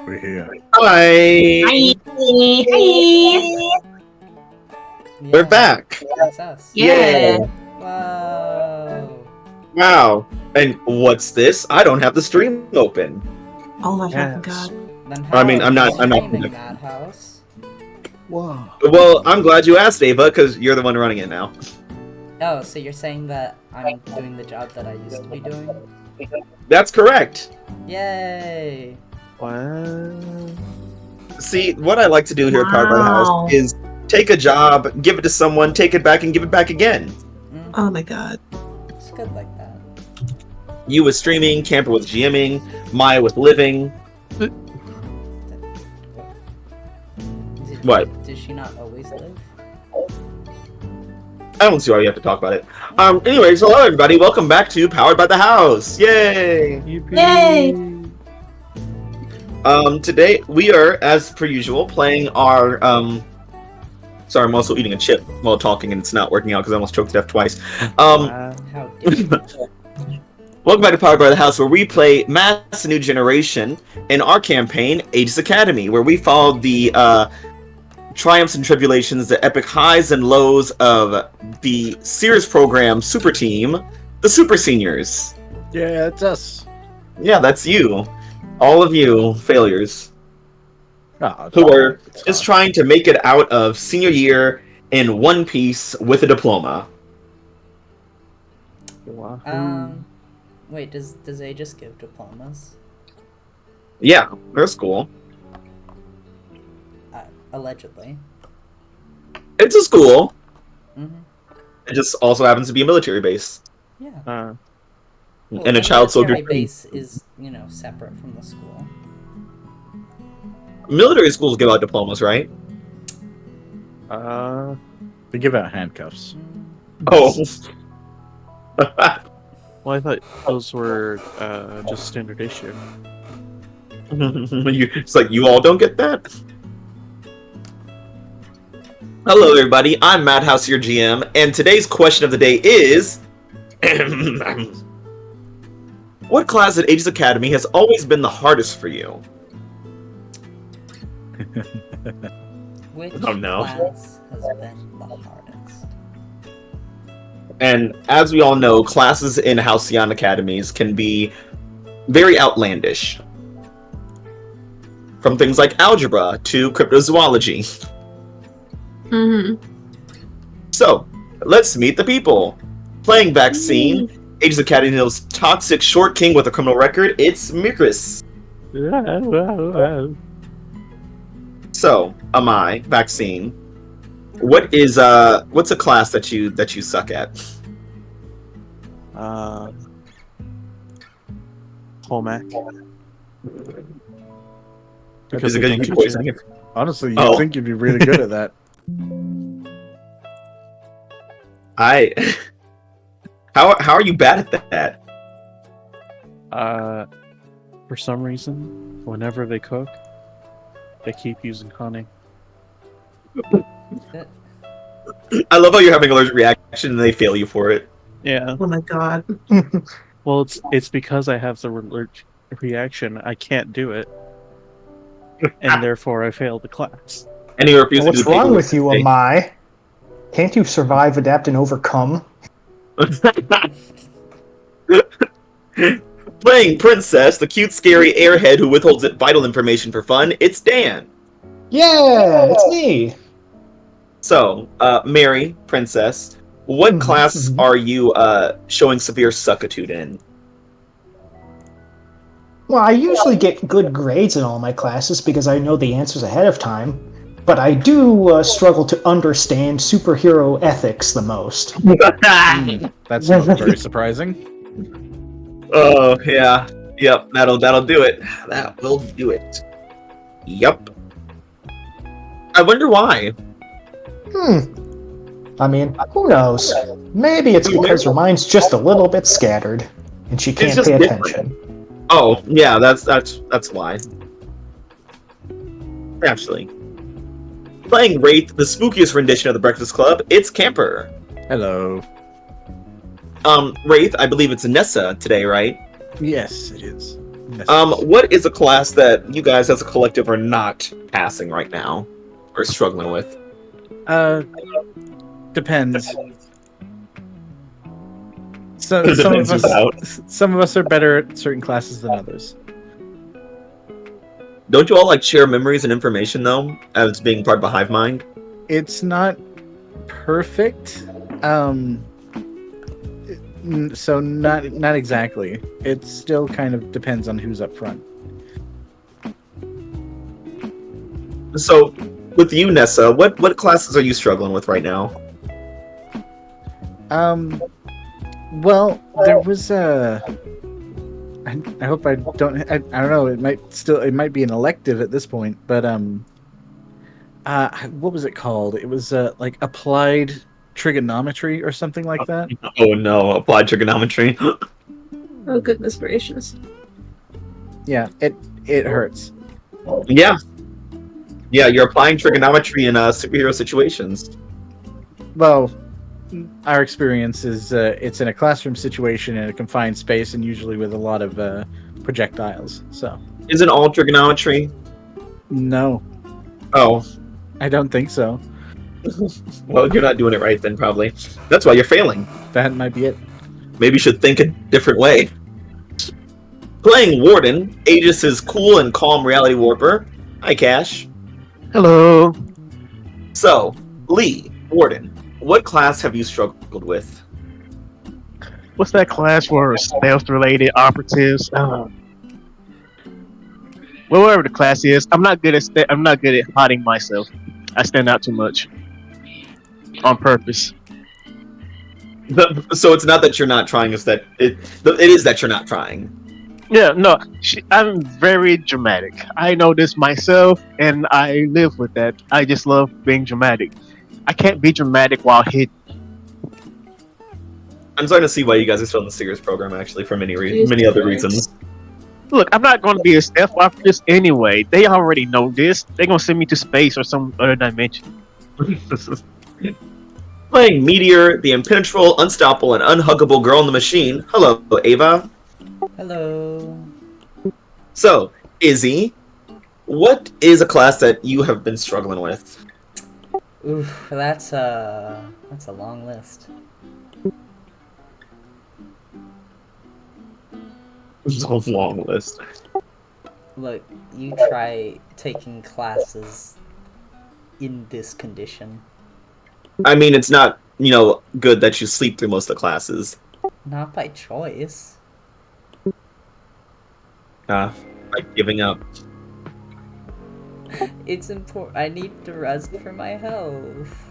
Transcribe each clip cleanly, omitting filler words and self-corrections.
We're here. Hi. Hi. Hi. We're back. That's us. Yeah. Wow. Wow. And what's this? I don't have the stream open. Oh my fucking Yes. god. Then I mean, I'm not- streaming Madhouse. Whoa. Well, I'm glad you asked, Ava, because you're the one running it now. Oh, so you're saying that I'm doing the job that I used to be doing? That's correct. Yay! What? See, what I like to do here at Powered by the Wow. House is take a job, give it to someone, take it back, and give it back again. Oh my god. It's good like that. You with streaming, Camper with GMing, Maya with living. What? Did she not always live? I don't see why you have to talk about it. Anyways, hello everybody, welcome back to Powered by the House. Yay! Yay! Today we are, as per usual, playing our sorry, I'm also eating a chip while talking and it's not working out because I almost choked to death twice. How dare you? Welcome back to Powered by the House, where we play Mass New Generation in our campaign, A.E.G.I.S Academy, where we follow the triumphs and tribulations, the epic highs and lows of the Sirius Program super team, the Super Seniors. Yeah, it's us. Yeah, that's you. All of you failures Oh, who are just trying to make it out of senior year in one piece with a diploma. Wait, does A.E.G.I.S give diplomas? Yeah, they're cool. Allegedly. It's a school. Mm-hmm. It just also happens to be a military base. Yeah. And Well, a the child soldier. military base is, separate from the school. Military schools give out diplomas, right? They give out handcuffs. Oh. Well, I thought those were just standard issue. It's like, you all don't get that? Hello, everybody. I'm Madhouse, your GM, and today's question of the day is... What class at A.E.G.I.S Academy has always been the hardest for you? Which Oh, no. class has been the hardest? And as we all know, classes in Halcyon Academies can be very outlandish. From things like algebra to cryptozoology. Mm-hmm. So, let's meet the people. Playing Vaccine, A.E.G.I.S Academy's toxic short king with a criminal record, it's Mikris. So, Amai, Vaccine, what's a class that you suck at? Hallmark. Is it because you keep poisoning it? Honestly, you'd think you'd be really good at that. How are you bad at that? For some reason, whenever they cook, they keep using honey. I love how you're having an allergic reaction and they fail you for it. Yeah. Oh my god. Well, it's because I have the allergic reaction. I can't do it, and therefore I fail the class. And he refuses What's to take wrong it. with you, Amai? Can't you survive, adapt, and overcome? Playing Princess, the cute, scary airhead who withholds vital information for fun, it's Dan. Yeah, it's me. So, Mary, Princess, what class are you showing severe suckitude in? Well, I usually get good grades in all my classes because I know the answers ahead of time, but I do struggle to understand superhero ethics the most. That's not very surprising. Oh, yeah. Yep, that'll do it. That will do it. Yep. I wonder why. I mean, who knows? Maybe it's because her mind's just a little bit scattered, and she can't just pay different. attention. Oh, yeah, that's why. Actually. Playing Wraith, the spookiest rendition of the Breakfast Club, it's Camper. Hello. Wraith, I believe it's Nessa today, right? Yes, it is. Yes. What is a class that you guys as a collective are not passing right now, or struggling with? Depends. So some of us are better at certain classes than others. Don't you all like share memories and information though, as being part of a hive mind? It's not perfect. So not exactly. It still kind of depends on who's up front. So, with you, Nessa, what classes are you struggling with right now? Well, there was a. I hope I don't. I don't know. It might be an elective at this point, but what was it called? It was like applied trigonometry or something like that. Oh no, applied trigonometry. Oh goodness gracious. Yeah, it hurts. Yeah, you're applying trigonometry in superhero situations. Well, our experience is it's in a classroom situation in a confined space and usually with a lot of projectiles. So Isn't all trigonometry? no, Oh, I don't think so. well, you're not doing it right then, probably. That's why you're failing. That might be it. Maybe you should think a different way. Playing Warden, Aegis' cool and calm reality warper. Hi, Cash. Hello. So, Lee, Warden, what class have you struggled with? What's that class for stealth-related operatives? Well, whatever the class is, I'm not good at hiding myself. I stand out too much on purpose. So it's not that you're not trying; it's that it is that you're not trying. Yeah, no, I'm very dramatic. I know this myself, and I live with that. I just love being dramatic. I can't be dramatic while hidden. I'm starting to see why you guys are still in the Sirius Program, actually, for many other reasons. Look, I'm not going to be a stealth operative anyway. They already know this. They're going to send me to space or some other dimension. Playing Meteor, the impenetrable, unstoppable, and unhuggable girl in the machine. Hello, Ava. Hello. So, Izzy, what is a class that you have been struggling with? Oof, that's a long list. It's a long list. Look, you try taking classes in this condition. I mean, it's not, good that you sleep through most of the classes. Not by choice. By giving up. It's important. I need to rest for my health.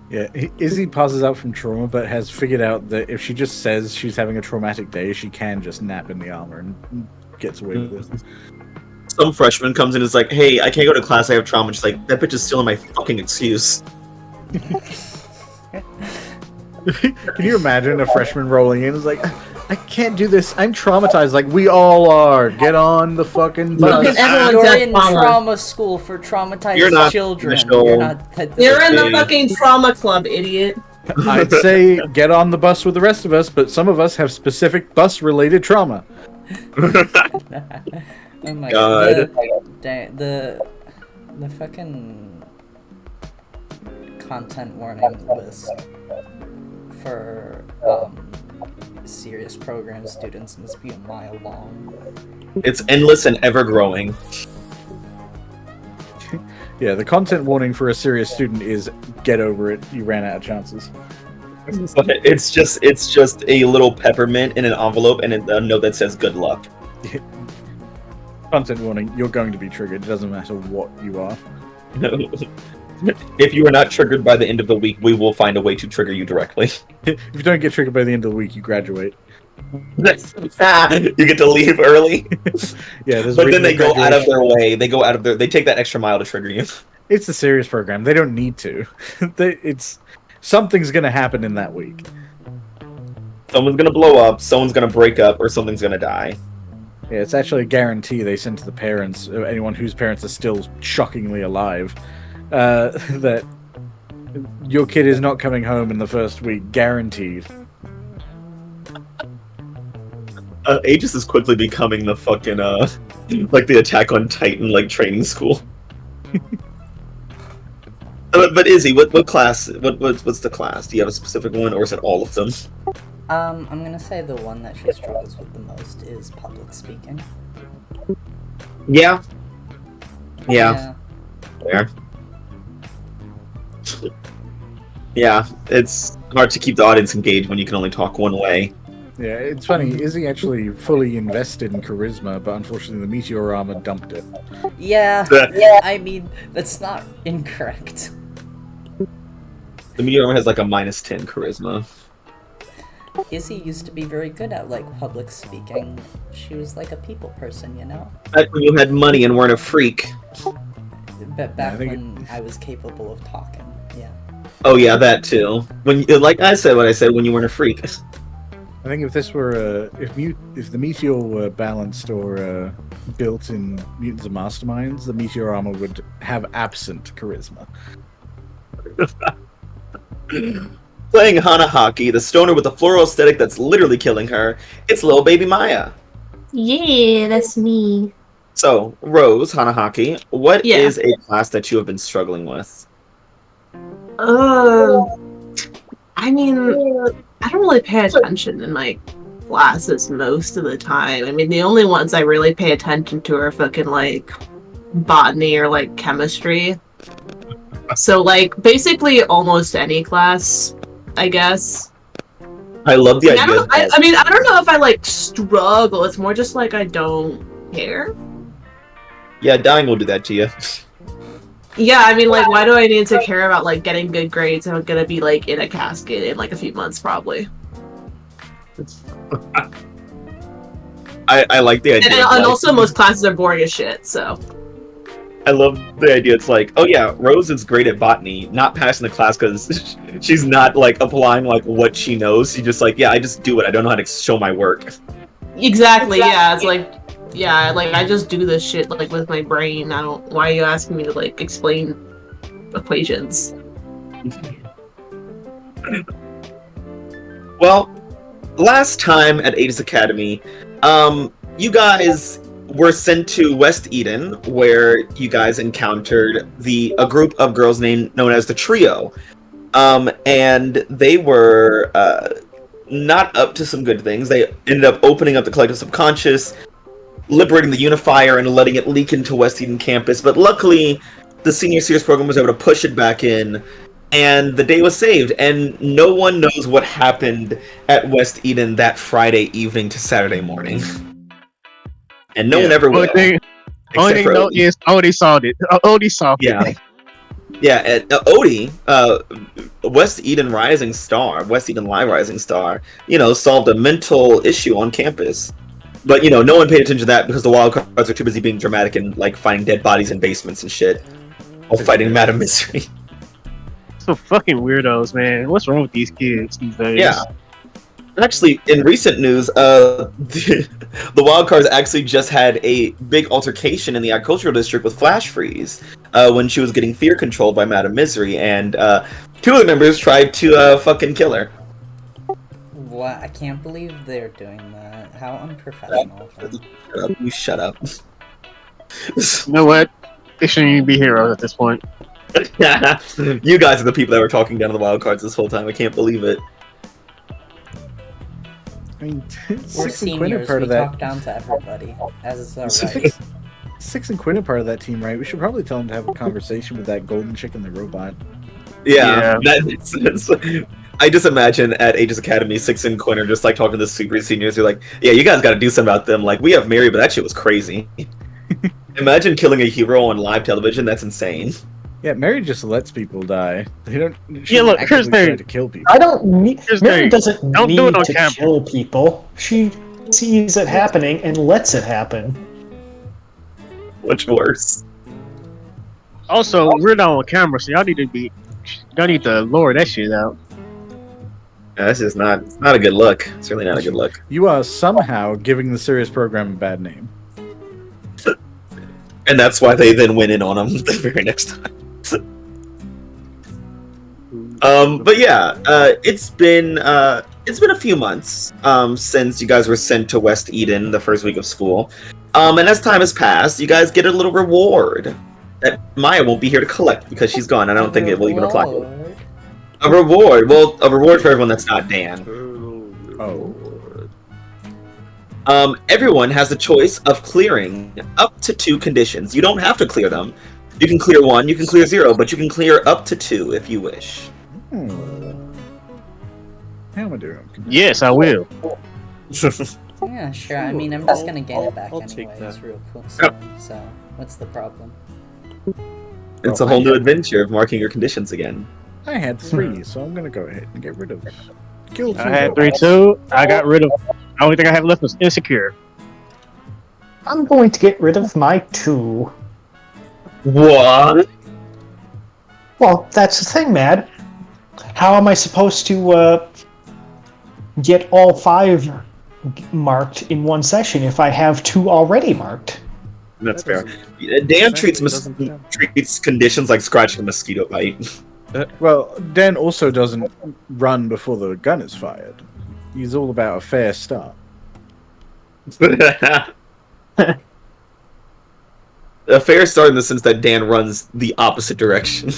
Yeah, Izzy pauses out from trauma, but has figured out that if she just says she's having a traumatic day, she can just nap in the armor and gets away with it. Some freshman comes in and is like, hey, I can't go to class, I have trauma. And she's like, that bitch is stealing my fucking excuse. Can you imagine a freshman rolling in? It's like, I can't do this. I'm traumatized. Like we all are. Get on the fucking bus. You're in trauma school for traumatized children. You're in the fucking trauma club, idiot. I'd say get on the bus with the rest of us, but some of us have specific bus-related trauma. Oh my god. The fucking content warning list for Sirius Program students must be a mile long. It's endless and ever-growing. Yeah, the content warning for a serious student is get over it. You ran out of chances. It's just a little peppermint in an envelope and a note that says good luck. Content warning, you're going to be triggered. It doesn't matter what you are. If you are not triggered by the end of the week, we will find a way to trigger you directly. If you don't get triggered by the end of the week, you graduate. You get to leave early. Yeah, but then they go out of their way. They take that extra mile to trigger you. It's the Sirius Program. They don't need to. Something's gonna happen in that week. Someone's gonna blow up, someone's gonna break up, or something's gonna die. Yeah, it's actually a guarantee they send to the parents, anyone whose parents are still shockingly alive, that your kid is not coming home in the first week, guaranteed. Aegis is quickly becoming the fucking like the Attack on Titan like training school. But Izzy, what class? What's the class? Do you have a specific one, or is it all of them? I'm gonna say the one that she struggles with the most is public speaking. Yeah. Fair. Yeah, it's hard to keep the audience engaged when you can only talk one way. Yeah, it's funny. Izzy actually fully invested in charisma, but unfortunately the Meteorama dumped it. Yeah, I mean, that's not incorrect. The Meteorama has like a -10 charisma. Izzy used to be very good at, like, public speaking. She was like a people person, you know? Back when you had money and weren't a freak. But back I think when I was capable of talking, yeah. Oh yeah, that too. When, like I said, what I said when you weren't a freak. I think if this were if the Meteor were balanced or built in Mutants and Masterminds, the Meteorama would have absent charisma. Playing Hanahaki, the stoner with the floral aesthetic that's literally killing her, it's little baby Maya. Yeah, that's me. So, Rose, Hanahaki, what Yeah. is a class that you have been struggling with? I mean, I don't really pay attention in my classes most of the time. I mean, the only ones I really pay attention to are fucking, like, botany or, like, chemistry. So, like, basically almost any class, I guess. I love the I idea. mean, I don't know if I, like, struggle. It's more just, like, I don't care. Yeah, dying will do that to you. Yeah, I mean, like, why do I need to care about, like, getting good grades? I'm gonna be, like, in a casket in, like, a few months, probably. I like the idea. And like, also, most classes are boring as shit, so. I love the idea. It's like, oh yeah, Rose is great at botany, not passing the class because she's not, like, applying, like, what she knows. She's just like, yeah, I just do it. I don't know how to show my work. Exactly, yeah, it's like, yeah, like, I just do this shit, like, with my brain. Why are you asking me to, like, explain equations? Well, last time at A.E.G.I.S Academy, you guys were sent to West Eden, where you guys encountered a group of girls known as the Trio. And they were not up to some good things. They ended up opening up the collective subconscious, liberating the unifier, and letting it leak into West Eden campus. But luckily, the senior Sirius program was able to push it back in, and the day was saved. And no one knows what happened at West Eden that Friday evening to Saturday morning. And no one ever will. Only thing know is Odie saw it. Odie saw it. Yeah. Yeah, Odie, West Eden Live Rising Star, solved a mental issue on campus. But, no one paid attention to that because the wild cards are too busy being dramatic and, like, finding dead bodies in basements and shit. While fighting Madam Misery. So fucking weirdos, man. What's wrong with these kids these days? Yeah. Actually, in recent news, the Wildcards actually just had a big altercation in the agricultural district with Flash Freeze when she was getting fear controlled by Madam Misery, and two of the members tried to fucking kill her. What? I can't believe they're doing that. How unprofessional. You shut up. You know what? They shouldn't even be heroes at this point. You guys are the people that were talking down to the Wildcards this whole time. I can't believe it. I mean, We're Six and Quinn are seniors, part we of that. talk down to everybody, as is our right. Six and Quinn are part of that team, right? We should probably tell them to have a conversation with that golden chick and the robot. Yeah. I just imagine at A.E.G.I.S Academy, Six and Quinn are just like talking to the super seniors. You're like, yeah, you guys got to do something about them. Like, we have Mary, but that shit was crazy. Imagine killing a hero on live television. That's insane. Yeah, Mary just lets people die. They don't. Yeah, look, here's actively try Mary. to kill people. I don't need. Mary doesn't Don't need do it on to camera. kill people. She sees it happening and lets it happen. Much worse. Also, we're not on camera, so y'all need to lower that shit out. Yeah, that's just not a good look. It's really not a good look. You are somehow giving the Sirius program a bad name. And that's why they then went in on him the very next time. But yeah, it's been it's been a few months since you guys were sent to West Eden the first week of school. And as time has passed, you guys get a little reward that Maya won't be here to collect because she's gone. I don't think it will even apply. A reward. Well, a reward for everyone that's not Dan. Oh. Everyone has the choice of clearing up to 2 conditions. You don't have to clear them. You can clear 1, you can clear 0, but you can clear up to 2 if you wish. How am I doing? Yes, I will. Yeah, sure. I mean, I'm just gonna gain it back I'll take anyways, that. real quick. So, what's the problem? It's a whole new adventure of marking your conditions again. I had 3, so I'm gonna go ahead and get rid of it. Kill 2 I had 3 robots. too. I got rid of. The only thing I have left was insecure. I'm going to get rid of my 2. What? Well, that's the thing, Mad. How am I supposed to get all 5 marked in one session if I have 2 already marked? That's That fair. Dan treats doesn't count. treats conditions like scratching a mosquito bite. Well, Dan also doesn't run before the gun is fired. He's all about a fair start. A fair start in the sense that Dan runs the opposite direction.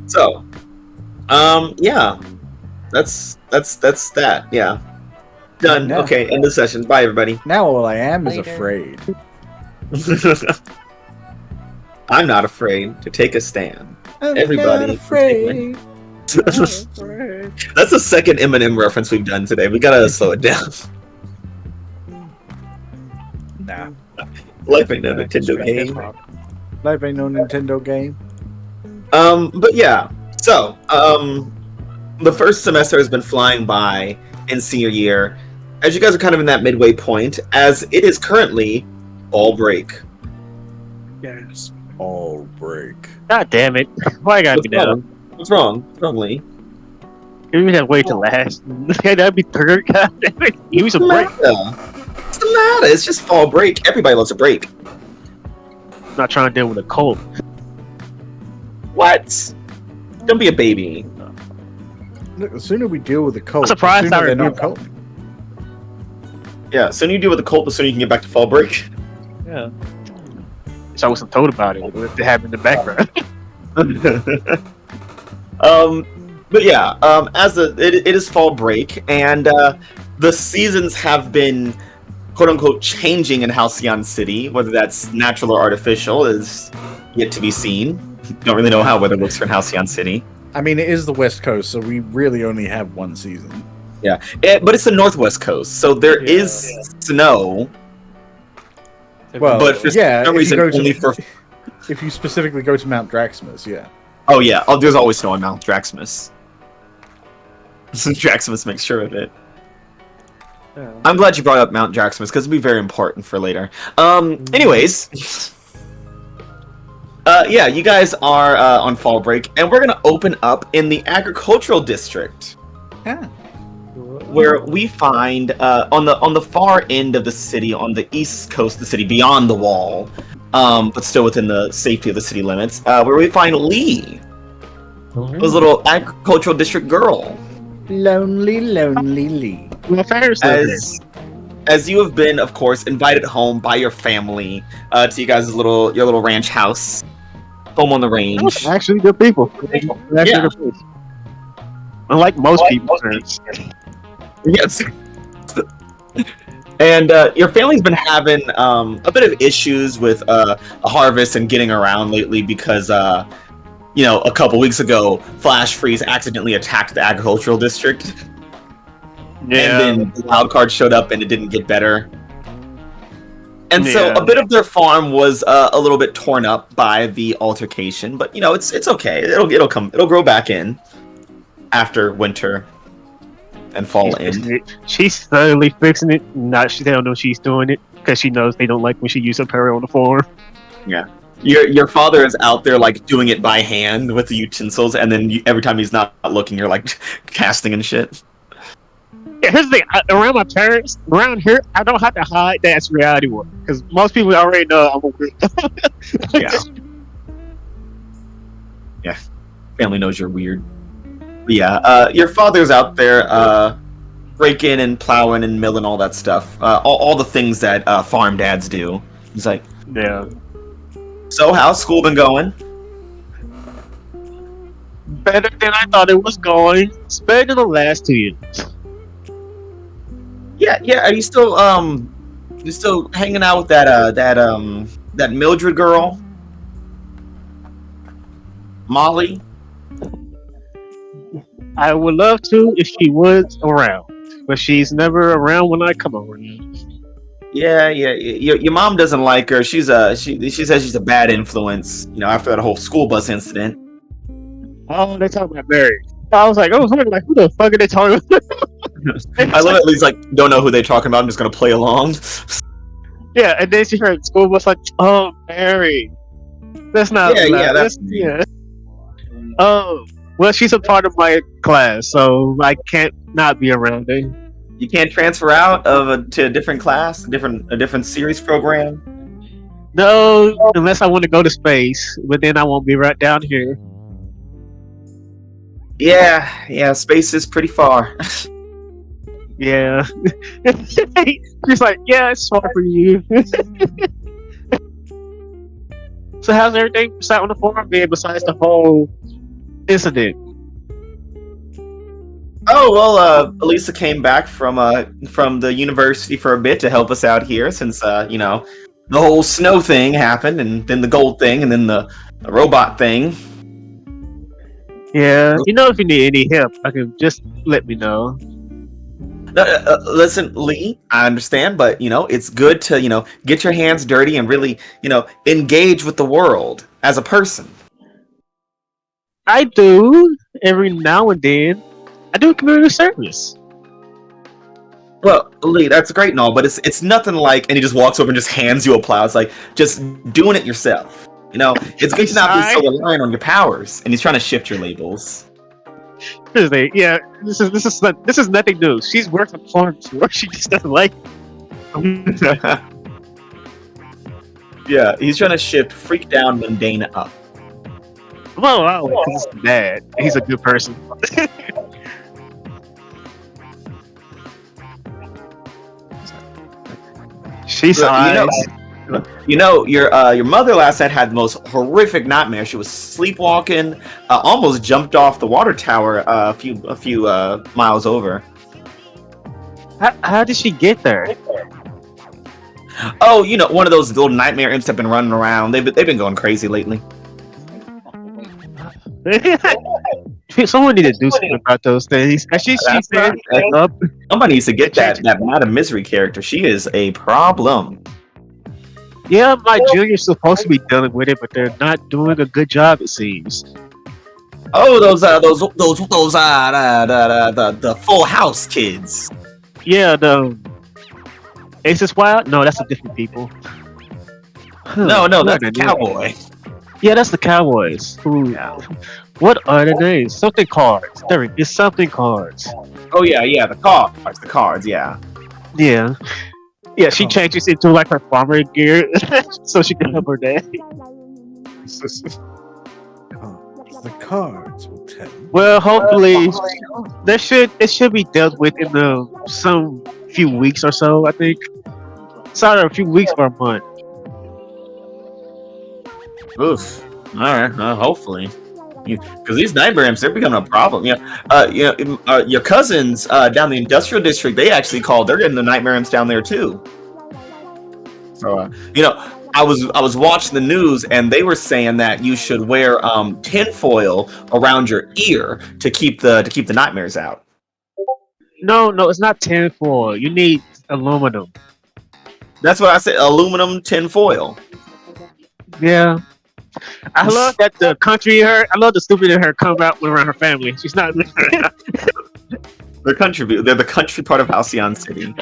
So, yeah, that's that. Yeah, done. No. Okay, end the session. Bye, everybody. Now all I am is Later. afraid. I'm not afraid to take a stand. I'm Everybody. not afraid. That's the second Eminem reference we've done today. We gotta slow it down. Nah. Life ain't no Nintendo game. Life ain't no Nintendo game. But yeah. So, the first semester has been flying by in senior year. As you guys are kind of in that midway point, as it is currently fall break. Yes. All break. God damn it! Why I gotta be down? What's wrong? What's wrong, Lee? Give me that wait to last. That'd be third. God damn it! Give me some break. What's the matter? It's just fall break. Everybody loves a break. I'm not trying to deal with a cold. What? Don't be a baby. Look, the sooner we deal with the cold, I'm surprised the sooner I they're not remember. cold. Yeah, the sooner you deal with the cold, the sooner you can get back to fall break. Yeah. So I wasn't told about it. What they have in the background. But yeah, it is fall break, and the seasons have been quote unquote changing in Halcyon City. Whether that's natural or artificial is yet to be seen. Don't really know how weather looks for Halcyon City. I mean, it is the West Coast, so we really only have one season. Yeah, but it's the Northwest Coast, so there is snow. Well, But for yeah, some if you reason, go to- only for If you specifically go to Mount Draxmus, yeah. oh yeah, there's always snow on Mount Draxmus. Draxmus makes sure of it. Yeah. I'm glad you brought up Mount Draxmus because it'll be very important for later. Anyways, yeah, you guys are on fall break, and we're gonna open up in the agricultural district, Yeah. where we find on the far end of the city, on the east coast of the city, beyond the wall, but still within the safety of the city limits, where we find Lee, this little agricultural district girl. Lonely, lonely Lee. My favorite As you have been, of course, invited home by your family to you guys' your little ranch house, home on the range. Actually, good people. Actually Yeah. good people. Unlike most people. Yes. And your family's been having a bit of issues with a harvest and getting around lately because, a couple weeks ago, Flash Freeze accidentally attacked the agricultural district. Yeah. And then the wild card showed up and it didn't get better. And so Yeah. a bit of their farm was a little bit torn up by the altercation, but it's okay. It'll grow back in after winter and fall in. She's slowly fixing it. She don't know she's doing it because she knows they don't like when she uses her power on the farm. Yeah. Your father is out there like doing it by hand with the utensils, and then every time he's not looking, you're like casting and shit. Yeah, here's the thing. Around my parents, around here, I don't have to hide that's reality work because most people already know I'm a weirdo. Yeah. Yeah. Family knows you're weird. Yeah, your father's out there breaking and plowing and milling, all that stuff. All the things that farm dads do. He's like, Yeah. so how's school been going? Better than I thought it was going. It's better than the last 2 years. Yeah. Are you still hanging out with that Mildred girl, Molly? I would love to if she was around, but she's never around when I come around. Yeah. Your mom doesn't like her. She says she's a bad influence. You know, after that whole school bus incident. Oh, they talking about Mary. I was like, like who the fuck are they talking about? I love it. He's like, don't know who they're talking about. I'm just gonna play along. Yeah, and then she heard the school bus like, oh, Mary. That's not. Yeah. Oh, well, she's a part of my class, so I can't not be around her. You can't transfer out to a different class, a different series program. No, unless I want to go to space, but then I won't be right down here. Yeah. Space is pretty far. Yeah. She's like, yeah, it's far for you. So how's everything sat on the forum bed besides the whole incident? Oh well, Elisa came back from the university for a bit to help us out here since the whole snow thing happened, and then the gold thing, and then the robot thing. Yeah, if you need any help, I can just let me know. Listen, Lee, I understand, but it's good to get your hands dirty and really engage with the world as a person. I do every now and then. I do community service. Well, Lee, that's great and all, but it's nothing like, and he just walks over and just hands you a plow. It's like just doing it yourself. It's good to not be so reliant on your powers. And he's trying to shift your labels. Yeah, this is nothing new. She's worked on farms before. She just doesn't like it. Yeah, he's trying to shift freak down mundane up. Well, because his dad. He's a good person. She's your mother last night had the most horrific nightmare. She was sleepwalking, almost jumped off the water tower a few miles over. How did she get there? Oh, one of those little nightmare imps have been running around. They've been going crazy lately. Someone need to do something about those things. Somebody needs to get that Madam Misery character. She is a problem. Yeah, my junior's supposed to be dealing with it, but they're not doing a good job, it seems. Oh, the Full House kids. Yeah, the Aces Wild? No, that's a different people. No, that's the cowboy. Yeah, that's the Cowboys. Ooh. What are the names? Something cards. It's something cards. Oh yeah, the cards, yeah. Yeah. Yeah, she changes into like her farmer gear so she can help her dad. The cards will tell you. Well, hopefully it should be dealt with in some few weeks or so, I think. It's either a few weeks or a month. Oof. All right. Hopefully, because these nightmare imps, they're becoming a problem. Your cousins down the industrial district, they actually called. They're getting the nightmare imps down there too. So I was watching the news, and they were saying that you should wear tinfoil around your ear to keep the nightmares out. No, it's not tinfoil. You need aluminum. That's what I said. Aluminum tinfoil. Yeah. I love that the country in her. I love the stupid in her come out around her family. She's not. They're the country part of Halcyon City, and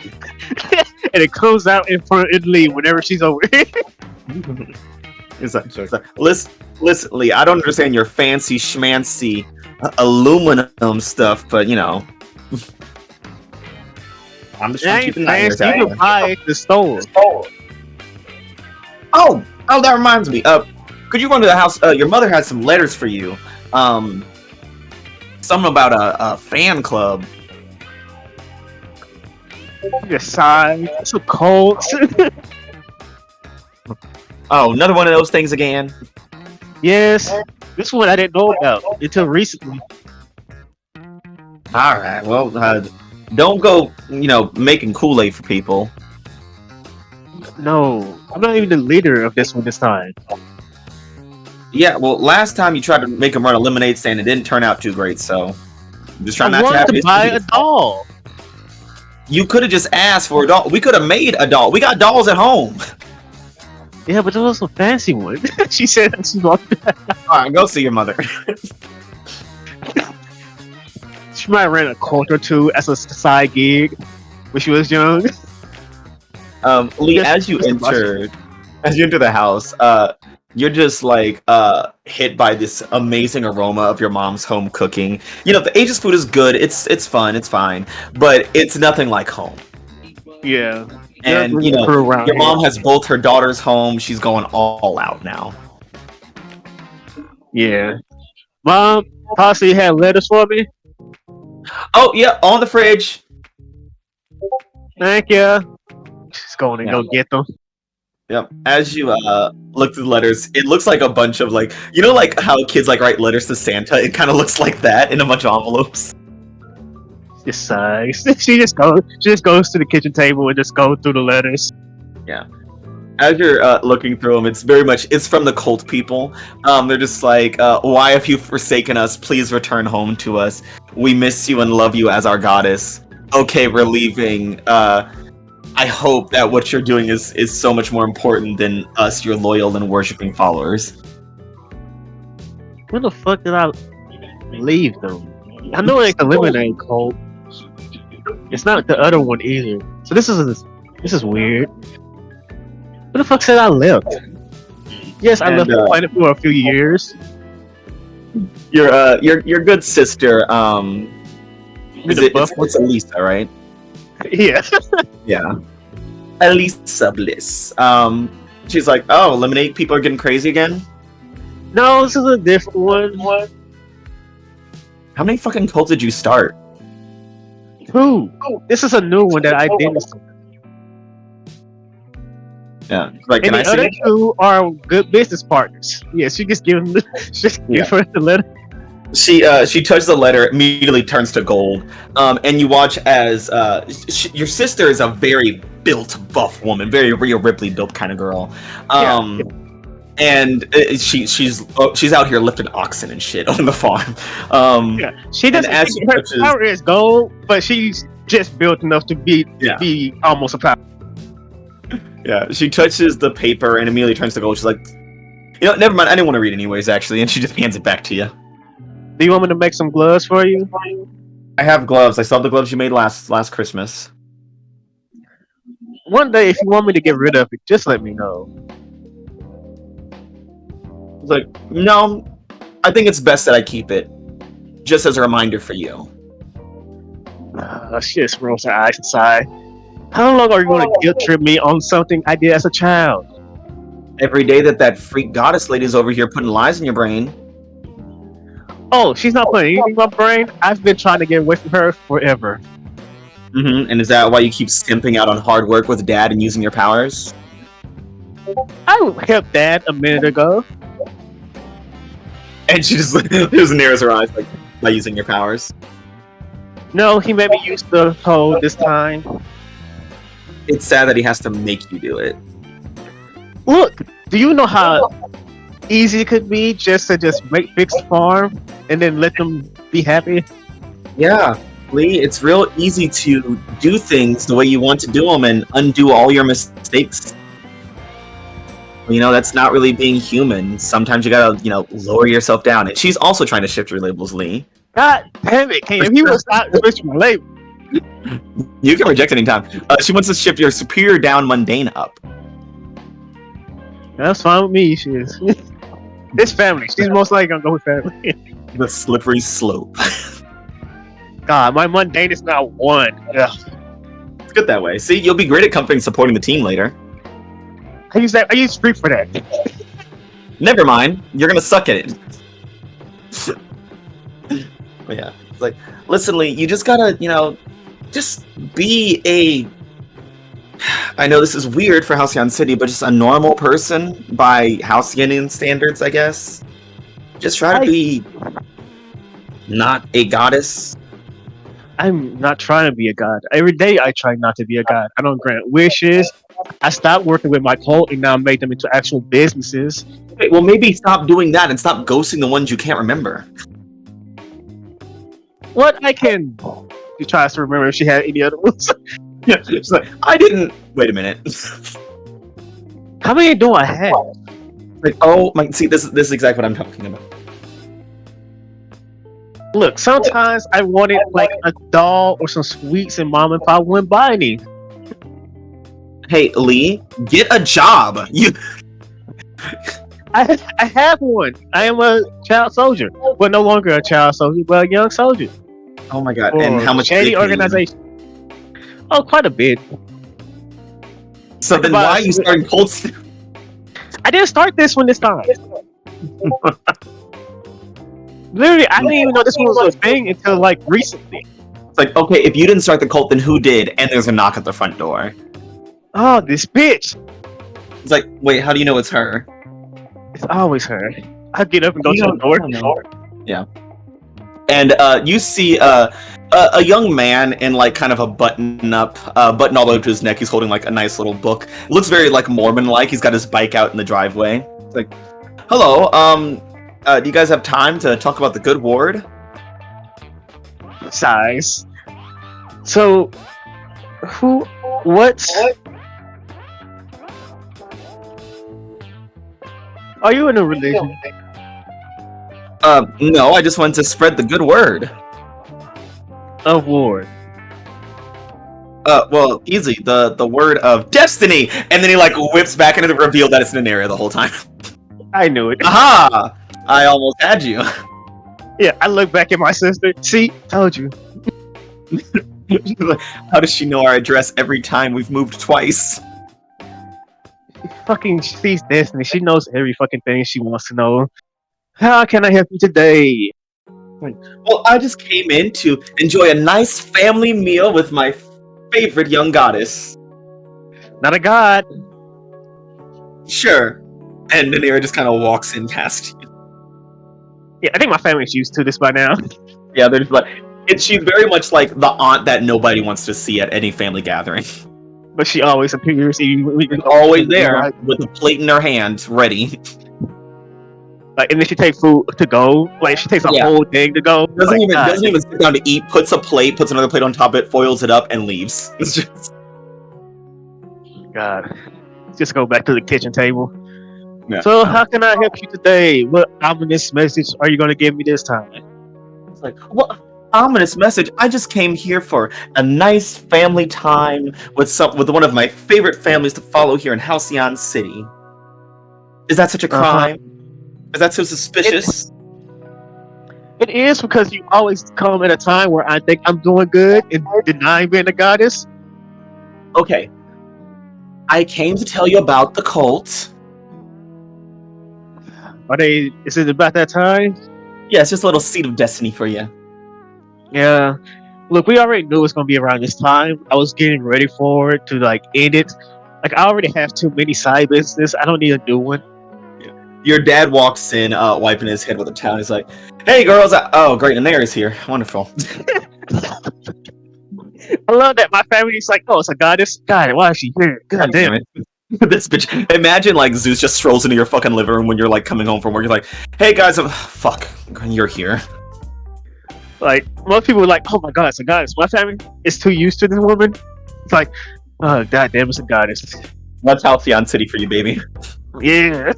it comes out in front of Italy whenever she's over here. It's like, listen, Lee. I don't understand your fancy schmancy aluminum stuff, but I'm just trying to keep an eye on your You can buy the store. Oh, that reminds me. Could you run to the house? Your mother had some letters for you. something about a fan club. Your side. It's so cold. Oh, another one of those things again. Yes. This one I didn't know about until recently. All right. Well, don't go, making Kool-Aid for people. No, I'm not even the leader of this one this time. Yeah. Well, last time you tried to make him run a lemonade stand, it didn't turn out too great. So, I'm just trying I not to have wanted to buy a issues. doll. You could have just asked for a doll. We could have made a doll. We got dolls at home. Yeah, but there was a fancy one. She said that she walked. All right, go see your mother. She might have ran a court or two as a side gig when she was young. Lee, Yes, as you Mr. enter the house, you're just like hit by this amazing aroma of your mom's home cooking. The A.E.G.I.S food is good. It's fun. It's fine, but it's nothing like home. Yeah. And your mom has both her daughters home. She's going all out now. Yeah. Mom, possibly had letters for me. Oh yeah, on the fridge. Thank you. She's going to go get them. Yep. As you look through the letters, it looks like a bunch of like how kids write letters to Santa. It kind of looks like that in a bunch of envelopes. Just sighs. She just goes to the kitchen table and just goes through the letters. Yeah. As you're looking through them, it's from the cult people. They're just like, why have you forsaken us? Please return home to us. We miss you and love you as our goddess. Okay, we're leaving. I hope that what you're doing is so much more important than us, your loyal and worshiping followers. When the fuck did I leave them? I know it's the lemonade cult. It's not the other one either. So this is weird. Who the fuck said I left? Yes, I left the planet for a few years. Your good sister, it's Elisa, right? Yeah. Yeah. Elisa Bliss. She's like, oh, lemonade people are getting crazy again? No, this is a different one. How many fucking cults did you start? Who? This is a new one that I didn't start. Yeah. Like, And can I the see other it? two are good business partners. Yeah, she just give them give her the letter. She touches the letter, immediately turns to gold, and you watch as your sister is a very built, buff woman, very Rhea Ripley built kind of girl, and she's out here lifting oxen and shit on the farm. She doesn't. Her power is gold, but she's just built enough to be almost a power. Yeah, she touches the paper and immediately turns to gold. She's like, never mind. I didn't want to read anyways, actually, and she just hands it back to you. Do you want me to make some gloves for you? I have gloves. I saw the gloves you made last Christmas. One day, if you want me to get rid of it, just let me know. It's like, no, I think it's best that I keep it, just as a reminder for you. She just rolls her eyes and sigh. How long are you going to guilt trip me on something I did as a child? Every day that freak goddess lady's over here putting lies in your brain. Oh, she's not putting anything in my brain. I've been trying to get away from her forever. Mm-hmm. And is that why you keep skimping out on hard work with Dad and using your powers? I helped Dad a minute ago. And she just narrows her eyes by using your powers. No, he made me use the code this time. It's sad that he has to make you do it. Look, do you know how easy it could be just to fix the farm and then let them be happy? Yeah, Lee, it's real easy to do things the way you want to do them and undo all your mistakes. That's not really being human. Sometimes you gotta, lower yourself down. And she's also trying to shift your labels, Lee. God damn it, King. If you would stop switching my label. You can reject anytime. She wants to shift your superior down, mundane up. That's fine with me, she is. It's family. She's most likely gonna go with family. The slippery slope. God, my mundane is not one. Ugh. It's good that way. See, you'll be great at comforting and supporting the team later. I use Street for that. Never mind. You're gonna suck at it. Yeah. It's like, listen, Lee, you just gotta, just be a. I know this is weird for Halcyon City, but just a normal person by Halcyonian standards, I guess. Just try to be not a goddess. I'm not trying to be a god. Every day I try not to be a god. I don't grant wishes. I stopped working with my cult and now make them into actual businesses. Okay, well, maybe stop doing that and stop ghosting the ones you can't remember. What I can. She tries to remember if she had any other ones. Yeah, she's like, I didn't. Wait a minute. How many do I have? Like, oh my! See, this is exactly what I'm talking about. Look, sometimes I wanted like a doll or some sweets, and mom and pop wouldn't buy any. Hey, Lee, get a job. I have one. I am a child soldier. Well, no longer a child soldier, but a young soldier. Oh my god! And how much? Shady organization. Oh, quite a bit. So then, why are you starting cold? I didn't start this one this time. Literally, I didn't even know this one was a thing until like recently. It's like, okay, if you didn't start the cult, then who did? And there's a knock at the front door. Oh, this bitch! It's like, wait, how do you know it's her? It's always her. I get up and go to the door. Yeah. And you see a young man in like kind of a button all the way to his neck. He's holding like a nice little book. It looks very like Mormon-like. He's got his bike out in the driveway. It's like, hello, do you guys have time to talk about the good ward? Size. So, what? Are you in a religion? No, I just wanted to spread the good word. Of ward. Well, easy. The word of destiny! And then he like whips back into the reveal that it's an area the whole time. I knew it. Aha! I almost had you. Yeah, I look back at my sister. See? Told you. How does she know our address every time we've moved twice? Fucking sees destiny. She knows every fucking thing she wants to know. How can I help you today? Well, I just came in to enjoy a nice family meal with my favorite young goddess. Not a god. Sure. And Nanira just kind of walks in past you. Yeah, I think my family's used to this by now. Yeah, they're just like, she's very much like the aunt that nobody wants to see at any family gathering. But she always appears. She's always there with a plate in her hand, ready. Like, and then she takes food to go. Like, she takes a whole thing to go. Doesn't even sit down to eat. Puts a plate, puts another plate on top of it, foils it up, and leaves. It's just God. Just go back to the kitchen table. Yeah. So, how can I help you today? What ominous message are you going to give me this time? It's like, what ominous message? I just came here for a nice family time with one of my favorite families to follow here in Halcyon City. Is that such a crime? Is that so suspicious? It is, because you always come at a time where I think I'm doing good and denying being a goddess. Okay. I came to tell you about the cult. Is it about that time? Yeah, it's just a little seed of destiny for you. Yeah. Look, we already knew it was going to be around this time. I was getting ready for it to, like, end it. Like, I already have too many side business. I don't need a new one. Your dad walks in, wiping his head with a towel. He's like, hey, girls. Oh, great. And Nair's here. Wonderful. I love that. My family's like, oh, it's a goddess. God, why is she here? God damn it. This bitch. Imagine, like, Zeus just strolls into your fucking living room when you're, like, coming home from work. You're like, hey, guys. Fuck. You're here. Like, most people are like, oh my god, it's a goddess. My family is too used to this woman. It's like, oh, god damn, it's a goddess. That's Halcyon City for you, baby. Yeah.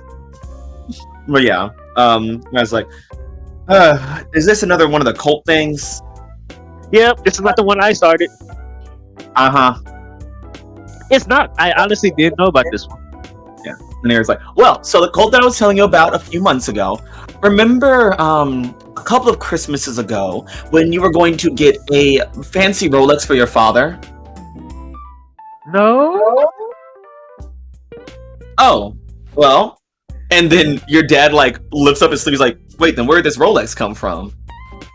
But yeah, I was like, is this another one of the cult things? Yep, this is not the one I started. It's not. I honestly didn't know about this one. Yeah. And Aaron's like, well, so the cult that I was telling you about a few months ago, remember a couple of Christmases ago when you were going to get a fancy Rolex for your father? No. Oh, well. And then your dad, like, lifts up his sleeve. He's like, wait, then where did this Rolex come from?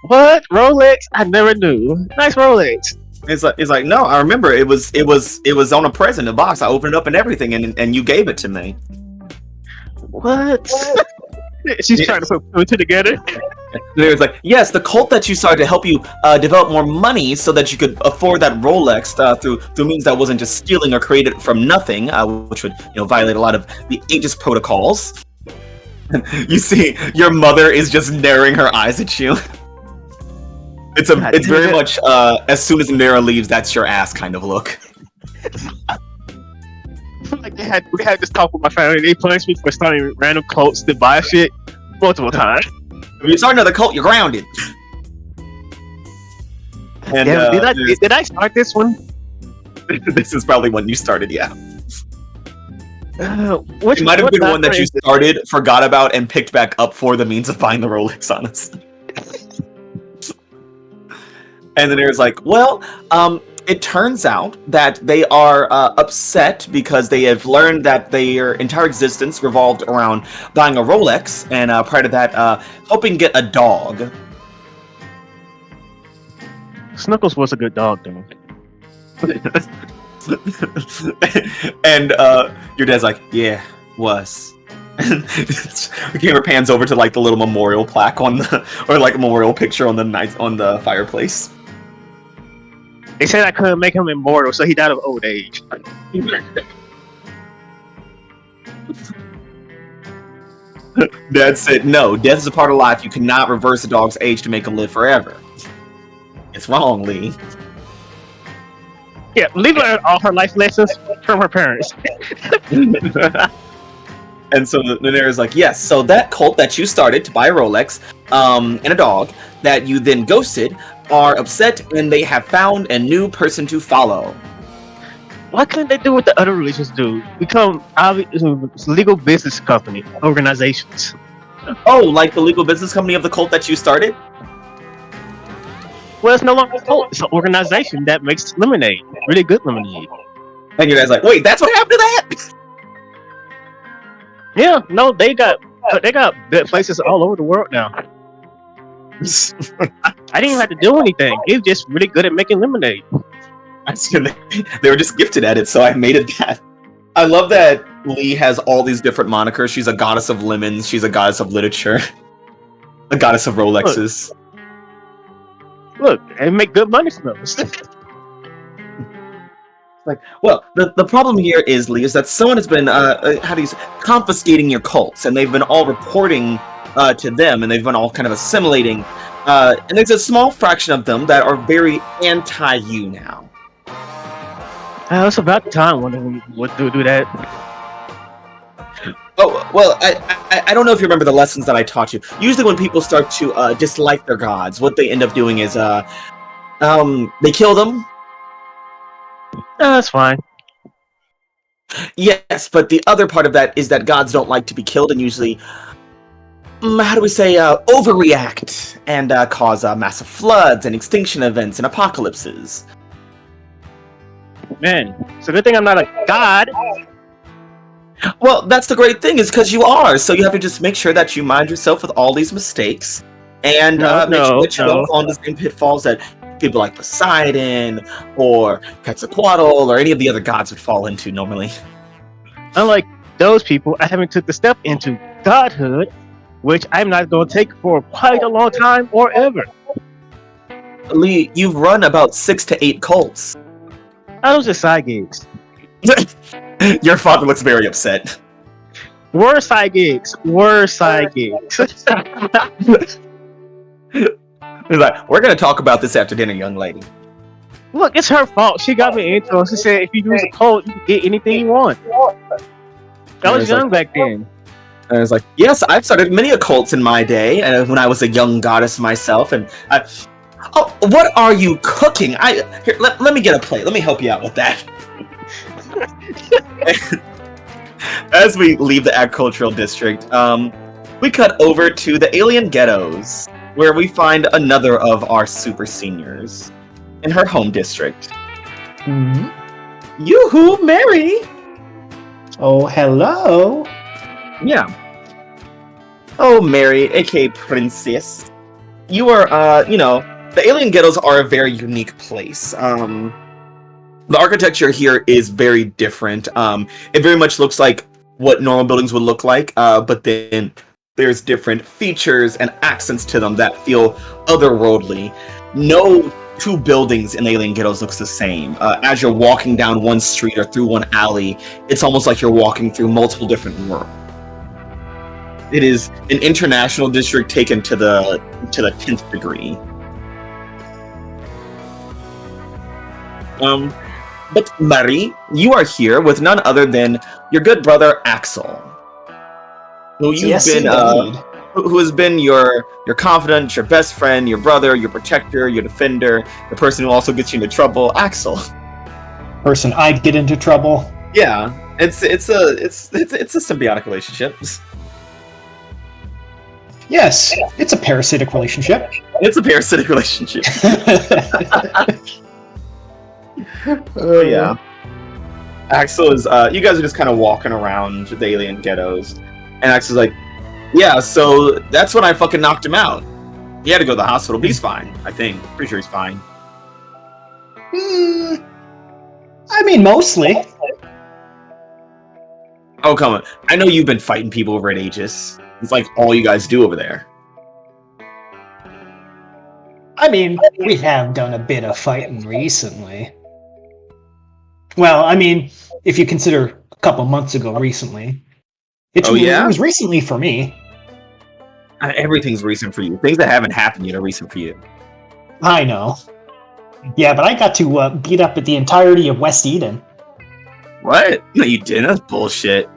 What Rolex? I never knew. Nice Rolex. It's like no, I remember it was on a present, a box. I opened it up and everything, and you gave it to me. What? She's trying to put it together. It was like, yes, the cult that you started to help you develop more money so that you could afford that Rolex through means that wasn't just stealing or created from nothing, which would violate a lot of the A.E.G.I.S protocols. You see, your mother is just narrowing her eyes at you. It's very much as soon as Nara leaves, that's your ass kind of look. Like we had this talk with my family. They punished me for starting random cults to buy shit multiple times. If you start another cult, you're grounded. And did I start this one? This is probably one you started, yeah. Which it might have been one that you started, forgot about, and picked back up for the means of buying the Rolex, honestly. And then there's like, well, it turns out that they are upset because they have learned that their entire existence revolved around buying a Rolex, and prior to that, helping get a dog. Snuggles was a good dog, though. And your dad's like, yeah, was. The camera pans over to like the little memorial plaque on the, or like a memorial picture on the fireplace. They said I couldn't make him immortal, so he died of old age. Dad said, no, death is a part of life. You cannot reverse a dog's age to make him live forever. It's wrong, Lee. Yeah, leave her all her life lessons from her parents. And so Daenerys like, yes, so that cult that you started to buy a Rolex and a dog that you then ghosted are upset, and they have found a new person to follow. Why couldn't they do what the other religions do? Become legal business company organizations. Oh, like the legal business company of the cult that you started? Well, it's no longer a cult. It's an organization that makes lemonade. Really good lemonade. And your dad's like, wait, that's what happened to that? Yeah, no, they got places all over the world now. I didn't even have to do anything. They were just really good at making lemonade. They were just gifted at it, so I made it that. I love that Lee has all these different monikers. She's a goddess of lemons. She's a goddess of literature. A goddess of Rolexes. Look, they make good money from those. Like, well, the problem here is, Lee, is that someone has been confiscating your cults, and they've been all reporting to them, and they've been all kind of assimilating. And there's a small fraction of them that are very anti-you now. It's about time one of them would do that. Oh, well, I don't know if you remember the lessons that I taught you. Usually when people start to dislike their gods, what they end up doing is they kill them. That's fine. Yes, but the other part of that is that gods don't like to be killed, and usually, how do we say, overreact and cause massive floods and extinction events and apocalypses. Man, it's a good thing I'm not a god. Well, that's the great thing, is because you are, so you have to just make sure that you mind yourself with all these mistakes, and make sure that you don't fall into the same pitfalls that people like Poseidon, or Quetzalcoatl, or any of the other gods would fall into normally. Unlike those people, I haven't took the step into godhood, which I'm not going to take for quite a long time or ever. Lee, you've run about 6 to 8 cults. Those are side gigs. Your father looks very upset. We're side gigs. He's like, we're going to talk about this after dinner, young lady. Look, it's her fault. She got me into it. She said if you use a cult, you can get anything you want. I was young back then. And I was like, yes, I've started many occults in my day, when I was a young goddess myself. And oh, what are you cooking? Here, let me get a plate. Let me help you out with that. As we leave the agricultural district, we cut over to the alien ghettos, where we find another of our super seniors in her home district. Mm-hmm. Yoo-hoo, Mary! Oh, hello. Yeah. Oh, Mary, aka Princess. you are, the alien ghettos are a very unique place. The architecture here is very different. It very much looks like what normal buildings would look like, but then there's different features and accents to them that feel otherworldly. No two buildings in alien ghettos looks the same. As you're walking down one street or through one alley, it's almost like you're walking through multiple different worlds. It is an international district taken to the 10th degree. But Marie, you are here with none other than your good brother Axel, who you've been, who has been your confidant, your best friend, your brother, your protector, your defender, the person who also gets you into trouble, Axel. Person I'd get into trouble. Yeah, it's a symbiotic relationship. Yes, it's a parasitic relationship. It's a parasitic relationship. Yeah. Axel is, you guys are just kind of walking around the alien ghettos, and Axel's like, yeah, so that's when I fucking knocked him out. He had to go to the hospital, but he's fine, I think. Pretty sure he's fine. I mean, mostly. Oh, come on. I know you've been fighting people over at A.E.G.I.S. It's like all you guys do over there. I mean, we have done a bit of fighting recently. Well, I mean, if you consider a couple months ago recently. It was recently for me. Everything's recent for you. Things that haven't happened yet are recent for you. I know. Yeah, but I got to beat up at the entirety of West Eden. What? No, you didn't. That's bullshit.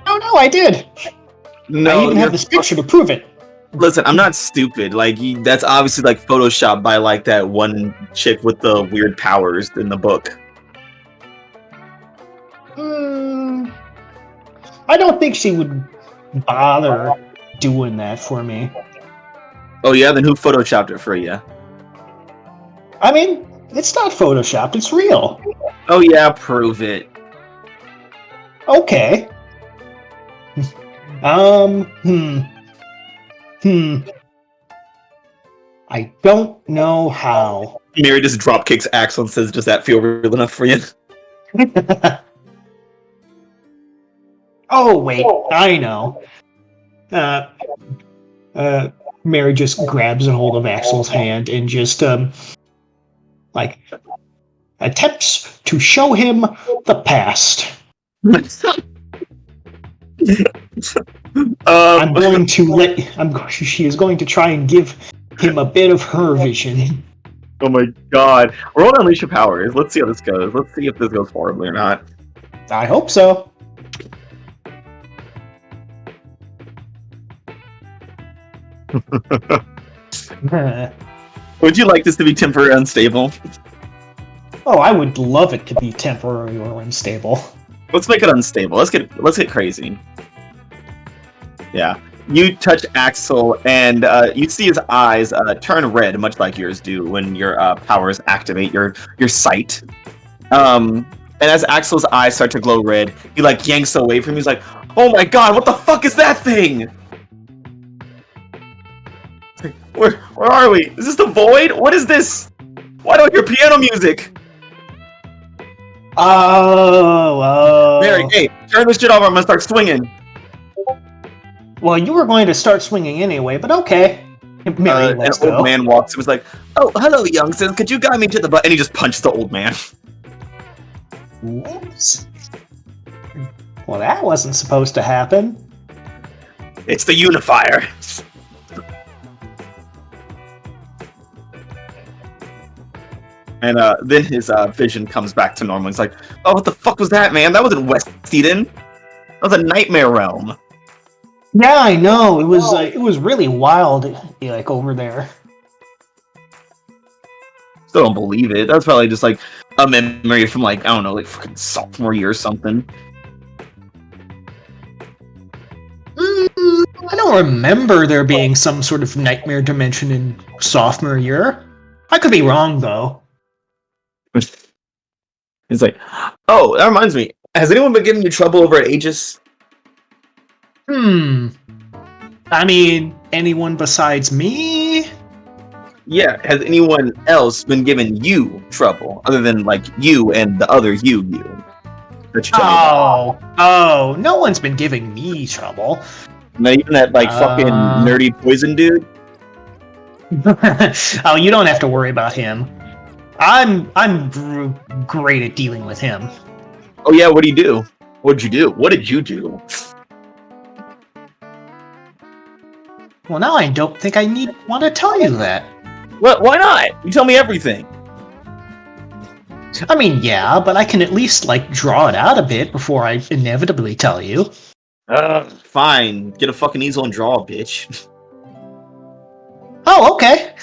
No, I did. No, I even have this picture to prove it. Listen, I'm not stupid. Like, that's obviously like photoshopped by like that one chick with the weird powers in the book. I don't think she would bother doing that for me. Oh yeah, then who photoshopped it for you? I mean, it's not photoshopped, it's real. Oh yeah, prove it. Okay. I don't know how. Mary just drop kicks Axel and says, does that feel real enough for you? Oh, wait, I know. Mary just grabs a hold of Axel's hand and just, attempts to show him the past. She is going to try and give him a bit of her vision. Oh my god. Roll to unleash your powers. Let's see how this goes. Let's see if this goes horribly or not. I hope so. Would you like this to be temporary unstable? Oh, I would love it to be temporary or unstable. Let's make it unstable. Let's get crazy. Yeah. You touch Axel, and you see his eyes turn red, much like yours do when your powers activate your sight. And as Axel's eyes start to glow red, he like yanks away from you. He's like, "Oh my god, what the fuck is that thing? Where are we? Is this the void? What is this? Why don't I hear piano music?" Mary, hey, turn this shit off or I'm gonna start swinging. Well, you were going to start swinging anyway, but okay. Mary, let's go. An old man walks and was like, "Oh, hello, youngsters. Could you guide me to the button?" And he just punched the old man. Whoops. Well, that wasn't supposed to happen. It's the unifier. And then his vision comes back to normal. He's like, "Oh, what the fuck was that, man? That wasn't West Eden. That was a nightmare realm." Yeah, I know. It was really wild, like over there. Still don't believe it. That's probably just like a memory from like, I don't know, like fucking sophomore year or something. I don't remember there being some sort of nightmare dimension in sophomore year. I could be wrong though. He's like, "Oh, that reminds me. Has anyone been getting you trouble over at A.E.G.I.S? I mean, anyone besides me? Yeah, has anyone else been giving you trouble other than like you and the other you that you tell me about? Oh, no one's been giving me trouble. Not even that like fucking nerdy poison dude. Oh, you don't have to worry about him. I'm great at dealing with him. Oh yeah, what do you do? What'd you do? What did you do? Well, now I don't think I want to tell you that. What? Why not? You tell me everything. I mean, yeah, but I can at least like draw it out a bit before I inevitably tell you. Fine. Get a fucking easel and draw, bitch. Oh, okay.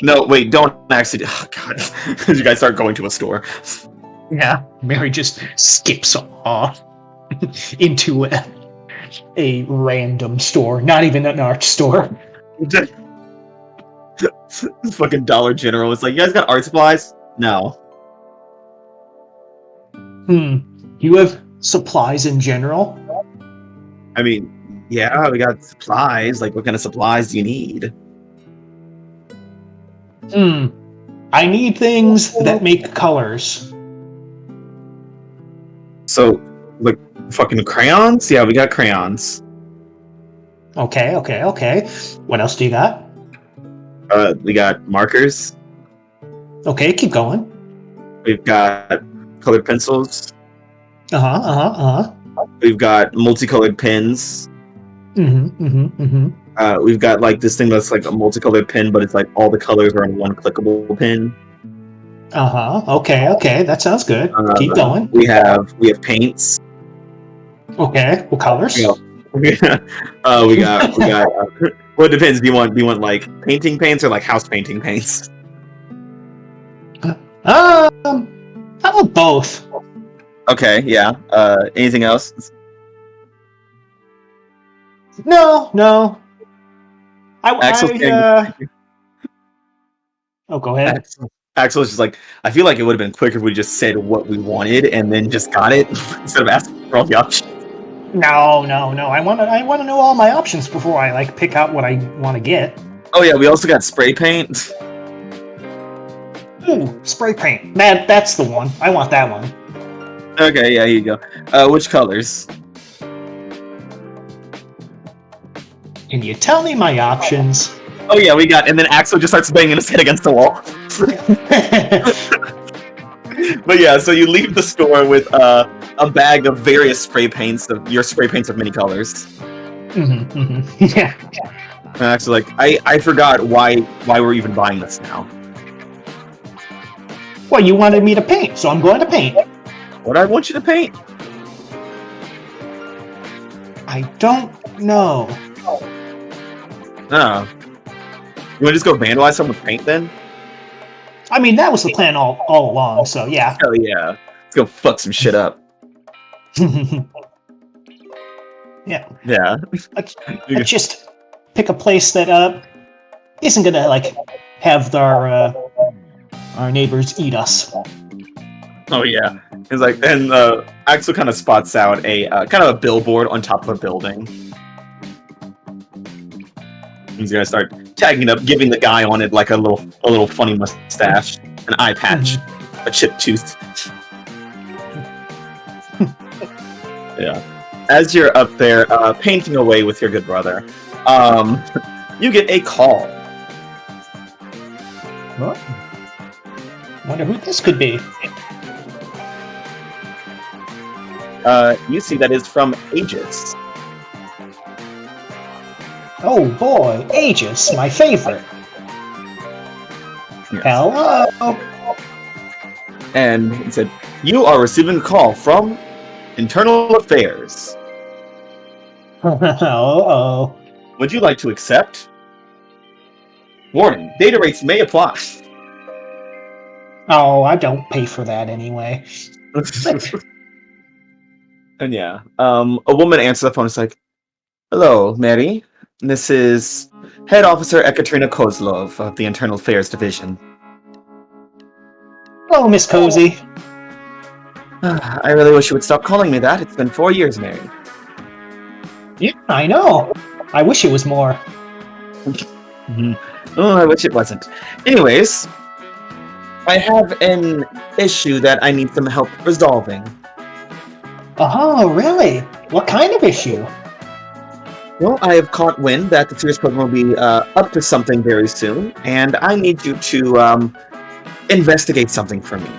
No, wait, don't actually. Oh, God. You guys start going to a store. Yeah, Mary just skips off into a random store, not even an art store. This fucking Dollar General is like, you guys got art supplies? No. You have supplies in general? I mean, yeah, we got supplies. Like, what kind of supplies do you need? I need things that make colors. So, like, fucking crayons? Yeah, we got crayons. Okay. What else do you got? We got markers. Okay, keep going. We've got colored pencils. Uh-huh. We've got multicolored pens. We've got like this thing that's like a multicolored pen, but it's like all the colors are on one clickable pen. Okay. That sounds good. Keep going. We have paints. Okay. What colors? Yeah. we got. Well, it depends. Do you want like painting paints or like house painting paints? How about both? Okay. Yeah. Anything else? No. Axel's Oh, go ahead. Axel was just like, I feel like it would have been quicker if we just said what we wanted and then just got it instead of asking for all the options. No. I want to know all my options before I like pick out what I want to get. Oh yeah, we also got spray paint. Ooh, spray paint. That's the one. I want that one. Okay, yeah, here you go. Which colors? Can you tell me my options? Oh yeah, we got, and then Axel just starts banging his head against the wall. But yeah, so you leave the store with a bag of various spray paints of many colors. Yeah. And Axel's like, I forgot why we're even buying this now. Well, you wanted me to paint, so I'm going to paint. What do I want you to paint? I don't know. Oh. You want to just go vandalize someone with paint then? I mean, that was the plan all along, so yeah. Hell yeah. Let's go fuck some shit up. Yeah. Yeah. Let's just pick a place that isn't gonna like have our neighbors eat us. Oh yeah. It's like, and Axel kind of spots out a kind of a billboard on top of a building. He's gonna start tagging it up, giving the guy on it like a little funny mustache, an eye patch, a chipped tooth. Yeah. As you're up there painting away with your good brother, you get a call. What? Wonder who this could be. You see that is from A.E.G.I.S. Oh boy, A.E.G.I.S, my favorite. Yes. Hello. And he said, "You are receiving a call from Internal Affairs. Oh. Would you like to accept? Warning, data rates may apply." Oh, I don't pay for that anyway. And yeah, a woman answers the phone. It's like, "Hello, Mary. This is Head Officer Ekaterina Kozlov of the Internal Affairs Division." Oh, Miss Cozy. I really wish you would stop calling me that. It's been 4 years, Mary. Yeah, I know. I wish it was more. Oh, I wish it wasn't. Anyways, I have an issue that I need some help resolving. Oh, really? What kind of issue? Well, I have caught wind that the Sirius Program will be up to something very soon, and I need you to investigate something for me.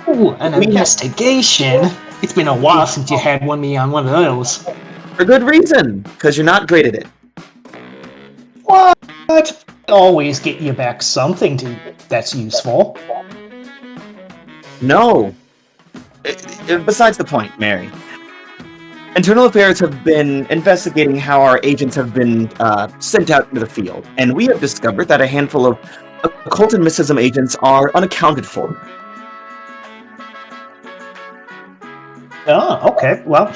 Ooh, an investigation? It's been a while since you had me on one of those. For good reason, because you're not great at it. What? Always get you back something that's useful. No. Besides the point, Mary. Internal Affairs have been investigating how our agents have been sent out into the field, and we have discovered that a handful of occult and mysticism agents are unaccounted for. Oh, okay. Well,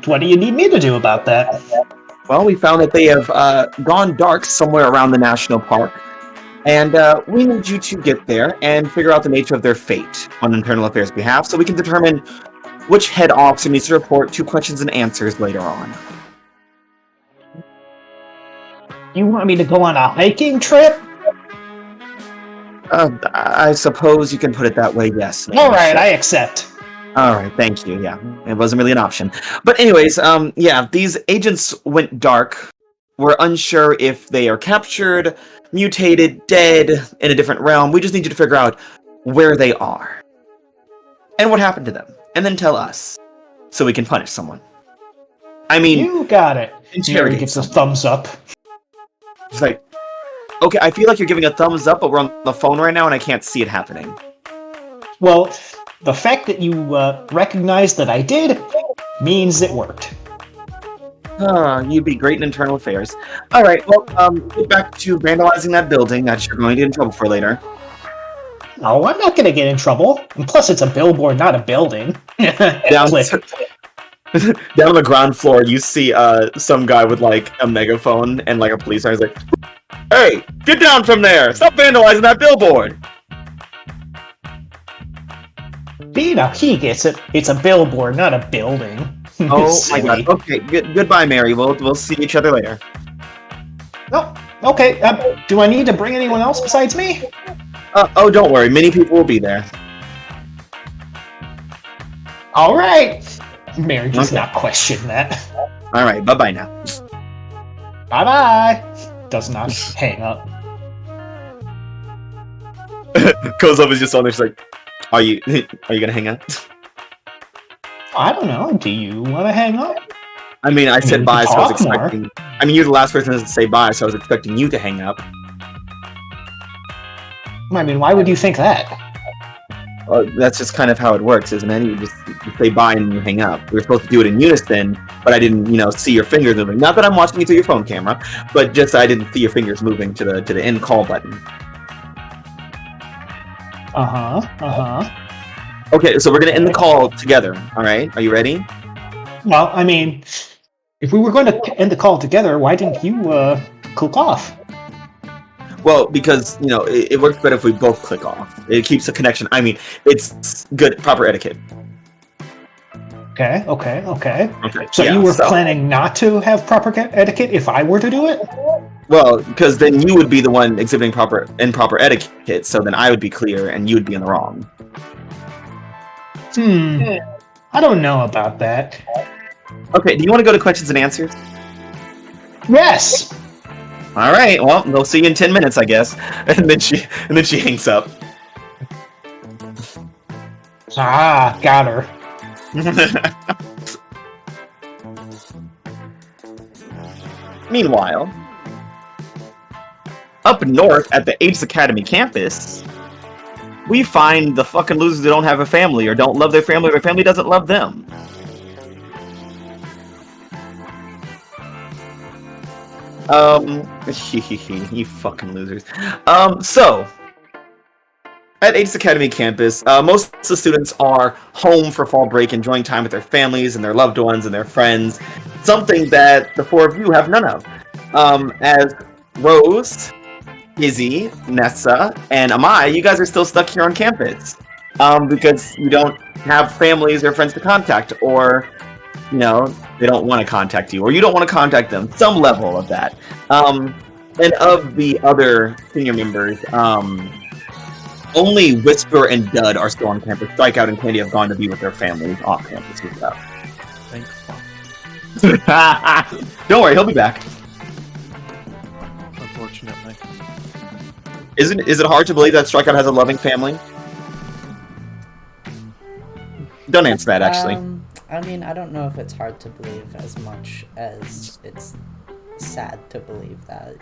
what do you need me to do about that? Well, we found that they have gone dark somewhere around the national park, and we need you to get there and figure out the nature of their fate on Internal Affairs' behalf, so we can determine which head officer needs to report 2 questions and answers later on. You want me to go on a hiking trip? I suppose you can put it that way, yes. Alright, I accept. Alright, thank you, yeah. It wasn't really an option. But anyways, yeah, these agents went dark. We're unsure if they are captured, mutated, dead, in a different realm. We just need you to figure out where they are. And what happened to them. And then tell us. So we can punish someone. I mean... You got it. Mary gives a thumbs up. It's like... Okay, I feel like you're giving a thumbs up, but we're on the phone right now and I can't see it happening. Well, the fact that you recognize that I did means it worked. You'd be great in internal affairs. Alright, well, get back to vandalizing that building that you're going to get in trouble for later. No, I'm not gonna get in trouble. And plus, it's a billboard, not a building. Down on the ground floor, you see some guy with like a megaphone and like a police officer. He's like, "Hey, get down from there! Stop vandalizing that billboard!" He gets it. It's a billboard, not a building. Oh my god. Okay, goodbye, Mary. We'll see each other later. Oh, okay. Do I need to bring anyone else besides me? Oh, don't worry. Many people will be there. All right. Mary does not question that. All right. Bye-bye now. Bye-bye. Does not hang up. Goes up is just on there. She's like, "Are you gonna hang up?" I don't know. Do you want to hang up? I mean, I said bye, so I was expecting. I mean, you're the last person to say bye, so I was expecting you to hang up. I mean, why would you think that? That's just kind of how it works, isn't it? You say bye and you hang up. We were supposed to do it in unison, but I didn't, see your fingers moving. Not that I'm watching you through your phone camera, but just I didn't see your fingers moving to the end call button. Okay, so we're gonna end the call together. All right, are you ready? Well, I mean, if we were going to end the call together, why didn't you click off? Well, because, it works better if we both click off. It keeps the connection. I mean, it's good, proper etiquette. Okay. So you were planning not to have proper etiquette if I were to do it? Well, because then you would be the one exhibiting improper etiquette, so then I would be clear and you would be in the wrong. I don't know about that. Okay, do you want to go to questions and answers? Yes! All right. Well, we'll see you in 10 minutes, I guess. And then she hangs up. Ah, got her. Meanwhile, up north at the A.E.G.I.S Academy campus, we find the fucking losers who don't have a family or don't love their family or their family doesn't love them. You fucking losers. So, at A.E.G.I.S Academy campus, most of the students are home for fall break, enjoying time with their families and their loved ones and their friends. Something that the 4 of you have none of. As Rose, Izzy, Nessa, and Amai, you guys are still stuck here on campus. Because you don't have families or friends to contact, or, they don't want to contact you, or you don't want to contact them. Some level of that. And of the other senior members, only Whisper and Dud are still on campus. Strikeout and Candy have gone to be with their families off campus and stuff. Thank fuck. Don't worry, he'll be back. Unfortunately. Is it hard to believe that Strikeout has a loving family? Don't answer that, actually. I mean, I don't know if it's hard to believe as much as it's sad to believe that,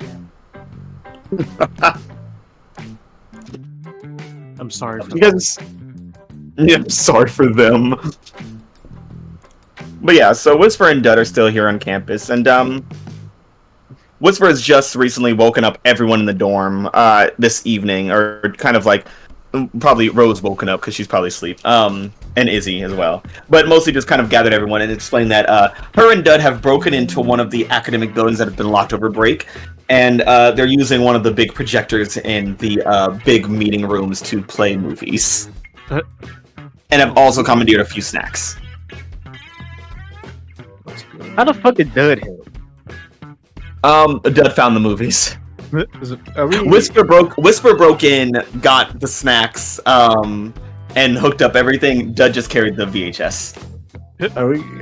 I'm sorry for you guys. Yeah, I'm sorry for them. But yeah, so Whisper and Dud are still here on campus, and Whisper has just recently woken up everyone in the dorm this evening, or kind of like probably Rose woken up because she's probably asleep, and Izzy as well. But mostly just kind of gathered everyone and explained that her and Dud have broken into one of the academic buildings that have been locked over break, and they're using one of the big projectors in the big meeting rooms to play movies. And have also commandeered a few snacks. How the fuck did Dud help? Dud found the movies. We... Whisper broke in, got the snacks, and hooked up everything. Dud just carried the VHS.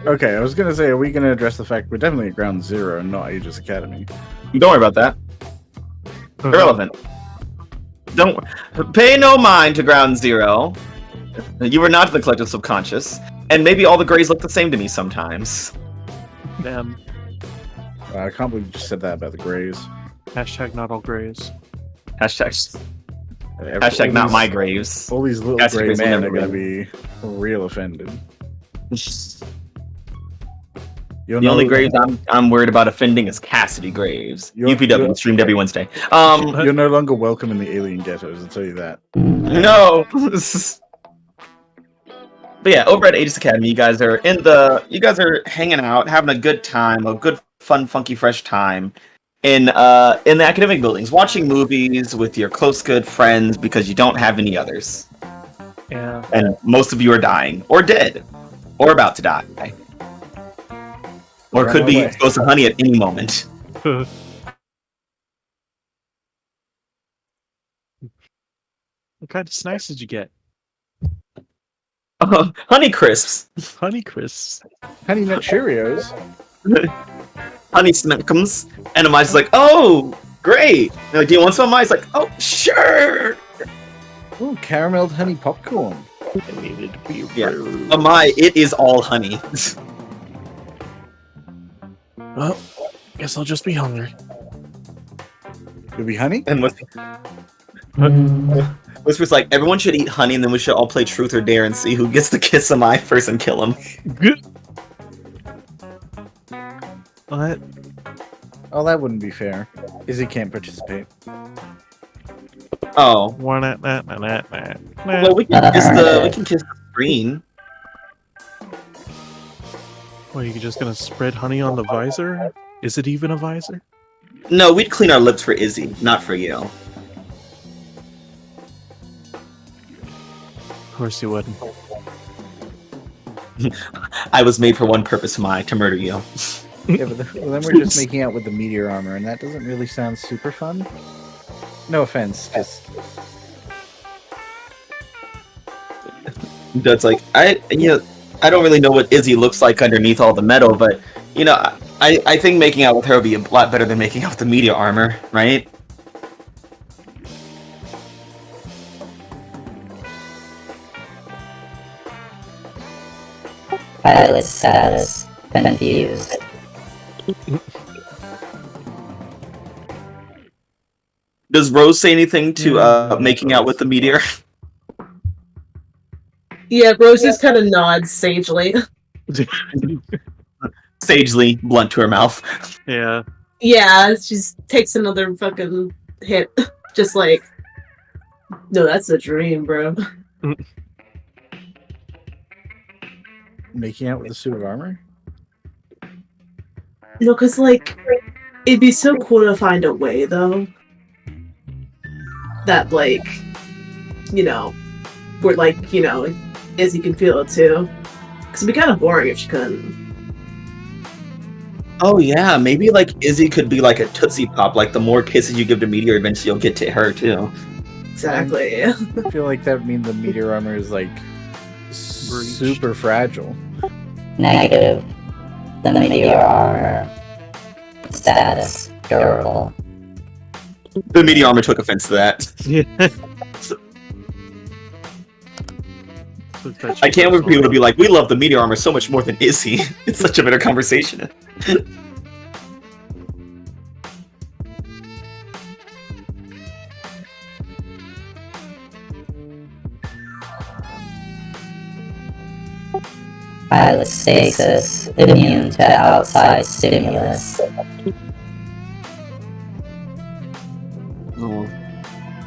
Okay, I was gonna say, are we gonna address the fact we're definitely at Ground Zero and not Aegis Academy? Don't worry about that. Irrelevant. Don't pay no mind to Ground Zero. You were not in the collective subconscious, and maybe all the Greys look the same to me sometimes. Damn. I can't believe you just said that about the Greys. Hashtag not all Greys. Hashtag not my graves. All these little Cassidy gray Grays will men never are gonna win. be real offended. The only Graves I'm worried about offending is Cassidy Graves. UPW, streamed every Wednesday. You're no longer welcome in the alien ghettos, I'll tell you that. No. But yeah, over at A.E.G.I.S Academy, you guys are hanging out, having a good time, a good, fun, funky, fresh time in the academic buildings, watching movies with your close, good friends because you don't have any others. Yeah. And most of you are dying, or dead, or about to die. Or could be exposed to honey at any moment. What kind of snacks did you get? Honey Crisps. Honey Crisps. Honey Nut Cheerios. Honey Snickums. And Amai's like, oh, great. They're like, do you want some? Amai's like, oh, sure. Ooh, carameled honey popcorn. I needed to be Yeah. rude. Amai, it is all honey. Well, guess I'll just be hungry. You'll be honey? And Whisper's like, everyone should eat honey, and then we should all play Truth or Dare and see who gets to kiss Amai first and kill him. What? Oh, that wouldn't be fair. Izzy can't participate. Oh. Well, Well, we can kiss the screen. What, are you just gonna spread honey on the visor? Is it even a visor? No, we'd clean our lips for Izzy, not for you. Of course you wouldn't. I was made for one purpose, Amai, to murder you. Yeah, but then we're just making out with the meteor armor, and that doesn't really sound super fun. No offense, just... That's like, I don't really know what Izzy looks like underneath all the metal, but, I think making out with her would be a lot better than making out with the meteor armor, right? Pilot status confused. Does Rose say anything to making out with the meteor? Yeah, Rose just kind of nods sagely. Sagely, blunt to her mouth. Yeah. Yeah, she just takes another fucking hit. Just like, no, that's a dream, bro. Making out with a suit of armor? No, because, like, it'd be so cool to find a way, though, that, like, where, like, Izzy can feel it, too. Because it'd be kind of boring if she couldn't. Oh yeah, maybe like Izzy could be like a Tootsie Pop. Like the more kisses you give to Meteor, eventually you'll get to her too. Exactly. I feel like that would mean the meteor armor is like super fragile. Negative. The meteor armor status durable. The Meteor armor took offense to that. Yeah. I can't wait for people to be like, we love the Meteor armor so much more than Izzy. It's such a better conversation. Pilot stasis, immune to outside stimulus. Oh,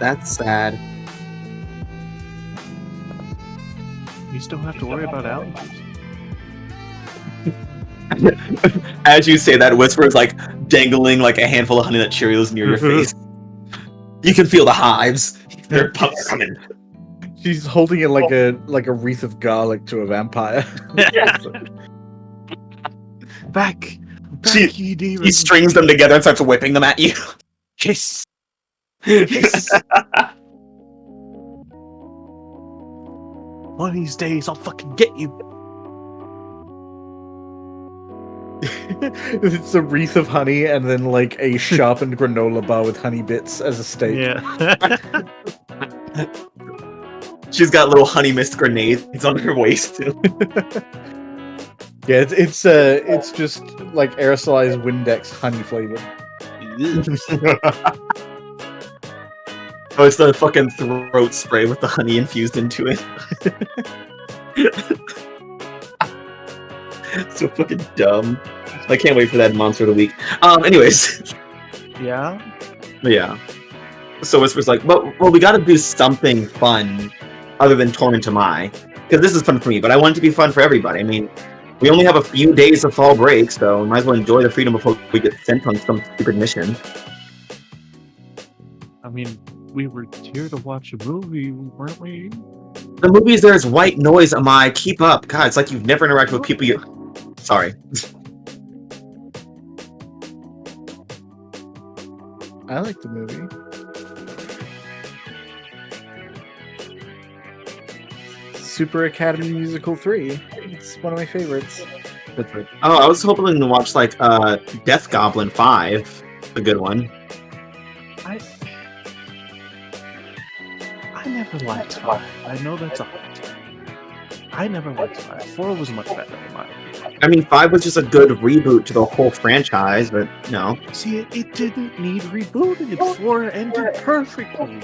that's sad. You still have to worry about allergies. As you say that, Whisper is like dangling like a handful of Honey Nut Cheerios near your face. You can feel the hives. They're coming. She's holding it like a wreath of garlic to a vampire. Back, ye demons. He strings them together and starts whipping them at you. Kiss. Kiss. One of these days, I'll fucking get you. It's a wreath of honey and then like a sharpened granola bar with honey bits as a steak. Yeah. She's got little honey mist grenades on her waist too. Yeah, it's just like aerosolized Windex honey flavor. Oh, it's the fucking throat spray with the honey infused into it. So fucking dumb. I can't wait for that monster of the week. Anyways. Yeah? Yeah. So Whisper's like, well, we gotta do something fun other than Torment to Mai. Because this is fun for me, but I want it to be fun for everybody. I mean, we only have a few days of fall break, so we might as well enjoy the freedom before we get sent on some stupid mission. I mean, we were here to watch a movie, weren't we? The movies there is white noise, Amai. Keep up. God, it's like you've never interacted with people you... Sorry. I like the movie. Super Academy Musical 3. It's one of my favorites. Oh, I was hoping to watch like Death Goblin 5. A good one. I never liked 5. I know that's a hot take. I never liked 5. 4 was much better in my opinion. I mean, 5 was just a good reboot to the whole franchise, but no. See, it didn't need rebooting. 4 ended perfectly.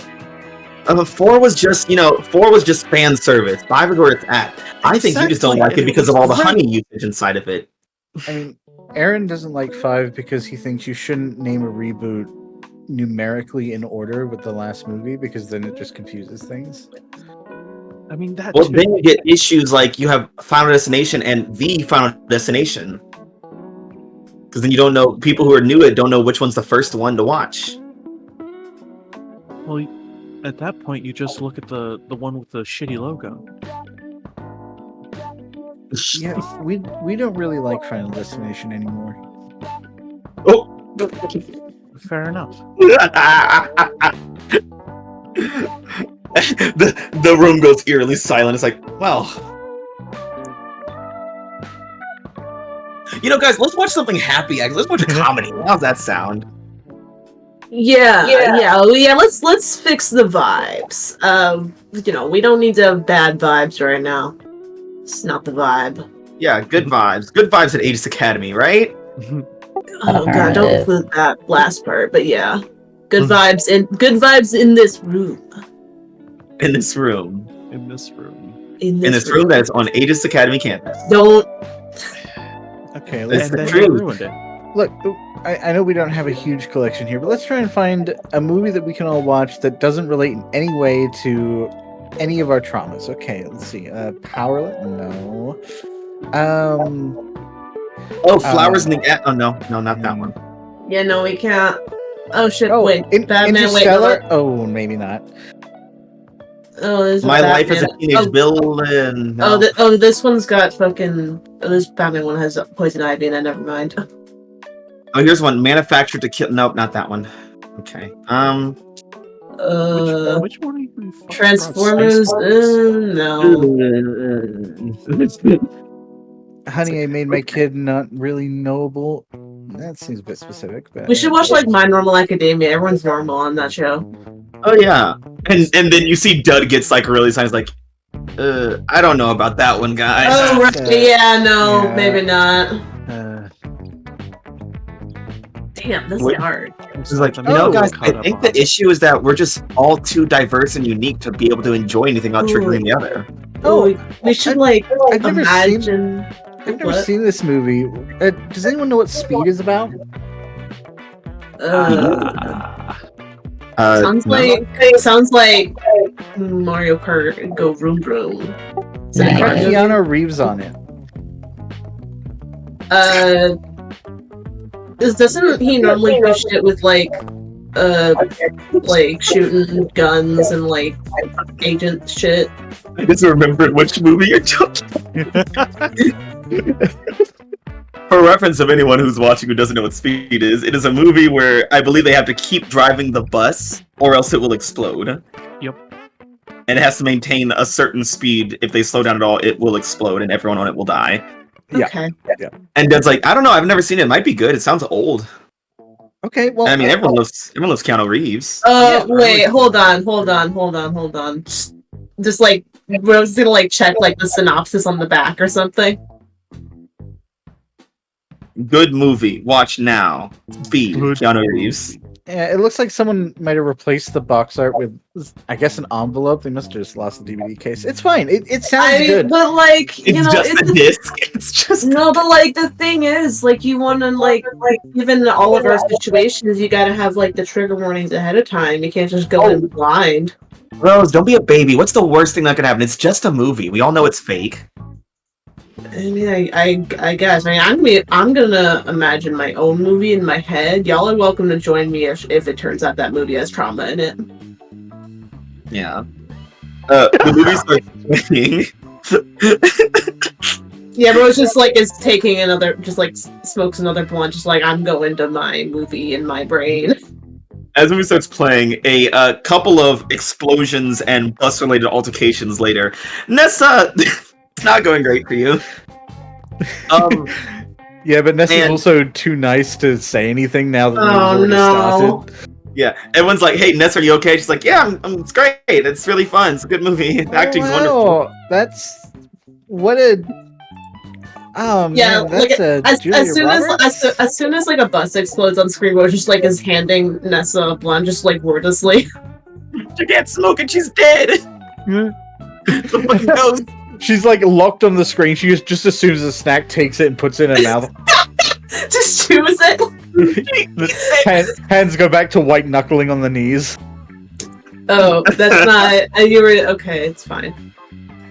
4 was just, 4 was just fan service. 5 is where it's at. I think you just don't like it because of all the honey usage inside of it. I mean, Aaron doesn't like 5 because he thinks you shouldn't name a reboot numerically in order with the last movie because then it just confuses things. I mean, that. Well, then you get issues like you have Final Destination and the Final Destination. Because then you don't know, people who are new to it don't know which one's the first one to watch. Well, at that point, you just look at the one with the shitty logo. Yeah, we don't really like Final Destination anymore. Oh! Fair enough. the room goes eerily silent. It's like, well... guys, let's watch something happy. Let's watch a comedy. How's that sound? Yeah. Let's fix the vibes. We don't need to have bad vibes right now. It's not the vibe. Yeah, good vibes. Good vibes at A.E.G.I.S Academy, right? Oh god, don't include that last part. But yeah, good vibes in this room. In this room. In this room. In this room that is on A.E.G.I.S Academy campus. Don't. Okay, let's ruined it. Look, I know we don't have a huge collection here, but let's try and find a movie that we can all watch that doesn't relate in any way to any of our traumas. Okay, let's see. Powerless? No. Flowers in the... Oh, no, not that one. Yeah, no, we can't. Oh, shit, wait. Batman, Interstellar? Oh, maybe not. Oh, there's My Batman. Life as a Teenage Villain. No. This one's got fucking... this Batman one has poison ivy, and never mind. Oh, here's one. Manufactured to kill. Nope, not that one. Okay. Which one are you? Transformers. No. Honey, I made my kid not really knowable. That seems a bit specific, but We should watch like My Normal Academia. Everyone's normal on that show. Oh yeah, and then you see Dud gets like really excited, like, I don't know about that one, guys. Oh right. Yeah, no, yeah. maybe not. uh, Damn, this is Wait. hard. It's like, Oh, guys, I think the issue is that we're just all too diverse and unique to be able to enjoy anything without triggering the other. Oh, we should like I've never imagine. I've never seen this movie. Does anyone know what Speed is about? Sounds like Mario Kart Go Vroom Vroom. Is it a Nice. car movie? Keanu Reeves on it. Doesn't he normally do shit with like shooting guns and like agent shit? I just remembered which movie you're talking For reference of anyone who's watching who doesn't know what Speed is, it is a movie where I believe they have to keep driving the bus or else it will explode. Yep. And it has to maintain a certain speed. If they slow down at all, it will explode and everyone on it will die. Yeah. Okay. And Dad's like, I don't know, I've never seen it. It might be good. It sounds old. Okay, well, I mean, everyone loves Keanu Reeves. Wait, hold on. Just like we're just gonna like check like the synopsis on the back or something. Good movie. Watch now. Speed. Good Keanu movie. Reeves. yeah, it looks like someone might have replaced the box art with, I guess, an envelope. They must have just lost the DVD case. It's fine. It sounds good. But like It's you know, just a disc. It's just no, but like the thing is, like you want to like even in all of our situations, you got to have like the trigger warnings ahead of time. You can't just go in blind. Rose, don't be a baby. What's the worst thing that could happen? It's just a movie. We all know it's fake. I mean, I guess. I mean, I'm gonna imagine my own movie in my head. Y'all are welcome to join me if it turns out that movie has trauma in it. Yeah. The movie starts playing. Yeah, Rose just like is taking another, just like smokes another blunt, just like I'm going to my movie in my brain. As the movie starts playing, a couple of explosions and bus-related altercations later, Nessa, it's not going great for you. Yeah, but Nessa's and- also too nice to say anything now that the movie's Oh already no! started. Yeah, everyone's like, "Hey, Nessa, are you okay?" She's like, "Yeah, it's great. It's really fun. It's a good movie. The acting's wonderful." Wow, that's what a. Oh Yeah, man, that's like Julia Roberts? as soon as like a bus explodes on screen, Rose just like is handing Nessa a blunt, just like wordlessly. She can't smoke and she's dead. The fucking ghost. She's like locked on the screen. She just as soon as the snack takes it and puts it in her mouth. Just chews it. Hands go back to white knuckling on the knees. Oh, that's not. You were okay. It's fine.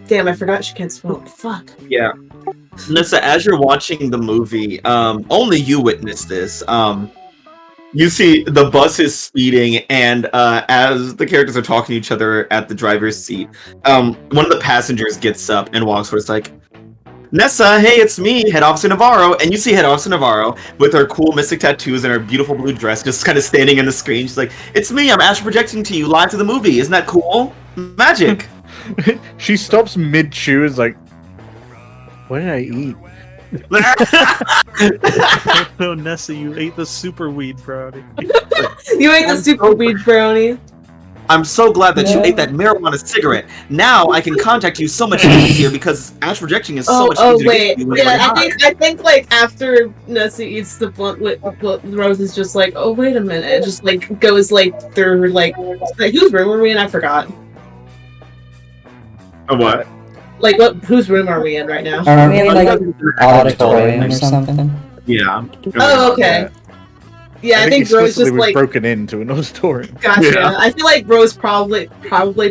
Damn, I forgot she can't smoke. Fuck. Yeah. Nessa, as you're watching the movie, only you witnessed this. You see the bus is speeding, and as the characters are talking to each other at the driver's seat, one of the passengers gets up and walks towards like, Nessa, hey, it's me, Head Officer Navarro. And you see Head Officer Navarro with her cool mystic tattoos and her beautiful blue dress just kind of standing in the screen. She's like, it's me, I'm astral projecting to you live to the movie. Isn't that cool? Magic. She stops mid-chew and is like, what did I eat? No, Nessa, you ate the super weed brownie. You ate the super weed brownie. I'm so glad that you ate that marijuana cigarette. Now I can contact you so much easier because astral projecting is so much easier. Oh wait, to get you when you're yeah. high. I think like after Nessa eats the blunt, Rose is just like, oh wait a minute, it just like goes like through like whose room are we in? I forgot. A what? Like whose room are we in right now? Are we in like auditorium or something? Yeah. Oh okay. Yeah, I think Rose explicitly just was like broken into an auditorium. gotcha. Yeah. I feel like Rose probably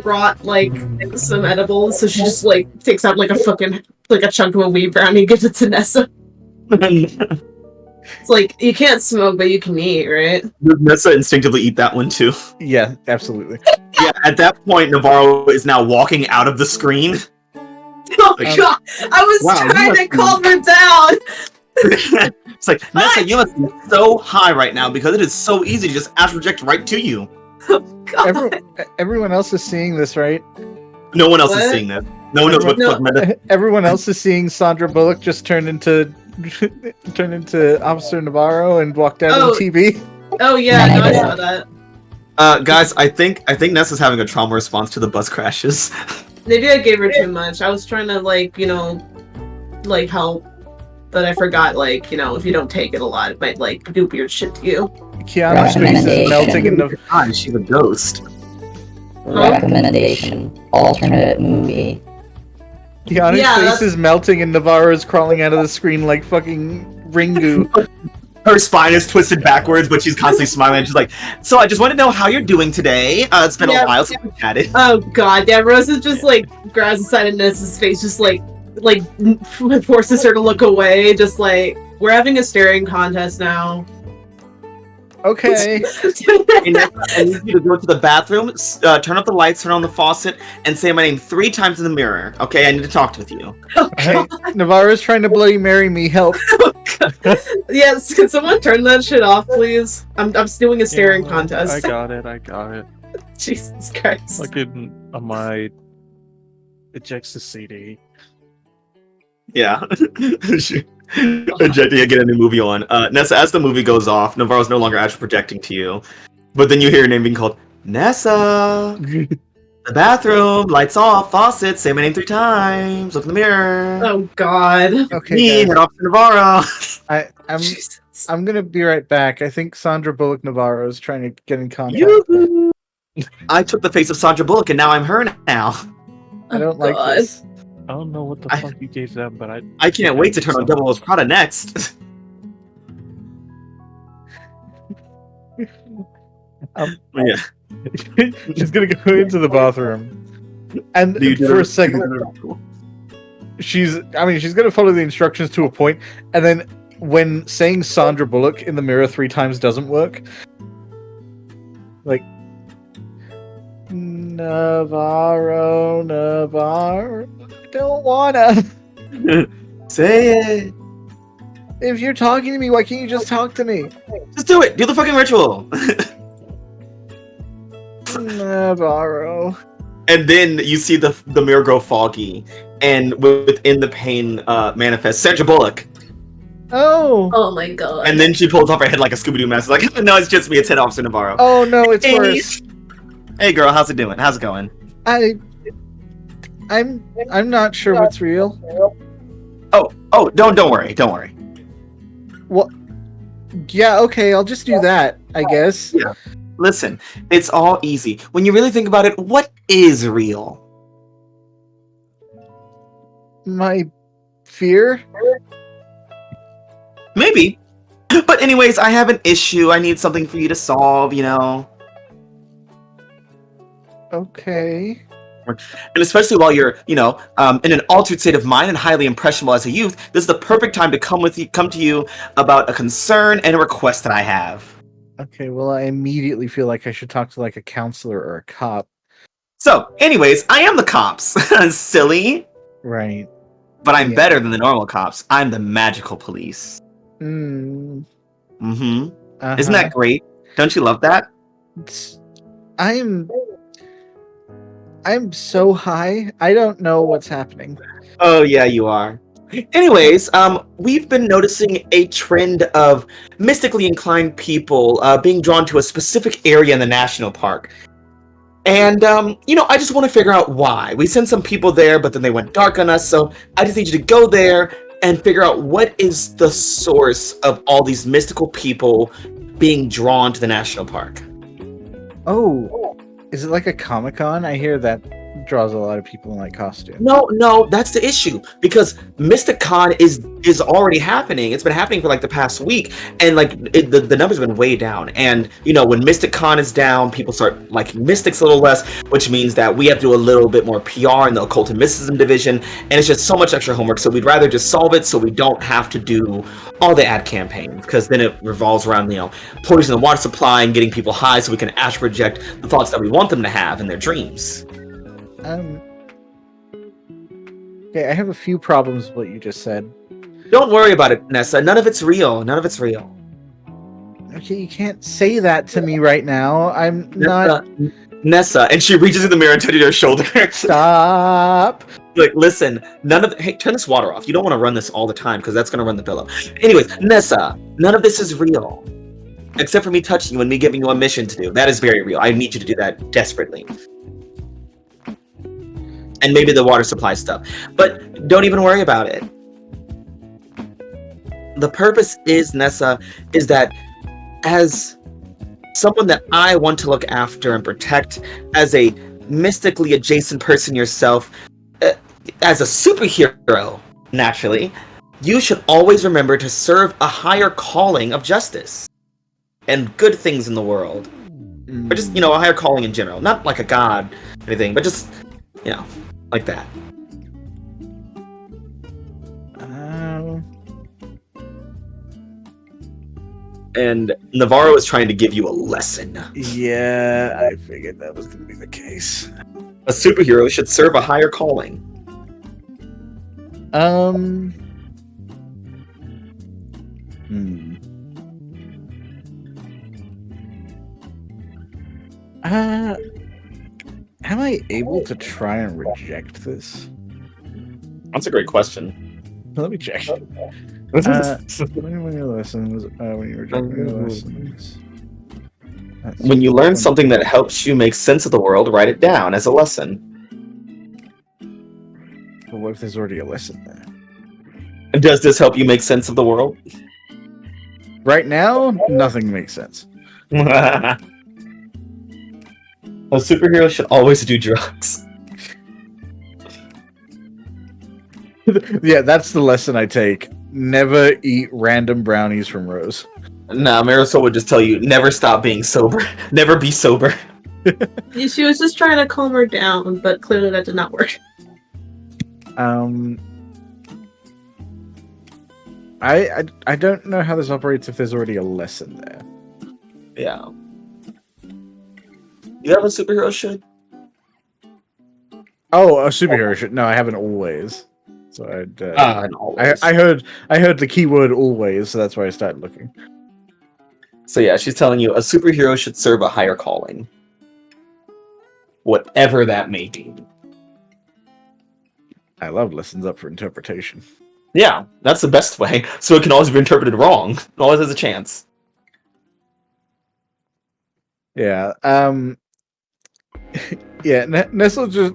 brought like some edibles, so she just like takes out like a fucking like a chunk of a weed brownie and gives it to Nessa. It's like you can't smoke, but you can eat, right? Does Nessa instinctively eat that one too? Yeah, absolutely. Yeah, at that point, Navarro is now walking out of the screen. Oh god! I was Wow, you trying to must be- calm her down. It's like, Nessa, you must be so high right now because it is so easy to just astral project right to you. God. Everyone else is seeing this, right? No one else is What? seeing this. No one knows what the fuck Meta. Everyone else is seeing Sandra Bullock just turn into Officer Navarro and walked out on TV. Oh yeah, no, I saw that. Guys, I think Nessa's having a trauma response to the bus crashes. Maybe I gave her too much. I was trying to help, but I forgot if you don't take it a lot, it might do weird shit to you. Keanu's face is melting in the. God, she's a ghost. Recommendation: alternate movie. Keanu's face is melting and Navarro's crawling out of the screen like fucking Ringu. Her spine is twisted backwards, but she's constantly smiling. She's like, "So I just want to know how you're doing today. It's been a while since we chatted." Oh god, yeah. Rosa just grabs inside of Nessa's face, just forces her to look away. Just we're having a staring contest now. Okay. I need you to go to the bathroom, turn off the lights, turn on the faucet, and say my name 3 times in the mirror. Okay, I need to talk with you. Hey, Navarro's trying to Bloody Mary me. Help. Yes, can someone turn that shit off, please? I'm doing a staring contest. I got it. Jesus Christ. Fucking on my ejects the CD. Yeah. Ejecting again a new movie on. Nessa, as the movie goes off, Navarro's no longer actually projecting to you. But then you hear your name being called, Nessa! The bathroom, lights off, faucet, say my name 3 times, look in the mirror. Oh god. Okay, Me, head off to Navarro. I'm gonna be right back. I think Sandra Bullock Navarro is trying to get in contact. Yoo-hoo. I took the face of Sandra Bullock and now I'm her now. I don't like this. I don't know what the fuck you gave them, but I can't wait to turn on Double O's Prada next. Yeah. She's gonna go into the bathroom, and for a second, she's gonna follow the instructions to a point, and then when saying Sandra Bullock in the mirror 3 times doesn't work, Navarro, I don't wanna. Say it. If you're talking to me, why can't you just talk to me? Just do it. Do the fucking ritual. Navarro. And then you see the mirror grow foggy, and within the pane manifests Sandra Bullock. Oh my god. And then she pulls off her head like a Scooby-Doo mask. Like, no, it's just me. It's Head Officer Navarro. Oh no, it's worse. Hey girl, how's it doing? How's it going? I'm not sure what's real. Oh, don't worry. What? Yeah, okay, I'll just do that, I guess. Yeah. Listen, it's all easy. When you really think about it, what is real? My fear? Maybe. But anyways, I have an issue. I need something for you to solve, Okay. And especially while you're, in an altered state of mind and highly impressionable as a youth, this is the perfect time to come to you about a concern and a request that I have. Okay, well, I immediately feel like I should talk to, a counselor or a cop. So, anyways, I am the cops. Silly. Right. But I'm better than the normal cops. I'm the magical police. Mm-hmm. Uh-huh. Isn't that great? Don't you love that? I'm so high, I don't know what's happening. Oh, yeah, you are. Anyways, we've been noticing a trend of mystically inclined people being drawn to a specific area in the national park. And, I just want to figure out why. We sent some people there, but then they went dark on us, so I just need you to go there and figure out what is the source of all these mystical people being drawn to the national park. Oh, is it like a Comic-Con? I hear that draws a lot of people in costume. No, that's the issue, because Mystic Con is already happening. It's been happening for the past week, and the numbers have been way down. And when Mystic Con is down, people start liking mystics a little less, which means that we have to do a little bit more PR in the occult and mysticism division, and it's just so much extra homework. So we'd rather just solve it so we don't have to do all the ad campaigns, because then it revolves around poisoning the water supply and getting people high so we can astral project the thoughts that we want them to have in their dreams. Okay, I have a few problems with what you just said. Don't worry about it, Nessa. None of it's real. None of it's real. Okay, you can't say that to me right now. I'm not. Nessa, and she reaches in the mirror and touches your shoulder. Stop. Like, listen, hey, turn this water off. You don't want to run this all the time because that's gonna run the pillow. Anyways, Nessa, none of this is real. Except for me touching you and me giving you a mission to do. That is very real. I need you to do that desperately. And maybe the water supply stuff. But don't even worry about it. The purpose is, Nessa, is that as someone that I want to look after and protect, as a mystically adjacent person yourself, as a superhero, naturally, you should always remember to serve a higher calling of justice and good things in the world. Or just, a higher calling in general. Not like a god or anything, but just, like that. And Navarro is trying to give you a lesson. Yeah, I figured that was going to be the case. A superhero should serve a higher calling. Am I able to try and reject this? That's a great question. Let me check. When you lessons, when you reject your lessons. When you learn something that helps you make sense of the world, write it down as a lesson. But what if there's already a lesson there? And does this help you make sense of the world? Right now, nothing makes sense. A superhero should always do drugs. Yeah, that's the lesson I take. Never eat random brownies from Rose. Nah, Marisol would just tell you, never stop being sober. Never be sober. She was just trying to calm her down, but clearly that did not work. I don't know how this operates if there's already a lesson there. Yeah. You have a superhero should? Oh, a superhero should. No, I haven't always. So always. I heard the keyword always, so that's why I started looking. So yeah, she's telling you a superhero should serve a higher calling. Whatever that may be. I love lessons up for interpretation. Yeah, that's the best way. So it can always be interpreted wrong. It always has a chance. Yeah. Yeah, Nestle just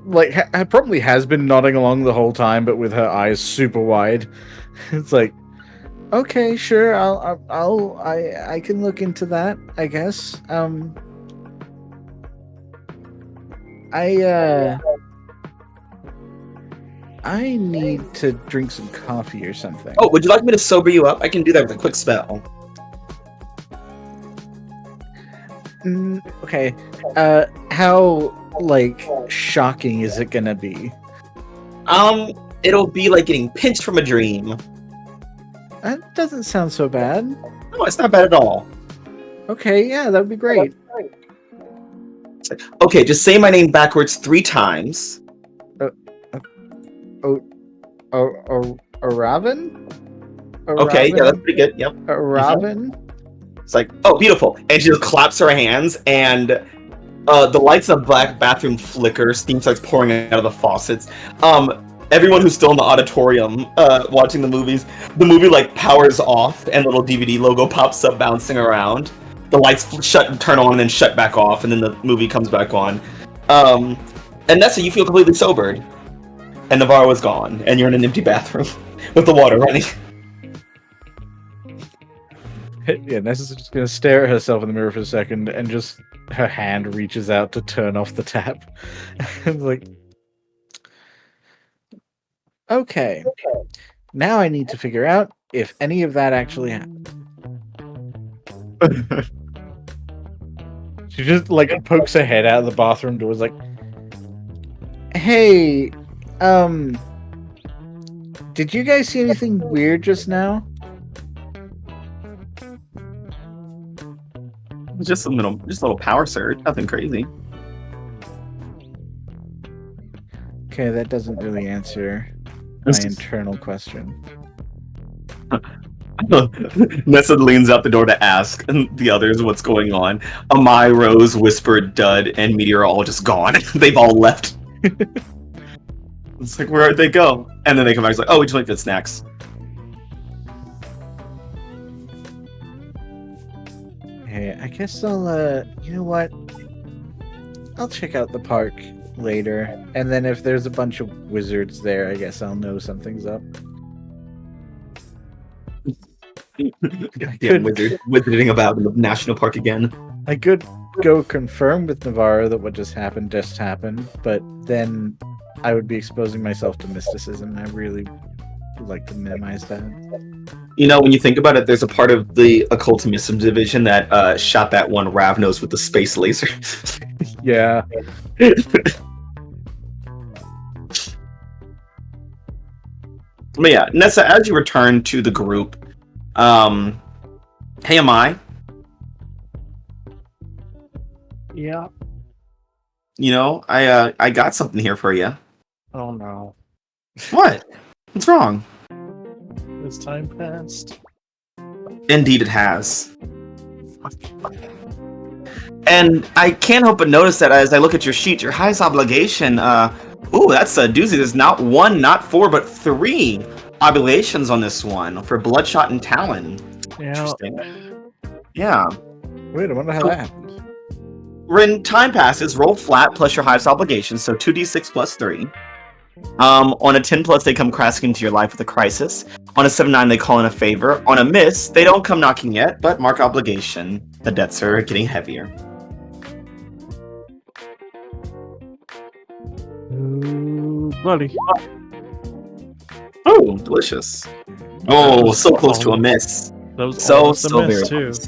probably has been nodding along the whole time, but with her eyes super wide. It's like, okay, sure, I can look into that, I guess. I need to drink some coffee or something. Oh, would you like me to sober you up? I can do that with a quick spell. Okay. How shocking is it gonna be? It'll be like getting pinched from a dream. That doesn't sound so bad. No, it's not bad at all. Okay, yeah, that would be great. Okay, just say my name backwards 3 times. Raven? Okay, yeah, that's pretty good. Yep. Raven? It's like, oh, beautiful. And she just claps her hands, and the lights in the black bathroom flicker, steam starts pouring out of the faucets. Everyone who's still in the auditorium watching the movie powers off, and the little DVD logo pops up bouncing around. The lights shut and turn on and then shut back off, and then the movie comes back on. And that's it, you feel completely sobered. And Navarro is gone, and you're in an empty bathroom with the water running. Yeah, Nessa's just gonna stare at herself in the mirror for a second, and just her hand reaches out to turn off the tap. It's like, okay, now I need to figure out if any of that actually happened. She just pokes her head out of the bathroom doors, like, "Hey, did you guys see anything weird just now?" Just a little power surge, nothing crazy. Okay, that doesn't really answer my internal question. Nessa leans out the door to ask the others what's going on. Amai, Rose, Whisper, Dud, and Meteor are all just gone. They've all left. It's like, where'd they go? And then they come back, it's like, oh, we just went to get snacks. Hey, I guess I'll, you know what? I'll check out the park later, and then if there's a bunch of wizards there, I guess I'll know something's up. Goddamn wizarding about the national park again. I could go confirm with Navarro that what just happened, but then I would be exposing myself to mysticism, and I really would like to minimize that. You know, when you think about it, there's a part of the occultism division that shot that one Ravnos with the space laser. Yeah. But yeah, Nessa, as you return to the group, hey, Amai. Yeah. You know, I got something here for you. Oh no. What? What's wrong? Has time passed? Indeed, it has. And I can't help but notice that as I look at your sheet, your highest obligation, ooh, that's a doozy. There's not one, not four, but 3 obligations on this one for Bloodshot and Talon. Yeah. Interesting. Yeah. Wait, I wonder how that happened. When time passes, roll flat plus your highest obligation, so 2d6 plus 3. On a 10 plus, they come crashing into your life with a crisis. On a 7-9, they call in a favor. On a miss, they don't come knocking yet, but mark obligation. The debts are getting heavier. Ooh, buddy. Oh, delicious. Oh, so close to a miss. That was So almost a very miss, too. close.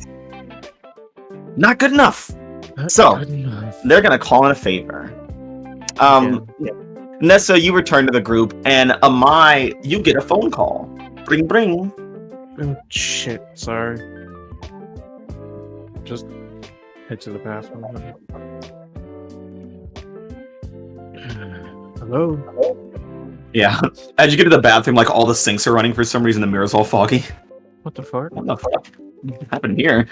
Not good enough. Not So, good enough. they're gonna call in a favor. Nessa, you return to the group, and Amai, you get a phone call. Bring, bring. Oh, shit. Sorry. Just head to the bathroom. Hello? Yeah. As you get to the bathroom, like all the sinks are running for some reason. The mirror's all foggy. What the fuck? What the fuck? What happened here?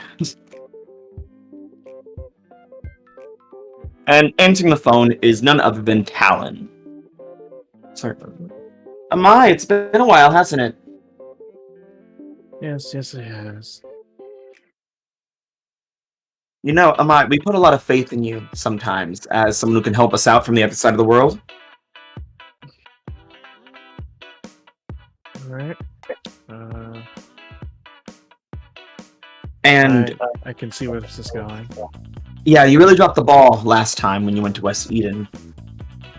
And answering the phone is none other than Talon. Sorry. Amai, it's been a while, hasn't it? Yes, it has. You know, Amai, we put a lot of faith in you sometimes as someone who can help us out from the other side of the world. Alright. And I can see where this is going. yeah, you really dropped the ball last time when you went to West Eden.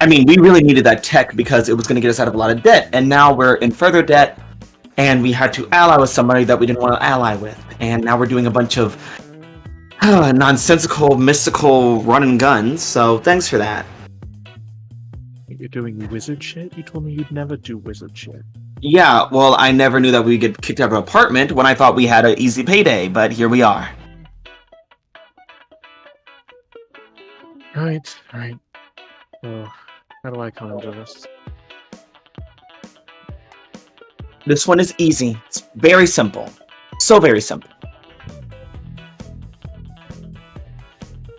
I mean, we really needed that tech because it was going to get us out of a lot of debt, and now we're in further debt, and we had to ally with somebody that we didn't want to ally with, and now we're doing a bunch of nonsensical, mystical run and guns, so thanks for that. You're doing wizard shit? You told me you'd never do wizard shit. Yeah, well, I never knew that we'd get kicked out of an apartment when I thought we had an easy payday, but here we are. Right. Oh, how do I conjure this? This one is easy. It's very simple. So very simple.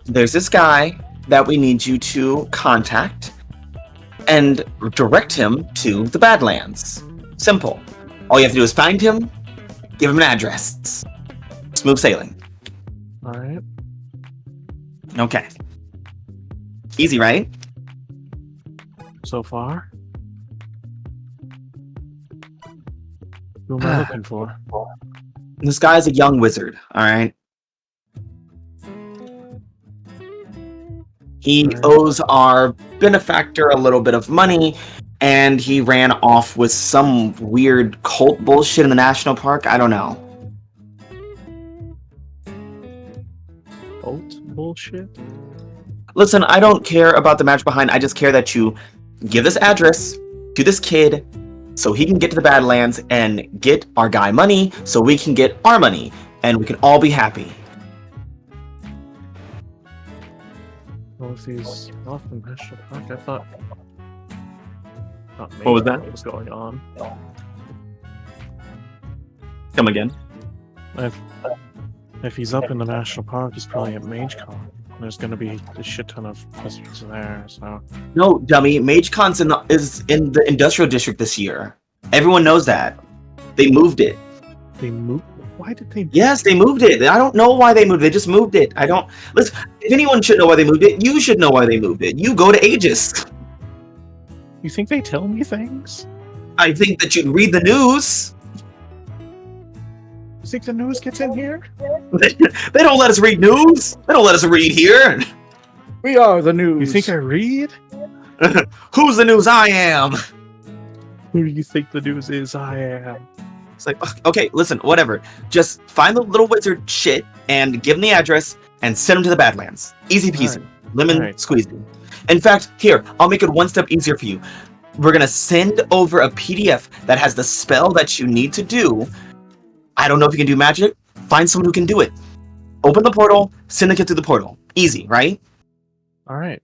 There's this guy that we need you to contact and direct him to the Badlands. Simple. All you have to do is find him, give him an address. Smooth sailing. Alright. Okay. Easy, right? So far? Who am I looking for? This guy's a young wizard, alright? He owes our benefactor a little bit of money, and he ran off with some weird cult bullshit in the national park. I don't know. Cult bullshit? Listen, I don't care about the match behind. I just care that you give this address to this kid so he can get to the Badlands and get our guy money so we can get our money and we can all be happy. Well, if he's off the national park, I thought maybe What was that? What was going on? Come again. If he's up in the national park, he's probably at MageCon. There's gonna be a shit ton of wizards there, so... No, dummy. MageCon's is in the industrial district this year. Everyone knows that. They moved it. They moved? Why did they... Yes, they moved it. I don't know why they moved it. They just moved it. I don't... Listen, if anyone should know why they moved it, you should know why they moved it. You go to A.E.G.I.S. You think they tell me things? I think that you'd read the news. You think the news gets in here? They don't let us read news. They don't let us read here. We are the news. You think I read? Who's the news? I am. Who do you think the news is? I am. It's like, okay, listen, whatever. Just find the little wizard shit and give him the address and send him to the Badlands. Easy peasy. Right. Lemon Right. squeezy. In fact, here, I'll make it one step easier for you. We're gonna send over a PDF that has the spell that you need to do. I don't know if you can do magic. Find someone who can do it. Open the portal, send the kid through the portal. Easy, right? All right.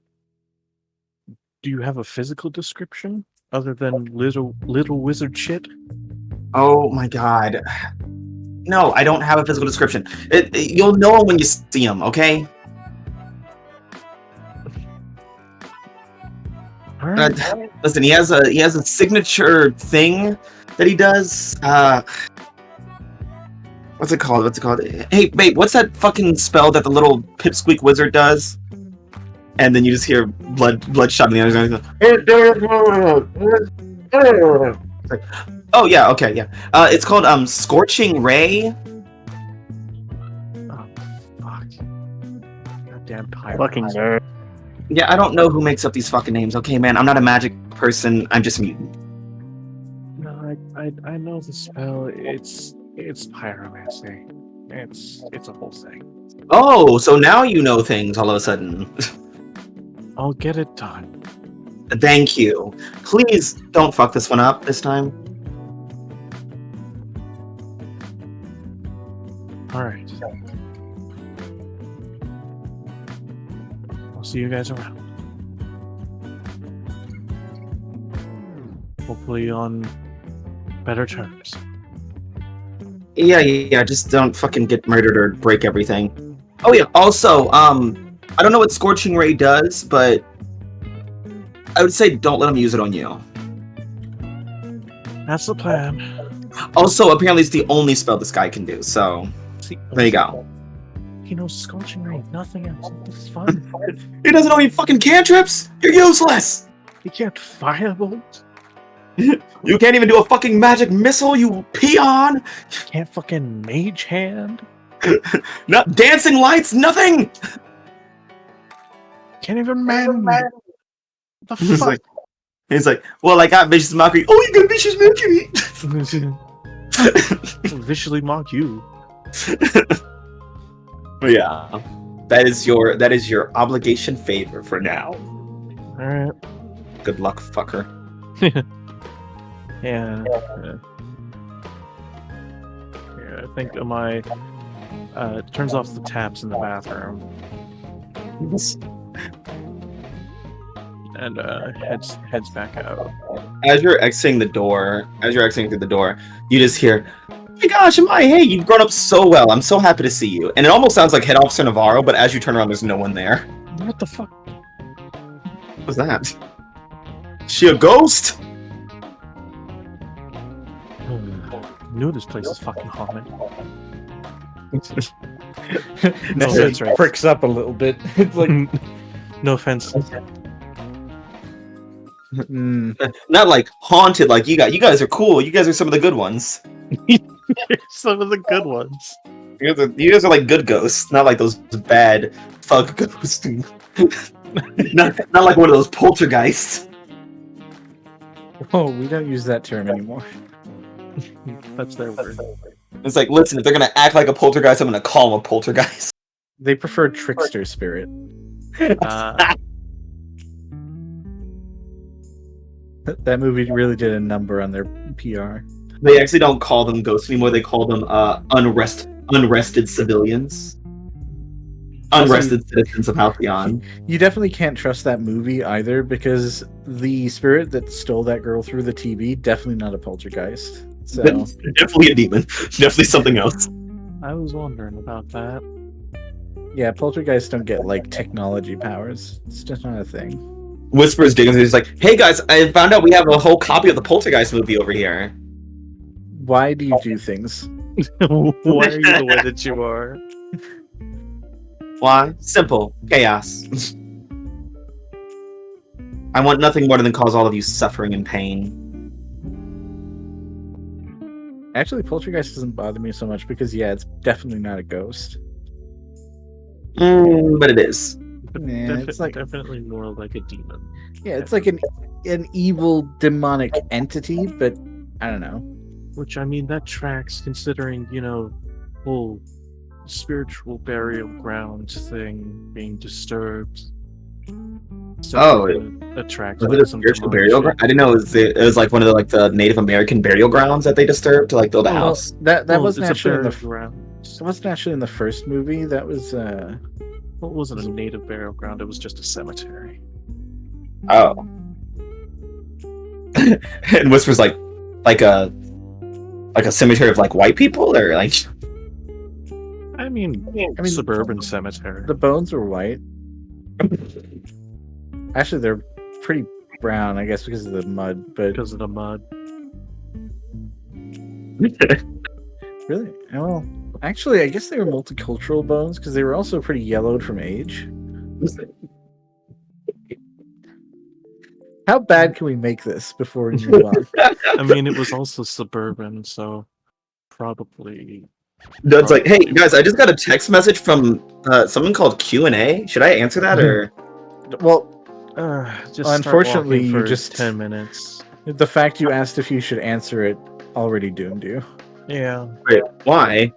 Do you have a physical description other than little wizard shit? Oh my god. No, I don't have a physical description. You'll know him when you see him, okay? All right. Listen, he has a signature thing that he does. What's it called? Hey, babe, what's that fucking spell that the little pipsqueak wizard does? And then you just hear bloodshot in the other. Like, oh yeah, okay, yeah. It's called Scorching Ray. Oh fuck! Goddamn pirate. Fucking nerd. Yeah, I don't know who makes up these fucking names. Okay, man, I'm not a magic person. I'm just a mutant. No, I know the spell. It's pyromancy. It's a whole thing. Oh, so now you know things all of a sudden. I'll get it done. Thank you. Please don't fuck this one up this time. All right. I'll see you guys around. Hopefully on better terms. Yeah, just don't fucking get murdered or break everything. Oh yeah, also, I don't know what Scorching Ray does, but I would say don't let him use it on you. That's the plan. Also, apparently it's the only spell this guy can do, so See, there you go. he knows Scorching Ray, nothing else. This is fun. He doesn't know any fucking cantrips? You're useless! He can't firebolt. You can't even do a fucking magic missile, you peon! Can't fucking mage hand. Not dancing lights, nothing! Can't even mend. The He's fuck? like, well, I got vicious mockery. Oh, you got vicious mockery! Visually mock you. Yeah, that is your obligation favor for now. All right. Good luck, fucker. Yeah. I think my turns off the taps in the bathroom and heads back out. As you're exiting through the door, you just hear, "Oh my gosh, hey, you've grown up so well. I'm so happy to see you." And it almost sounds like Head Officer Navarro, but as you turn around, there's no one there. What the fuck? What's that? She a ghost? Knew this place is fucking haunted. No, offense, right? pricks up a little bit. It's like, No offense. Not like haunted like you got. You guys are cool. You guys are some of the good ones. Some of the good ones. You guys are like good ghosts, not like those bad fuck ghosts. not like one of those poltergeists. oh, we don't use that term anymore. That's their word. It's like, listen, if they're gonna act like a poltergeist, I'm gonna call them a poltergeist. They prefer trickster spirit. That movie really did a number on their PR. They actually don't call them ghosts anymore. They call them unrested civilians. Unrested citizens of Halcyon. You definitely can't trust that movie either, because the spirit that stole that girl through the TV, definitely not a poltergeist. So definitely a demon. Definitely something else. I was wondering about that. yeah, poltergeists don't get like technology powers. It's just not a thing. Whispers digging. He's like, "Hey guys, I found out we have a whole copy of the Poltergeist movie over here." Why do you do things? Why are you the way that you are? Why? Simple. Chaos. I want nothing more than cause all of you suffering and pain. Actually, poltergeist doesn't bother me so much because yeah, it's definitely not a ghost. But it is. Yeah, it's like definitely more like a demon. Yeah, it's like an evil demonic entity, but I don't know. Which, I mean, that tracks considering, whole spiritual burial ground thing being disturbed. So attracts was it a spiritual burial ground? I didn't know it was like one of the Native American burial grounds that they disturbed to like build a house. That wasn't actually in the ground. It wasn't actually in the first movie. That was Well, it wasn't a native burial ground. It was just a cemetery. Oh. And Whisper's like a cemetery of like white people, or like. I mean, suburban cemetery. The bones were white. Actually, they're pretty brown, I guess, because of the mud. But because of the mud. Really? Well, actually, I guess they were multicultural bones because they were also pretty yellowed from age. How bad can we make this before we move on? I mean, it was also suburban, so probably. It's like, hey guys, I just got a text message from someone called Q&A. Should I answer that or? Well, just unfortunately, you for just 10 minutes. The fact you asked if you should answer it already doomed you. Yeah. Wait, why?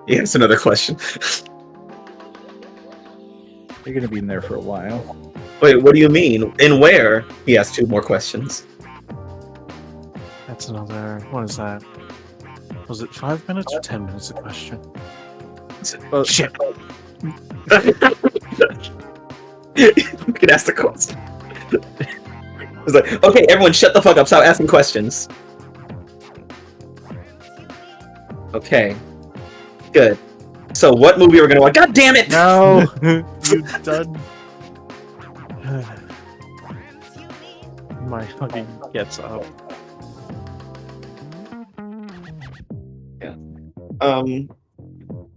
Yeah, that's another question. You're gonna be in there for a while. Wait, what do you mean? In where? He asked 2 more questions. That's another. What is that? Was it 5 minutes or 10 minutes? A question. Shit. You can ask the question. It's like, okay, everyone, shut the fuck up. Stop asking questions. Okay. Good. So, what movie are we gonna watch? God damn it! No, you done. My fucking gets up. Yeah.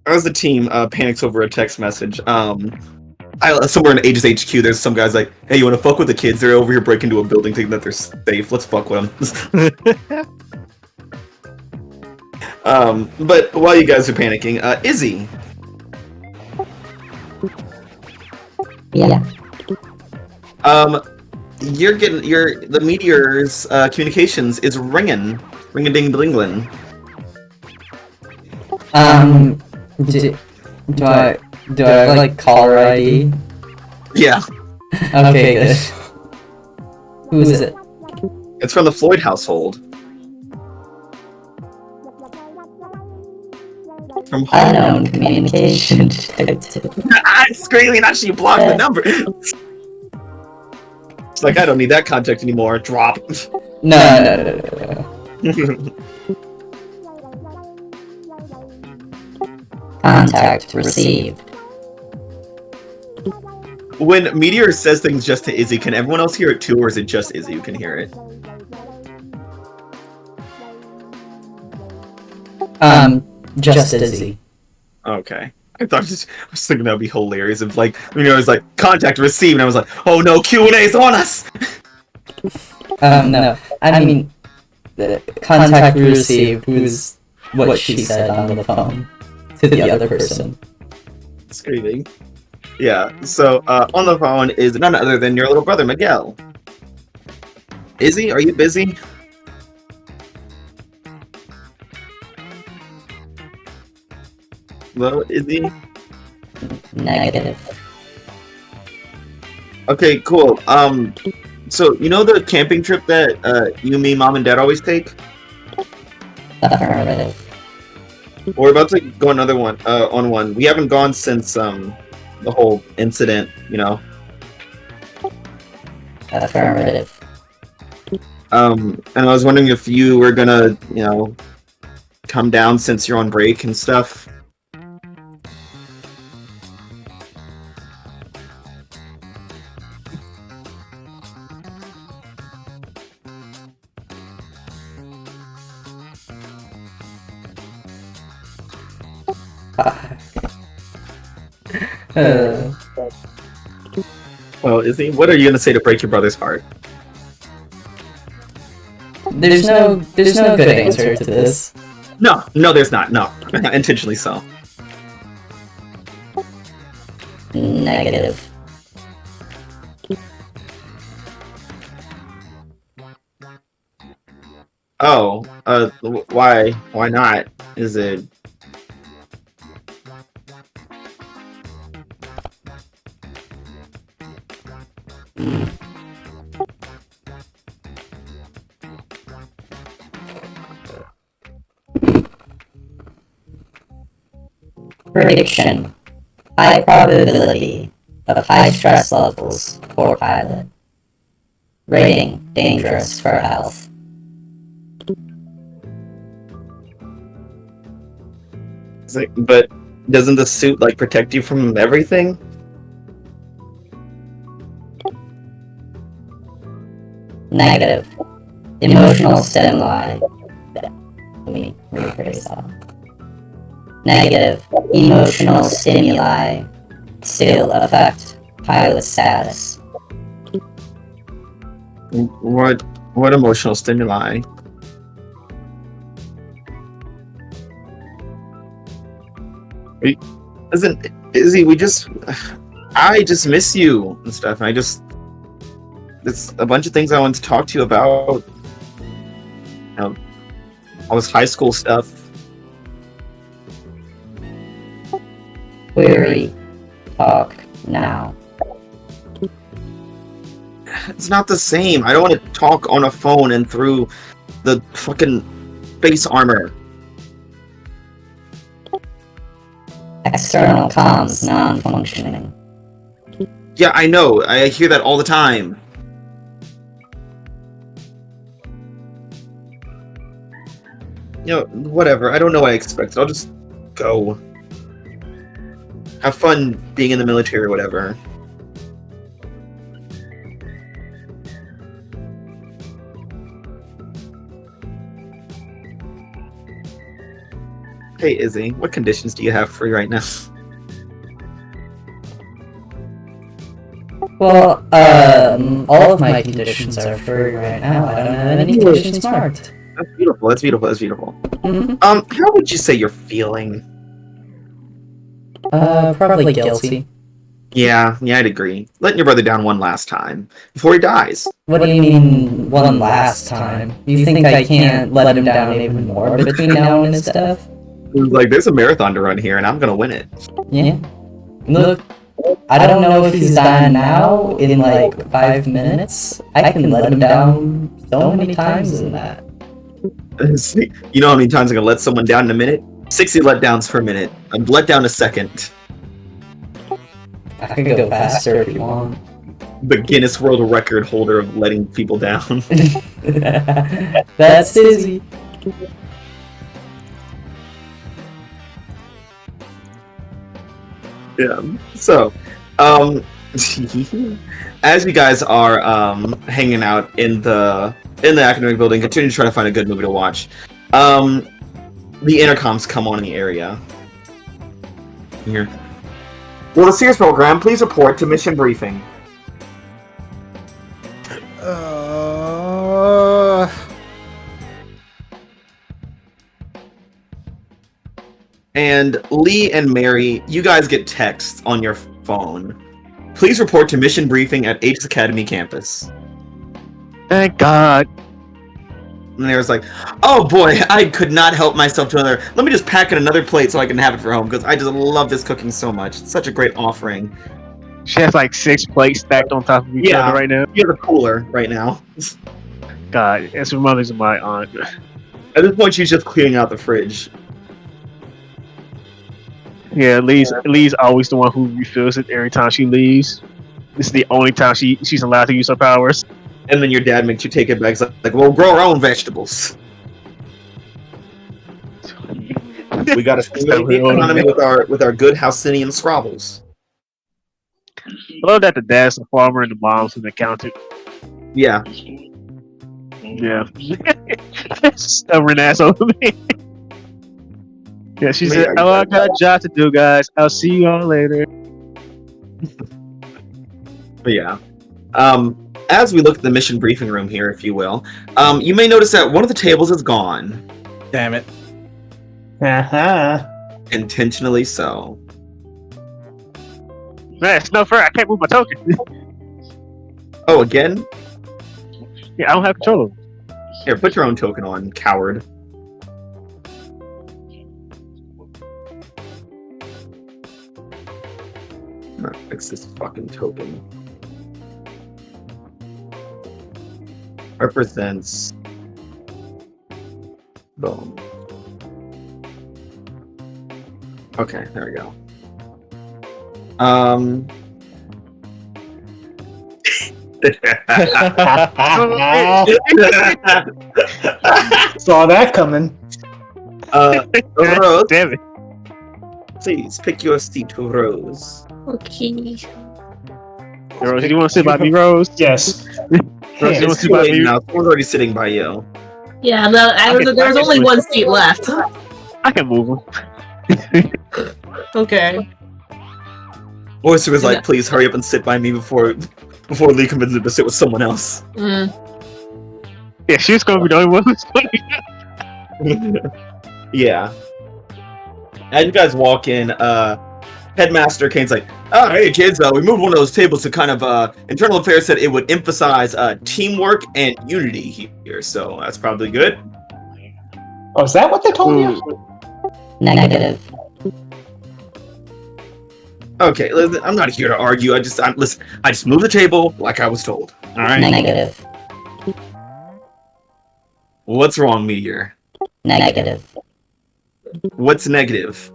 As the team panics over a text message, somewhere in A.E.G.I.S HQ, there's some guys like, hey, you want to fuck with the kids? They're over here breaking into a building thinking that they're safe. Let's fuck with them. But while you guys are panicking, Izzy. Yeah. The Meteor's communications is ringing ding blinglin. Do I have like caller ID? Yeah. Okay, good. Who is it? It's from the Floyd household. From unknown communication. I'm screaming that she blocked the number. It's like, I don't need that contact anymore. Drop. No. Contact received. When Meteor says things just to Izzy, can everyone else hear it too, or is it just Izzy who can hear it? Just Izzy. Okay. I was thinking that would be hilarious if, like, Meteor was like, contact received, and I was like, oh no, Q&A's on us! No. I mean, the contact received was what she said on the phone to the other person. Screaming. Yeah, so on the phone is none other than your little brother, Miguel. Izzy, are you busy? Hello, Izzy? Negative. Okay, cool. So, you know the camping trip that you, me, Mom, and Dad always take? Affirmative. We're about to go another one, on one. We haven't gone since, the whole incident, you know? Affirmative. And I was wondering if you were gonna, you know, come down since you're on break and stuff? Well, Izzy, what are you gonna say to break your brother's heart? There's no good answer to this. No, there's not. No, intentionally so. Negative. Oh, why? Why not? Is it? Prediction. High probability of high stress levels for pilot. Rating dangerous for health. But doesn't the suit like protect you from everything? Negative. Emotional stimuli. Let me rephrase that. Negative. Emotional stimuli still affect pilot status. What emotional stimuli? Izzy, I just miss you and stuff. And it's a bunch of things I want to talk to you about. All this high school stuff. Weary. Talk now. It's not the same. I don't want to talk on a phone and through the fucking face armor. External comms non-functioning. Yeah, I know. I hear that all the time. Whatever. I don't know what I expected. I'll just go. Have fun being in the military or whatever. Hey, Izzy, what conditions do you have free right now? Well, all of my conditions are free right now. I don't have any conditions marked. That's beautiful. Mm-hmm. How would you say you're feeling? Probably guilty. Yeah, I'd agree. Letting your brother down one last time before he dies. What do you mean, one last time? You think I can't let him down even more between now and his death? Like, there's a marathon to run here, and I'm gonna win it. Yeah. Look, I don't know if he's dying now in like 5 minutes. I can let him down so many times in that. You know how many times I'm gonna let someone down in a minute? 60 letdowns per minute. I'm let down a second. I could go faster if you want. The Guinness World Record holder of letting people down. That's Izzy. Yeah. So, as you guys are hanging out in the academic building, continue to try to find a good movie to watch. The intercoms come on in the area. Here. Well, the Sirius Program, please report to mission briefing. And Lee and Mary, you guys get texts on your phone. Please report to mission briefing at A.E.G.I.S Academy campus. Thank God. And they was like, oh boy, I could not help myself to another. Let me just pack in another plate so I can have it for home, because I just love this cooking so much. It's such a great offering. She has like 6 plates stacked on top of each other right now. You have a cooler right now. God, it's reminds me of my aunt. At this point, she's just clearing out the fridge. Yeah, Lee's always the one who refills it every time she leaves. This is the only time she's allowed to use her powers. And then your dad makes you take it back. It's like, well, grow our own vegetables. We got to stimulate the economy with our good Housinian scrabbles. I love that the dad's a farmer and the mom's an accountant. Yeah. Yeah. Stubborn asshole. Yeah, she said, "Oh, I got a job to do, guys. I'll see you all later." But yeah. As we look at the mission briefing room here, if you will, you may notice that one of the tables is gone. Damn it. Uh-huh. Intentionally so. Man, it's no fair. I can't move my token. Oh, again? Yeah, I don't have control of it. Here, put your own token on, coward. I'm gonna fix this fucking token. Represents. Boom. Okay, there we go. Saw that coming. Rose, Damn it. please pick your seat, Rose. Okay. Rose, you want to sit by me, Rose? Yes. Rose, you want to It's sit too by late me? now. Someone's already sitting by you. Yeah, there's only one seat left. I can move him. Okay. Oyster was like, Yeah. please hurry up and sit by me before Lee convinces him to sit with someone else. Yeah, she's gonna be the only one who's going to Yeah. As you guys walk in, Headmaster Kane's like, "Oh, hey kids, we moved one of those tables to kind of Internal Affairs said it would emphasize teamwork and unity here, so that's probably good." Oh, is that what they told you? Negative. Okay, listen, I'm not here to argue. I just moved the table like I was told. All right. Negative. What's wrong, Meteor? Negative. What's negative?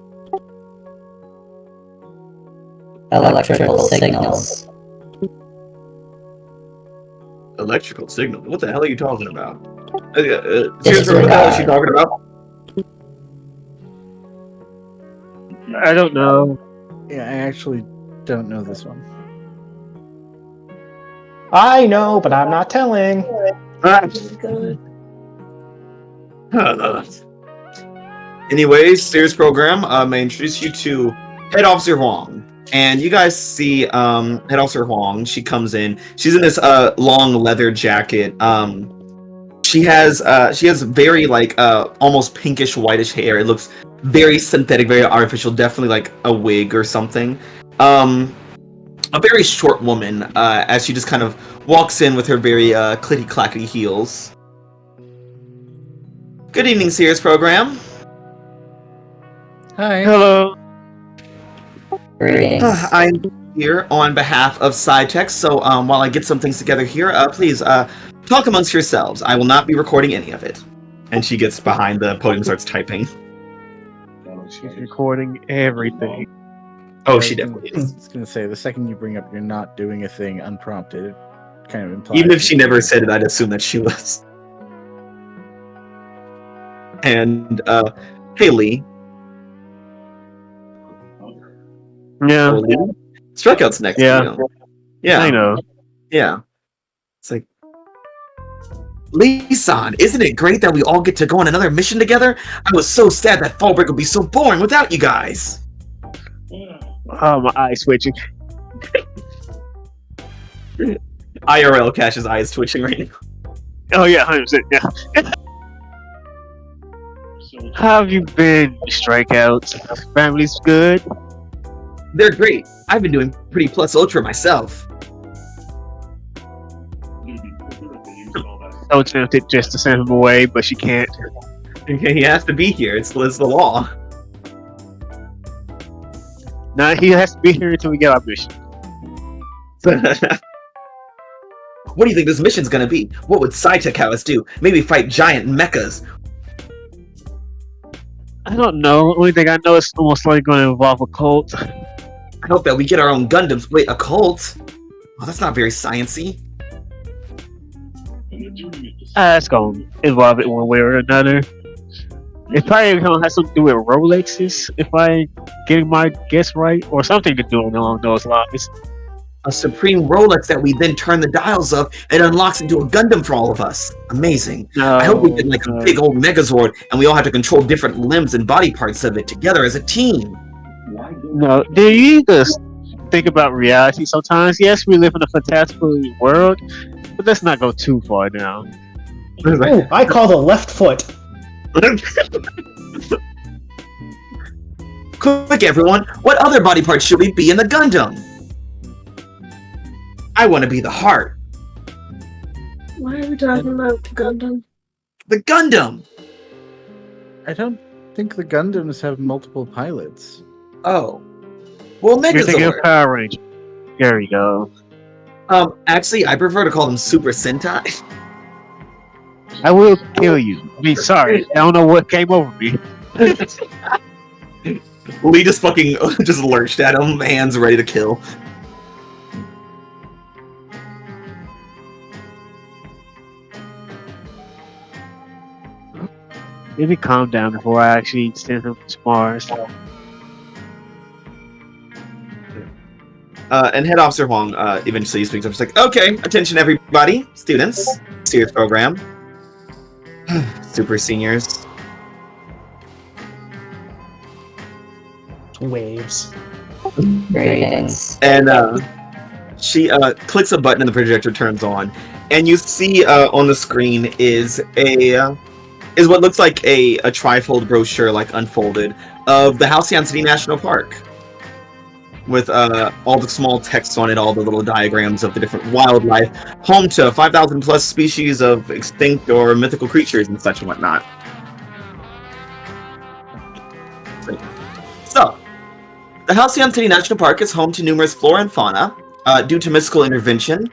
Electrical signals. Electrical signal. What the hell are you talking about? Seriously, what the hell is she talking about? I don't know. Yeah, I actually don't know this one. I know, but I'm not telling. Anyways, Sirius Program may introduce you to Head Officer Huang. And you guys see Head Officer Huang. She comes in. She's in this long leather jacket. She has very almost pinkish whitish hair. It looks very synthetic, very artificial, definitely like a wig or something. A very short woman, as she just kind of walks in with her very clitty-clackety heels. Good evening, Sirius Program. Hi. Hello. Greetings. I'm here on behalf of SciTech, so while I get some things together here, please talk amongst yourselves. I will not be recording any of it. And she gets behind the podium and starts typing. She's recording everything. Oh, she definitely I is. was going to say, the second you bring up you're not doing a thing unprompted, it kind of implies... Even if she never said it, I'd assume that she was. And, hey, Lee. Yeah. Oh, Lee? Strikeout's next Yeah. to you. Yeah. I know. Yeah. It's like, Lee-san, isn't it great that we all get to go on another mission together? I was so sad that Fall Break would be so boring without you guys. Oh, my eye switching. IRL Cash's eyes twitching right now. Oh yeah, 100%. Yeah. How have you been, Strikeouts? Family's good? They're great. I've been doing pretty plus ultra myself. So tempted just to send him away, but she can't. He has to be here. It's the law. Nah, he has to be here until we get our mission. What do you think this mission's gonna be? What would SciTech do? Maybe fight giant mechas. I don't know. Only thing I know is almost likely going to involve a cult. I hope that we get our own Gundams. Wait, a cult? Oh, that's not very sciencey. It's going to involve it one way or another. It's probably gonna have something to do with Rolexes, if I getting my guess right, or something to do along those lines. A supreme Rolex that we then turn the dials of and unlocks into a Gundam for all of us. Amazing. No, I hope we get like a big old Megazord and we all have to control different limbs and body parts of it together as a team. no. Do you just think about reality sometimes? Yes, we live in a fantastical world, but let's not go too far now. Ooh, I call the left foot. Quick, everyone! What other body parts should we be in the Gundam? I want to be the heart. Why are we talking about Gundam? The Gundam! I don't think the Gundams have multiple pilots. Oh. Well, You're thinking of Megazord. Power Ranger. There you go. Actually, I prefer to call them Super Sentai. I will kill you. I mean, sorry. I don't know what came over me. Lee just fucking just lurched at him, hands ready to kill. Maybe calm down before I actually send him to Mars. And Head Officer Huang eventually speaks up. He's like, okay, attention everybody, students, Sirius Program, super seniors. Waves. Greetings. And she clicks a button and the projector turns on. And you see on the screen is what looks like a trifold brochure, like unfolded, of the Halcyon City National Park. With all the small text on it, all the little diagrams of the different wildlife, home to 5,000 plus species of extinct or mythical creatures and such and whatnot. So, the Halcyon City National Park is home to numerous flora and fauna. Due to mystical intervention,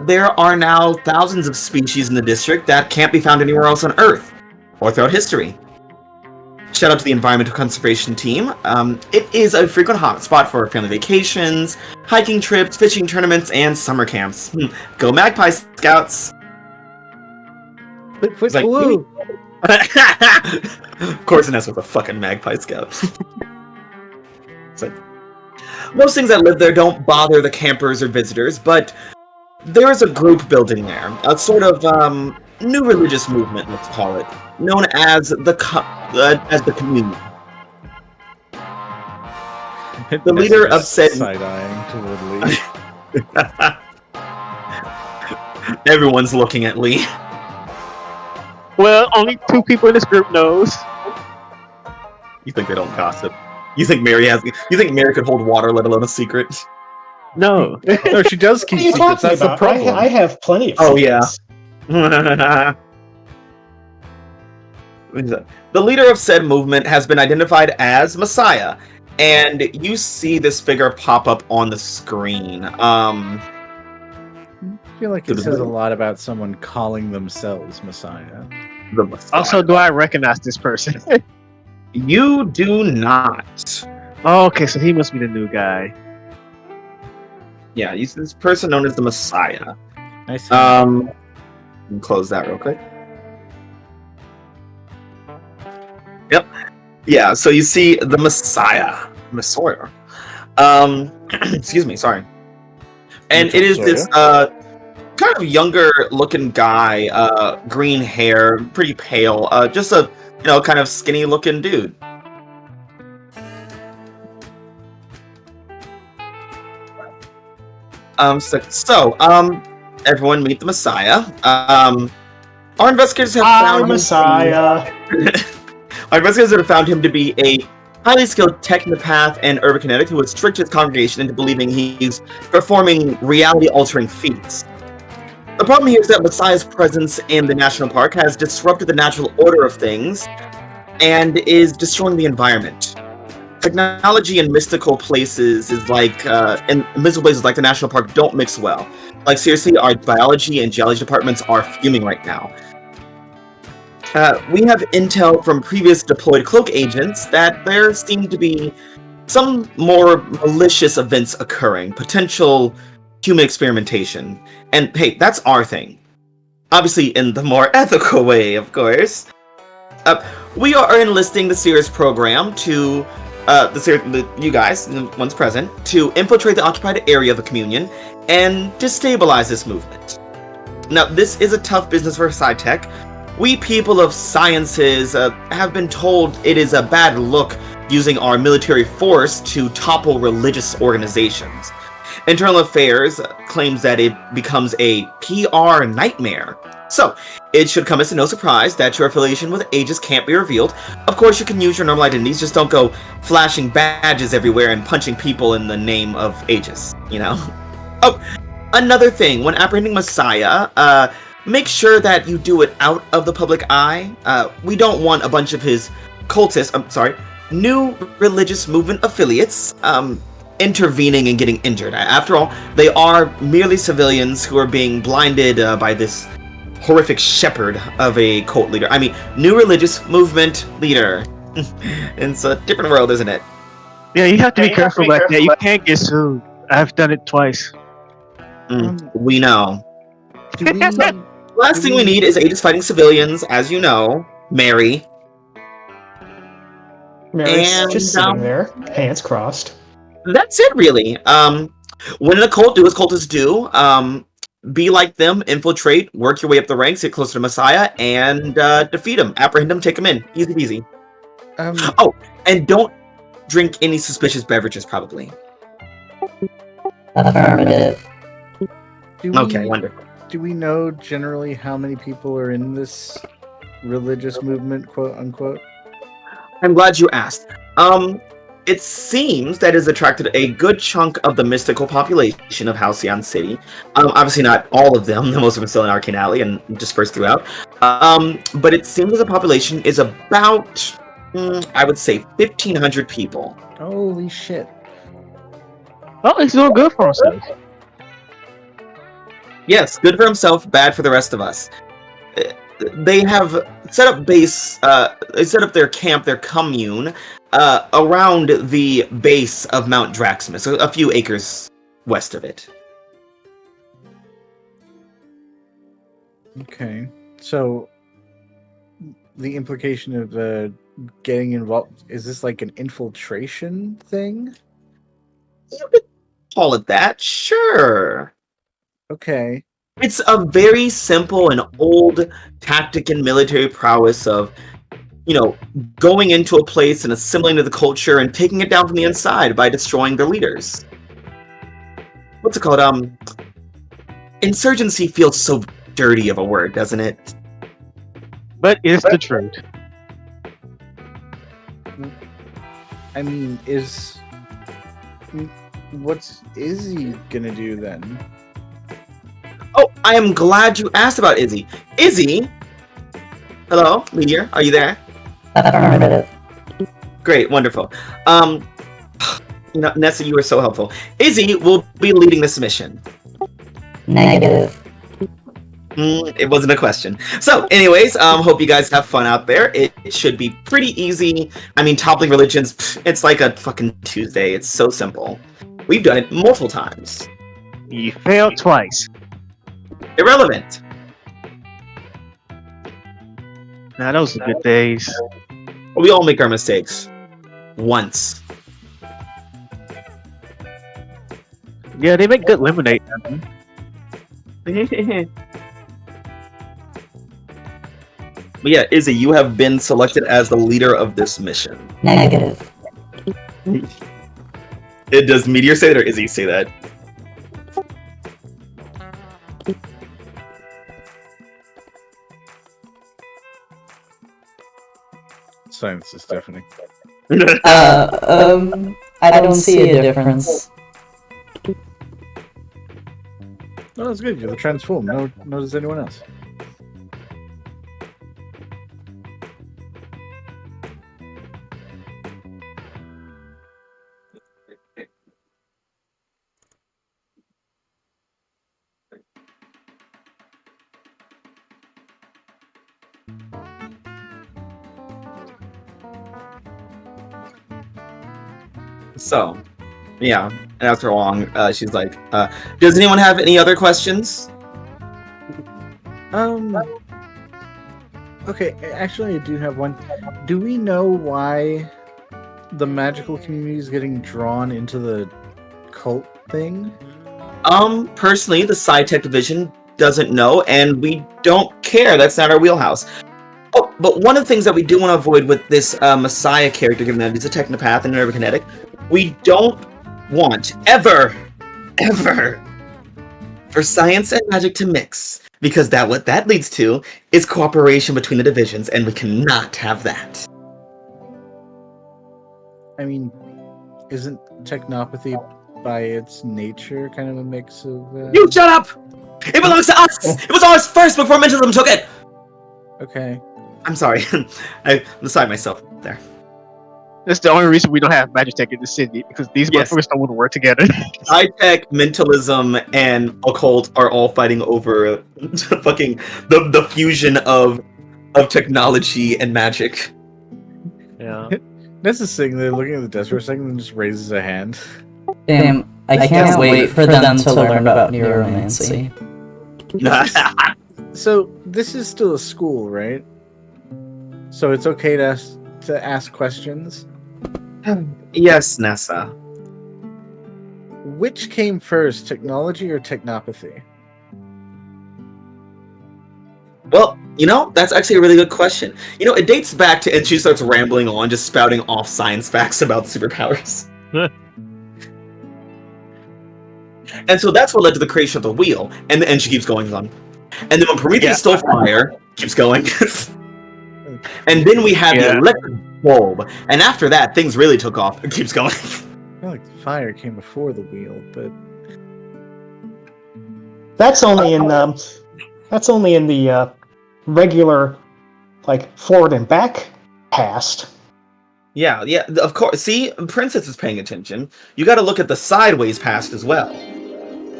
there are now thousands of species in the district that can't be found anywhere else on Earth, or throughout history. Shout out to the Environmental Conservation Team. It is a frequent hotspot for family vacations, hiking trips, fishing tournaments, and summer camps. Go Magpie Scouts! It's like, blue. Of course, it has with a fucking Magpie Scout. It's like, most things that live there don't bother the campers or visitors, but there is a group building there, a sort of new religious movement, let's call it, known as the community. The leader of said side-eyeing toward Lee. Everyone's looking at Lee. Well, only 2 people in this group knows. You think they don't gossip? You think Mary could hold water, let alone a secret? No. No, she does keep What are you secrets. talking That's the about? problem. I have plenty of Oh, yeah. secrets. The leader of said movement has been identified as Messiah, and you see this figure pop up on the screen. I feel like it says a lot about someone calling themselves Messiah. The Messiah. Also, do I recognize this person? You do not. Oh, okay, so he must be the new guy. Yeah, you see this person known as the Messiah. Nice. Close that real quick. Yep. Yeah, so you see the Messiah. Excuse me, sorry. And it is this kind of younger looking guy, green hair, pretty pale, just a kind of skinny looking dude. Everyone meet the Messiah. Our investigators have found Messiah. Our investigators have found him to be a highly skilled technopath and urban kinetic who has tricked his congregation into believing he's performing reality-altering feats. The problem here is that Messiah's presence in the national park has disrupted the natural order of things and is destroying the environment. Technology in mystical places in mystical places like the national park don't mix well. Like, seriously, our biology and geology departments are fuming right now. We have intel from previous deployed cloak agents that there seem to be some more malicious events occurring, potential human experimentation. And hey, that's our thing. Obviously in the more ethical way, of course. We are enlisting the Sirius Program to you guys, the ones present, to infiltrate the occupied area of the Communion and destabilize this movement. Now, this is a tough business for SciTech. We people of sciences have been told it is a bad look using our military force to topple religious organizations. Internal Affairs claims that it becomes a PR nightmare. So, it should come as no surprise that your affiliation with A.E.G.I.S can't be revealed. Of course, you can use your normal identities, just don't go flashing badges everywhere and punching people in the name of A.E.G.I.S, you know? Oh, another thing, when apprehending Messiah, make sure that you do it out of the public eye. We don't want a bunch of his new religious movement affiliates, intervening and getting injured. After all, they are merely civilians who are being blinded by this horrific shepherd of a cult leader. I mean, new religious movement leader. It's a different world, isn't it? Yeah, you have to be careful about that. You can't get sued. I've done it twice. We know. Last thing we need is A.E.G.I.S fighting civilians, as you know. Mary's just sitting there, hands crossed. That's it, really. When in a cult, do as cultists do. Be like them, infiltrate, work your way up the ranks, get closer to Messiah, and defeat him. Apprehend him, take him in. Easy peasy. Oh, and don't drink any suspicious beverages, probably. Affirmative. Okay, wonderful. Do we know generally how many people are in this religious movement, quote unquote? I'm glad you asked. It seems that has attracted a good chunk of the mystical population of Halcyon City. Obviously not all of them, most of them still in Arcane Alley and dispersed throughout. But it seems that the population is about, I would say, 1,500 people. Holy shit. Oh, he's doing good for himself. Yes, good for himself, bad for the rest of us. They have set up base, they set up their camp, their commune, around the base of Mount Draxmus, a few acres west of it. Okay, so the implication of getting involved, is this like an infiltration thing? You could call it that, sure. Okay. It's a very simple and old tactic in military prowess of, going into a place and assimilating to the culture and taking it down from the inside by destroying their leaders. What's it called? Insurgency feels so dirty of a word, doesn't it? But it's the truth. I mean, what's Izzy gonna do then? Oh, I am glad you asked about Izzy. Izzy? Hello, Meteor, are you there? Affirmative. Great, wonderful. Nessa, you were so helpful. Izzy will be leading this mission. Negative. It wasn't a question. So, anyways, hope you guys have fun out there. It should be pretty easy. I mean, toppling religions, it's like a fucking Tuesday. It's so simple. We've done it multiple times. You failed twice. Irrelevant. Now, those are good days. We all make our mistakes. Once. Yeah, they make good lemonade. But yeah, Izzy, you have been selected as the leader of this mission. Negative. Does Meteor say that or Izzy say that? Silence is deafening. I don't see a difference. No, that's good. You're the transform. No does anyone else. So, yeah, and after long, she's like, does anyone have any other questions? Okay, actually, I do have one. Do we know why the magical community is getting drawn into the cult thing? Personally, the SciTech division doesn't know, and we don't care. That's not our wheelhouse. Oh, but one of the things that we do want to avoid with this Messiah character, given that he's a technopath and neurokinetic, we don't want ever for science and magic to mix, because what that leads to is cooperation between the divisions, and we cannot have that. I mean, isn't technopathy by its nature kind of a mix of... You shut up! It belongs to us! It was ours first before Mentalism took it! Okay. I'm sorry. I'm beside myself there. That's the only reason we don't have Magitech in the city, because these motherfuckers don't want to work together. High-tech, mentalism, and occult are all fighting over fucking the fusion of technology and magic. Yeah. That's the thing. They're looking at the desk for a second and just raises a hand. Damn, I can't wait for them to learn about neuromancy. So this is still a school, right? So it's okay to ask questions? Yes, Nessa. Which came first, technology or technopathy? Well, that's actually a really good question. It dates back to, and she starts rambling on, just spouting off science facts about superpowers. And so that's what led to the creation of the wheel, and she keeps going on. And then when Prometheus stole fire, keeps going. And then we had the electric bulb, and after that, things really took off. It keeps going. I feel like the fire came before the wheel, but that's only in the regular, like, forward and back past. Yeah, of course. See, Princess is paying attention. You got to look at the sideways past as well.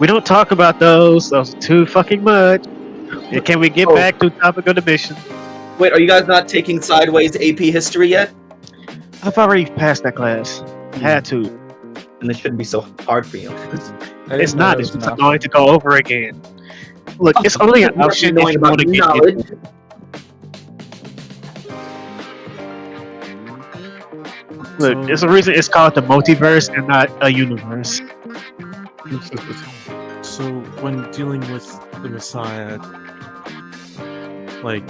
We don't talk about those. Those are too fucking much. Yeah, can we get back to the topic of the mission? Wait, are you guys not taking sideways AP history yet? I've already passed that class. I had to. And it shouldn't be so hard for you. It's not. It's just going to go over again. Look, it's only an option if you want to get knowledge. Look, there's a reason it's called the multiverse and not a universe. So when dealing with the Messiah, like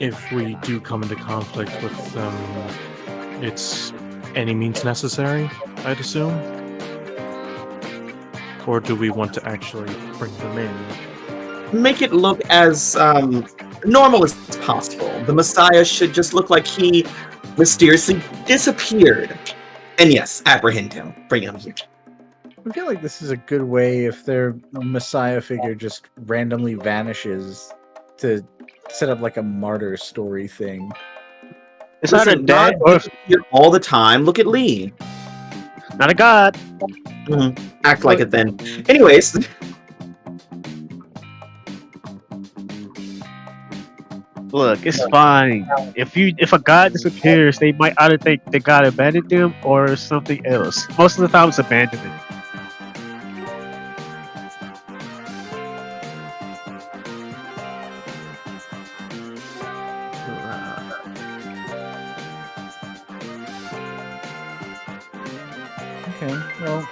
if we do come into conflict with them, it's any means necessary, I'd assume? Or do we want to actually bring them in? Make it look as normal as possible. The Messiah should just look like he mysteriously disappeared. And yes, apprehend him. Bring him here. I feel like this is a good way if their Messiah figure just randomly vanishes to set up like a martyr story thing. It's not a dad or all the time. Look at Lee. Not a god. Act like it then. Anyways. Look, it's fine. If a god disappears, they might either think the god abandoned them or something else. Most of the time, it's abandonment. Okay, well,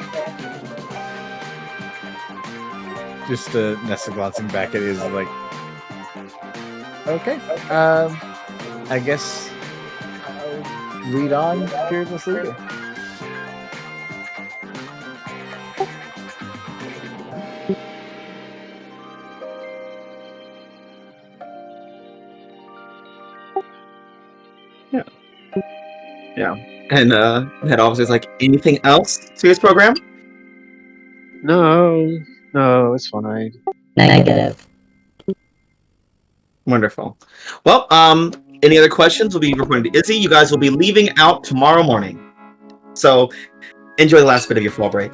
just Nessa glancing back at it is like, okay, I guess I'll lead on, fearless leader. Yeah. And head officer's like, anything else? Sirius Program? No, it's fine. Negative. Wonderful. Well, any other questions will be reporting to Izzy. You guys will be leaving out tomorrow morning. So enjoy the last bit of your fall break.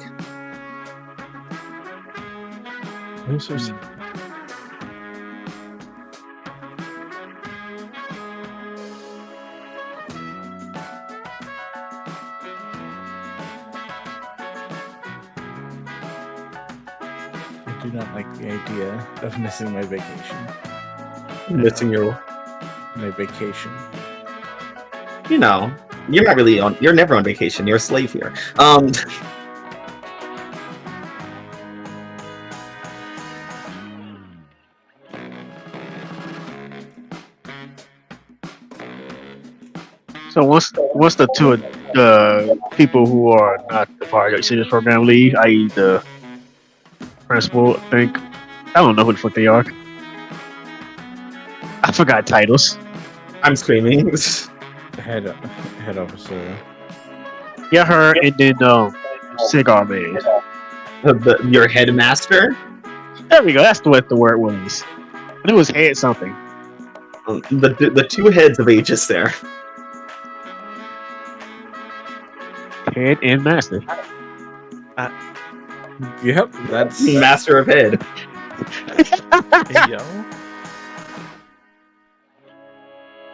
I do not like the idea of missing my vacation. Missing your My vacation. You know, you're not really on. You're never on vacation. You're a slave here. So once the two of the people who are not the part of the Sirius Program leave, i.e. the principal, I think. I don't know who the fuck they are. I forgot titles. I'm screaming. Head officer. Yeah, her and then Cigar Man. Your headmaster. There we go. That's what the word was. And it was head something. The two heads of A.E.G.I.S there. Head and master. Yep, that's Master of head. Hey, yo.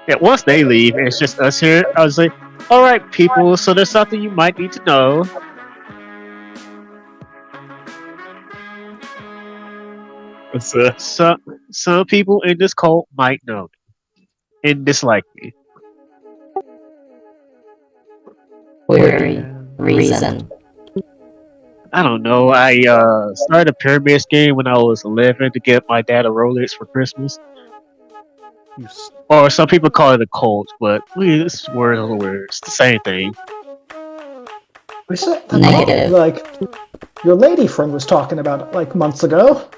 Yeah, once they leave, and it's just us here. I was like, all right, people. So there's something you might need to know. Some people in this cult might know and dislike me. Query. Reason. I don't know. I started a pyramid scheme when I was 11 to get my dad a Rolex for Christmas. Or some people call it a cult, but this word on the word. It's the same thing. Negative. Like your lady friend was talking about it like months ago.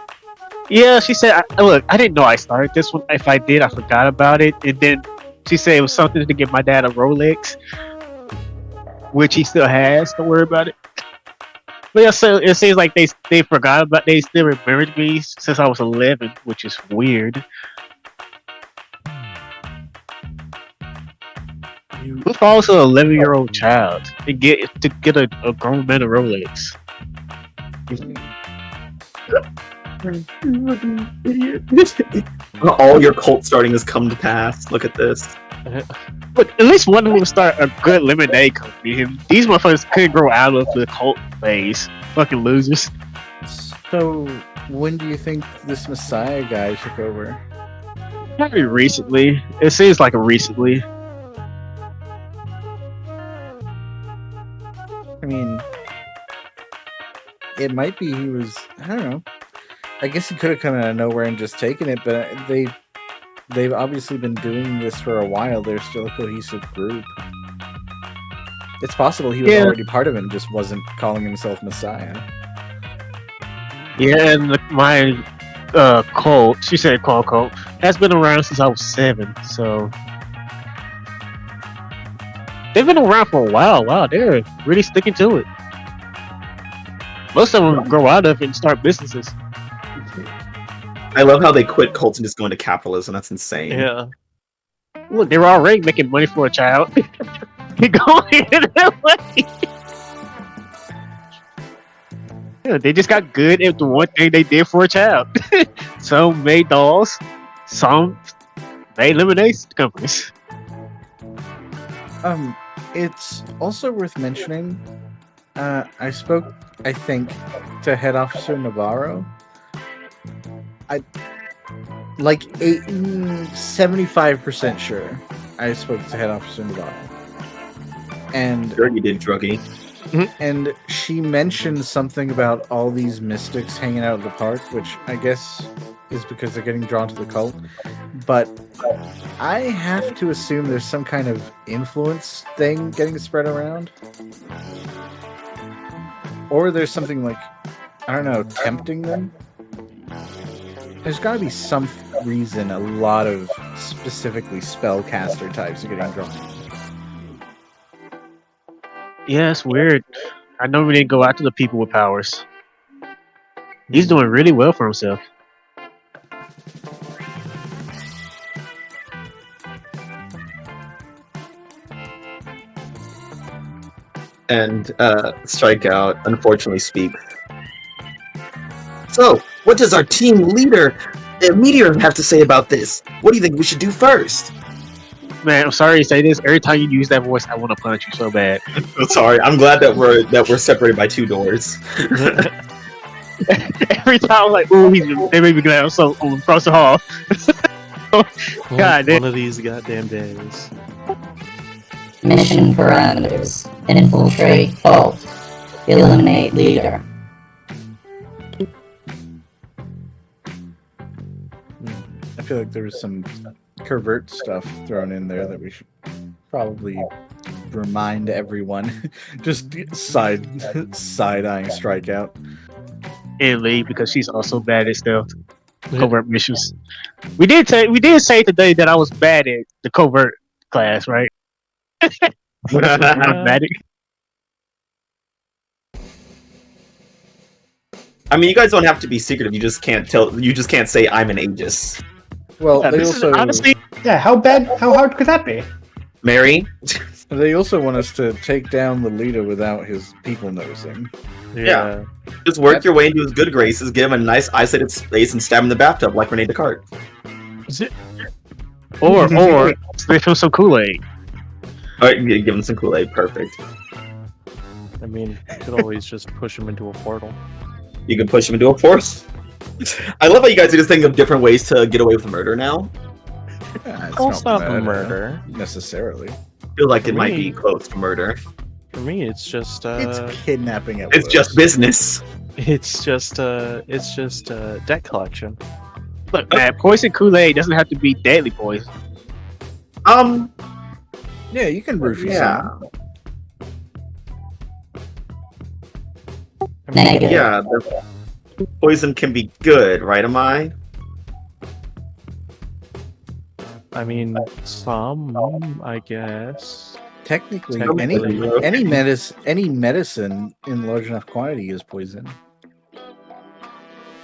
Yeah, she said, look, I didn't know I started this one. If I did, I forgot about it. And then she said it was something to get my dad a Rolex, which he still has. Don't worry about it. But yeah, so it seems like they forgot about. They still remembered me since I was 11, which is weird. Who falls to an 11-year-old child to get a grown man a Rolex? All your cult starting has come to pass. Look at this. But at least one of them start a good lemonade company. These motherfuckers couldn't grow out of the cult phase. Fucking losers. So, when do you think this Messiah guy took over? Probably recently. It seems like a recently. I mean, it might be he was. I don't know. I guess he could have come out of nowhere and just taken it, but they've obviously been doing this for a while. They're still a cohesive group. It's possible he was already part of it and just wasn't calling himself Messiah. Yeah, and my cult, she said cult, has been around since I was 7, so they've been around for a while. Wow, they're really sticking to it. Most of them grow out of it and start businesses. I love how they quit cults and just go into capitalism. That's insane. Yeah. Look, they were already making money for a child. Keep going that way. Yeah, they just got good at the one thing they did for a child. Some made dolls, some made lemonade companies. It's also worth mentioning. I spoke, I think, to Head Officer Navarro. 75% sure I spoke to Head Officer Navarro. And Sure you did, druggie. And she mentioned something about all these mystics hanging out at the park, which I guess is because they're getting drawn to the cult. But I have to assume there's some kind of influence thing getting spread around. Or there's something like, I don't know, tempting them. There's got to be some reason a lot of specifically spellcaster types are getting drawn. Yeah, it's weird. I know we didn't go after the people with powers. He's doing really well for himself. And Strikeout, unfortunately, speaks. So, what does our team leader, Meteor, have to say about this? What do you think we should do first? Man, I'm sorry to say this. Every time you use that voice, I want to punch you so bad. I'm sorry. I'm glad that we're separated by 2 doors. Every time I'm like, ooh, they made me glad. I'm so across the hall. God damn. One of these goddamn days. Mission parameters. Infiltrate vault. Eliminate leader. I feel like there was some covert stuff thrown in there that we should probably remind everyone. Just side-eyeing Strikeout. And Lee, because she's also bad at stealth. Covert missions. We did say today that I was bad at the covert class, right? Automatic. I mean, you guys don't have to be secretive. You just can't tell. You just can't say I'm an Aegis. Well, Yeah, they this is also honestly, Yeah, how hard could that be? Mary. they also want us to take down the leader without his people noticing. Yeah. Just work your way into his good graces, give him a nice isolated space, and stab him in the bathtub like Rene Descartes. or switch him some Kool-Aid. Alright, give him some Kool-Aid. Perfect. I mean, you could always just push him into a portal. You can push him into a force. I love how you guys are just thinking of different ways to get away with murder now. It's It's not murder. necessarily. I feel like it might be close to murder. For me, it's just It's kidnapping at It's will. just business. it's just debt collection. Look, man, poison Kool-Aid doesn't have to be deadly poison. Yeah, you can roofie Yeah. someone. Negative. Yeah, the poison can be good, right? Am I? I mean, some, I guess. Technically, Technically. any medicine in large enough quantity is poison.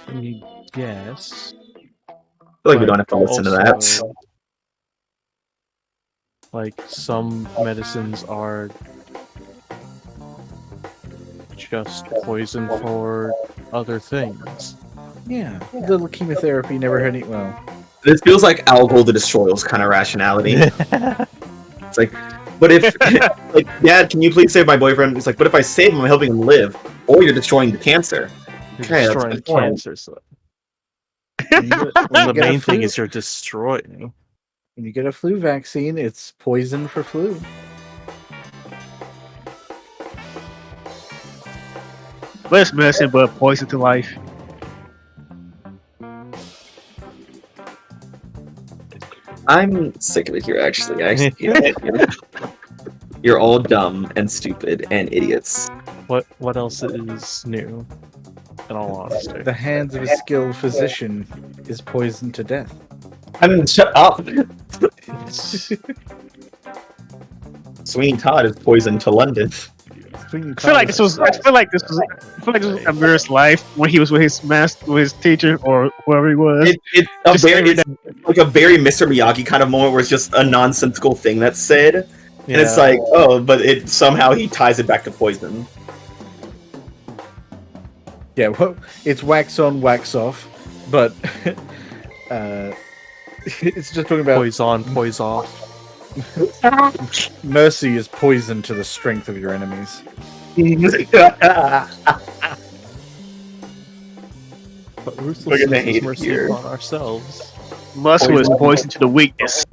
I mean, yes. I feel like we don't have to listen to that. Also, like, some medicines are just poison for other things. Yeah, the chemotherapy never had any. Well, This feels like Algol the Destroyer's kind of rationality. It's like, but if, like, Dad, can you please save my boyfriend? It's like, but if I save him, I'm helping him live, or you're destroying the cancer. You're Okay, that's destroying the point. cancer. So when you get- when you the get a main thing flu- is you're destroying. when you get a flu vaccine, it's poison for flu. Less medicine, but poison to life. I'm sick of it here, actually. You're all dumb and stupid and idiots. What else is new? In all honesty, The hands of a skilled physician is poison to death. I mean, shut up. Sweeney Todd is poison to London. I feel like this was Amir's life when he was with his teacher or whoever he was. It's like a very Mr. Miyagi kind of moment where it's just a nonsensical thing that's said, and it's like, oh, but it somehow he ties it back to poison. Yeah, well, it's wax on, wax off, but it's just talking about poison, poison off. mercy is poison to the strength of your enemies. But We're ruthless gonna is hate mercy here. upon ourselves. Muscle is poison to the weakness.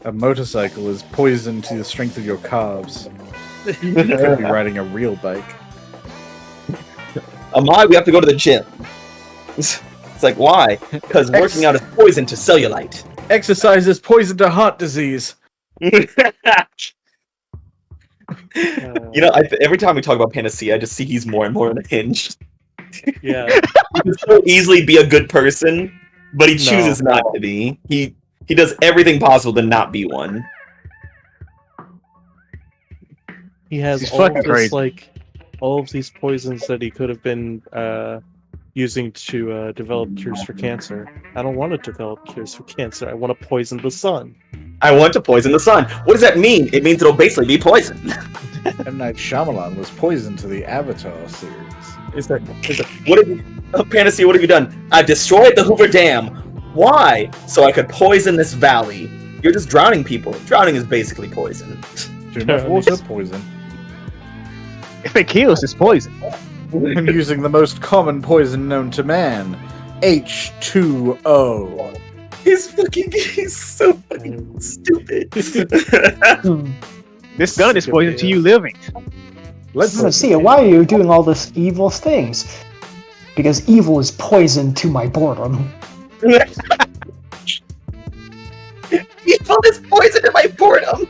A motorcycle is poison to the strength of your calves. You could be riding a real bike. Amai, we have to go to the gym. It's like, why? Because working out is poison to cellulite. Exercise is poison to heart disease. You know, every time we talk about Panacea, I just see he's more and more unhinged. Yeah, He can so easily be a good person, but he chooses not to be. He does everything possible to not be one. he has He's all fucking this crazy. like all of these poisons that he could have been using to develop cures for cancer. I don't want to develop cures for cancer. I want to poison the sun. I want to poison the sun. What does that mean? It means it'll basically be poison. M. Night Shyamalan was poison to the Avatar series. What have you, Panacea, what have you done? I've destroyed the Hoover Dam. Why? So I could poison this valley. You're just drowning people. Drowning is basically poison. Too much water, poison. If it kills, it's poison. I'm using the most common poison known to man, H2O. He's so fucking stupid. This gun is poison to you living. Let's see. Why are you doing all this evil things? Because evil is poison to my boredom. Evil is poison to my boredom.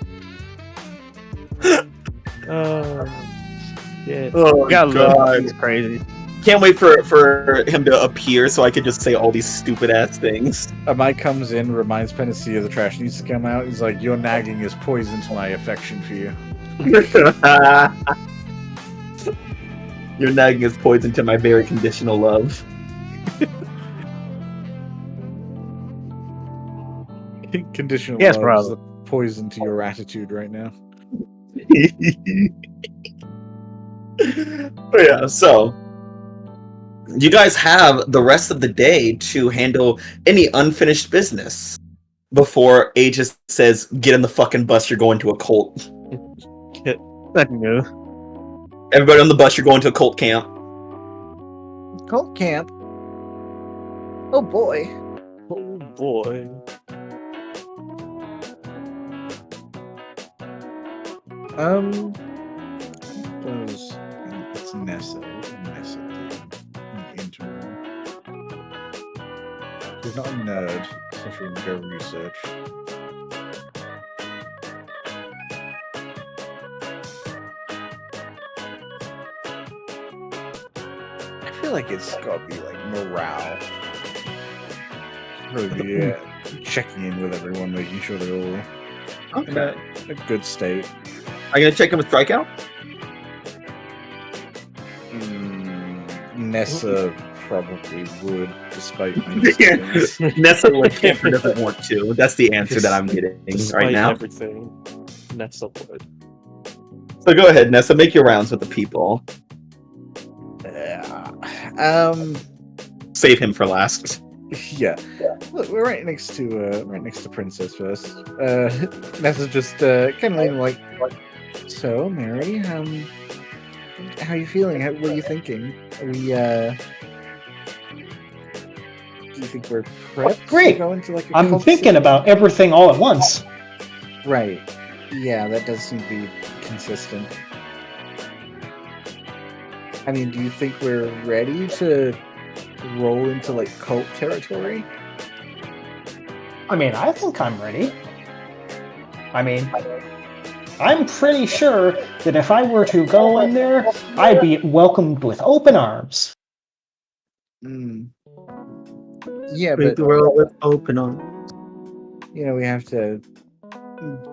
Yeah. Oh God, he's crazy. Can't wait for him to appear so I could just say all these stupid ass things. Mike comes in, reminds Panacea the trash needs to come out. He's like, "Your nagging is poison to my affection for you." Your nagging is poison to my very conditional love. Conditional Yes, love brother. is the poison to your attitude right now. Yeah, so you guys have the rest of the day to handle any unfinished business before A.E.G.I.S says, "Get in the fucking bus, you're going to a cult." Nothing new. Everybody on the bus, you're going to a cult camp. Cult camp. Oh boy. Oh boy. It's Nessa. Nessa did in the interim. She's not a nerd, so she can go research. I feel like it's gotta be like morale. Really, checking in with everyone, making sure they're all in a good state. Are you gonna check him with strikeout? Nessa probably would, despite my Yeah. misgivings. Nessa Camper doesn't want to. That's the answer that I'm getting Despite right now. everything, Nessa would. So go ahead, Nessa, make your rounds with the people. Save him for last. Yeah. Look, we're right next to Princess first. Nessa's just kind of like, so Mary, how are you feeling? What are you thinking? Are we do you think we're prepped? Great. To go into like a I'm cult thinking system? about everything all at once. Right. Yeah, that does seem to be consistent. I mean, do you think we're ready to roll into like cult territory? I mean, I think I'm ready. I mean, I'm pretty sure that if I were to go in there, I'd be welcomed with open arms. Yeah, but with open arms. we have to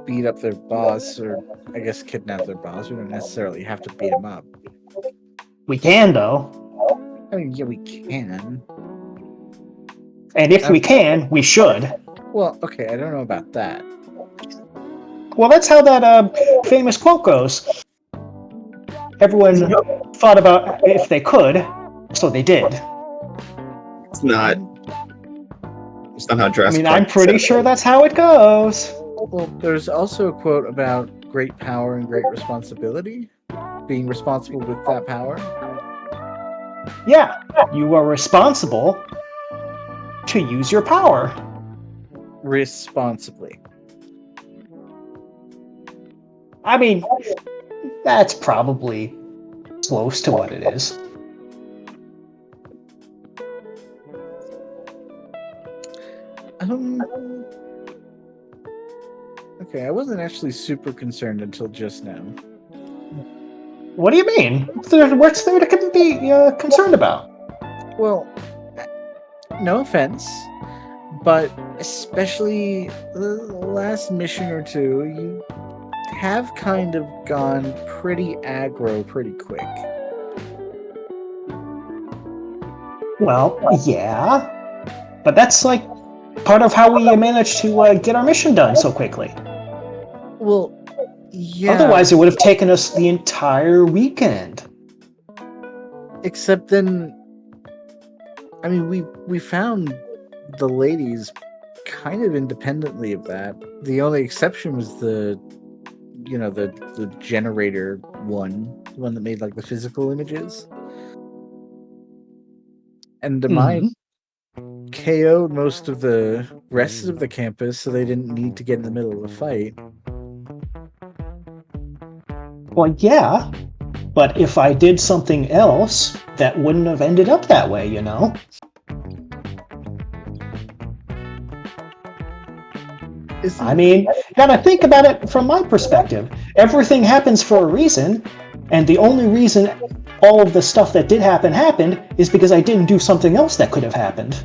beat up their boss, or I guess kidnap their boss. We don't necessarily have to beat him up. We can, though. I mean, yeah, we can. And if we can, we should. Well, okay, I don't know about that. Well, that's how that famous quote goes. Everyone thought about if they could, so they did. It's not how I Jurassic mean, Park I'm pretty said it. sure that's how it goes. Well, there's also a quote about great power and great responsibility. Being responsible with that power. Yeah, you are responsible to use your power. Responsibly. I mean, that's probably close to what it is. Okay, I wasn't actually super concerned until just now. What do you mean? What's there to be concerned about? Well, no offense, but especially the last mission or two, you have kind of gone pretty aggro pretty quick. Well, yeah. But that's like part of how we managed to get our mission done so quickly. Well, yeah. Otherwise, it would have taken us the entire weekend. Except then, I mean, we found the ladies kind of independently of that. The only exception was the generator one, the one that made like the physical images. And to my KO'd most of the rest of the campus, so they didn't need to get in the middle of a fight. Well, yeah, but if I did something else, that wouldn't have ended up that way, you know? I mean, gotta think about it from my perspective. Everything happens for a reason, and the only reason all of the stuff that did happen happened is because I didn't do something else that could have happened.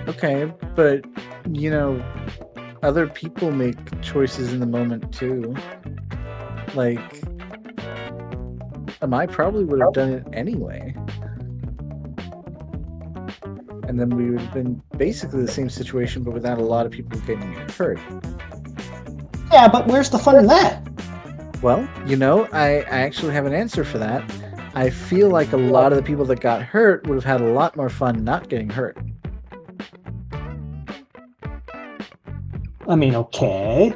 Okay, but, you know, other people make choices in the moment, too. Like, I probably would have done it anyway. And then we would have been basically the same situation, but without a lot of people getting hurt. Yeah, but where's the fun in that? Well, you know, I actually have an answer for that. I feel like a lot of the people that got hurt would have had a lot more fun not getting hurt. I mean, okay.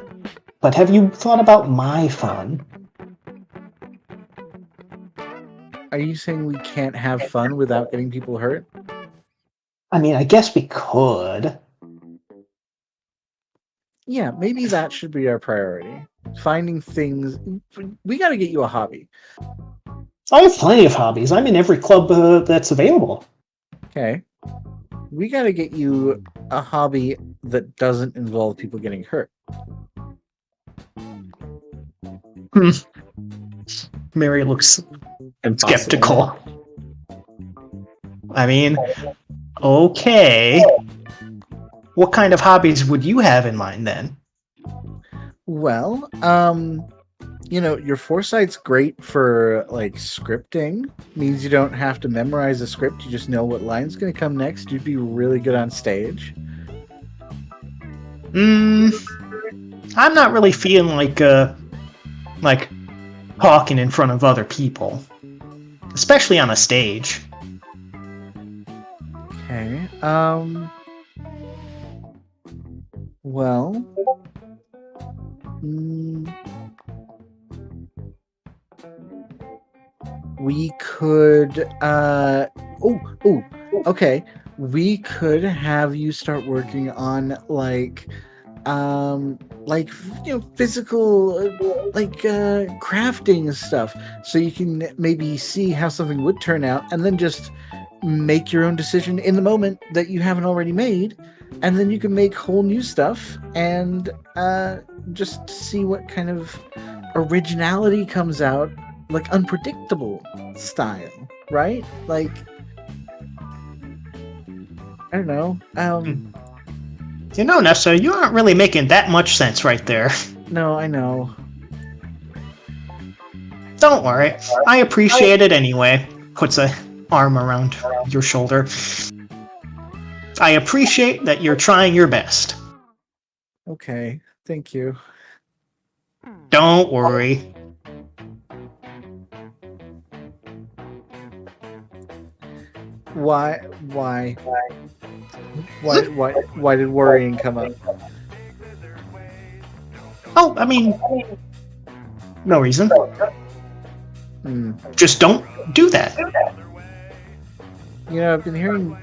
But have you thought about my fun? Are you saying we can't have fun without getting people hurt? I mean, I guess we could. Yeah, maybe that should be our priority. Finding things. We gotta get you a hobby. I have plenty of hobbies. I'm in every club that's available. Okay. We gotta get you a hobby that doesn't involve people getting hurt. Mary looks skeptical. I mean, okay. What kind of hobbies would you have in mind then? Well, you know, your foresight's great for like scripting. Means you don't have to memorize a script, you just know what line's gonna come next. You'd be really good on stage. I'm not really feeling like talking in front of other people. Especially on a stage. Okay. Well. We could okay. We could have you start working on like you know, physical crafting stuff, so you can maybe see how something would turn out and then just make your own decision in the moment that you haven't already made, and then you can make whole new stuff and just see what kind of originality comes out, like unpredictable style, right? Like, I don't know. You know, Nessa, you aren't really making that much sense right there. No, I know. Don't worry. I appreciate it anyway. Puts a arm around your shoulder. I appreciate that you're trying your best. Okay, thank you. Don't worry. Why did worrying come up? Oh, I mean, no reason. Just don't do that. You know, I've been hearing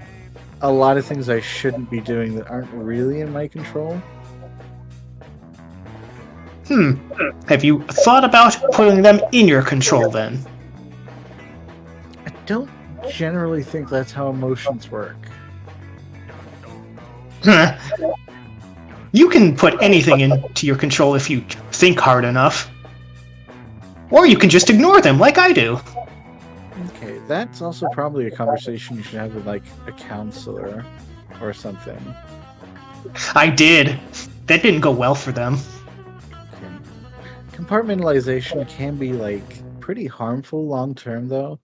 a lot of things I shouldn't be doing that aren't really in my control. Have you thought about putting them in your control then? I don't generally think that's how emotions work. You can put anything into your control if you think hard enough. Or you can just ignore them like I do. Okay, that's also probably a conversation you should have with, like, a counselor or something. I did. That didn't go well for them. Okay. Compartmentalization can be, like, pretty harmful long-term, though.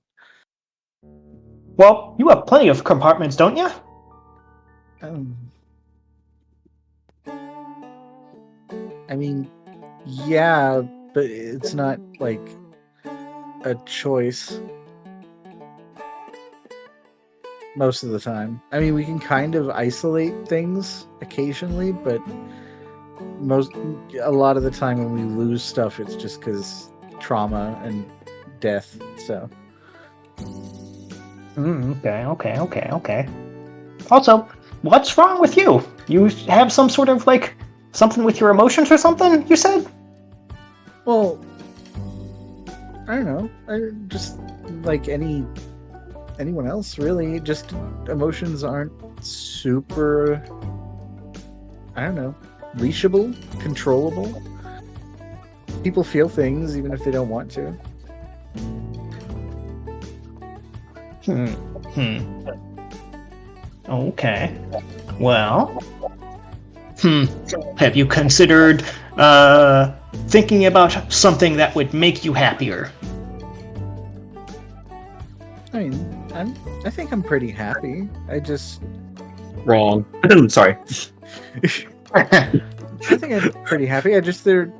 Well, you have plenty of compartments, don't you? I mean, yeah, but it's not, like, a choice most of the time. I mean, we can kind of isolate things occasionally, but a lot of the time when we lose stuff, it's just because trauma and death, so... Okay. Also, what's wrong with you? You have some sort of, like, something with your emotions or something, you said? Well, I don't know. I just like anyone else, really. Just emotions aren't super, I don't know, leashable, controllable. People feel things even if they don't want to. Okay. Well, have you considered thinking about something that would make you happier? I mean, I think I'm pretty happy. I just Wrong. Sorry. I think I'm pretty happy. The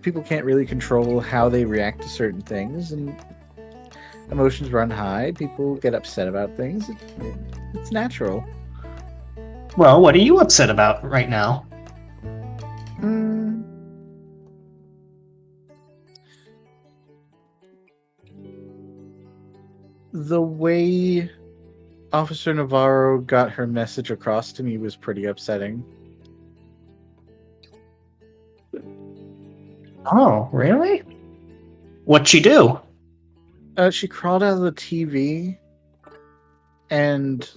people can't really control how they react to certain things, and emotions run high. People get upset about things. It's natural. Well, what are you upset about right now? The way Officer Navarro got her message across to me was pretty upsetting. Oh, really? What'd she do? She crawled out of the TV and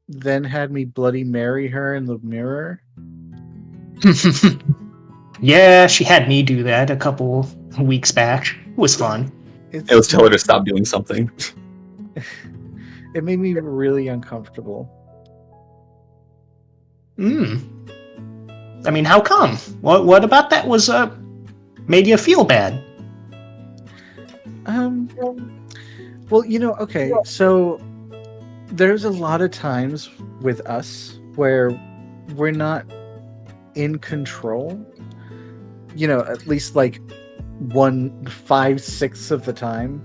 then had me Bloody Mary her in the mirror. Yeah, she had me do that a couple weeks back. It was fun. It was tell her to stop doing something. It made me really uncomfortable. I mean, how come? What about that was made you feel bad? Well, okay, so there's a lot of times with us where we're not in control. At least like 5/6 of the time,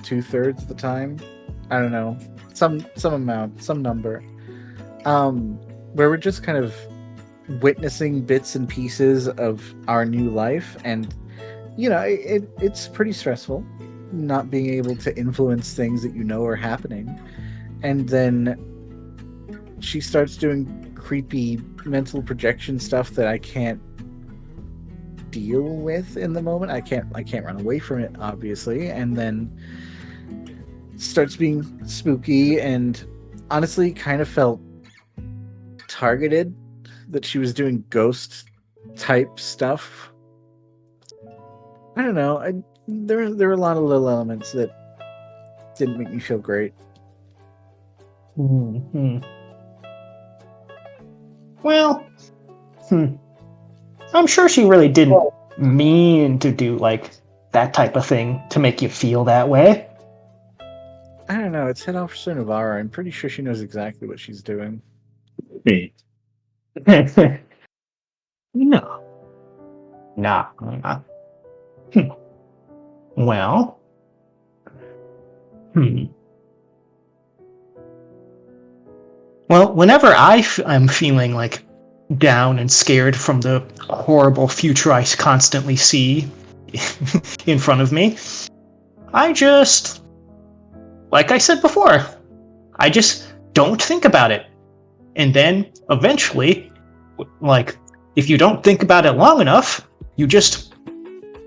2/3 of the time. I don't know, some amount, some number, where we're just kind of witnessing bits and pieces of our new life, and it's pretty stressful not being able to influence things that are happening. And then she starts doing creepy mental projection stuff that I can't deal with in the moment. I can't run away from it, obviously, and then starts being spooky, and honestly kind of felt targeted, that she was doing ghost type stuff. I don't know. There were a lot of little elements that didn't make me feel great. Well, I'm sure she really didn't mean to do like that type of thing to make you feel that way. I don't know. It's Head Officer Navarro. I'm pretty sure she knows exactly what she's doing. No. Nah. Well. Well, whenever I'm feeling like down and scared from the horrible future I constantly see in front of me, I just, like I said before, I just don't think about it. And then eventually, like, if you don't think about it long enough, you just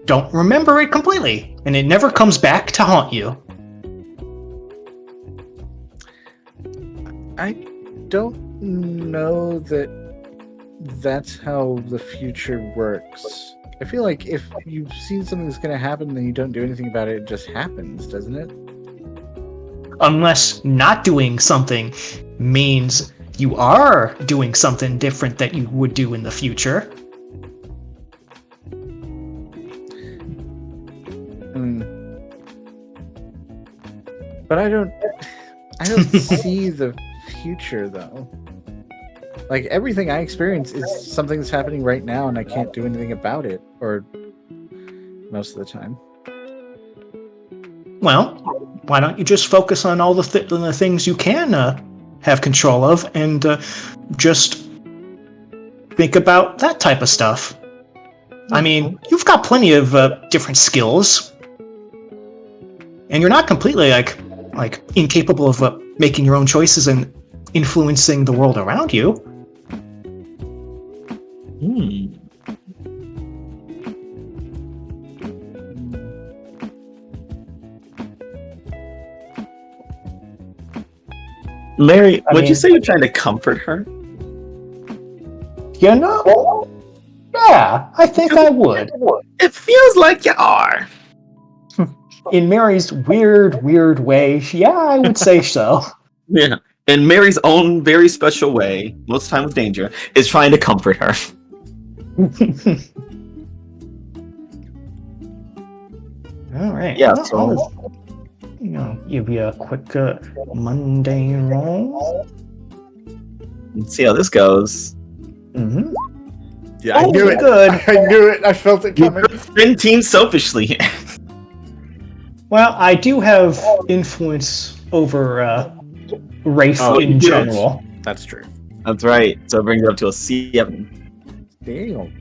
don't remember it completely, and it never comes back to haunt you. I don't know that that's how the future works. I feel like if you've seen something that's going to happen and you don't do anything about it, it just happens, doesn't it? Unless not doing something means you are doing something different that you would do in the future. But I don't see the future, though. Like, everything I experience is something that's happening right now, and I can't do anything about it, or most of the time. Well, why don't you just focus on all the things you can have control of, and just think about that type of stuff. I mean, you've got plenty of different skills, and you're not completely like incapable of making your own choices and influencing the world around you. Mary, would you say you're trying to comfort her? You know? Yeah, I think I would. It feels like you are. In Mary's weird way, yeah, I would say so. Yeah. In Mary's own very special way, most times with danger, is trying to comfort her. All right. Yeah, well, so... I'll give you a quick mundane roll. Let's see how this goes. Mm-hmm. Yeah, I knew it. Good. I knew it. I felt it coming. Been team selfishly. Well, I do have influence over race in general. That's true. That's right. So it brings it up to a 7. Damn.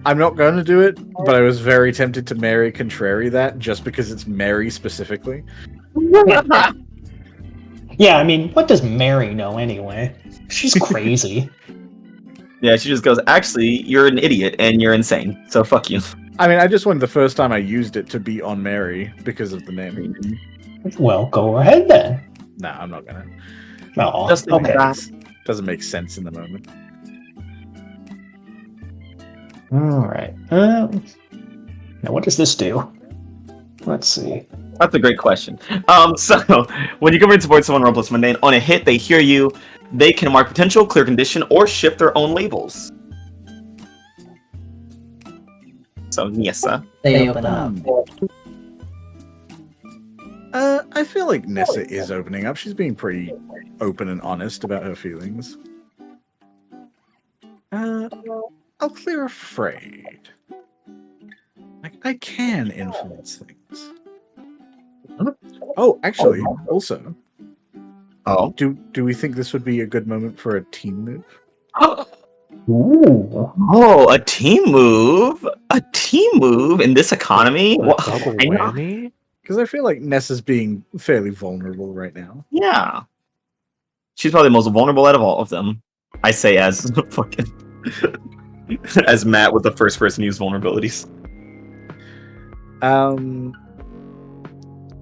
I'm not going to do it, but I was very tempted to marry contrary that just because it's Mary specifically. Yeah, I mean, what does Mary know anyway? She's crazy. Yeah, she just goes, actually, you're an idiot and you're insane, so fuck you. I mean, I just wanted the first time I used it to be on Mary because of the name. Well, go ahead then. Nah, I'm not gonna. No, Okay. Doesn't make sense in the moment. All right. Now, what does this do? Let's see. That's a great question. So when you come in to support someone roll plus mundane, on a hit, they hear you. They can mark potential, clear condition, or shift their own labels. So Nessa. They open up. I feel like Nessa is opening up. She's being pretty open and honest about her feelings. I'll clear afraid. I can influence things. Oh, actually, also. Oh. Do we think this would be a good moment for a team move? Ooh. Oh, a team move? A team move in this economy? Double whammy? Because I feel like Nessa's being fairly vulnerable right now. Yeah. She's probably the most vulnerable out of all of them. I say as fucking... as Matt with the first person use vulnerabilities.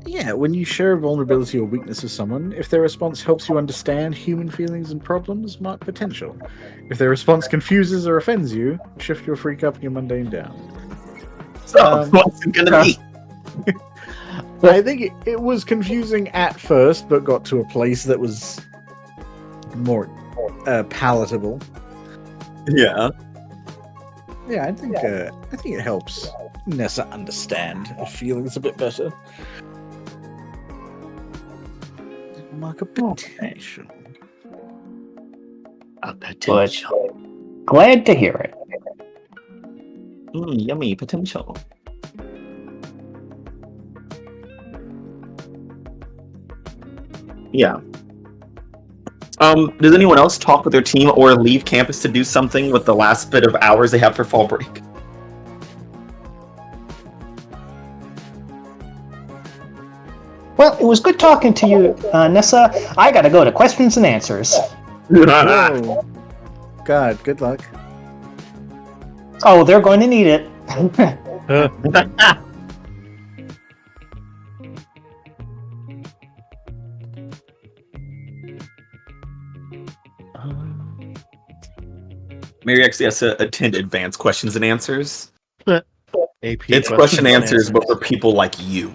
Yeah, when you share a vulnerability or weakness with someone, if their response helps you understand human feelings and problems, mark potential. If their response confuses or offends you, shift your freak up and your mundane down. So, what's it gonna be? I think it was confusing at first, but got to a place that was more palatable. Yeah. Yeah, I think it helps Nessa understand her feelings a bit better. Mark a potential. A potential. Glad to hear it. Yummy potential. Yeah. Does anyone else talk with their team or leave campus to do something with the last bit of hours they have for fall break? Well, it was good talking to you, Nessa. I gotta go to questions and answers. Oh. God, good luck. Oh, they're going to need it. Mary actually has to attend advanced questions and answers. AP It's question and answers, but for people like you.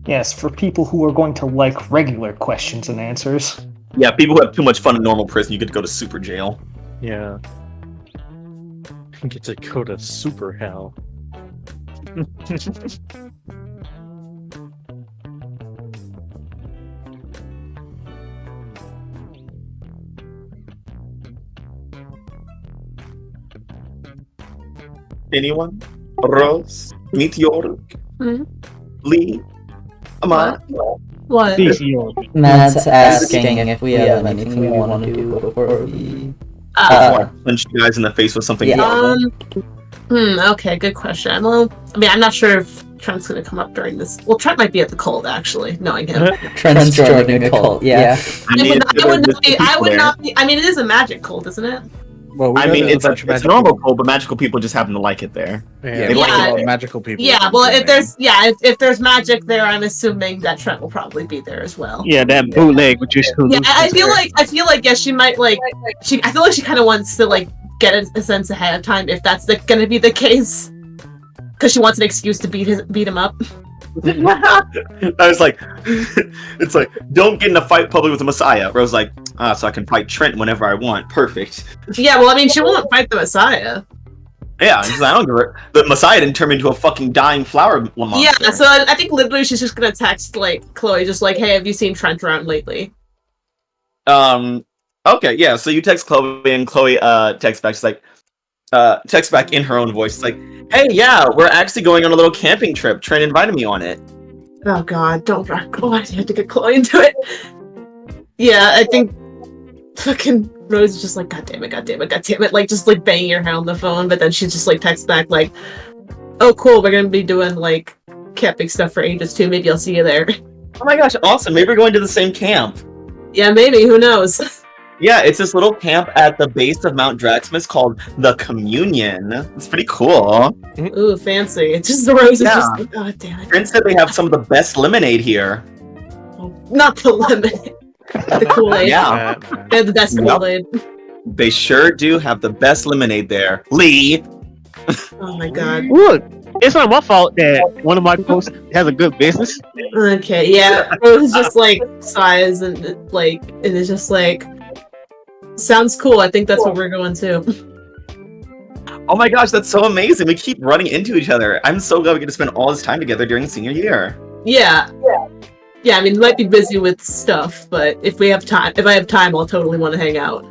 Yes, for people who are going to like regular questions and answers. Yeah, people who have too much fun in normal prison, you get to go to super jail. Yeah. Get to go to super hell. Anyone? Rose? Meteor? Hmm? Lee? Amon? What? Matt's asking if we have anything we want to do before we... Punch you guys in the face with something Yeah. horrible. Okay, good question. Well, I mean, I'm not sure if Trent's gonna come up during this. Well, Trent might be at the cold, actually, knowing him. Trent's joining a cult. Yeah. I would not be. I mean, it is a magic cult, isn't it? Well, I mean, it's a magical normal people. cult, but magical people just happen to like it there. Yeah, They like like all it. magical people. Yeah. Well, if there's magic there, I'm assuming that Trent will probably be there as well. Yeah, that bootleg with your Yeah, I feel like yeah, she might like. I feel like she kind of wants to like get a sense ahead of time if that's gonna be the case, because she wants an excuse to beat him up. I was like, it's like, don't get in a fight publicly with the Messiah. Rose like, so I can fight Trent whenever I want. Perfect. Yeah, well, I mean, she won't fight the Messiah. Yeah, I don't give a... The Messiah didn't turn me into a fucking dying flower monster. Yeah, so I think literally she's just gonna text like Chloe, just like, hey, have you seen Trent around lately? Okay, yeah. So you text Chloe, and Chloe texts back. She's like, texts back in her own voice. It's like, hey, yeah, we're actually going on a little camping trip. Trent invited me on it. Oh God, don't Chloe. I have to get Chloe into it. Yeah, I think fucking Rose is just like, God damn it, like just like banging her head on the phone. But then she just like texts back like, oh cool, we're gonna be doing like camping stuff for Aegis too. Maybe I'll see you there. Oh my gosh, awesome! Maybe we're going to the same camp. Yeah, maybe. Who knows? Yeah, it's this little camp at the base of Mount Draxmus called the Communion. It's pretty cool. Ooh, fancy. It's just the Rose is just like, God damn it. Trent said they have some of the best lemonade here. Not the lemonade. The Kool-Aid. Yeah. They have the best Kool-Aid. They sure do have the best lemonade there. Lee! Oh my God. Look, it's not my fault that one of my posts has a good business. Okay, yeah. Rose just like sighs and it's just like, sounds cool. I think that's what we're going to. Oh my gosh, that's so amazing. We keep running into each other. I'm so glad we get to spend all this time together during senior year. Yeah. Yeah, I mean, we might be busy with stuff, but if I have time, I'll totally want to hang out.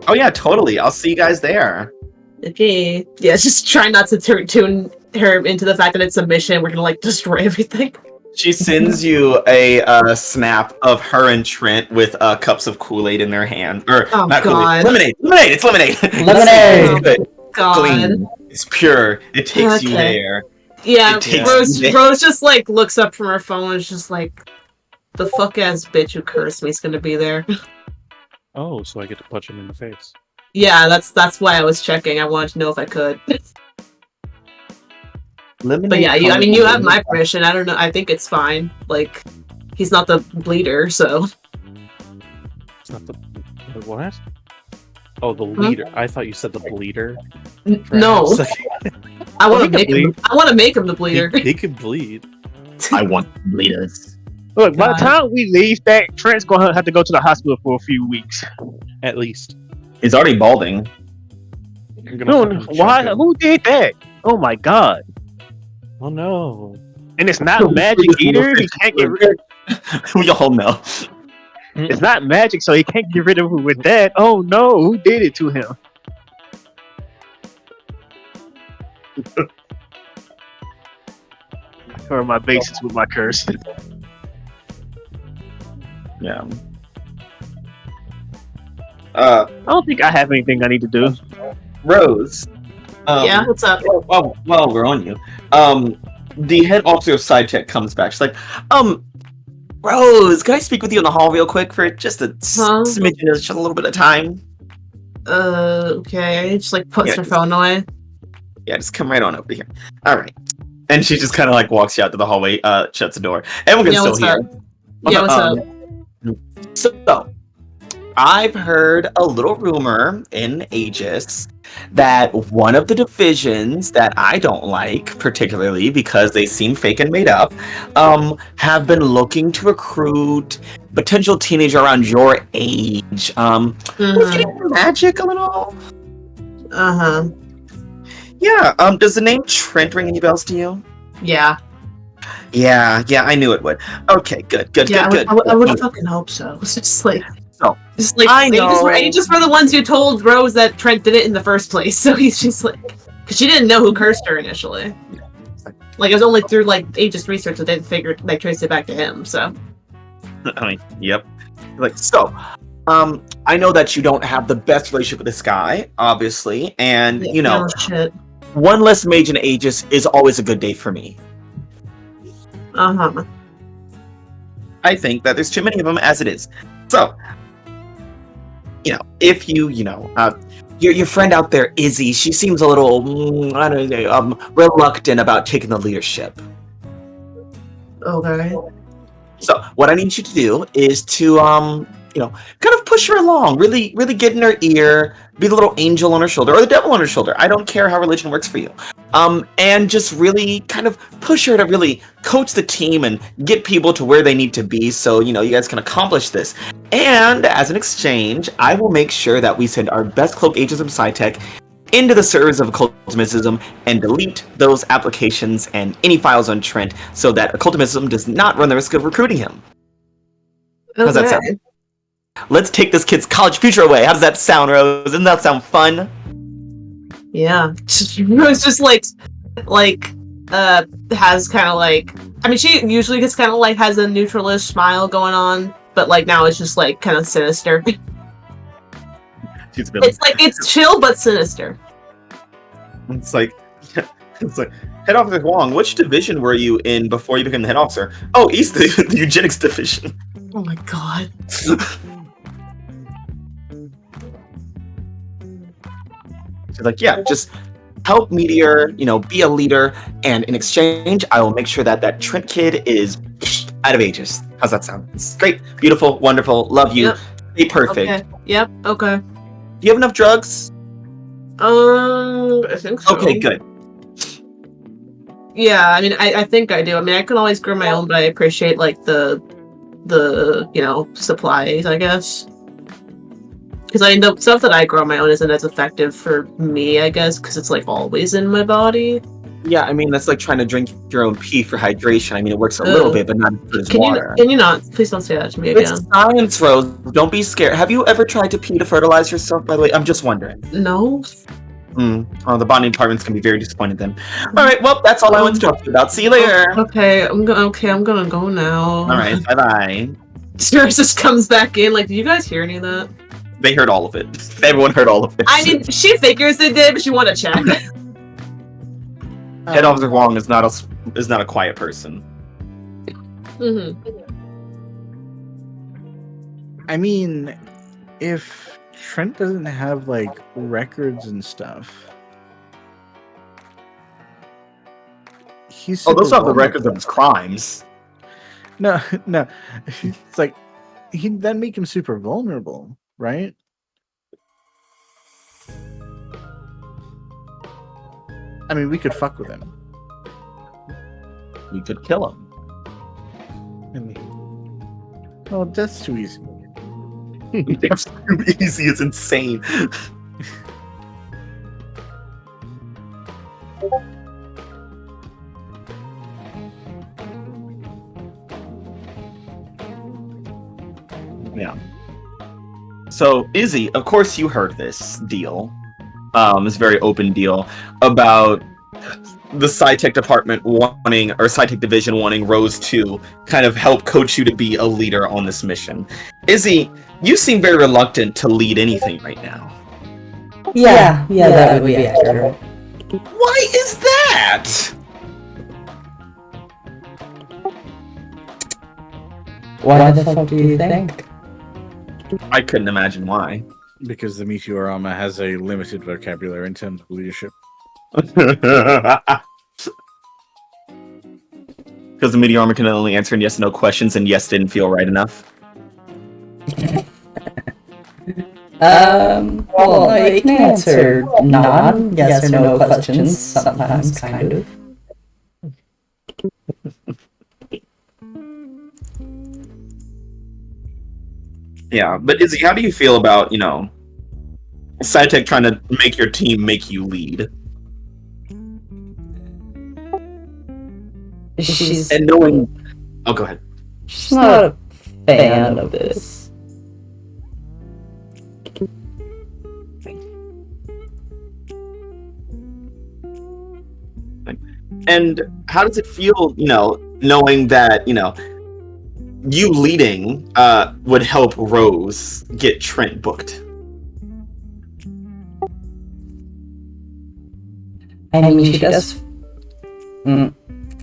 Oh yeah, totally. I'll see you guys there. Okay. Yeah, just try not to tune her into the fact that it's a mission. We're gonna like destroy everything. She sends you a snap of her and Trent with cups of Kool-Aid in their hand. Or not Kool-Aid. Lemonade! It's lemonade! Lemonade! Oh, God. Clean. It's pure. It takes you there. Yeah, Rose just like looks up from her phone and is just like, the fuck ass bitch who cursed me is gonna be there. Oh, so I get to punch him in the face. Yeah, that's why I was checking. I wanted to know if I could. But yeah, you have my permission. I don't know. I think it's fine. Like, he's not the bleeder, so. It's not the what? Oh, the leader. I thought you said the bleeder. No. I want to make him the bleeder. He can bleed. I want bleeders. Look, by the time we leave that, Trent's going to have to go to the hospital for a few weeks. At least. He's already balding. Why? Who did that? Oh my God. Oh no. And it's not magic either. He can't get rid We all know. It's not magic, so he can't get rid of it with that. Oh no, who did it to him? I cover my bases with my curse. Yeah. I don't think I have anything I need to do. Rose. Yeah, what's up? Well, we're on you. The head officer of SciTech comes back. She's like, Rose, can I speak with you in the hall real quick for just a smidgen, just a little bit of time? Okay. Just like puts her phone away. Yeah, just come right on over here. All right. And she just kind of like walks you out to the hallway, shuts the door. Everyone's still here. Yeah, what's up? So, I've heard a little rumor in A.E.G.I.S that one of the divisions that I don't like, particularly because they seem fake and made up, have been looking to recruit potential teenager around your age. Who's getting magic a little? Yeah. Does the name Trent ring any bells to you? Yeah. Yeah, I knew it would. Okay, good. I would fucking hope so. It's just like. I know. Aegis were the ones who told Rose that Trent did it in the first place, so he's just like, because she didn't know who cursed her initially. Like it was only through like Aegis research that they figured they traced it back to him. So. I mean, yep. Like so, I know that you don't have the best relationship with this guy, obviously, and one less mage in Aegis is always a good day for me. Uh-huh. I think that there's too many of them as it is. So, if your friend out there, Izzy, she seems a little, I don't know, reluctant about taking the leadership. Okay. So, what I need you to do is to, kind of push her along, really, really get in her ear, be the little angel on her shoulder, or the devil on her shoulder. I don't care how religion works for you. And just really kind of push her to really coach the team and get people to where they need to be so, you guys can accomplish this. And as an exchange, I will make sure that we send our best cloak agents of SciTech into the servers of occultism and delete those applications and any files on Trent so that occultism does not run the risk of recruiting him. How's that sound? Let's take this kid's college future away. How does that sound, Rose? Doesn't that sound fun? Yeah. Rose just has kind of like, I mean, she usually just kind of like has a neutralish smile going on, but like now it's just like kind of sinister. It's like it's chill but sinister. It's like Head Officer Huang, which division were you in before you became the head officer? Oh, he's the eugenics division. Oh my god. She's like, yeah, just help Meteor, be a leader, and in exchange, I will make sure that Trent kid is out of Aegis. How's that sound? It's great, beautiful, wonderful, love you, be perfect. Okay. Yep, okay. Do you have enough drugs? I think so. Okay, good. Yeah, I mean, I think I do. I mean, I can always grow my own, but I appreciate like the supplies, I guess. Because the stuff that I grow on my own isn't as effective for me, I guess, because it's like always in my body. Yeah, I mean, that's like trying to drink your own pee for hydration. I mean, it works a little bit, but not as good as water. Can you not? Please don't say that to me again. It's science, Rose. Don't be scared. Have you ever tried to pee to fertilize yourself, by the way? I'm just wondering. No. Oh, the bonding department's gonna be very disappointed then. All right, well, that's all I want to talk to you about. See you later. Okay, I'm gonna go now. All right, bye-bye. Sirius just comes back in. Like, did you guys hear any of that? They heard all of it. Everyone heard all of it. I mean, she figures they did, but she wanted to check. Head Officer Huang is not a quiet person. Mm-hmm. I mean, if Trent doesn't have like records and stuff, he's those are the records of his crimes. No. It's like that'd make him super vulnerable, right? I mean, we could fuck with him. We could kill him. I mean, well, that's too easy. That's too easy. It's insane. Yeah. So, Izzy, of course you heard this deal. This very open deal about the SciTech department wanting, or SciTech division wanting Rose to kind of help coach you to be a leader on this mission. Izzy, you seem very reluctant to lead anything right now. Yeah, that would be accurate. Why is that? Why the fuck do you think? I couldn't imagine why. Because the Meteorama has a limited vocabulary in terms of leadership. Because the Meteorama can only answer yes and no questions, and yes didn't feel right enough. Well, no, you can answer non-yes or no questions sometimes, kind of. Yeah, but Izzy, how do you feel about, SciTech trying to make your team make you lead? And knowing... Oh, go ahead. She's not a fan of this. And how does it feel, knowing that, you leading would help Rose get Trent booked? I mean, she does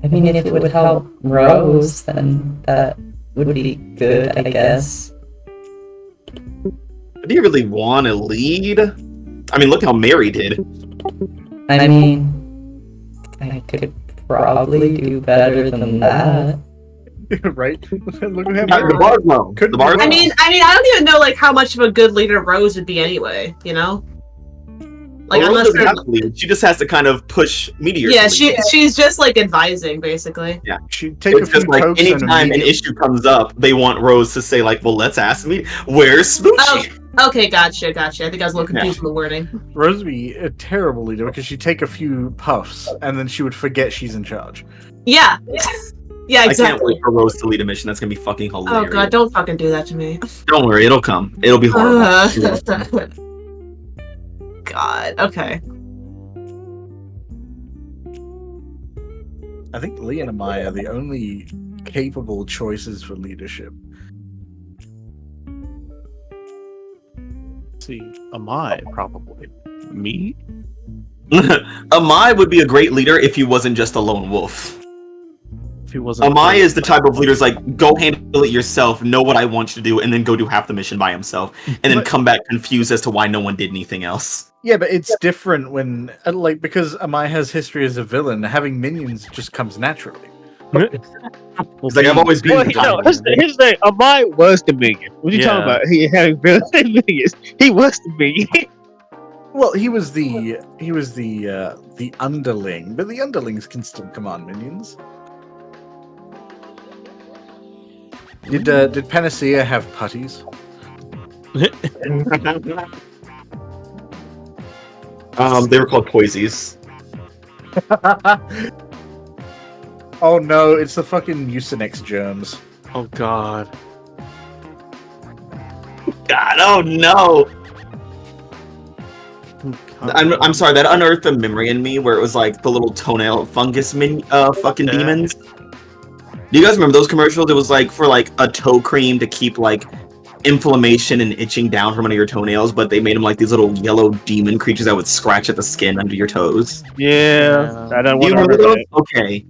I mean, if it would help Rose, then that would be good, I guess. Do you really want to lead? I mean, look how Mary did. I mean, I could probably do better than that. Right? Look at The bar's low. The bar's I mean, I don't even know like how much of a good leader Rose would be anyway. You know, like Rose unless doesn't have to lead. She just has to kind of push Meteor. yeah, to lead. she's just like advising basically. Yeah, she'd take it's a few just like pokes and anytime an issue comes up, they want Rose to say like, "Well, let's ask me where's Smoochie." Oh, okay, gotcha. I think I was a little confused with the wording. Rose would be a terrible leader because she'd take a few puffs and then she would forget she's in charge. Yeah. Yeah, exactly. I can't wait for Rose to lead a mission. That's gonna be fucking hilarious. Oh god, don't fucking do that to me. Don't worry, it'll come. It'll be horrible. God, okay. I think Lee and Amaya are the only capable choices for leadership. Let's see, Amai probably. Me? Amai would be a great leader if he wasn't just a lone wolf. If he wasn't. Amai is the type of leader's like, go handle it yourself, know what I want you to do, and then go do half the mission by himself, and then come back confused as to why no one did anything else. Yeah, but it's different when, like, because Amai has history as a villain, having minions just comes naturally. It's like, I've always been. Well, here's the thing. Amai was the minion. What are you talking about? He had minions. He was the minion. Well, he was the underling, but the underlings can still command minions. Did Panacea have putties? They were called Poisies. Oh no, it's the fucking Mucinex germs. Oh god. God, oh no! I'm sorry, that unearthed a memory in me where it was like the little toenail fungus fucking demons. Do you guys remember those commercials? It was like for like a toe cream to keep like inflammation and itching down from under your toenails, but they made them like these little yellow demon creatures that would scratch at the skin under your toes. Yeah, I don't Do you want remember to those? Okay.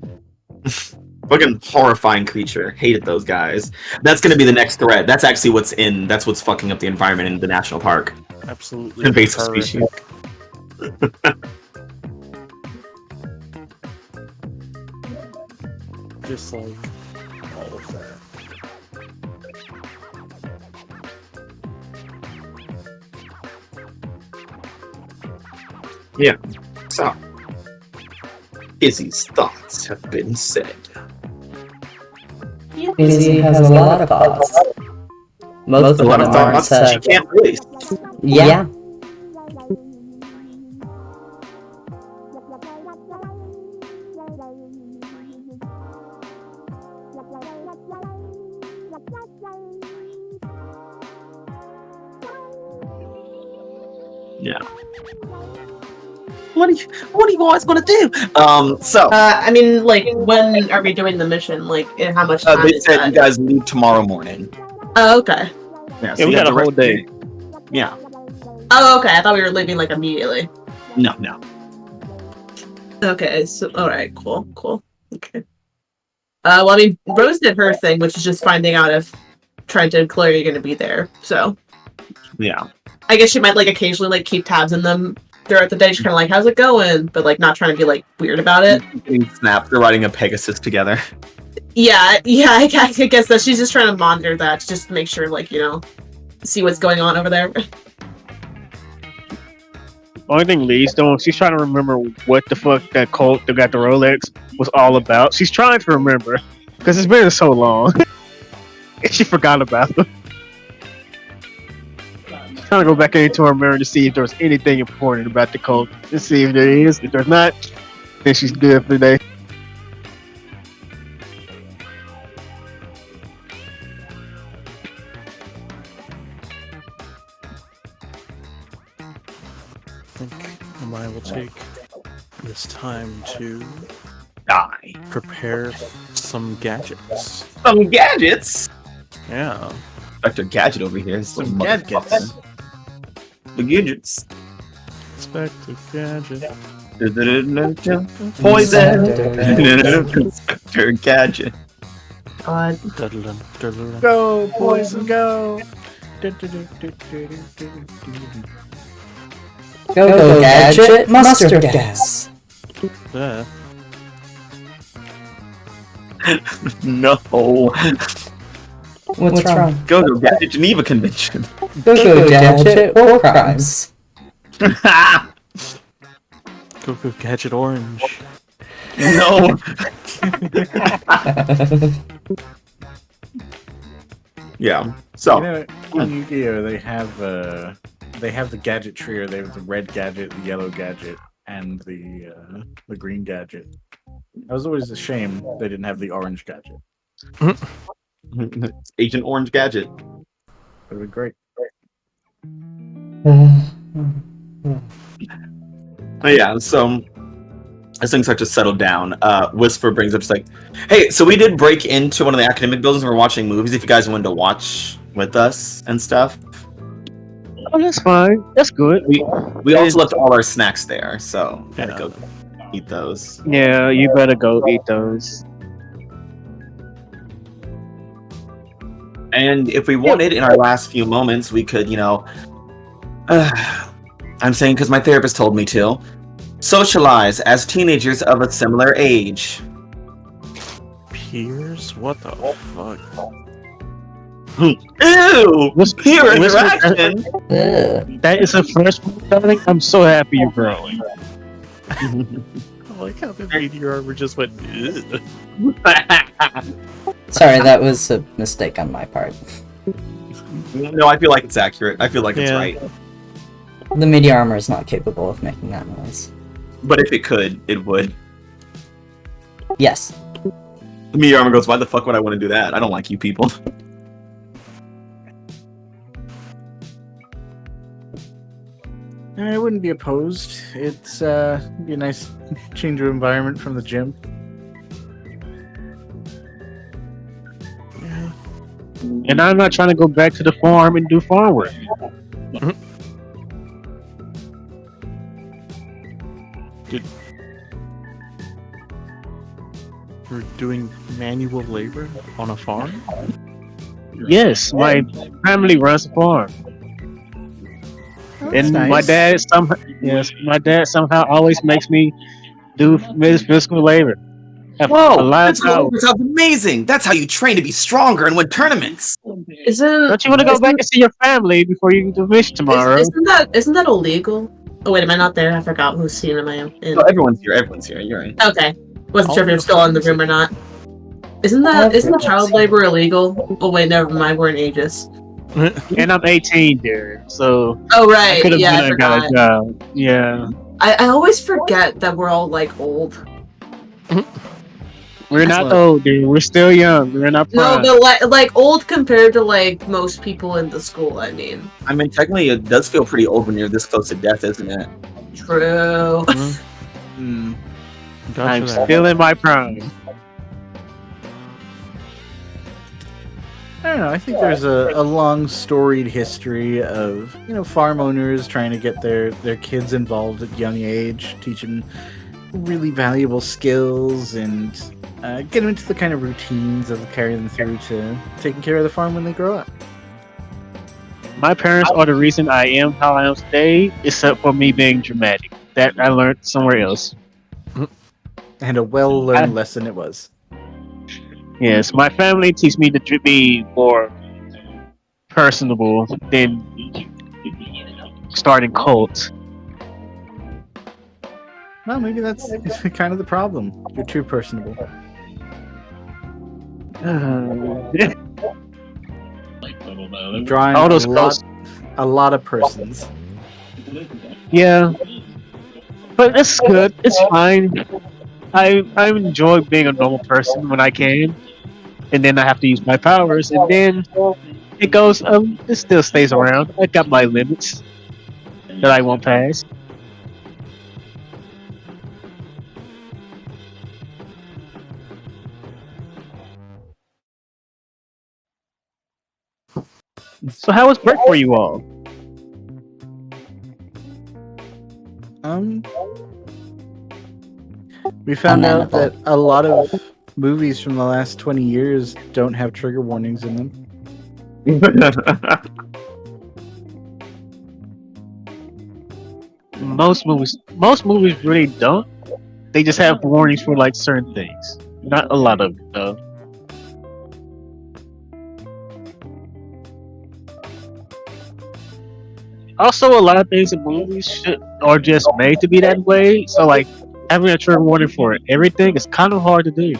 Fucking horrifying creature. Hated those guys. That's gonna be the next threat. That's actually that's what's fucking up the environment in the national park. Absolutely. Invasive species. Just like all of that. Yeah. So, Izzy's thoughts have been said. Izzy has a lot of thoughts. Most of them aren't she said. can't release. Yeah. Yeah. What are you guys gonna do? I mean, like, when are we doing the mission? Like, and how much time they is said that? you guys leave tomorrow morning. Oh, okay. Yeah, Yeah, we you got have a the whole rest of the day. Yeah. Oh, okay. I thought we were leaving like immediately. No. Okay. So, all right. Cool. Okay. Well, I mean, Rose did her thing, which is just finding out if Trent and Chloe are going to be there. So, Yeah. I guess she might like occasionally like keep tabs on them throughout the day. She's kind of like, "How's it going?" But like not trying to be like weird about it. Snap. They're riding a Pegasus together. Yeah. I guess that she's just trying to monitor that, just to make sure, like, see what's going on over there. Only thing Lee's doing, she's trying to remember what the fuck that cult that got the Rolex was all about. She's trying to remember because it's been so long. She forgot about them. She's trying to go back into her memory to see if there was anything important about the cult. To see if there is. If there's not, then she's good for the day. I think I will take this time to Die. prepare some gadgets. Some gadgets. Yeah. Dr. Gadget over here. Some gadgets. The gadgets. Inspector Gadget. Poison. Inspector Gadget. God. Go, poison, go! Go gadget, mustard gas. Yeah. No. What's wrong? Go Gadget Geneva Convention. Go gadget, war crimes. Go gadget orange. No. Yeah. So. You know, in Yu-Gi-Oh, they have the gadget trio. They have the red gadget, the yellow gadget, and the green gadget. That was always a shame they didn't have the orange gadget. Agent Orange Gadget. That would be great. Yeah, so as things start to settle down, Whisper brings up, just like, hey, so we did break into one of the academic buildings and we're watching movies if you guys wanted to watch with us and stuff. Oh, that's fine. That's good. We also left all our snacks there, so gotta go eat those. Yeah, you better go eat those. And if we wanted, in our last few moments, we could, I'm saying because my therapist told me to, socialize as teenagers of a similar age. Peers? What the fuck? Ew! Peer interaction! That is the first one, darling. I'm so happy you're growing. I like how the meteor armor just went. Ugh. Sorry, that was a mistake on my part. No, I feel like it's accurate. I feel like it's right. The meteor armor is not capable of making that noise. But if it could, it would. Yes. The meteor armor goes, why the fuck would I want to do that? I don't like you people. I wouldn't be opposed. It's be a nice change of environment from the gym. And I'm not trying to go back to the farm and do farm work. You're doing manual labor on a farm? Yes, my family runs a farm. And nice. my dad somehow always makes me do physical labor. Whoa! That sounds amazing! That's how you train to be stronger and win tournaments! Don't you want to go back and see your family before you do mission tomorrow? Isn't that illegal? Oh wait, am I not there? I forgot whose scene am I in. No, everyone's here, you're right. Okay. Wasn't sure if you're still in the room or not. Isn't child labor illegal? Oh wait, never mind, we're in Aegis. And I'm 18 there, so... Oh right, I I got a job. Yeah. I always forget that we're all like old. We're not old, dude. We're still young. We're not prime. No, but like old compared to like most people in the school, I mean. I mean, technically, it does feel pretty old when you're this close to death, isn't it? True. I'm still in my prime. I don't know. I think there's a long storied history of farm owners trying to get their kids involved at young age, teaching really valuable skills and get them into the kind of routines that will carry them through to taking care of the farm when they grow up. My parents are the reason I am how I am today, except for me being dramatic. That I learned somewhere else. And a well-learned lesson it was. Yes, my family teach me to be more personable than starting cults. Well, maybe that's kind of the problem. You're too personable. Drawing all those a lot of persons. Yeah, but it's good. It's fine. I enjoy being a normal person when I can, and then I have to use my powers, and then it goes. It still stays around. I got my limits that I won't pass. So how was break for you all? We found out that Amenable. a lot of movies from the last 20 years don't have trigger warnings in them. Most movies really don't. They just have warnings for like certain things. Not a lot of them, though. Also, a lot of things in movies are just made to be that way. So, like, having a trigger warning for everything is kind of hard to do.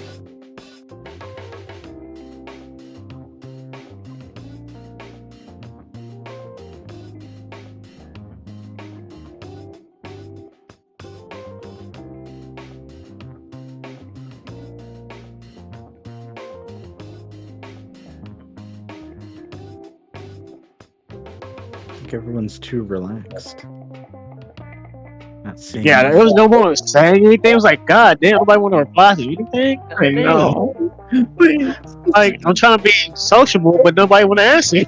I think everyone's too relaxed. Not saying Yeah, there was no one saying anything. It was like, God damn, nobody want to reply to anything. I know. Please. Like, I'm trying to be sociable, but nobody want to answer.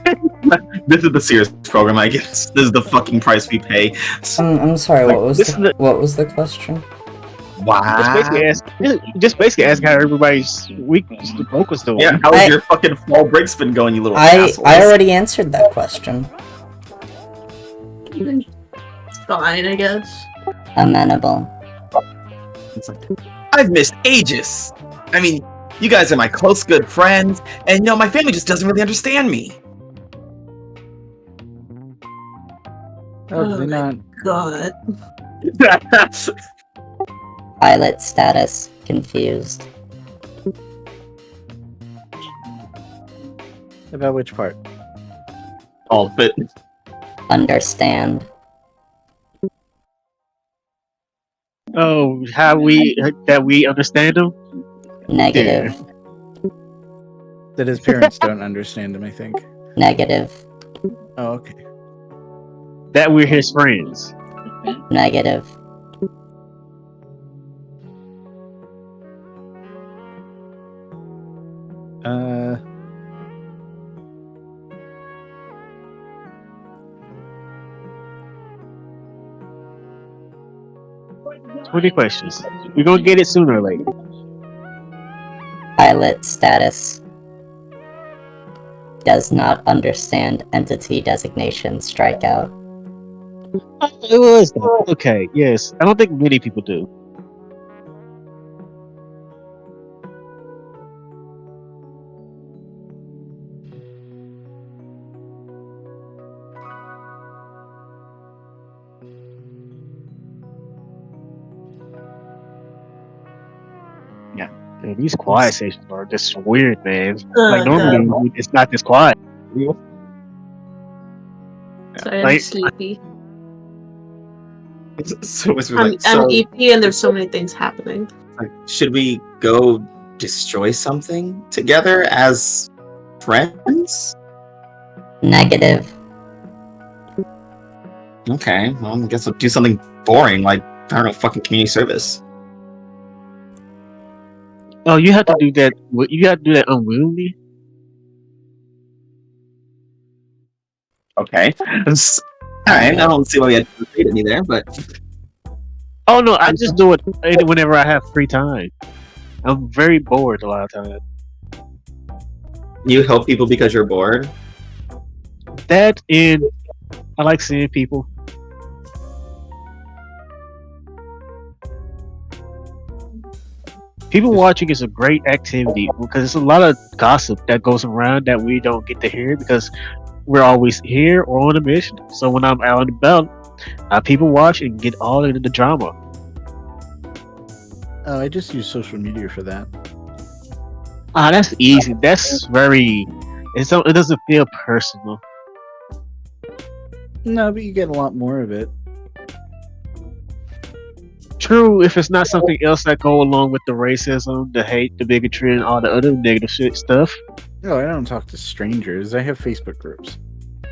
This is the Sirius program, I guess. This is the fucking price we pay. I'm sorry. Like, What was the question? Wow. Just basically ask how everybody's week the book was doing. Yeah, how's your fucking fall break spin going, you little I assholes? already answered that question. It's fine, I guess. Amenable. It's like, I've missed A.E.G.I.S. I mean, you guys are my close, good friends, and you know, my family just doesn't really understand me. Oh, they're not. God. Pilot status. Confused. About which part? All of it. Understand. Oh, how that we understand them? Negative. That his parents don't understand him, I think. Negative. Oh, okay. That we're his friends. Negative. Twenty questions. We're gonna get it sooner or later. Pilot status. Does not understand entity designation strikeout. It was okay. Yes, I don't think many people do. Yeah. Man, these quiet sessions are just weird, man. Oh, Like normally it's not this quiet. Sorry, I'm Like- sleepy. So it's I'm like, so, EP and there's so many things happening. like, should we go destroy something together as friends? Negative. Okay, well, I guess we'll do something boring, like, I don't know, fucking community service. Oh, you have to do that. You have to do that unwillingly. Okay. Alright, I don't see why we had to debate any there, but Oh no, I just do it whenever I have free time. I'm very bored a lot of times. you help people because you're bored? That and I like seeing people. People watching is a great activity because there's a lot of gossip that goes around that we don't get to hear because we're always here or on a mission. So when I'm out and about, people watch and get all into the drama. Oh, I just use social media for that. That's easy. That's very. It doesn't feel personal. No, but you get a lot more of it. True, if it's not something else that go along with the racism, the hate, the bigotry, and all the other negative shit stuff. No, I don't talk to strangers. I have Facebook groups.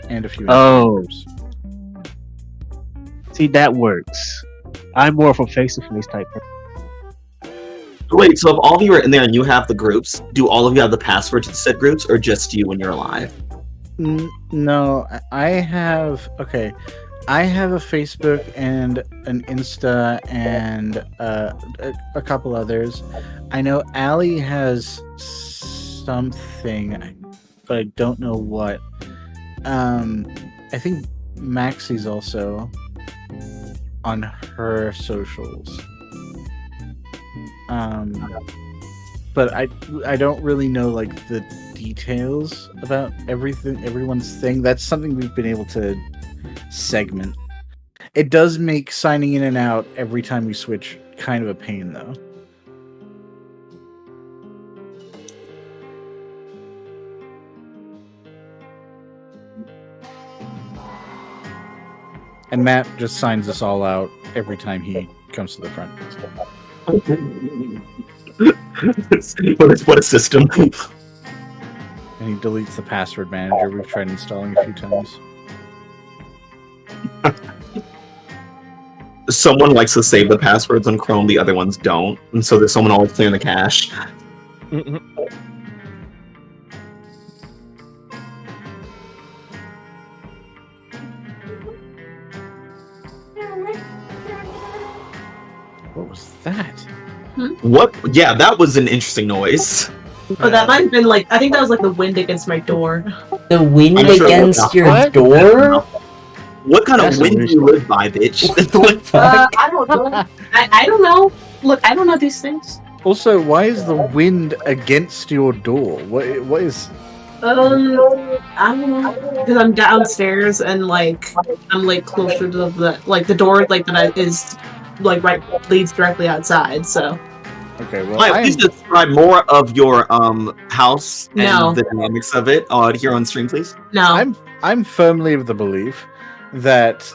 And a few Oh. Instagram groups. See, that works. I'm more of a face-to-face type person. Wait, so if all of you are in there and you have the groups, do all of you have the password to the said groups, or just you when you're alive? No, I have... Okay. I have a Facebook and an Insta and a couple others. I know Allie has something, but I don't know what. I think Maxie's also on her socials. But I don't really know like the details about everyone's thing. That's something we've been able to segment. It does make signing in and out every time we switch kind of a pain, though. And Matt just signs us all out every time he comes to the front. What a system. And he deletes the password manager we've tried installing a few times. Someone likes to save the passwords on Chrome, the other ones don't. And so there's someone always clearing the cache. What was that? What? Yeah, that was an interesting noise. Oh, that might have been like, I think that was like the wind against my door. The wind against your door? What kind of wind do you live by, bitch? I don't know. I don't know. Look, I don't know these things. Also, why is the wind against your door? What is... I don't know. Because I'm downstairs and like I'm like closer to the door like that is like leads directly outside. So. Okay, well, please describe more of your house and the dynamics of it here on stream, please. No, I'm firmly of the belief that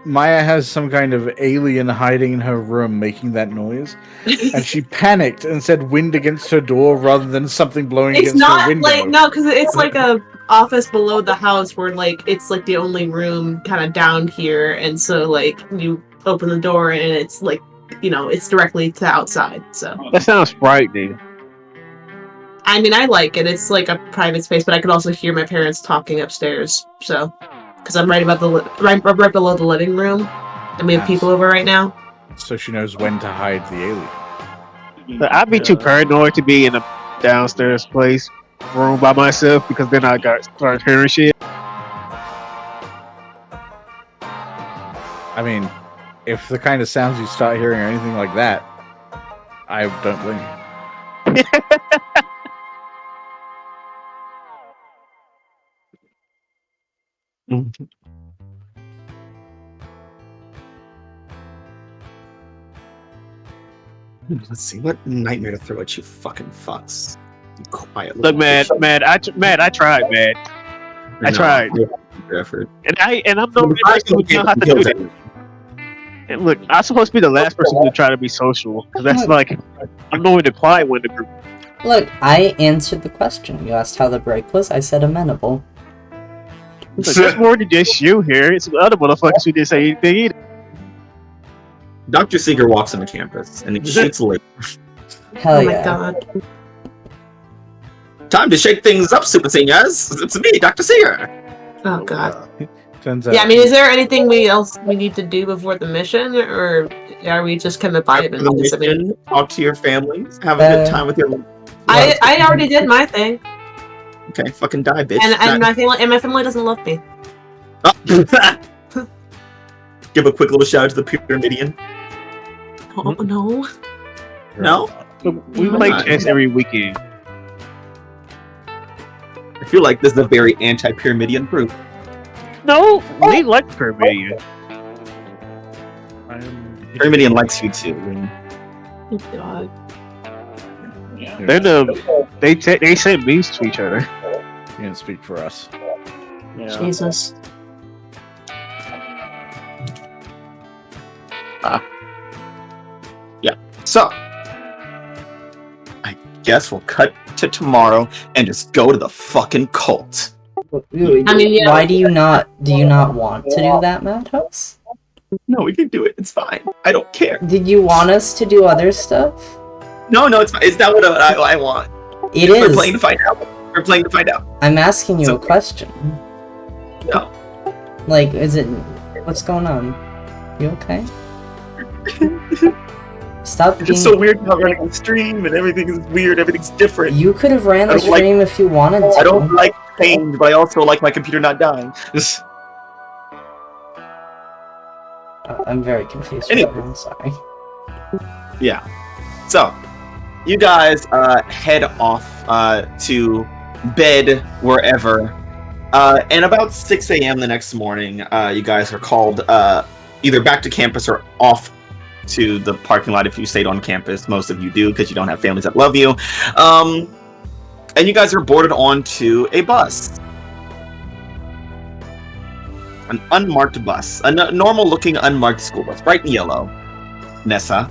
Maya has some kind of alien hiding in her room making that noise, and she panicked and said "wind against her door" rather than something blowing against her window. It's not like no, because it's like a office below the house where like it's like the only room kind of down here, and so like you open the door and it's like it's directly to outside. So that sounds frightening. I mean, I like it. It's like a private space, but I could also hear my parents talking upstairs. So. Because I'm right right below the living room, and we have people over right now. So she knows when to hide the alien. But I'd be too paranoid to be in a downstairs place room by myself because then I start hearing shit. I mean, if the kind of sounds you start hearing are anything like that, I don't blame you. Let's see, what nightmare to throw at you fucking fucks. You quiet. Look, man, I tried, man. I tried. Effort. And I'm no person who know how to do that. And look, I'm supposed to be the last person to try to be social, because that's like, I'm knowing the quiet one in the group. Look, I answered the question. You asked how the break was, I said amenable. Look, there's more than just you here. It's the other motherfuckers who didn't say anything either. Dr. Seeger walks on the campus, and he shoots late. Hell my yeah. God. Time to shake things up, Super Seniors. It's me, Dr. Seeger. Oh God. Turns out. Yeah, I mean, is there anything else we need to do before the mission, or are we just kind of vibing? Talk to your families, have a good time with your. I already did my thing. Okay, fucking die, bitch. And my family doesn't love me. Oh. Give a quick little shout out to the Pyramidian. Oh no. No? We play chess every weekend. I feel like this is a very anti-Pyramidian group. No, we like Pyramidian. Pyramidian likes you too. Oh God. They send memes to each other. You didn't speak for us. Yeah. Jesus. Yeah. So, I guess we'll cut to tomorrow and just go to the fucking cult. I mean, yeah. Why do you not want to do that, Madhouse? No, we can do it. It's fine. I don't care. Did you want us to do other stuff? No, it's fine. It's not what I want. It is. We're playing to find out. We're playing to find out. I'm asking you a question. No. Like, is it What's going on? You okay? Stop being... It's so weird not running a stream and everything is weird, everything's different. You could have ran the stream if you wanted to. I don't like change, but I also like my computer not dying. I'm very confused. Anyway. I'm sorry. Yeah. So, you guys head off to bed wherever. And about 6 a.m. the next morning, you guys are called either back to campus or off to the parking lot if you stayed on campus. Most of you do because you don't have families that love you. And you guys are boarded onto a bus. An unmarked bus. A normal-looking unmarked school bus. Bright yellow. Nessa.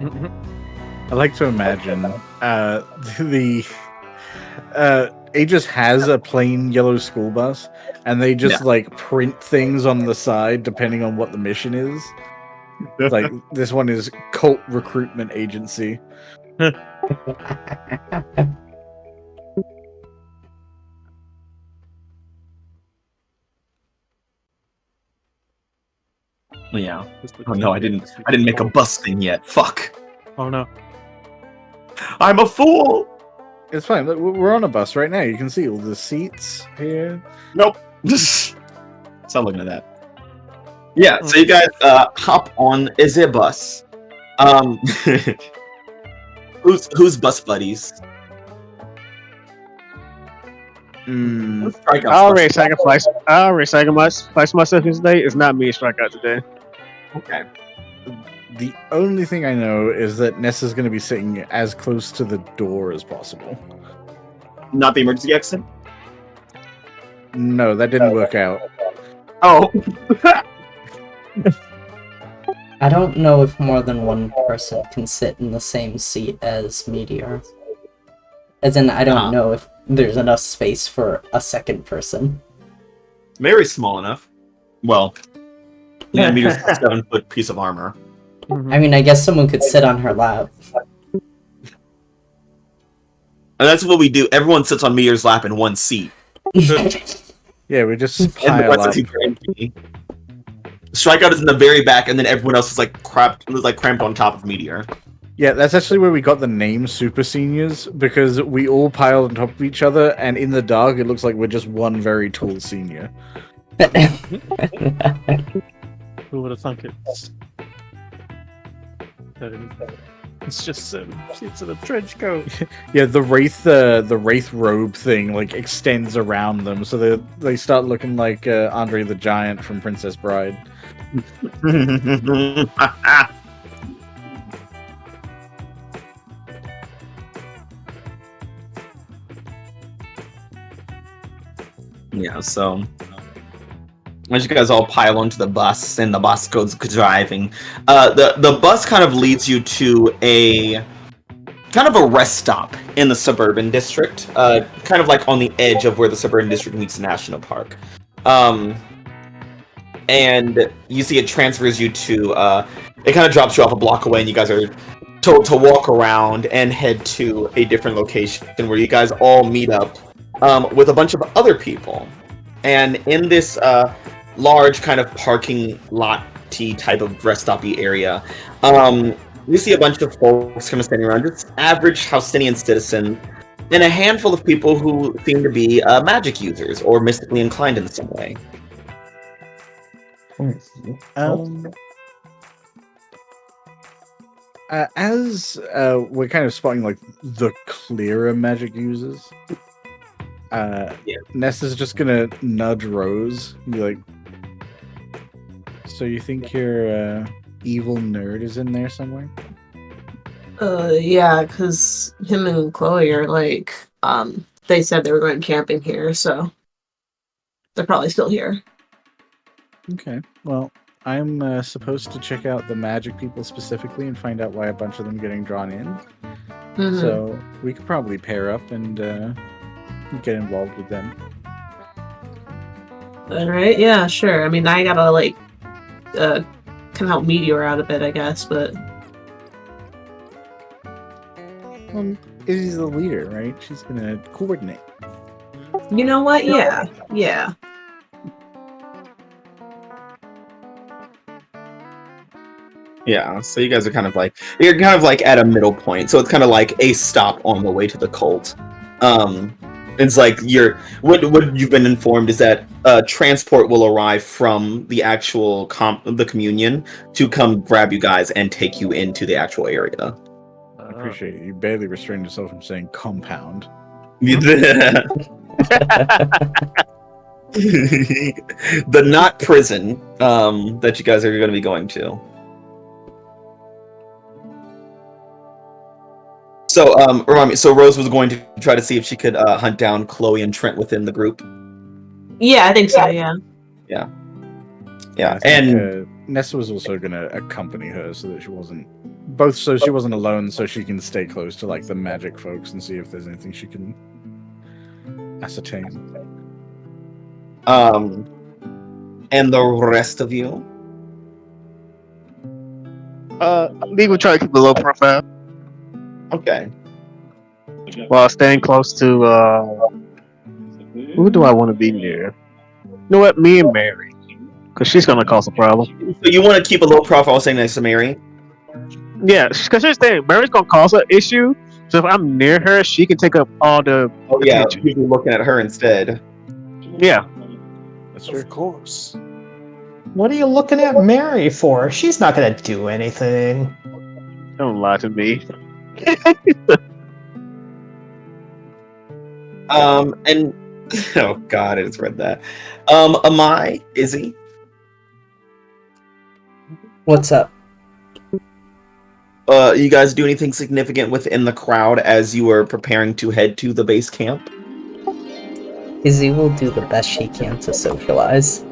I like to imagine A.G.I.S has a plain yellow school bus, and they just like print things on the side depending on what the mission is. Like this one is cult recruitment agency. Yeah. Oh no, I didn't make a bus thing yet. Fuck. Oh no. I'm a fool. It's fine. Look, we're on a bus right now. You can see all the seats here. Nope. Stop looking at that. Yeah, so you guys hop on a bus. Who's bus buddies? I already sacrificed myself today. It's not me strikeout today. Okay. The only thing I know is that Nessa's going to be sitting as close to the door as possible. Not the emergency exit? No, that didn't work out. Oh. I don't know if more than one person can sit in the same seat as Meteor. As in, I don't know if there's enough space for a second person. Mary's small enough. Well, yeah, Meteor's a 7-foot piece of armor. I mean, I guess someone could sit on her lap. And that's what we do. Everyone sits on Meteor's lap in one seat. Yeah, we just pile up. Strikeout is in the very back, and then everyone else is like cramped on top of Meteor. Yeah, that's actually where we got the name Super Seniors, because we all piled on top of each other, and in the dark, it looks like we're just one very tall senior. Who would have thunk it? It's just it's in a trench coat. Yeah, the wraith robe thing like extends around them, so they start looking like Andre the Giant from Princess Bride. Yeah, so as you guys all pile onto the bus and the bus goes driving, the bus kind of leads you to a kind of a rest stop in the suburban district, kind of like on the edge of where the suburban district meets the national park. And you see it transfers you to it kind of drops you off a block away, and you guys are told to walk around and head to a different location where you guys all meet up with a bunch of other people. And in this large kind of parking lot-y type of rest stop-y area, you see a bunch of folks kind of standing around, just average Houstonian citizens, and a handful of people who seem to be magic users or mystically inclined in some way. As we're kind of spotting like the clearer magic users, Nessa's just gonna nudge Rose and be like, "So you think your evil nerd is in there somewhere?" Yeah, because him and Chloe are like, they said they were going camping here, so they're probably still here. Okay, well, I'm supposed to check out the magic people specifically and find out why a bunch of them getting drawn in. Mm-hmm. So we could probably pair up and get involved with them. Alright, yeah, sure. I mean, I gotta, like, can help Meteor out a bit, I guess, but... Izzy's the leader, right? She's gonna coordinate. You know what? Yeah. Yeah, so you guys are you're kind of like at a middle point. So it's kind of like a stop on the way to the cult. It's like what you've been informed is that transport will arrive from the actual the communion to come grab you guys and take you into the actual area. I appreciate it. You barely restrained yourself from saying compound. The not prison that you guys are going to be going to. So, so Rose was going to try to see if she could hunt down Chloe and Trent within the group. Yeah, I think so. Yeah. Yeah, and Nessa was also going to accompany her so that she wasn't alone, so she can stay close to like the magic folks and see if there's anything she can ascertain. And the rest of you? Lee will try to keep a low profile. Okay. While staying close to who do I want to be near? You know what? Me and Mary, because she's gonna cause a problem. So you want to keep a low profile, staying next to Mary? Yeah, because she's saying Mary's gonna cause an issue. So if I'm near her, she can take up all the. Oh yeah, you're looking at her instead. Yeah, that's true. Of course. What are you looking at Mary for? She's not gonna do anything. Don't lie to me. And oh god, I just read that. Amai, Izzy. What's up? You guys do anything significant within the crowd as you are preparing to head to the base camp? Izzy will do the best she can to socialize.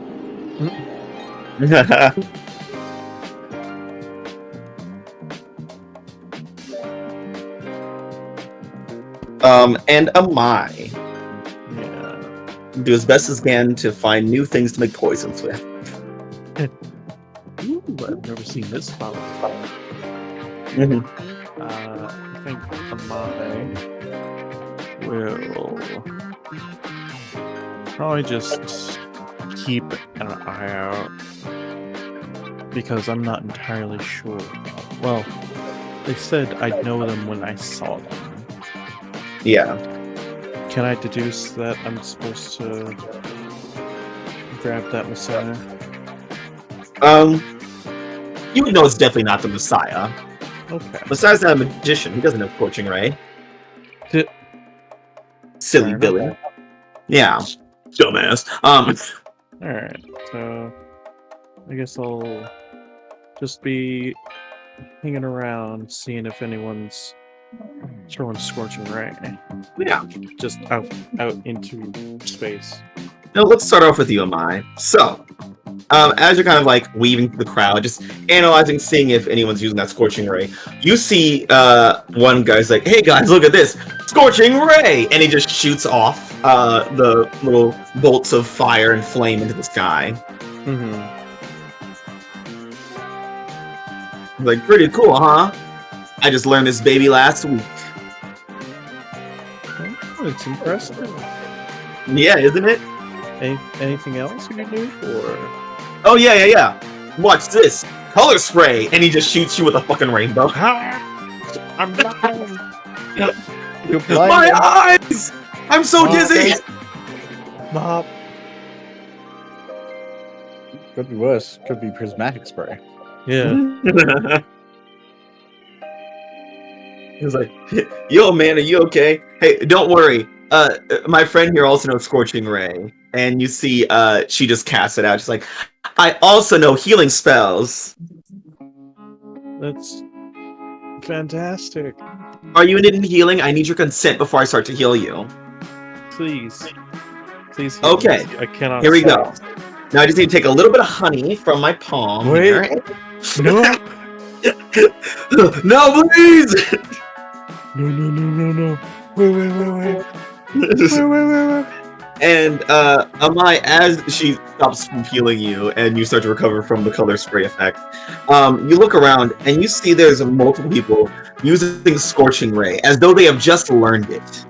And Amai. Yeah. Do as best as can to find new things to make poisons with. Ooh, I've never seen this flower before. I think Amai will probably just keep an eye out because I'm not entirely sure. Well, they said I'd know them when I saw them. Yeah. Can I deduce that I'm supposed to grab that Messiah? You would know it's definitely not the Messiah. Okay. Messiah's not a magician. He doesn't have Scorching Ray. Silly Billy. Yeah. Dumbass. Alright, so I guess I'll just be hanging around, seeing if anyone's throwing Scorching Ray. Yeah. Just out into space. Now let's start off with you, Amai. So, as you're kind of like weaving through the crowd, just analyzing, seeing if anyone's using that Scorching Ray, you see one guy's like, "Hey guys, look at this Scorching Ray!" And he just shoots off the little bolts of fire and flame into the sky. Like, pretty cool, huh? I just learned this baby last week. Oh, it's impressive. Yeah, isn't it? Anything else you can do? Or oh yeah. Watch this color spray, and he just shoots you with a fucking rainbow. I'm blind. My eyes! I'm so dizzy. Mop. Could be worse. Could be prismatic spray. Yeah. He's like, "Yo, man, are you okay? Hey, don't worry. My friend here also knows Scorching Ray." And you see, she just casts it out. She's like, "I also know healing spells." That's fantastic. Are you in healing? I need your consent before I start to heal you. Please. Heal okay. me. I cannot. Here we go. Now I just need to take a little bit of honey from my palm. Wait. Here. No. No, please. No. Wait. And Amai, as she stops from healing you and you start to recover from the color spray effect, you look around and you see there's multiple people using Scorching Ray as though they have just learned it.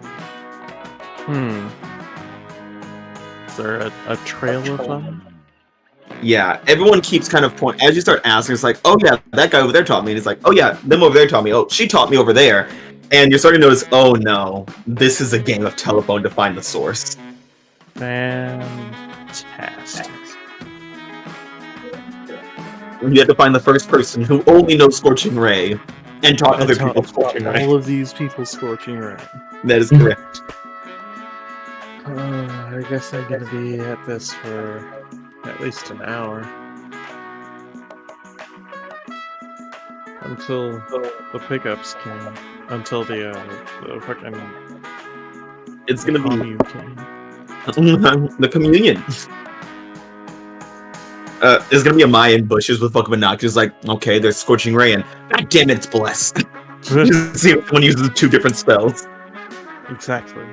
Is there a trail of them? Yeah, everyone keeps kind of pointing as you start asking. It's like, oh yeah, that guy over there taught me, and it's like, oh yeah, them over there taught me. Oh, she taught me over there, and you're starting to notice. Oh no, this is a game of telephone to find the source. Fantastic. You have to find the first person who only knows Scorching Ray, and taught other people Scorching Ray. All of these people Scorching Ray. That is correct. I guess I'm gonna be at this for at least an hour. Until the pickups came. Until the fucking... It's gonna be commune came. the communion. There's gonna be a Mayan bushes with fucking binoculars. Like, okay, there's Scorching Ray, and god damn it, it's blessed. See if someone uses 2 different spells. Exactly.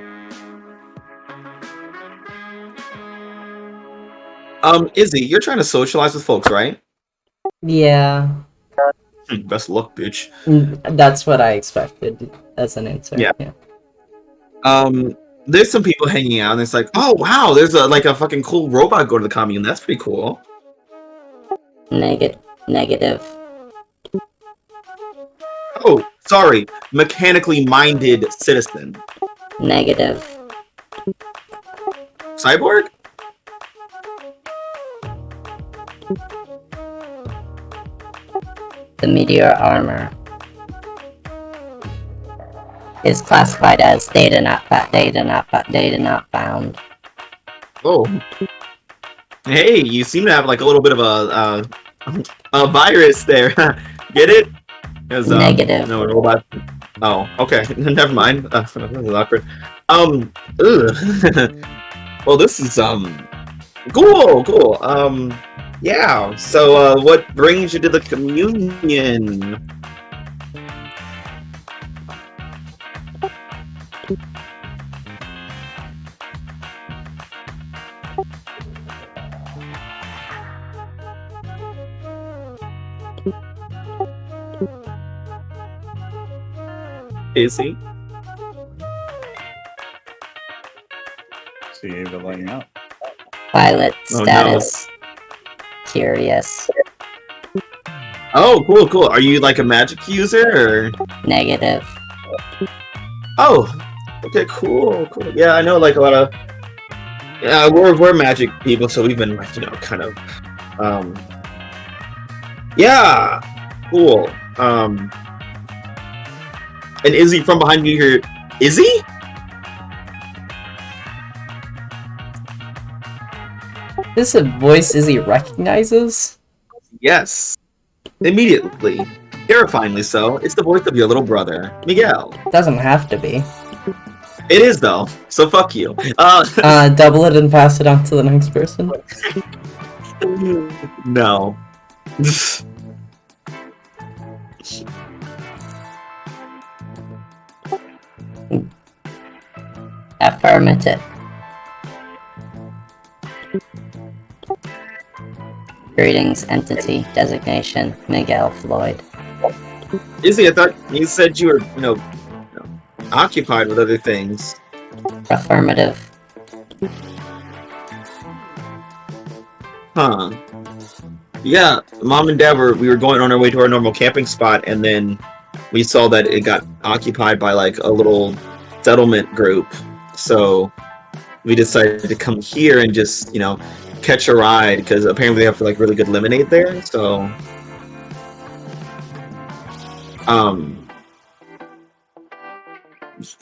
Izzy, you're trying to socialize with folks, right? Yeah. Best luck, bitch. That's what I expected as an answer. Yeah. There's some people hanging out, and it's like, oh wow, there's a fucking cool robot go to the commune. That's pretty cool. Negative. Oh, sorry, mechanically minded citizen. Negative. Cyborg? The meteor armor is classified as data not found. Oh. Hey, you seem to have like a little bit of a virus there. Get it? Negative. No, robot. Oh, okay. Never mind. That was awkward. Well, this is cool. Yeah. So, what brings you to the communion? Is he? See, you're lighting up. Pilot Oh, status. Curious. Oh, cool. Are you like a magic user or? Negative. Oh, okay, cool. Yeah, I know like a lot of. Yeah, we're magic people, so we've been like, kind of. Yeah, cool. And Izzy from behind you here. Izzy? This is a voice Izzy recognizes? Yes. Immediately. Terrifyingly so. It's the voice of your little brother, Miguel. Doesn't have to be. It is though. So fuck you. Double it and pass it on to the next person. No. Affirmative. Greetings, entity, designation, Miguel Floyd. Izzy, I thought you said you were, occupied with other things. Affirmative. Huh. Yeah, Mom and Dad we were going on our way to our normal camping spot, and then we saw that it got occupied by like a little settlement group. So we decided to come here and just, catch a ride, because apparently they have like really good lemonade there. So,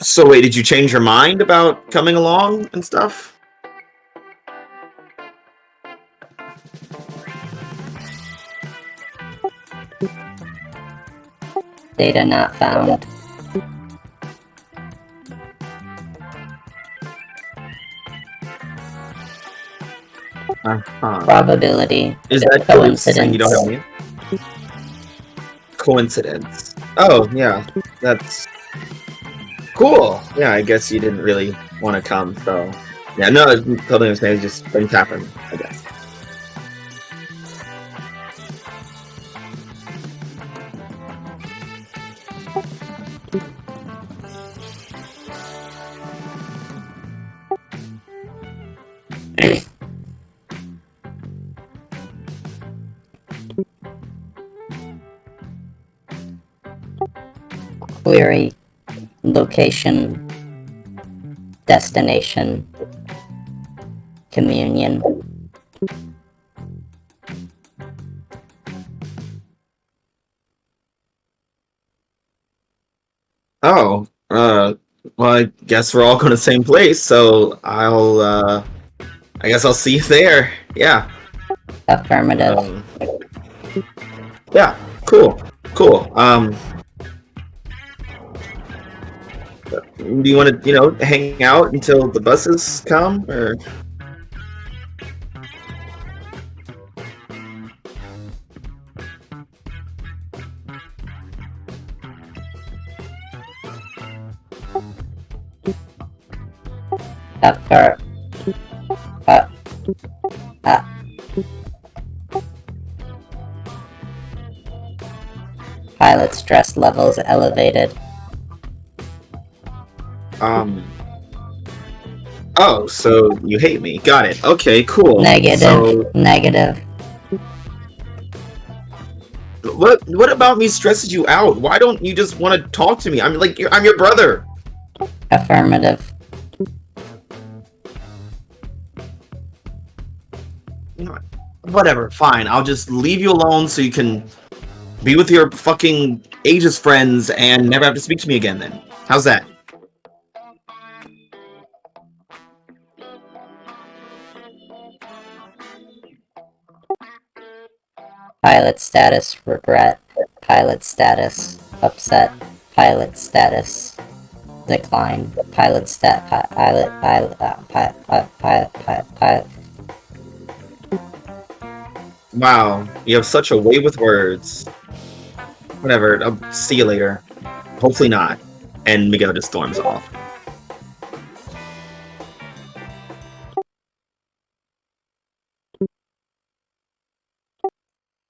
so wait, did you change your mind about coming along and stuff? Data not found. Probability. Is that coincidence? You don't have me? Coincidence. Oh, yeah. That's cool. Yeah, I guess you didn't really want to come, so. Yeah, no, totally understand. Just things happen, I guess. query, location, destination, communion. Oh, well, I guess we're all going to the same place, so I guess I'll see you there. Yeah. Affirmative. Yeah, cool. Do you want to, hang out until the buses come, or? Pilot stress levels elevated. Oh, so you hate me. Got it. Okay, cool. Negative. So, Negative. what about me stresses you out? Why don't you just want to talk to me? I'm your brother. Affirmative. Whatever, fine. I'll just leave you alone so you can be with your fucking A.E.G.I.S friends and never have to speak to me again then. How's that? Pilot status regret. Pilot status upset. Pilot status decline. Pilot. Wow, you have such a way with words. Whatever, I'll see you later. Hopefully not. And Miguel just storms off.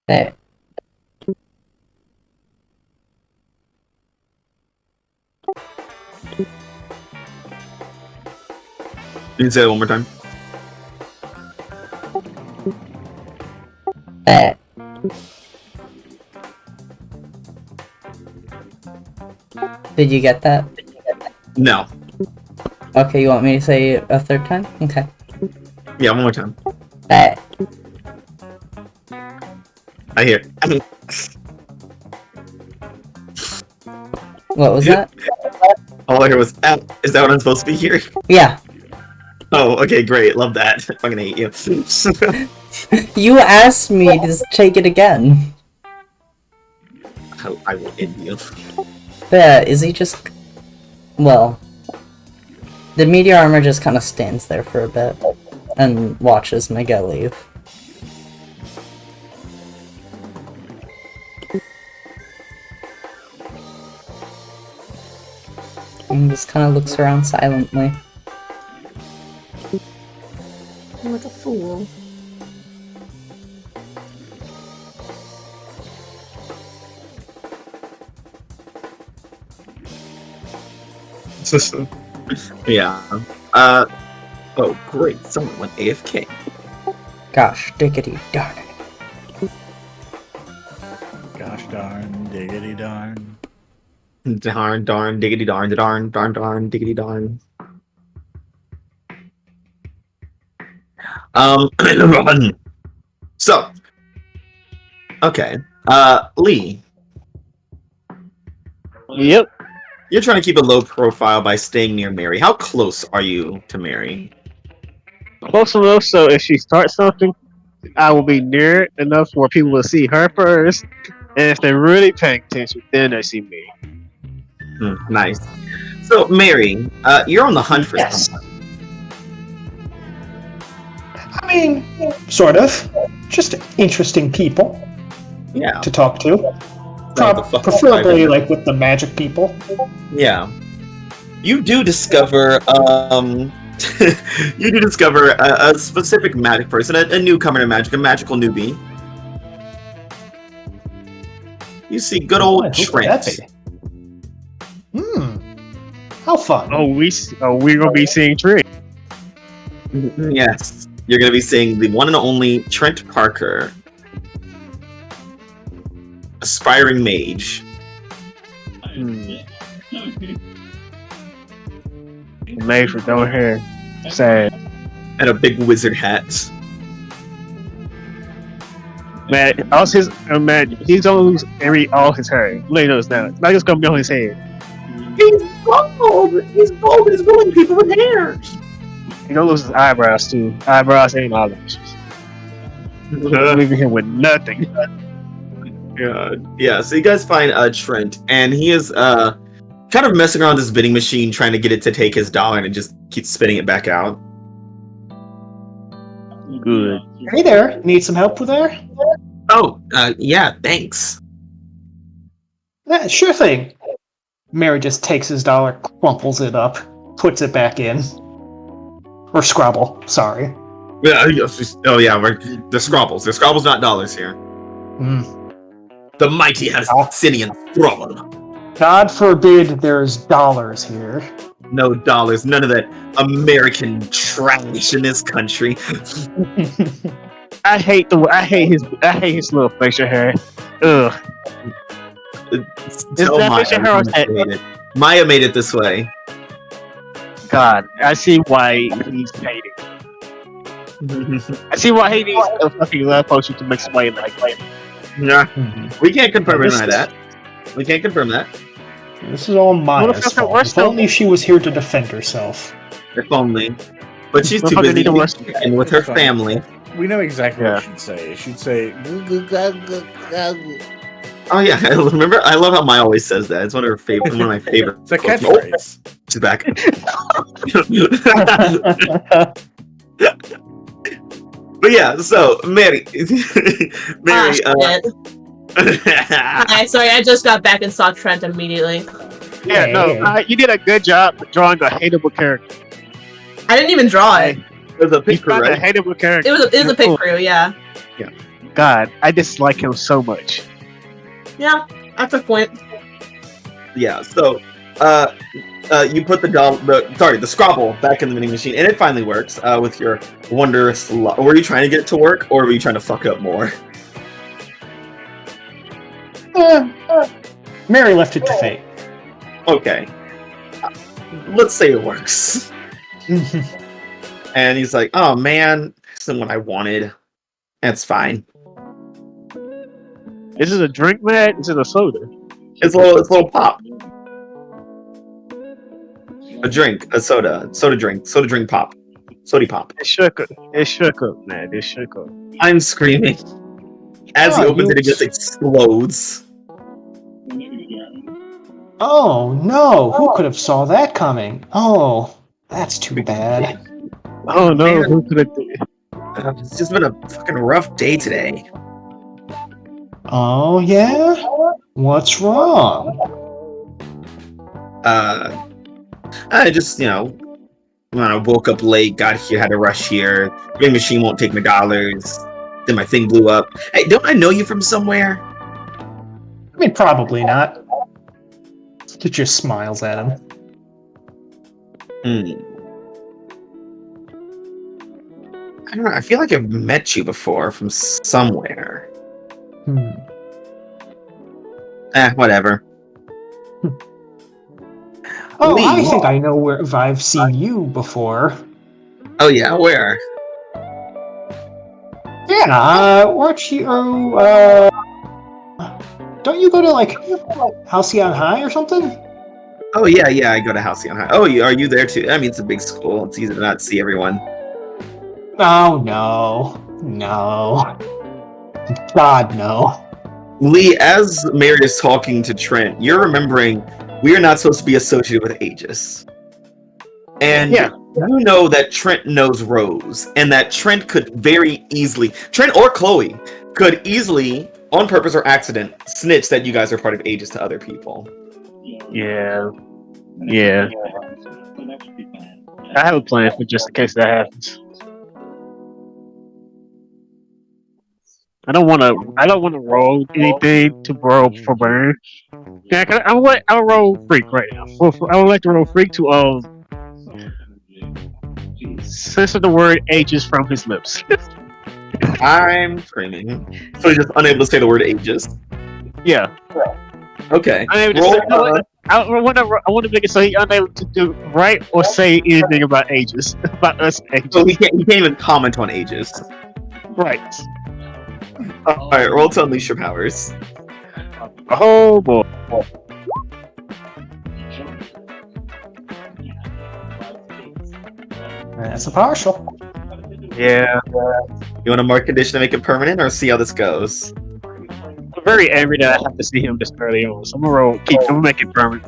There. Can you say that one more time? There. Did you get that? No. Okay, you want me to say it a third time? Okay. Yeah, one more time. There. I hear. What was that? All I heard was, is that what I'm supposed to be hearing? Yeah. Oh, okay, great. Love that. I fucking hate you. You asked me to take it again. I will end you. Yeah, is he just... Well... The meteor armor just kind of stands there for a bit. And watches Miguel leave. And just kind of looks around silently. I'm like a fool. Yeah. Oh, great. Someone went AFK. Gosh, diggity darn it. Gosh darn, diggity darn. Darn, diggity darn, diggity darn. So, okay. Lee. Yep. You're trying to keep a low profile by staying near Mary. How close are you to Mary? Close enough so if she starts something, I will be near it enough where people will see her first. And if they're really paying attention, then they see me. Nice. So, Mary, you're on the hunt for someone. I mean, sort of. Just interesting people Yeah. to talk to. Preferably like with the magic people. Yeah. You do discover you do discover a specific magic person, a newcomer to magic, a magical newbie. You see good old Trent. How fun. Oh, we're gonna be seeing Trent. Yes. You're gonna be seeing the one and only Trent Parker. Aspiring mage. Made for no hair. Sad. And a big wizard hat. Man, man, he's gonna lose all his hair. Let knows now. It's not just gonna be on his head. He's bald. He's bald. He's ruining people with hair. He's gonna lose his eyebrows too. Eyebrows and eyelashes. Leaving him with nothing. Yeah. So you guys find Trent, and he is kind of messing around this vending machine, trying to get it to take his dollar, and it just keeps spitting it back out. Good. Hey there, need some help with there? Oh, yeah. Thanks. Yeah, sure thing. Mary just takes his dollar, crumples it up, puts it back in. Or Scrabble, sorry. Yeah. Oh yeah. The Scrabbles. The Scrabbles, not dollars here. The mighty Halcyonian Scrabble. God forbid there's dollars here. No dollars. None of that American trash in this country. I hate his little facial hair. Ugh. Tell Maya. Maya made it this way. God, I see why he's hating. I see why he needs a fucking love potion to make somebody like him. Yeah. We can't confirm that. We can't confirm that. This is all Maya's fault. If only she was here to defend herself. If only. But she's too busy and with her family. We know exactly what she'd say. She'd say, oh yeah, I remember. I love how Maya always says that. It's one of my favorite. It's a catchphrase. Oh, she's back. But yeah, so Mary. Sorry, I just got back and saw Trent immediately. Yeah, no, you did a good job drawing a hateable character. I didn't even draw it. It was a pig crew, right? A hateable character. It was a pig crew, yeah. Yeah. God, I dislike him so much. Yeah, that's a point. Yeah, so you put the Scrabble back in the vending machine, and it finally works with your wondrous luck. Were you trying to get it to work, or were you trying to fuck up more? Mary left it to fate. Okay. Let's say it works. And he's like, oh man, this isn't what I wanted. That's fine. This is a drink, man? This is a soda. It's a little pop. A drink, a soda drink pop. Sody pop. It shook up, man. It shook up. I'm screaming. As he opens it, it just explodes. Oh no, who could have saw that coming? Oh, that's too bad. Oh no, who could have did it? It's just been a fucking rough day today. Oh yeah? What's wrong? I just, when I woke up late, got here, had to rush here. Vending machine won't take my dollars. Then my thing blew up. Hey, don't I know you from somewhere? I mean, probably not. It just smiles at him. I don't know. I feel like I've met you before from somewhere. Whatever. Oh, Lee. I think I know where I've seen you before. Oh yeah, where? Yeah, weren't you? Don't you go to like Halcyon High or something? Oh yeah, I go to Halcyon High. Oh, are you there too? I mean, it's a big school. It's easy to not see everyone. Oh no, God no. Lee, as Mary is talking to Trent, you're remembering we are not supposed to be associated with A.E.G.I.S. And you know that Trent knows Rose, and that Trent could very easily, Trent or Chloe, could easily, on purpose or accident, snitch that you guys are part of A.E.G.I.S to other people. Yeah. I have a plan for just in case that happens. I don't want to roll anything to roll for burn. Yeah, I'll roll freak right now. I would like to roll freak to censor the word ages from his lips. I'm screaming. So he's just unable to say the word A.E.G.I.S. Yeah. Okay. Unable to I want to make it so he's unable to do write or say anything about ages, about us ages. So he can't even comment on ages. Right. All right, roll to unleash your powers. Oh boy. That's a partial. Yeah. You want to mark condition to make it permanent, or see how this goes? I'm very angry that I have to see him this early on, so I'm gonna make it permanent.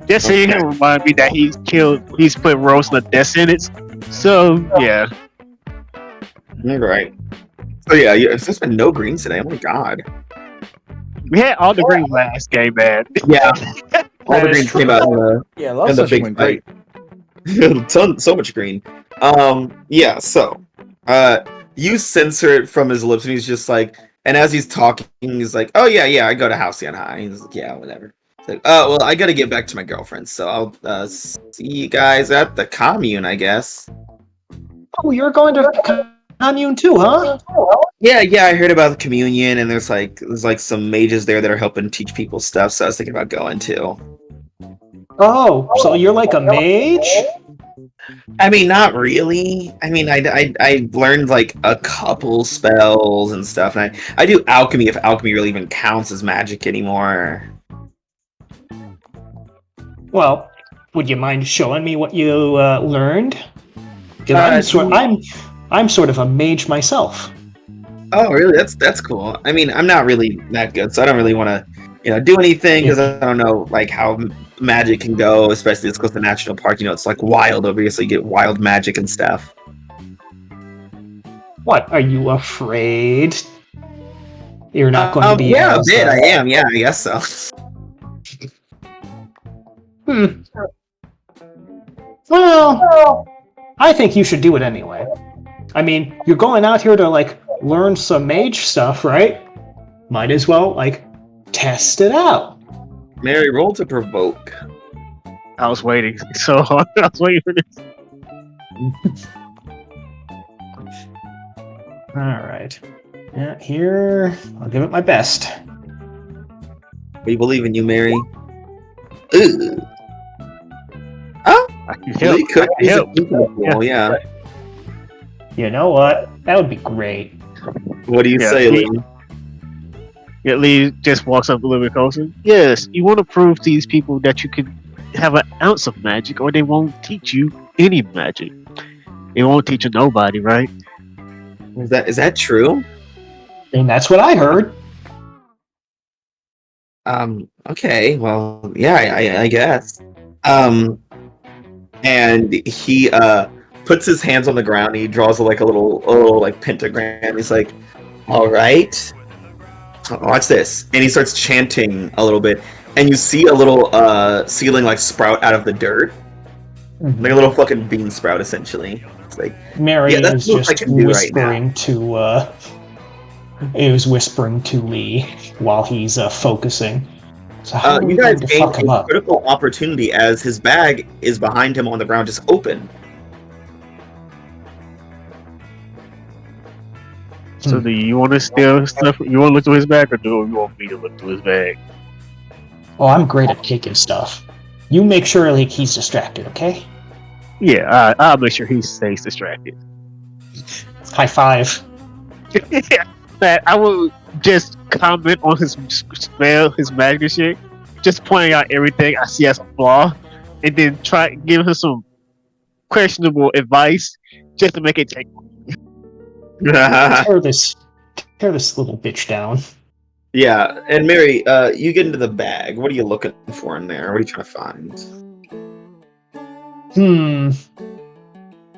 Just seeing him remind me that he's put Rose in a death sentence. So yeah. Right. So yeah, there's been no greens today. Oh my god. We had all the greens last game, man. Yeah. All the greens came out in the last in the session big went fight. great. so much green. Yeah. So, you censor it from his lips, and he's just like, and as he's talking, he's like, "Oh yeah, I go to Halcyon High." He's like, "Yeah, whatever." It's like, "Oh well, I gotta get back to my girlfriend, so I'll see you guys at the commune, I guess." Oh, you're going to commune too, huh? Yeah, I heard about the communion, and there's like some mages there that are helping teach people stuff. So I was thinking about going too. Oh, so you're like a mage? I mean, not really. I mean, I learned like a couple spells and stuff, and I do alchemy if alchemy really even counts as magic anymore. Well, would you mind showing me what you learned? Because I'm sort of a mage myself. Oh, really? That's cool. I mean, I'm not really that good, so I don't really want to, do anything because I don't know like how magic can go, especially it's close to national park. It's like wild over here, so you get wild magic and stuff. What? Are you afraid? You're not going to be. Yeah, a bit. I am. Yeah, I guess so. Well, I think you should do it anyway. I mean, you're going out here to like learn some mage stuff, right? Might as well like test it out. Mary, roll to provoke. I was waiting so hard. I was waiting for this. All right. Yeah, here I'll give it my best. We believe in you, Mary. Ooh. Oh, I can help. could help. Yeah. You know what? That would be great. What do you say, Lee? Yeah, Lee just walks up a little bit closer. Yes, you want to prove to these people that you can have an ounce of magic, or they won't teach you any magic. They won't teach you nobody, right? Is that true? And that's what I heard. Okay. Well, yeah, I guess. And he puts his hands on the ground. And he draws like a little like pentagram. He's like, "All right, watch this." And he starts chanting a little bit, and you see a little ceiling like sprout out of the dirt, like a little fucking bean sprout, essentially. It's like Mary that's is what I just can do whispering right to. It was whispering to Lee while he's focusing. So how are we you guys going to gain fuck him a up? critical opportunity as his bag is behind him on the ground, just open. So do you want to steal stuff? You want to look through his bag, or do you want me to look through his bag? Oh, I'm great at taking stuff. You make sure like he's distracted, okay? Yeah, I'll make sure he stays distracted. High five. That I will just comment on his spell, his magic shit, just pointing out everything I see as a flaw, and then try give him some questionable advice just to make it take. tear this little bitch down. Yeah, and Mary, you get into the bag. What are you looking for in there? What are you trying to find?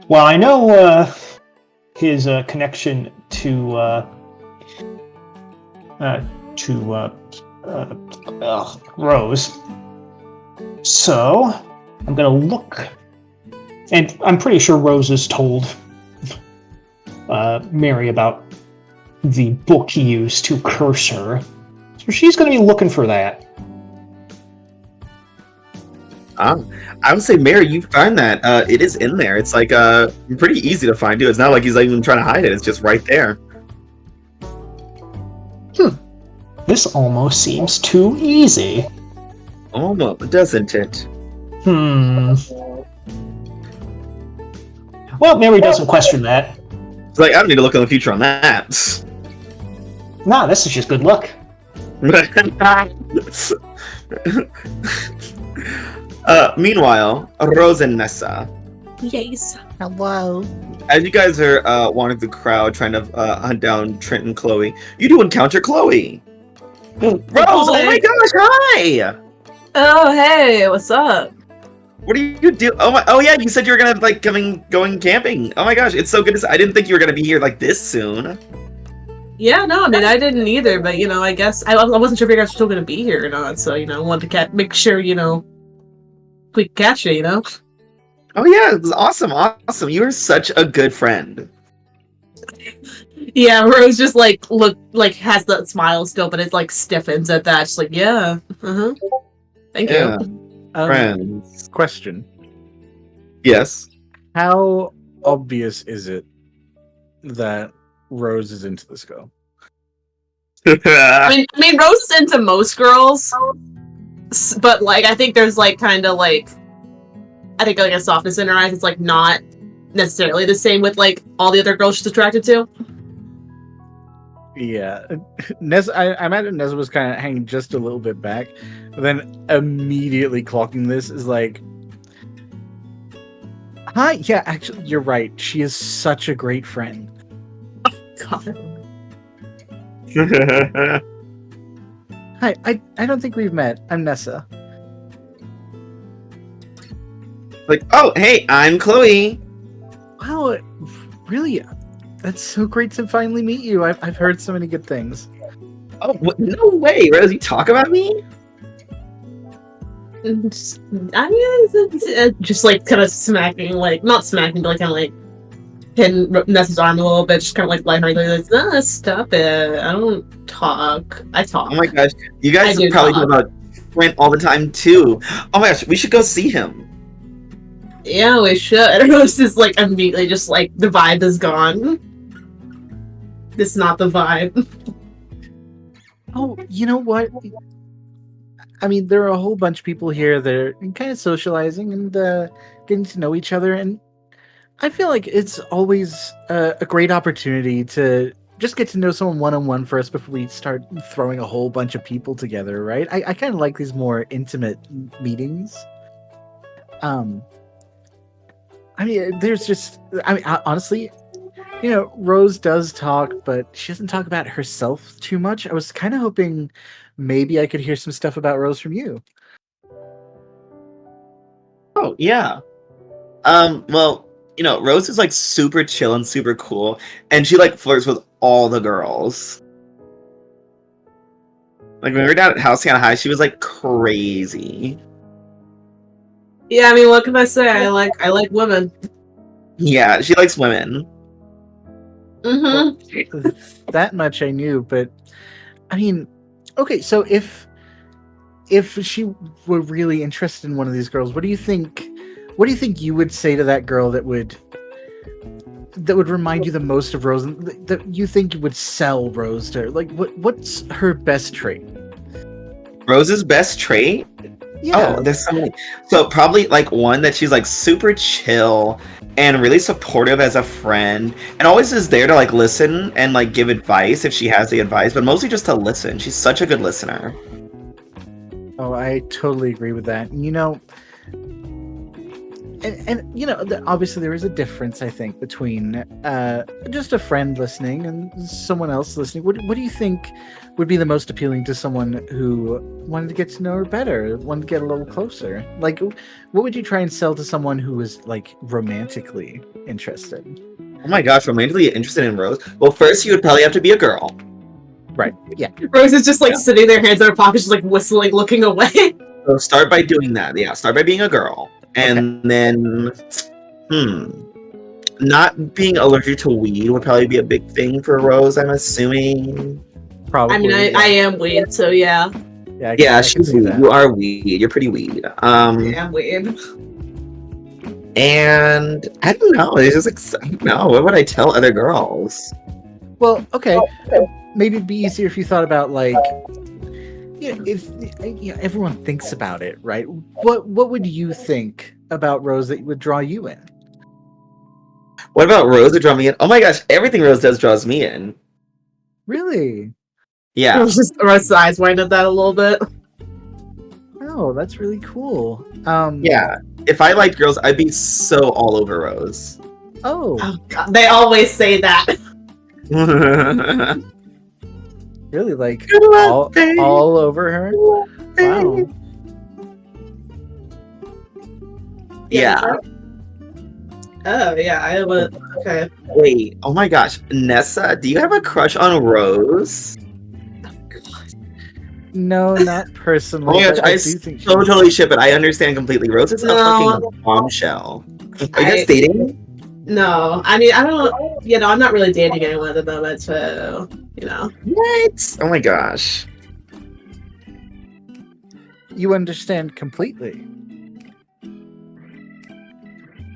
Well, I know his connection to Rose. So I'm gonna look, and I'm pretty sure Rose has told Mary about the book he used to curse her. So she's gonna be looking for that. I would say, Mary, you find that it is in there. It's like pretty easy to find too. It's not like he's even trying to hide it. It's just right there. This almost seems too easy. Almost, doesn't it? Well, Mary doesn't question that. It's like, I don't need to look in the future on that. Nah, this is just good luck. Meanwhile, Rose and Nessa. Yes. Hello. As you guys are wandering the crowd trying to hunt down Trent and Chloe, you do encounter Chloe. Rose, oh my gosh, hi! Oh, hey, what's up? What do you do? Oh yeah, you said you were gonna like going camping. Oh my gosh, it's so good to see. I didn't think you were gonna be here like this soon. Yeah, no, I mean, I didn't either, but, I guess, I wasn't sure if you guys were still going to be here or not, so, I wanted to make sure, we could catch you, Oh yeah, it was awesome. You are such a good friend. Yeah, Rose just, has that smile still, but it, stiffens at that. Just yeah, thank you. Friends. Question. Yes. How obvious is it that Rose is into this girl? I mean, Rose is into most girls, but I think there's kind of I think a softness in her eyes. It's not necessarily the same with all the other girls she's attracted to. Yeah, I imagine Nez was kind of hanging just a little bit back, but then immediately clocking this is hi. Yeah, actually, you're right. She is such a great friend. God. Hi, I don't think we've met. I'm Nessa. Oh, hey, I'm Chloe. Wow, really? That's so great to finally meet you. I've heard so many good things. Oh, no way, Rose, you talk about me? Just kind of smacking, not smacking, but kind of hitting Nessa's arm a little bit, just kind of lightheartedly, stop it. I don't talk. I talk. Oh my gosh, you guys probably talk about Trent all the time too. Oh my gosh, we should go see him. Yeah, we should. I don't know, it's just immediately just the vibe is gone. It's not the vibe. Oh, you know what? I mean, there are a whole bunch of people here that are kind of socializing and getting to know each other, and I feel like it's always a great opportunity to just get to know someone one-on-one first before we start throwing a whole bunch of people together, right? I kind of like these more intimate meetings. I mean, honestly, Rose does talk, but she doesn't talk about herself too much. I was kind of hoping maybe I could hear some stuff about Rose from you. Oh, yeah. Well, Rose is super chill and super cool, and she flirts with all the girls. When we were down at Halcyon High, she was crazy. Yeah, I mean, what can I say? I like women. Yeah, she likes women. Mm-hmm. That much I knew, but I mean, okay, so if she were really interested in one of these girls, what do you think you would say to that girl that would remind you the most of Rose, that you think would sell Rose to her? What's her best trait? Rose's best trait? Yeah. Oh, there's so many. So probably one that she's super chill and really supportive as a friend, and always is there to listen and give advice if she has the advice, but mostly just to listen. She's such a good listener. Oh, I totally agree with that. And obviously there is a difference, I think, between just a friend listening and someone else listening. What do you think would be the most appealing to someone who wanted to get to know her better, wanted to get a little closer? What would you try and sell to someone who was romantically interested? Oh my gosh, romantically interested in Rose? Well, first you would probably have to be a girl. Right, yeah. Rose is just sitting there, hands in her pockets, just whistling, looking away. So start by doing that. Yeah, start by being a girl. And then, not being allergic to weed would probably be a big thing for Rose, I'm assuming. Probably. I mean, I am weed, so yeah. Yeah, she's weed. You are weed. You're pretty weed. Yeah, I'm weed. And I don't know. It's just I don't know. What would I tell other girls? Well, okay. Maybe it'd be easier if you thought about if everyone thinks about it, right? What would you think about Rose that would draw you in? What about Rose that draw me in? Oh my gosh, everything Rose does draws me in. Really? Yeah. Just Rose's eyes wind up that a little bit. Oh, that's really cool. Yeah. If I liked girls, I'd be so all over Rose. Oh, Oh, God. They always say that. really? Like Good luck, babe. all over her? Wow. Yeah. Oh, yeah, I have a... Okay. Wait, oh my gosh. Nessa, do you have a crush on Rose? No, not personally. Oh my gosh, but I do think so totally ship it. I understand completely. Rose is a No. fucking bombshell. Are you guys dating? No, I mean, I don't... You know, I'm not really dating anyone at the moment, so... You know. What? Oh my gosh. you understand completely.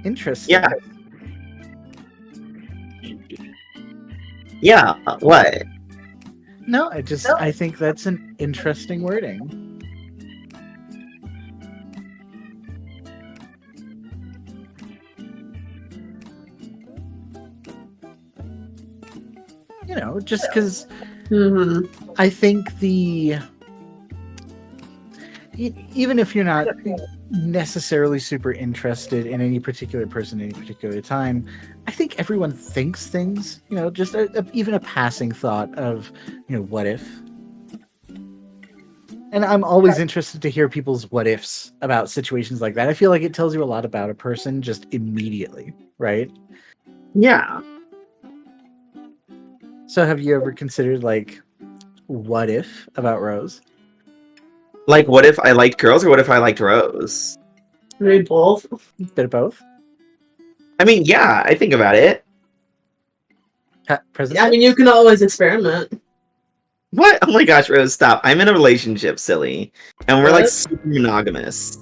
Interesting. Yeah. Yeah, what? No, I think that's an interesting wording. You know, just because I think even if you're not necessarily super interested in any particular person at any particular time, I think everyone thinks things, you know, just even a passing thought of, you know, what if? And I'm always interested to hear people's what ifs about situations like that. I feel like it tells you a lot about a person just immediately, right? Yeah. So have you ever considered, like, what if about Rose? Like, what if I liked girls or what if I liked Rose? Maybe both. Bit of both? I mean, yeah, I think about it. I mean, you can always experiment. What? Oh my gosh, Rose, stop. I'm in a relationship, silly. And we're like What? super monogamous.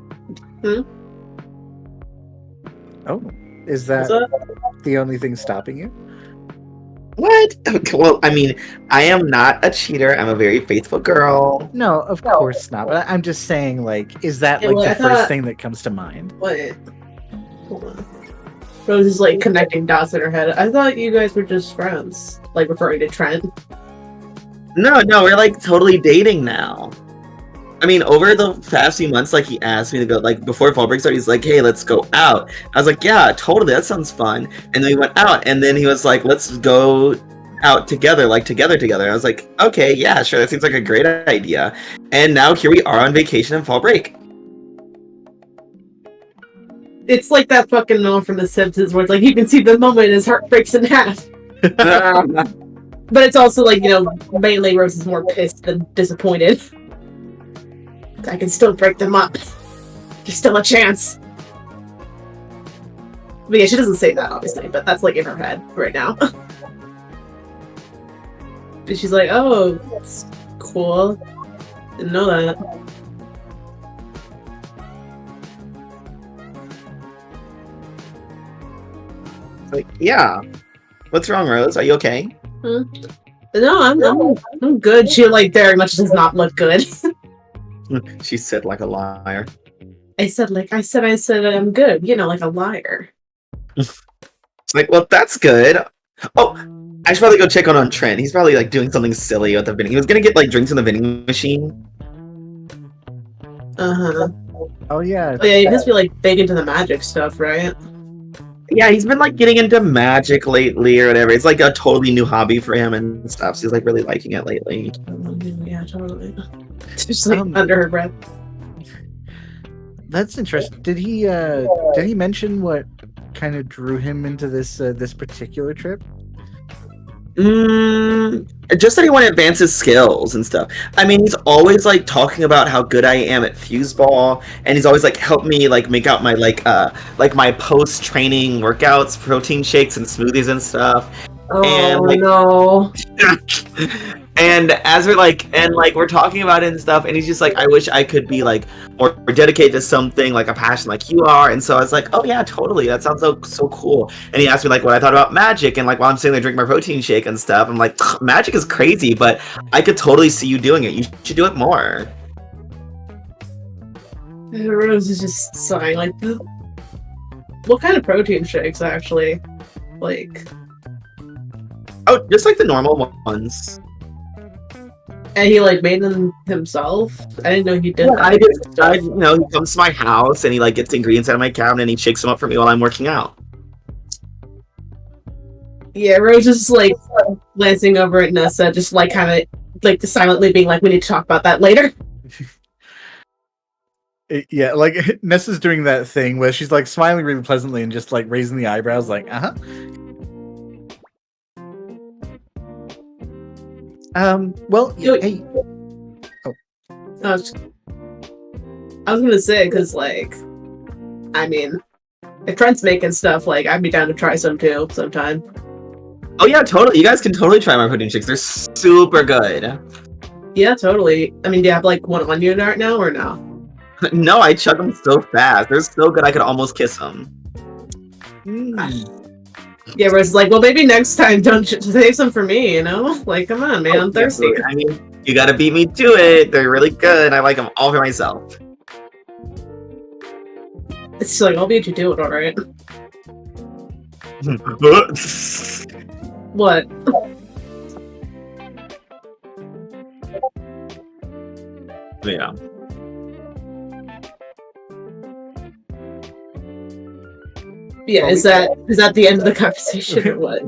Oh, is that the only thing stopping you? What? Well, I mean, I am not a cheater. I'm a very faithful girl. No, of course not. But I'm just saying, like, is that like the first thing that comes to mind? Wait. Hold on. Rose is like connecting dots in her head. I thought you guys were just friends. Like referring to Trent. No, we're like totally dating now. I mean, over the past few months, like he asked me to go, like before fall break started, he's like, "Hey, let's go out." I was like, "Yeah, totally, that sounds fun." And then we went out, and then he was like, "Let's go out together, like together." I was like, "Okay, yeah, sure, that seems like a great idea." And now here we are on vacation and fall break. It's like that fucking moment from The Simpsons where it's like you can see the moment his heart breaks in half. But it's also like, you know, mainly Rose is more pissed than disappointed. I can still break them up. There's still a chance. But yeah, she doesn't say that, obviously, but that's like in her head right now. And she's like, oh, that's cool. Didn't know that. Like, yeah. What's wrong, Rose? Are you okay? No, I'm good. She like very much does not look good. She said like a liar. I said I'm good. You know, like a liar. Like, well, that's good. Oh, I should probably go check on Trent. He's probably like doing something silly at the vending. He was gonna get like drinks in the vending machine. Oh yeah. Oh yeah, he must be like big into the magic stuff, right? Yeah, he's been like getting into magic lately or whatever. It's like a totally new hobby for him and stuff. So he's like really liking it lately. Yeah, totally. Just like under her breath. That's interesting. Did he mention what kind of drew him into this particular trip? Just that he wanted to advance his skills and stuff. I mean, he's always like talking about how good I am at Fuseball, and he's always like helped me like make out my like my post training workouts, protein shakes and smoothies and stuff. Oh and, like, no! And as we're talking about it and stuff, and he's just like, I wish I could be like more dedicated to something, like a passion like you are. And so I was like, oh yeah, totally. That sounds so cool. And he asked me like what I thought about magic, and like while I'm sitting there drinking my protein shake and stuff, I'm like, magic is crazy, but I could totally see you doing it. You should do it more. Rose is just sighing, like, what kind of protein shakes actually? Like, oh, just like the normal ones. And he like made them himself. I didn't know he did. Yeah, he comes to my house and he like gets the ingredients out of my cabinet and he shakes them up for me while I'm working out. Yeah, Rose is like glancing over at Nessa, just like kind of like silently being like, "We need to talk about that later." Yeah, like Nessa's doing that thing where she's like smiling really pleasantly and just like raising the eyebrows, like, Well, hey. Oh. I was gonna say, because, like, I mean, if Trent's making stuff, like, I'd be down to try some too, sometime. Oh yeah, totally. You guys can totally try my protein shakes. They're super good. Yeah, totally. I mean, do you have, like, one on you right now, or no? No, I chug them so fast. They're so good I could almost kiss them. Yeah, where it's like, well, maybe next time don't save some for me, you know? Like, come on, man, I'm thirsty. I mean, you gotta beat me to it. They're really good. I like them all for myself. It's like, I'll beat you to it, alright? What? Yeah. Yeah, is that the end of the conversation or what?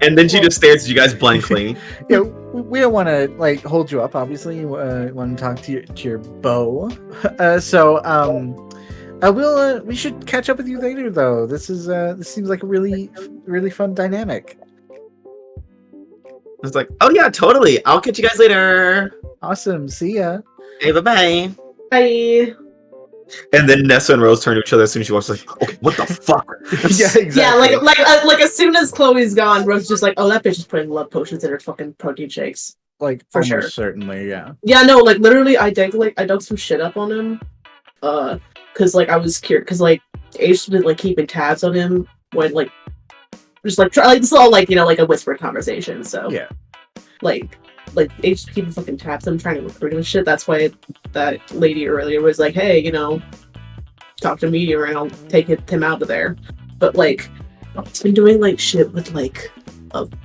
And then she just stares at you guys blankly. Yeah, we don't want to like hold you up. Obviously, you want to talk to your beau. We should catch up with you later, though. This seems like a really fun dynamic. It's like, oh yeah, totally. I'll catch you guys later. Awesome. See ya. Hey, bye. Bye. And then Nessa and Rose turn to each other as soon as she walks. Like, okay, what the fuck? Yeah, exactly. Yeah, like as soon as Chloe's gone, Rose is just like, oh, that bitch is putting love potions in her fucking protein shakes. Like, for almost sure. Certainly, yeah. Yeah, no, like literally, I dug some shit up on him, because like I was curious, because like A.G.I.S been like keeping tabs on him when like just like this is all like, you know, like a whispered conversation. So yeah, like A.G.I.S keeping fucking tabs on him, trying to recruit him and shit. That's why that lady earlier was like, hey, you know, talk to Meteor and I'll take him out of there. But like, it's been doing like shit with like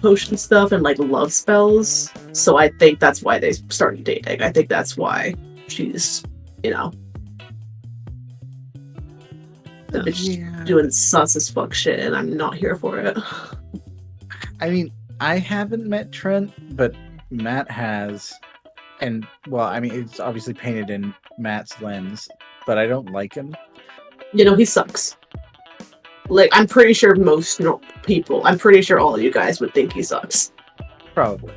potion stuff and like love spells. So I think that's why they started dating. I think that's why she's, you know, the bitch doing sus as fuck shit, and I'm not here for it. I mean, I haven't met Trent, but Matt has, and well, I mean, it's obviously painted in Matt's lens, but I don't like him. You know, he sucks. Like, I'm pretty sure I'm pretty sure all of you guys would think he sucks. Probably.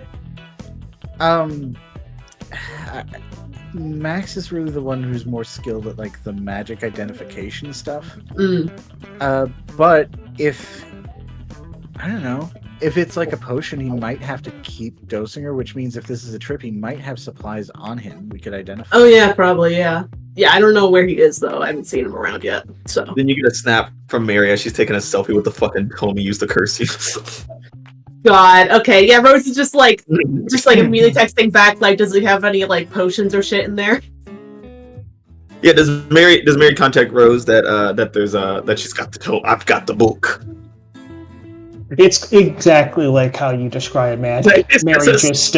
Max is really the one who's more skilled at like the magic identification stuff. But if I don't know, if it's like a potion, he might have to keep dosing her, which means if this is a trip, he might have supplies on him we could identify. Oh yeah, probably, yeah. Yeah, I don't know where he is though. I haven't seen him around yet. So then you get a snap from Mary as she's taking a selfie with the fucking homie used to curse you. God, okay, yeah, Rose is just like immediately texting back, like, does he have any like potions or shit in there? Yeah, does Mary contact Rose that there's that she's got I've got the book. It's exactly like how you describe Matt. Mary just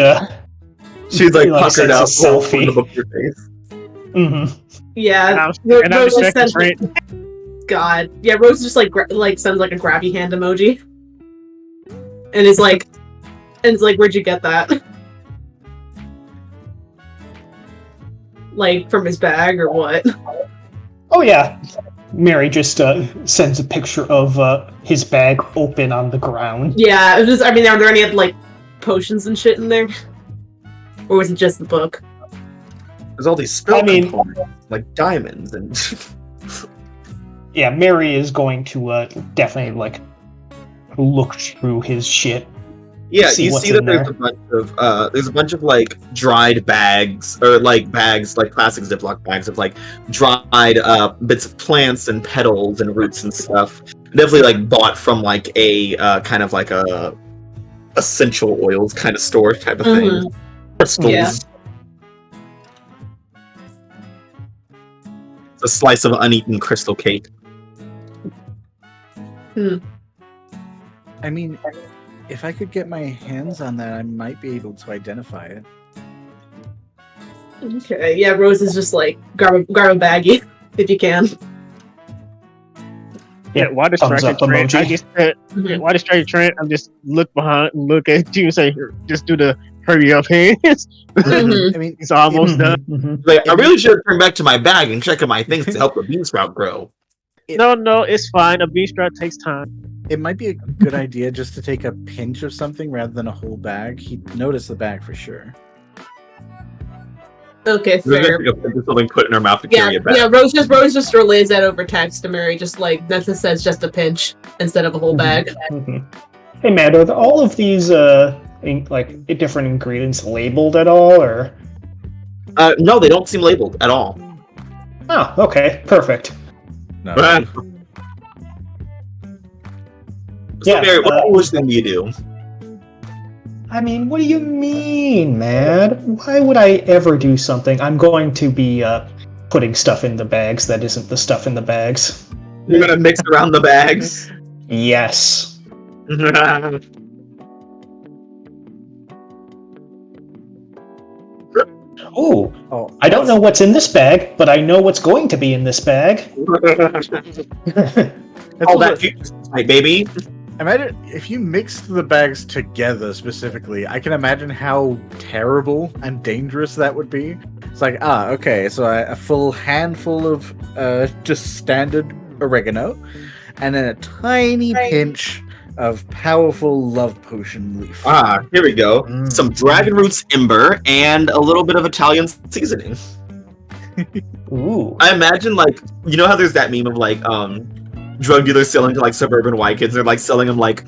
she's like puckered out selfie. The book your face. Mm-hmm. Yeah, and Rose just sends, God, yeah, Rose just like sends like a grabby hand emoji, and is like, where'd you get that? Like from his bag or what? Oh yeah, Mary just sends a picture of his bag open on the ground. Yeah, it was just, I mean, are there any like potions and shit in there, or was it just the book? There's all these spell components, like diamonds and. Yeah, Mary is going to definitely like look through his shit Yeah, See you what's see that in there's there. a bunch of like dried bags or like bags like plastic Ziploc bags of like dried bits of plants and petals and roots and stuff. Definitely like bought from like a kind of like a essential oils kind of store type of thing. Crystals. Yeah. It's a slice of uneaten crystal cake. I mean, if I could get my hands on that, I might be able to identify it. Okay. Yeah, Rose is just like grab a baggie if you can. Yeah, why Thumbs distracted up Trent? I emoji. just why distracted Trent? I'm just look behind and look at you and say, just do the hurry up hands. Mhm. I mean, It's almost done. Like, I really should turn back to my bag and check on my things to help the bean sprout grow. No, it's fine. A bean sprout takes time. it might be a good idea just to take a pinch of something rather than a whole bag. He'd notice the bag for sure. Okay, fair. Something put in her mouth to carry it back. Yeah. Rose just relays that over text to Mary, just like that says just a pinch instead of a whole bag. Hey, Matt, are all of these different ingredients labeled at all, or? No, they don't seem labeled at all. Oh, okay, perfect. No. So, Yeah, Mary, what foolish thing do you do? I mean, what do you mean, man? Why would I ever do something? I'm going to be putting stuff in the bags that isn't the stuff in the bags. You're gonna mix around the bags? Yes. Ooh, I don't know what's in this bag, but I know what's going to be in this bag. All that right, baby. Imagine if you mixed the bags together specifically. I can imagine how terrible and dangerous that would be. It's like, okay, so a full handful of just standard oregano, and then a tiny pinch of powerful love potion leaf. Here we go. Some dragon roots ember and a little bit of Italian seasoning. Ooh. I imagine, like, you know how there's that meme of like drug dealers selling to like suburban white kids? They're like selling them like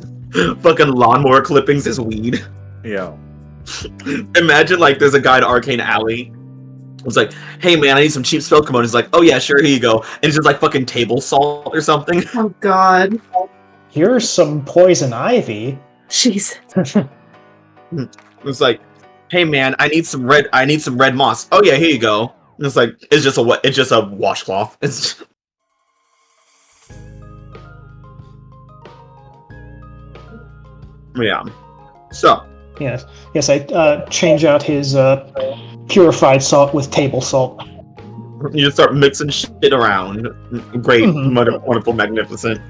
fucking lawnmower clippings as weed. Yeah. Imagine like there's a guy at Arcane Alley. It's like, hey man, I need some cheap spell commode. He's like, oh yeah, sure, here you go. And it's just like fucking table salt or something. Oh god. Here's some poison ivy. Jeez. It's like, hey man, I need some red moss. Oh yeah, here you go. And it's like, it's just a washcloth. It's just... Yeah. So. Yes. I change out his purified salt with table salt. You just start mixing shit around. Great, wonderful, magnificent.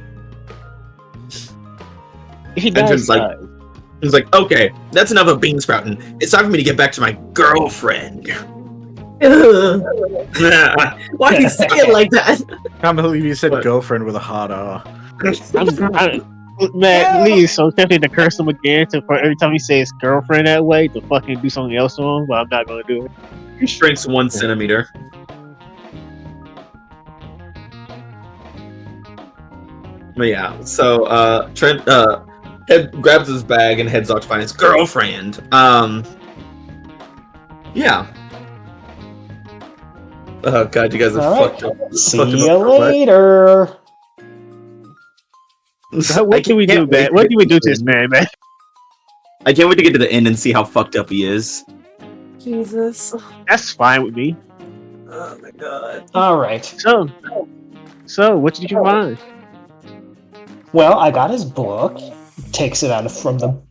He does. He's like, okay, that's enough of bean sprouting. It's time for me to get back to my girlfriend. Why do you say it like that? I can't believe you said girlfriend with a hard R. Man, Lee is so tempted to curse him again for every time he says girlfriend that way to fucking do something else to him, but I'm not gonna do it. He shrinks 1 centimeter. But yeah, so Trent Head grabs his bag and heads out to find his girlfriend. Yeah. Oh god, you guys are fucked up. See you later. What can we do, man? What can we do to this man? I can't wait to get to the end and see how fucked up he is. Jesus. That's fine with me. Oh my god. All right. So what did you find? Well, I got his book. Takes it out from the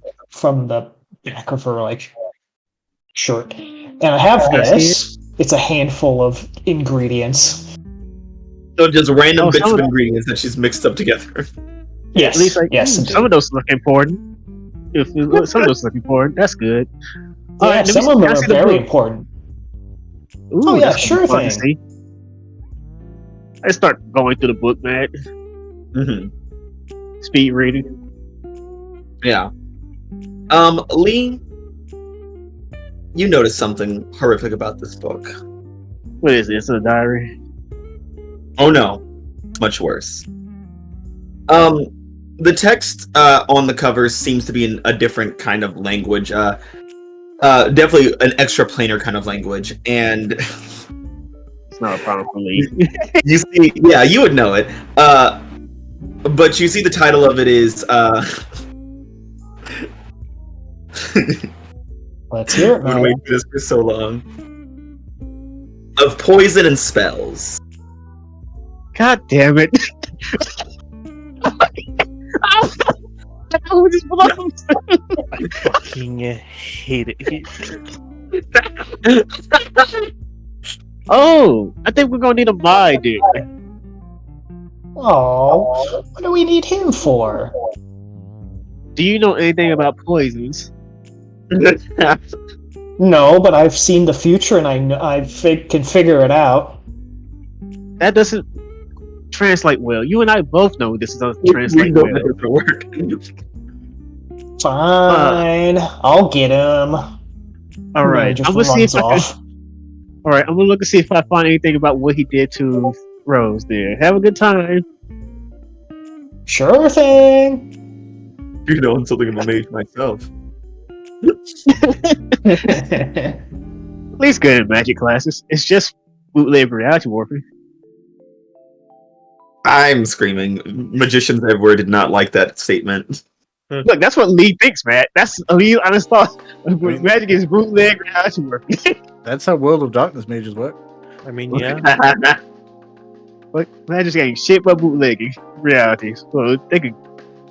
back of her shirt, and I have this. It's a handful of ingredients. So just random bits of ingredients that she's mixed up together. Yes, at least yes. Some of those look important. Some of those look important. That's good. Yeah, some of them are very important. Ooh, oh yeah, sure thing. I start going through the book, man. Speed reading. Yeah. Lee, you noticed something horrific about this book. What is it? It's a diary. Oh no, it's much worse. the text on the cover seems to be in a different kind of language. Definitely an extraplanar kind of language, and It's not a problem for me. you see, yeah, you would know it. But you see, the title of it is. Let's hear it, I've been man. waiting for this for so long. Of poison and spells. God damn it! I fucking hate it. Oh, I think we're gonna need a mod, dude. Oh, what do we need him for? Do you know anything about poisons? No, but I've seen the future and I can figure it out. That doesn't translate well. You and I both know this doesn't We translate know well. that doesn't work. Fine, I'll get him. All right, Just I'm gonna see runs if I off. can. All right, I'm gonna look and see if I find anything about what he did to Rose. There, have a good time. Sure thing. You know, I'm something of a mage myself. At least good in magic classes. It's just bootleg reality warfare. I'm screaming. Magicians everywhere did not like that statement. Look, that's what Lee thinks, man. That's Lee's honest thought. Magic is bootleg reality warfare. That's how World of Darkness mages work. I mean, yeah. But Magic's ain't shit but bootlegging reality. So they can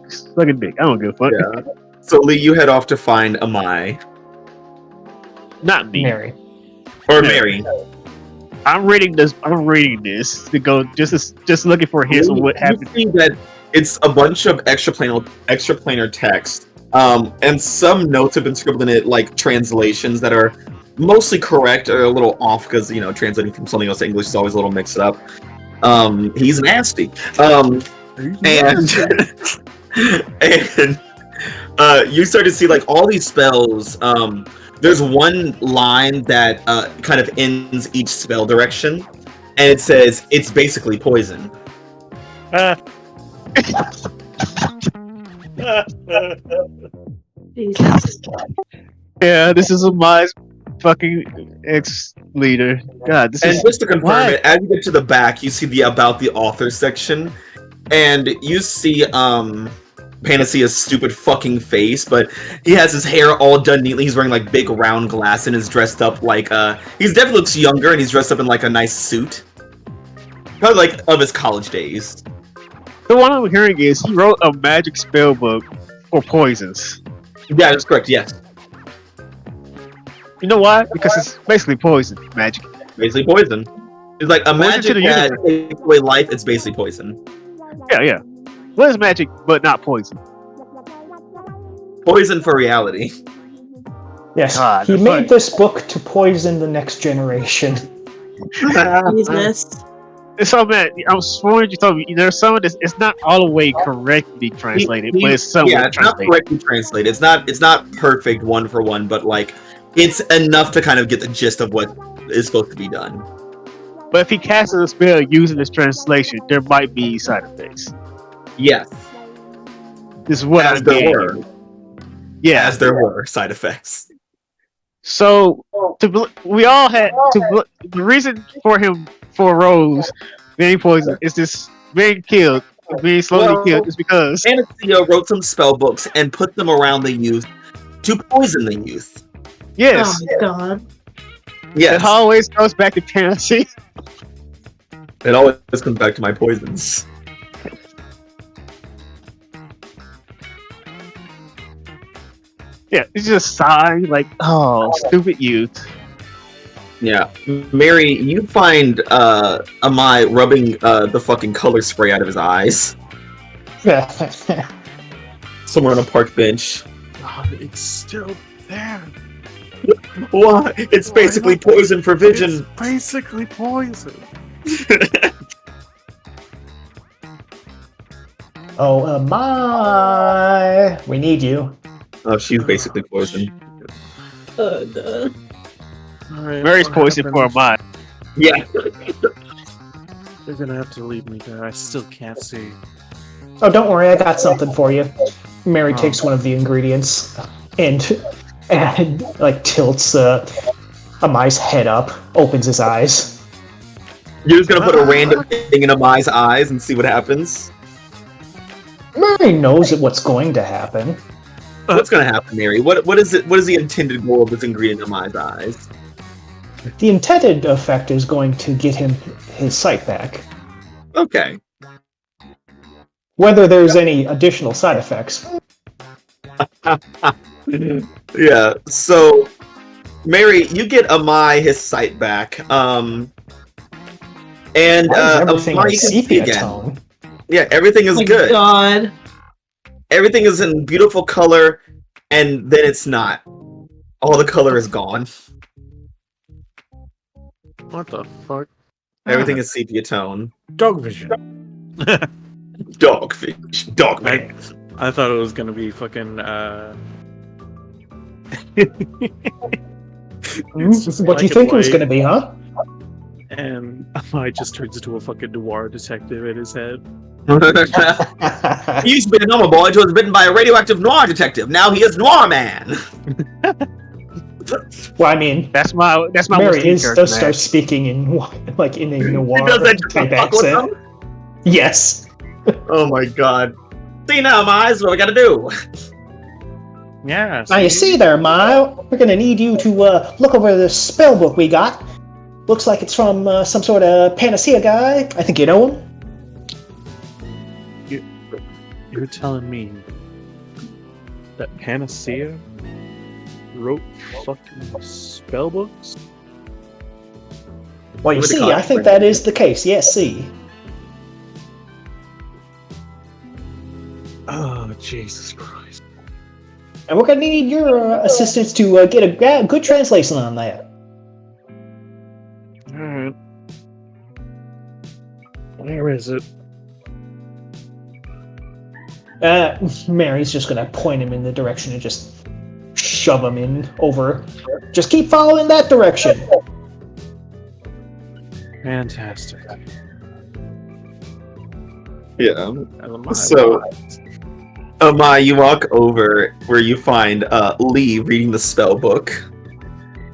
suck a dick. I don't give a fuck. Yeah. So Lee, you head off to find Amai. Not me. Mary. Or Mary. I'm reading this to go just looking for hints on what happened. You see that it's a bunch of extraplanar text, and some notes have been scribbled in it, like translations that are mostly correct or a little off because translating from something else to English is always a little mixed up. He's nasty. And you start to see like all these spells. There's one line that kind of ends each spell direction, and it says it's basically poison. Jesus. Yeah, this is my fucking ex-leader. God, this And is... just to confirm Why? it, as you get to the back, you see the about the author section, and you see Panacea's stupid fucking face, but he has his hair all done neatly. He's wearing like big round glass and is dressed up like he definitely looks younger, and he's dressed up in like a nice suit, probably like of his college days. The one I'm hearing is he wrote a magic spell book for poisons. Yeah, that's correct. Yes, You know why? Because it's basically poison magic. basically poison. It's like a Poison magic to the that universe. takes away life. It's basically poison. Yeah. What is magic but not poison? Poison for reality. Yes, God, he that's made funny. this book to poison the next generation. Jesus. So man, I'm sworn you told me there's some of this. It's not all the way correctly translated, but it's somewhat Yeah, it's not translated. correctly translated. It's not perfect one for one, but like it's enough to kind of get the gist of what is supposed to be done. But if he casts a spell using this translation, there might be side effects. Yes, This is what as I'm there getting. were, Yeah. as there were side effects. So we all had to. The reason for Rose being poisoned is this being slowly killed is because Panacea wrote some spell books and put them around the youth to poison the youth. yes, Oh God. Yes, it always goes back to Panacea. it always comes back to my poisons. Yeah, it's just sigh like, oh, stupid youth. Yeah, Mary, you find Amai rubbing the fucking color spray out of his eyes somewhere on a park bench. God, it's still there. Why? It's basically poison for vision. It's basically poison. Oh, my! We need you. Oh, she's basically poison. God. Alright, Mary's what poisoned for a happened? mind. Yeah. They're gonna have to leave me there. I still can't see. Oh, don't worry, I got something for you. Mary takes one of the ingredients and like tilts Amai's head up, opens his eyes. You're just gonna put a random thing in Amai's eyes and see what happens? Mary knows what's going to happen. What's gonna happen, Mary? What is it? What is the intended goal of this ingredient in Amai's eyes? The intended effect is going to get him his sight back. Okay. Whether there's any additional side effects. Yeah, so Mary, you get Amai his sight back. And everything Amai, in you can see sepia again. tone. Yeah, everything is good. God. Everything is in beautiful color, and then it's not. All the color is gone. What the fuck? Everything is sepia tone. Dog vision. Dogfish. Dogman. I thought it was gonna be fucking What do you think it was going to be, huh? And I just turns into a fucking noir detective in his head. He used to be a normal boy until he was bitten by a radioactive noir detective. Now he is Noir Man. Well, I mean, That's my Mary character, does man. start speaking in like in a noir does that type fuck with accent. Yes. Oh my god. See now, Mize, what we gotta do? Yeah. Now you see there, Maya, we're gonna need you to look over the spell book we got. Looks like it's from some sort of panacea guy. I think you know him. You're telling me that Panacea wrote fucking spell books? Well, you What do they see, call I it? think that is the case. Yes, see. Oh, Jesus Christ. And we're gonna need your assistance to get a good translation on that. Alright. Where is it? Mary's just gonna point him in the direction and just shove him in over. Just keep following that direction. Fantastic. Yeah. So, Amai, you walk over where you find Lee reading the spell book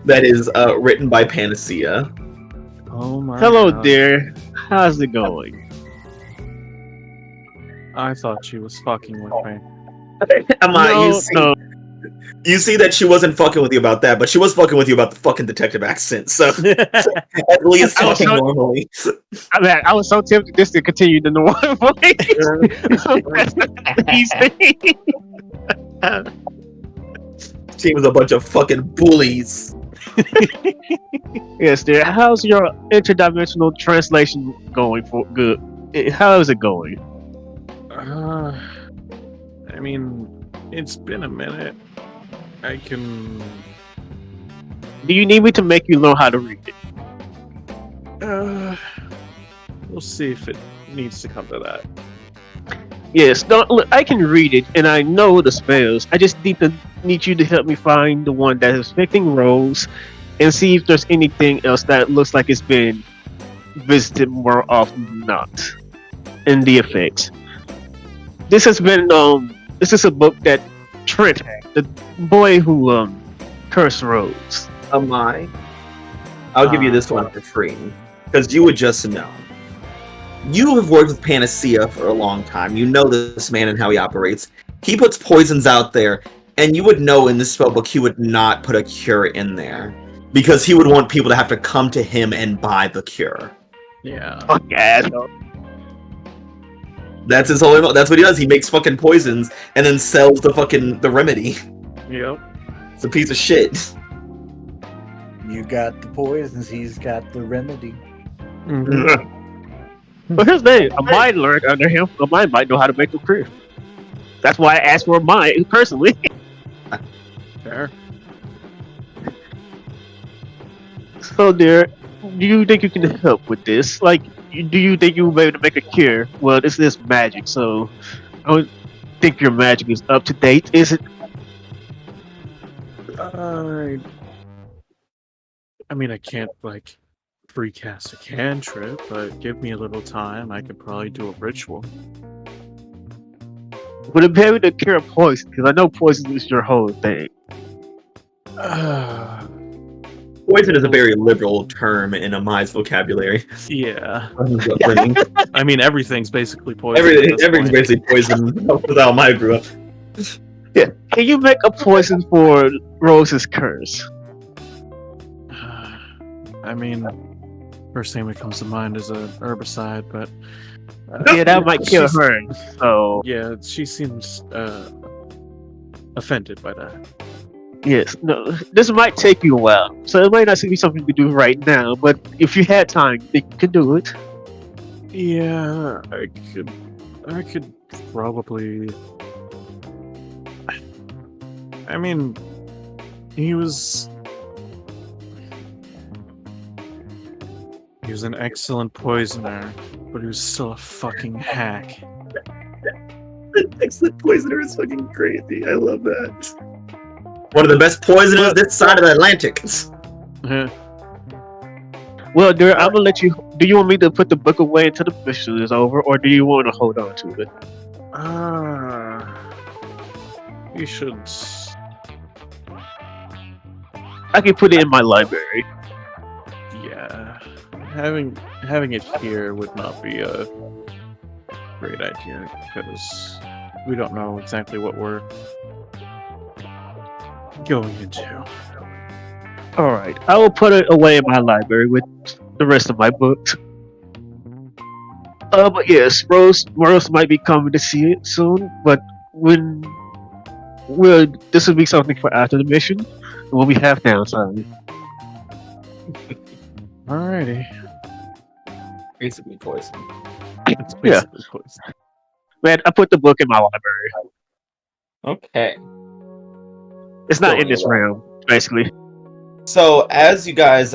that is written by Panacea. Oh my Hello, God. dear. How's it going? I thought she was fucking with me. Amai, you see that she wasn't fucking with you about that, but she was fucking with you about the fucking detective accent. So Lee is talking normally. I mean, I was so tempted just to continue the normal voice. She was a bunch of fucking bullies. Yes, dear. How's your interdimensional translation going for good? How is it going? I mean, it's been a minute. I can. Do you need me to make you learn how to read it? We'll see if it needs to come to that. Yes, look, I can read it and I know the spells. I just need you to help me find the one that is affecting Rose and see if there's anything else that looks like it's been visited more often than not in the effects. This has been this is a book that Trent, the boy who cursed Rose. Amai, I'll give you this one for free because you would just know. You have worked with Panacea for a long time. You know this man and how he operates. He puts poisons out there, and you would know in this spellbook he would not put a cure in there because he would want people to have to come to him and buy the cure. Yeah. Fuck ass. That's his whole. That's what he does. He makes fucking poisons and then sells the remedy. Yep. It's a piece of shit. You got the poisons, he's got the remedy. Mm-hmm. But here's the thing, I might learn under him. I might know how to make them clear. That's why I asked for mine personally. Fair. So, dear, do you think you can help with this? Like, do you think you'll be able to make a cure? Well, this is magic, so I don't think your magic is up to date, is it? I mean, I can't, like, recast a cantrip, but give me a little time. I could probably do a ritual. Would it be able to cure poison? Because I know poison is your whole thing. Poison is a very liberal term in Amai's vocabulary. Yeah. Upbringing. I mean, everything's basically poison. Everything's basically poison without my grew up. Yeah. Can you make a poison for Rose's curse? I mean, first thing that comes to mind is a herbicide, but Yeah, that might kill her. So yeah, she seems offended by that. yes, no, this might take you a while, so it might not be something to do right now. But if you had time, you could do it. Yeah, I could probably. I mean, he was an excellent poisoner, but he was still a fucking hack. Excellent poisoner is fucking crazy. I love that. One of the best poisoners this side of the Atlantic. Well, dear, I'm gonna let you. Do you want me to put the book away until the mission is over, or do you want to hold on to it? You should. I can put it in my library. Yeah, having it here would not be a great idea because we don't know exactly what we're going into. All right, I will put it away in my library with the rest of my books. But yes, Rose might be coming to see it soon. But this will be something for after the mission when we have downtime. Alrighty. Basically poison. It's basically poison. Man, I put the book in my library. Okay. It's not in this round, basically. So as you guys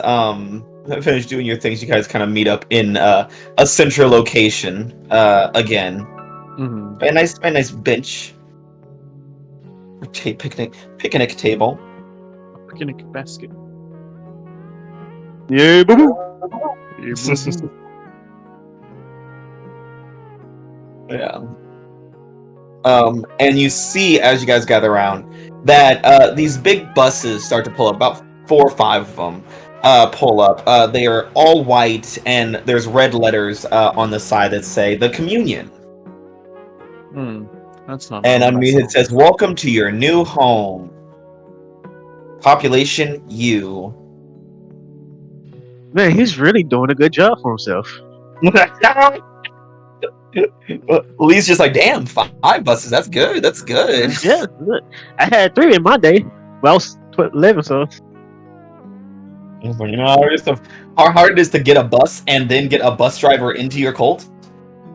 finish doing your things, you guys kind of meet up in a central location again. Mm-hmm. A nice bench. Picnic table. Picnic basket. Yeah, boo. Yeah. And you see as you guys gather around that these big buses start to pull up. About 4 or 5 of them pull up. They are all white, and there's red letters on the side that say the Communion. That's not. And underneath it says, "Welcome to your new home. Population U." Man, he's really doing a good job for himself. Lee's just like, damn, 5 buses. That's good. That's good. Yeah, good. I had 3 in my day. Well, I was 11, so. You know how hard it is to get a bus and then get a bus driver into your cult.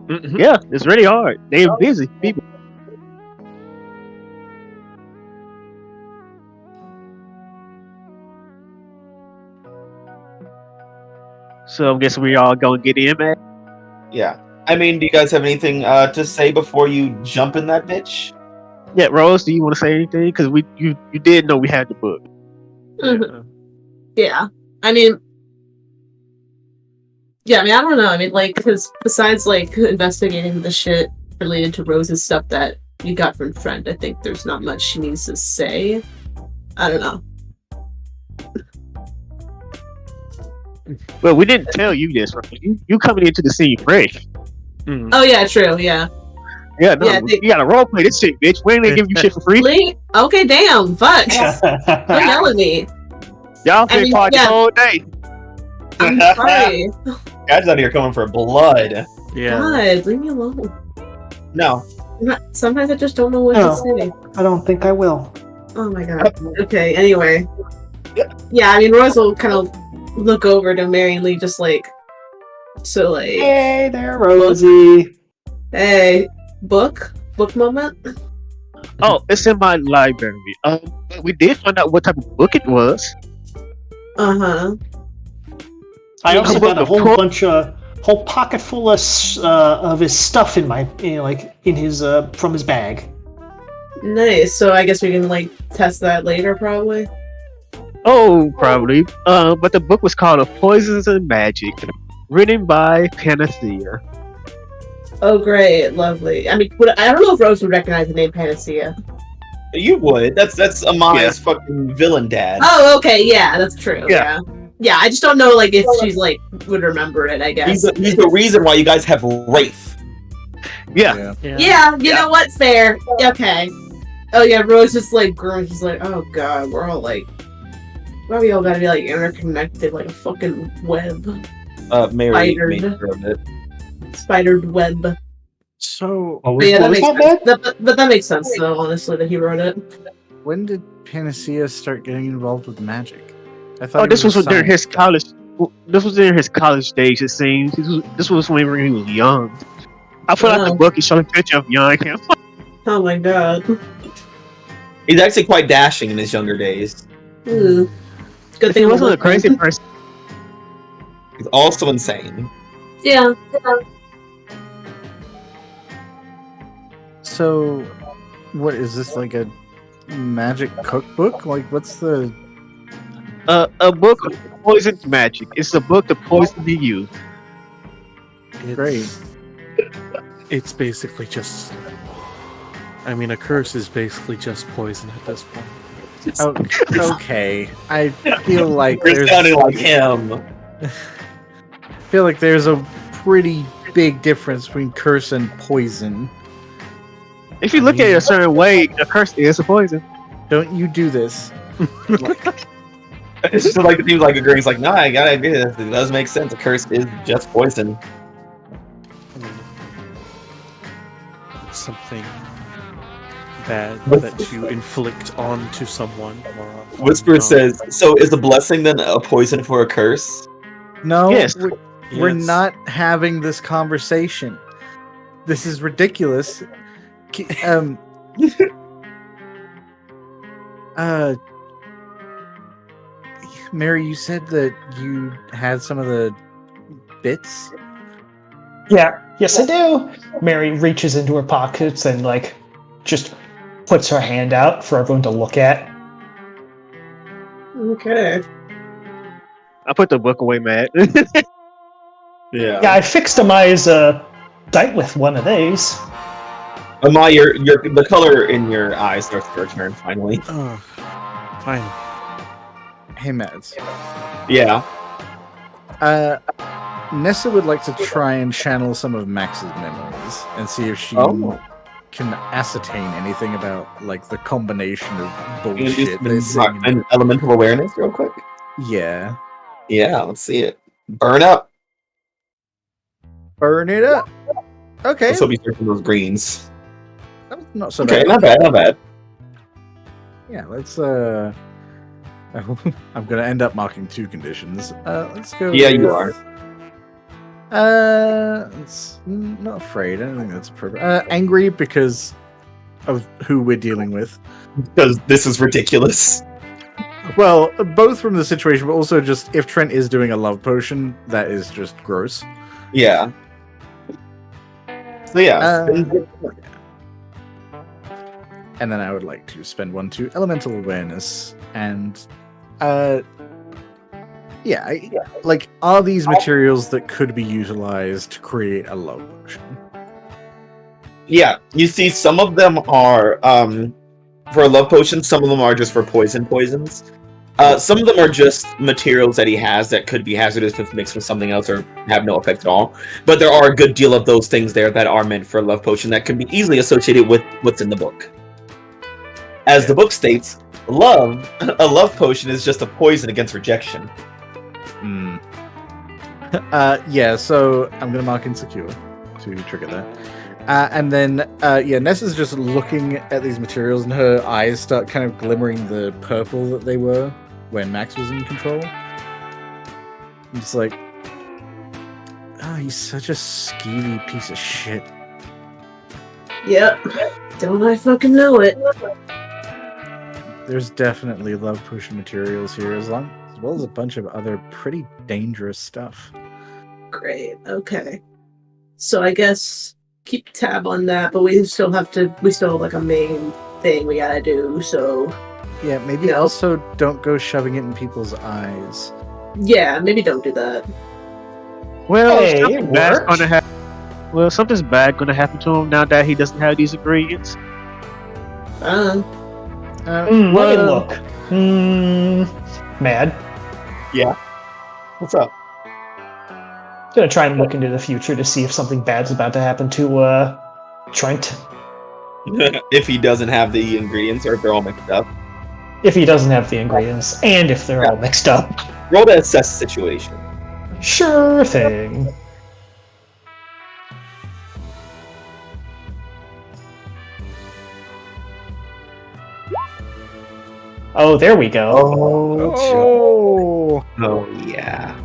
Mm-hmm. Yeah, it's really hard. They're busy people. So I'm guessing we all gonna get in, man. Yeah. I mean, do you guys have anything to say before you jump in that bitch? Yeah, Rose, do you want to say anything? Because you did know we had the book. Mm-hmm. Yeah. I mean, I don't know. I mean, like, because besides, like, investigating the shit related to Rose's stuff that you got from Friend, I think there's not much she needs to say. I don't know. Well, we didn't tell you this, right? You coming into the scene fresh. Mm. Oh, yeah, true, yeah. Yeah, no, you gotta roleplay this shit, bitch. We ain't gonna give you shit for free. Lee? Okay, damn, fuck. You're yelling at me. Y'all been party the whole day. I'm sorry. Guys out here coming for blood. Yeah. God, leave me alone. No. Sometimes I just don't know what to say. I don't think I will. Oh my god. Okay, anyway. Yeah, I mean, Rose will kind of look over to Mary and Lee just like, so like... Hey there, Rosie. Hey, book moment? Oh, it's in my library. We did find out what type of book it was. Uh-huh. I also got a whole pocket full of his stuff in my, in his from his bag. Nice. So I guess we can like test that later, probably. Oh, probably. But the book was called "Of Poisons and Magic," written by Panacea. Oh, great, lovely. I mean, I don't know if Rose would recognize the name Panacea. You would. That's Amaya's fucking villain dad. Oh, okay, yeah, that's true. Yeah. Yeah, I just don't know, like, if she's like would remember it. I guess He's the reason why you guys have Wraith. Yeah. Yeah, you know what? Fair. Okay. Oh yeah, Rose just like growing. She's like, oh god, we're all like, why we all gotta be like interconnected like a fucking web. Mary Spidered. made sure of it. Spidered web. So, But yeah, that makes sense. But that makes sense though, honestly, that he wrote it. When did Panacea start getting involved with magic? I thought Oh, he this was a during his science guy. college. This was during his college days. It seems this was when he was young. I put out the book and showed a picture of young him. Oh my god. He's actually quite dashing in his younger days. Ooh. Good He thing wasn't a crazy person. He's also insane. Yeah. So, what is this, like a magic cookbook? Like, what's the... A book of poison magic. It's a book to poison the youth. Great. It's basically just. I mean, a curse is basically just poison at this point. Oh, okay. I feel like You're there's... sounding like him. I feel like there's a pretty big difference between curse and poison. If you look at it a certain way, a curse is a poison. Don't you do this. It's just like the people like agreeing. It's like, no, I gotta agree. It does make sense. A curse is just poison. Something bad that you inflict onto someone. Whisper says, so is a blessing then a poison for a curse? No, Yes. we're not having this conversation. This is ridiculous. Mary, you said that you had some of the bits? Yeah, yes I do. Mary reaches into her pockets and like just puts her hand out for everyone to look at. Okay. I put the book away, Matt. Yeah. Yeah, I fixed Amaya's sight with one of these. Amaya, the color in your eyes starts to return finally. Oh, fine. Hey, Mads. Yeah. Nessa would like to try and channel some of Max's memories and see if she can ascertain anything about like the combination of bullshit. An elemental awareness, real quick. Yeah. Yeah, let's see it. Burn up. Burn it up. Okay. Let's hope he's searching those greens. Not so Okay, bad. not bad, not bad. Yeah, let's I'm gonna end up marking 2 conditions. Let's go. Yeah, you are. It's not afraid. I don't think that's appropriate. Angry because of who we're dealing with. Because this is ridiculous. Well, both from the situation, but also just if Trent is doing a love potion, that is just gross. Yeah. So yeah. And then I would like to spend 1 to elemental awareness and like, are these materials that could be utilized to create a love potion? Yeah, you see, some of them are for a love potion. Some of them are just for poisons. Some of them are just materials that he has that could be hazardous if mixed with something else or have no effect at all. But there are a good deal of those things there that are meant for a love potion that can be easily associated with what's in the book. As the book states, a love potion is just a poison against rejection. Yeah, so I'm gonna mark insecure to trigger that. And then, Nessa's just looking at these materials and her eyes start kind of glimmering the purple that they were when Max was in control. I'm just like, oh, he's such a skeevy piece of shit. Yep. Don't I fucking know it. There's definitely love potion materials here, as well as a bunch of other pretty dangerous stuff. Great. Okay. So I guess keep tab on that, but we still have like a main thing we gotta do, so yeah, maybe also don't go shoving it in people's eyes. Yeah, maybe don't do that. Well, Hey, something bad's gonna happen. Well, something's bad gonna happen to him now that he doesn't have these ingredients. Let me look. Mad. Yeah. What's up? Gonna try and look into the future to see if something bad's about to happen to Trent. If he doesn't have the ingredients or if they're all mixed up. If he doesn't have the ingredients, and if they're all mixed up. Roll to assess the situation. Sure thing. Oh, there we go. Oh yeah.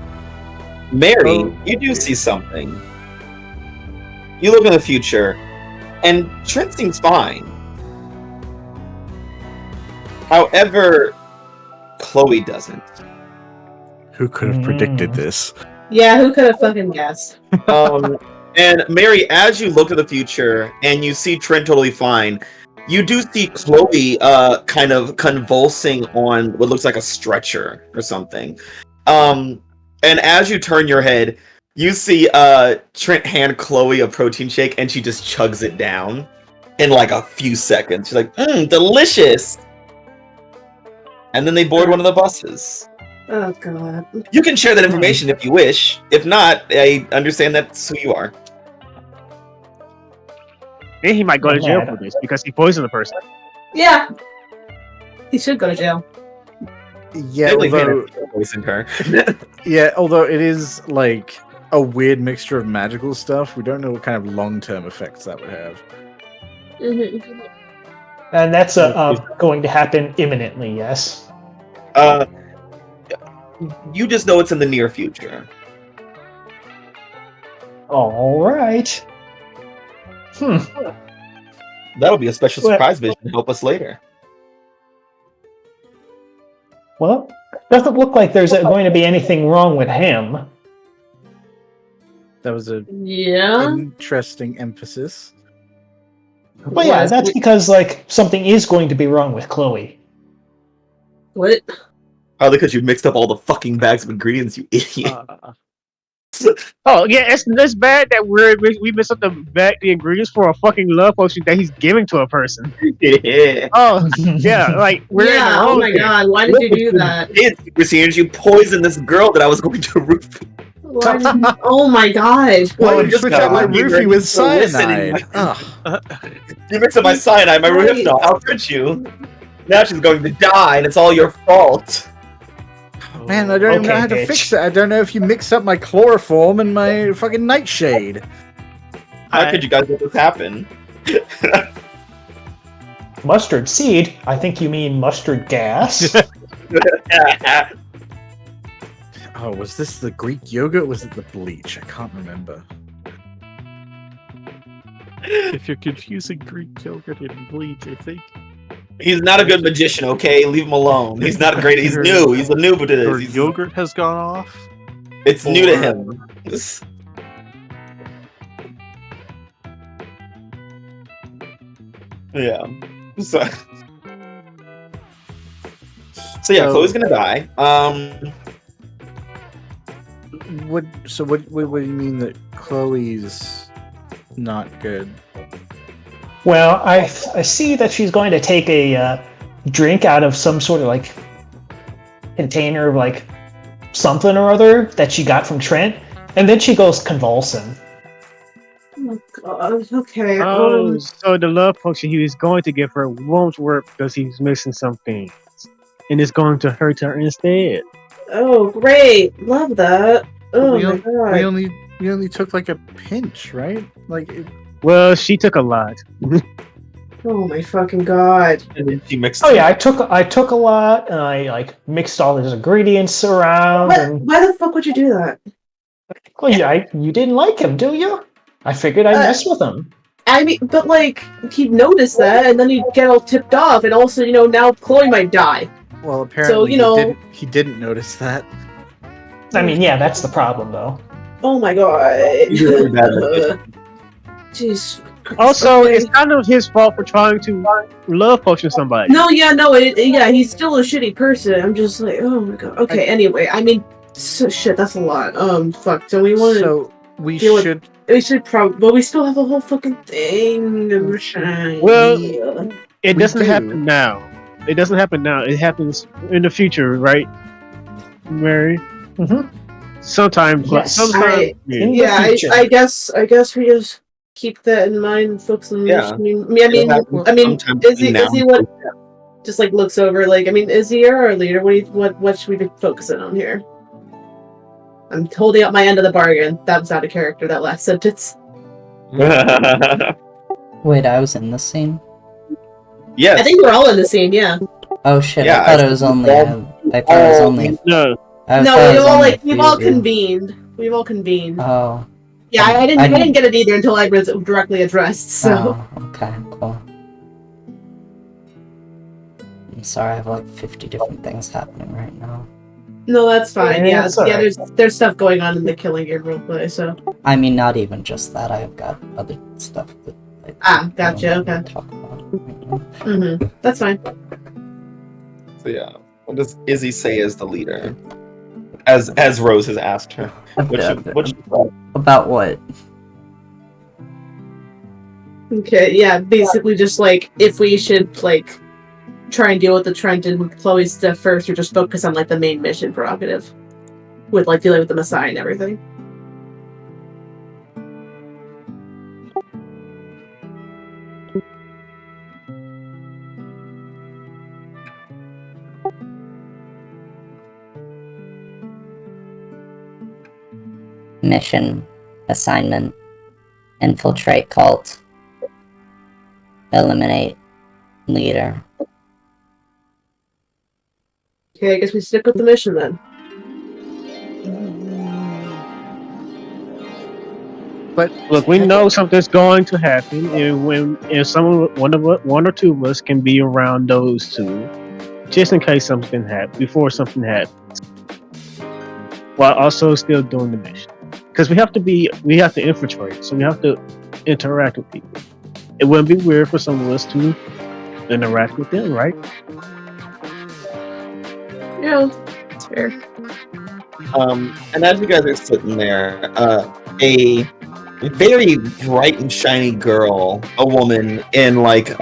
Mary, you do see something. You look in the future, and Trent seems fine. However, Chloe doesn't. Who could have predicted this? Yeah, who could have fucking guessed? And Mary, as you look at the future and you see Trent totally fine, you do see Chloe kind of convulsing on what looks like a stretcher or something. And as you turn your head, you see Trent hand Chloe a protein shake and she just chugs it down in like a few seconds. She's like, delicious! And then they board one of the buses. Oh god. You can share that information if you wish. If not, I understand that's who you are. Then he might go to jail for this because he poisoned the person. Yeah. He should go to jail. Yeah, although it is like a weird mixture of magical stuff, we don't know what kind of long-term effects that would have. Mm-hmm. And that's going to happen imminently, yes? You just know it's in the near future. All right. That'll be a special surprise vision to help us later. Well, doesn't look like there's going to be anything wrong with him. That was a Yeah. interesting emphasis. Well, yeah, that's because like something is going to be wrong with Chloe. What? Probably because you mixed up all the fucking bags of ingredients, you idiot. Oh yeah, it's bad that we messed up the ingredients for a fucking love potion that he's giving to a person. Yeah. Oh yeah, like we're in the Oh wrong my here. god, why did you do that? You poisoned this girl that I was going to roofie. Oh my god. Why would you switch out my roofie with cyanide? You mixed up my cyanide, my roofie. How could you? Now she's going to die, and it's all your fault. Man, I don't even know how to fix it. I don't know if you mixed up my chloroform and my fucking nightshade. How could you guys let this happen? Mustard seed? I think you mean mustard gas. Oh, was this the Greek yogurt or was it the bleach? I can't remember. If you're confusing Greek yogurt and bleach, I think... He's not a good magician, okay? Leave him alone. He's not great. He's new. He's a noob to this. Yogurt has gone off? It's new to him. Yeah. So yeah, Chloe's gonna die. What do you mean that Chloe's not good? Well, I see that she's going to take a drink out of some sort of like container of like something or other that she got from Trent, and then she goes convulsing. Oh god, okay. Oh, so the love potion he was going to give her won't work because he's missing something, and it's going to hurt her instead. Oh, great! Love that. Oh my god. We only took like a pinch, right? Like. Well, she took a lot. Oh my fucking god! And then she mixed. Oh yeah, I took a lot, and I like mixed all these ingredients around. Why the fuck would you do that? Well, yeah, you didn't like him, do you? I figured I'd mess with him. I mean, but like he'd notice that, and then he'd get all tipped off, and also, now Chloe might die. Well, apparently he didn't notice that. I mean, yeah, that's the problem, though. Oh my god! Jeez. Also, it's kind of his fault for trying to love potion somebody. He's still a shitty person. I'm just like, oh my god. Okay, anyway, I mean, shit, that's a lot. Fuck. So we want to. So we should We should probably, but we still have a whole fucking thing. Well, it We doesn't do. happen now. It doesn't happen now. It happens in the future, right, Mary? Mhm. Sometime. Yes. Sometime. In Yeah. the future. I guess we just keep that in mind, focus on the Yeah. mission. It'll happen sometime between now Is he and what? Just like looks over, like, I mean, is he our leader? What should we be focusing on here? I'm holding up my end of the bargain. That was out of character. That last sentence. Wait, I was in this scene? Yes. I think we're all in the scene. Yeah. Oh shit! Yeah, I thought I it was think only. all- I thought it was only. No. I No, thought it we've was all only like a we've few all of you. convened. We've all convened. Oh. Yeah, I didn't get it either until I was directly addressed. So. Oh, okay, cool. I'm sorry, I have like 50 different things happening right now. No, that's fine. Yeah, Yeah, it's all yeah. right. There's stuff going on in the Killing Game roleplay. So. I mean, not even just that. I've got other stuff that Gotcha. I don't Okay. wanna talk about right now. Mm-hmm. That's fine. So yeah, what does Izzy say as the leader? As Rose has asked her. About what? Okay. Yeah. Basically, just like if we should like try and deal with the Trent and Chloe stuff first, or just focus on like the main mission prerogative, with like dealing with the Messiah and everything. Mission, assignment, infiltrate cult, eliminate leader. Okay, I guess we stick with the mission then. But Look, we know something's going to happen, and one or two of us can be around those two, just in case something happens, before something happens, while also still doing the mission. Because we have to infiltrate, so we have to interact with people. It wouldn't be weird for some of us to interact with them, right? Yeah, it's fair. And as you guys are sitting there, a very bright and shiny girl, a woman in like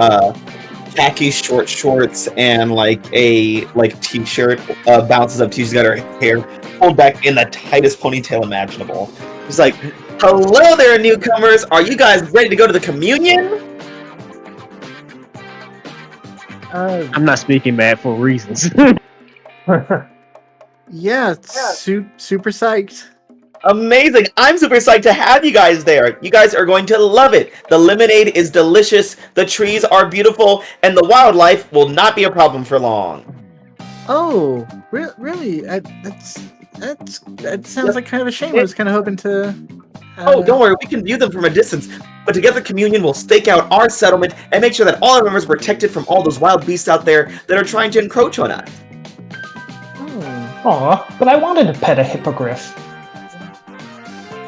khaki short shorts and like a t-shirt, bounces up. She's got her hair pulled back in the tightest ponytail imaginable. She's like, "Hello there, newcomers. Are you guys ready to go to the communion?" I'm not speaking mad for reasons. yeah, super psyched. Amazing! I'm super psyched to have you guys there. You guys are going to love it. The lemonade is delicious, the trees are beautiful, and the wildlife will not be a problem for long. Oh, really? That sounds like kind of a shame. I was kind of hoping to. Oh, don't worry, we can view them from a distance. But together, Communion will stake out our settlement and make sure that all our members are protected from all those wild beasts out there that are trying to encroach on us. Aw, but I wanted to pet a hippogriff.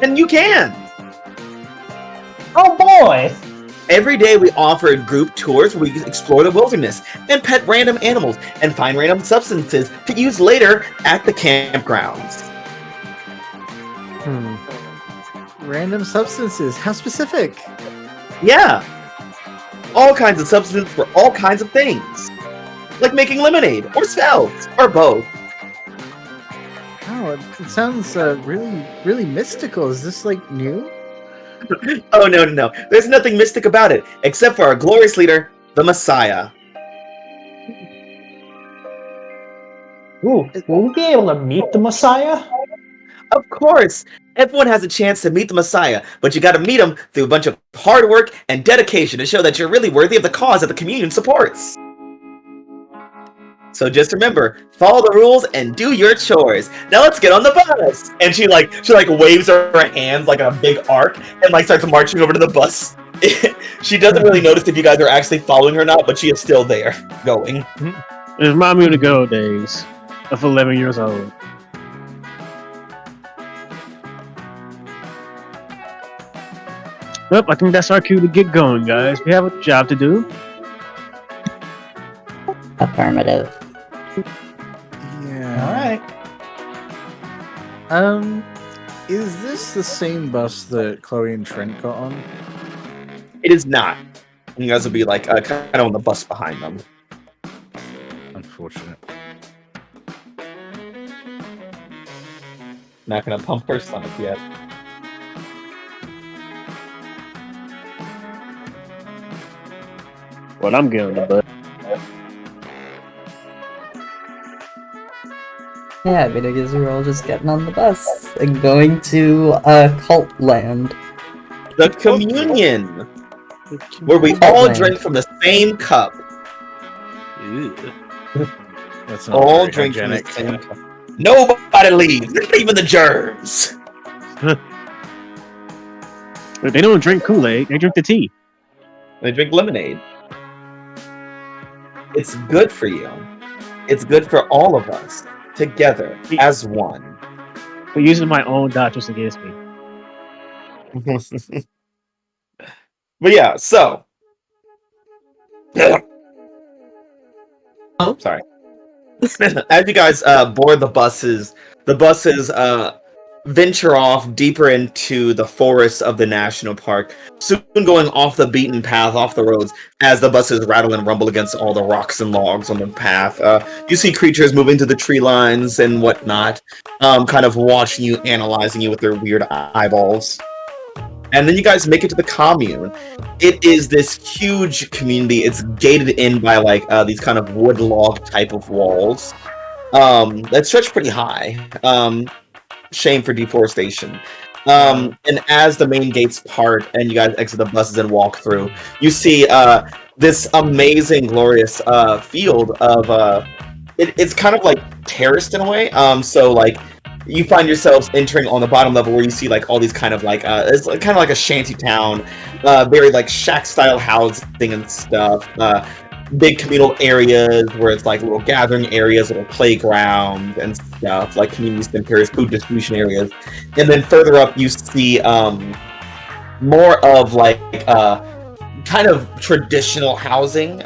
And you can! Oh boy! Every day we offer group tours where we explore the wilderness and pet random animals and find random substances to use later at the campgrounds. Random substances. How specific? Yeah. All kinds of substances for all kinds of things. Like making lemonade, or spells, or both. Oh, it sounds really mystical. Is this like new? Oh, no. There's nothing mystic about it, except for our glorious leader, the Messiah. Ooh, will we be able to meet the Messiah? Of course! Everyone has a chance to meet the Messiah, but you gotta meet him through a bunch of hard work and dedication to show that you're really worthy of the cause that the communion supports. So just remember, follow the rules and do your chores. Now let's get on the bus! And she waves her hands like a big arc and like starts marching over to the bus. She doesn't really notice if you guys are actually following her or not, but she is still there, going. It reminds me of the good old days of 11 years old. Well, I think that's our cue to get going, guys. We have a job to do. Affirmative. Yeah. All right. Is this the same bus that Chloe and Trent got on? It is not. You guys will be like kind of on the bus behind them. Unfortunate. Not gonna pump her stomach yet. Well, I'm getting the bus. Yeah, I guess we're all just getting on the bus and going to cult land. The communion, where we all drink from the same cup. That's not All very drink from the hygienic. same cup. Nobody leaves, not even the germs. They don't drink Kool-Aid, they drink the tea. They drink lemonade. It's good for you. It's good for all of us together as one. For using my own doctors against me. But yeah, so. Oh. Sorry. As you guys board the buses venture off deeper into the forests of the national park, soon going off the beaten path, off the roads, as the buses rattle and rumble against all the rocks and logs on the path. You see creatures moving to the tree lines and whatnot, kind of watching you, analyzing you with their weird eyeballs. And then you guys make it to the commune. It is this huge community. It's gated in by like these kind of wood log type of walls that stretch pretty high. Shame for deforestation. And as the main gates part and you guys exit the buses and walk through, you see this amazing, glorious field of it's kind of like terraced in a way. So like you find yourselves entering on the bottom level where you see like all these kind of like it's kind of like a shanty town, very like shack style housing and stuff. Big communal areas where it's like little gathering areas, little playground and stuff, like community centers, food distribution areas. And then further up you see more of like kind of traditional housing.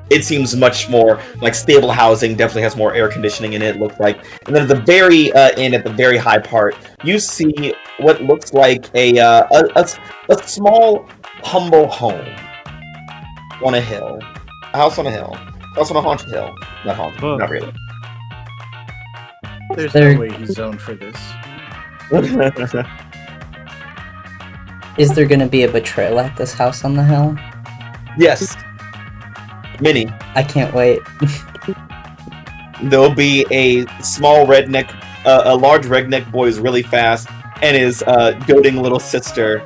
It seems much more like stable housing, definitely has more air conditioning in it, looks like. And then at the very end, at the very high part, you see what looks like a small, humble home on a hill. A house on a hill. A house on a haunted hill. Not haunted, not really. There's no way he's zoned for this. Is there gonna be a betrayal at this house on the hill? Yes. Many. I can't wait. There'll be a small redneck, a large redneck boy who's really fast, and his doting little sister,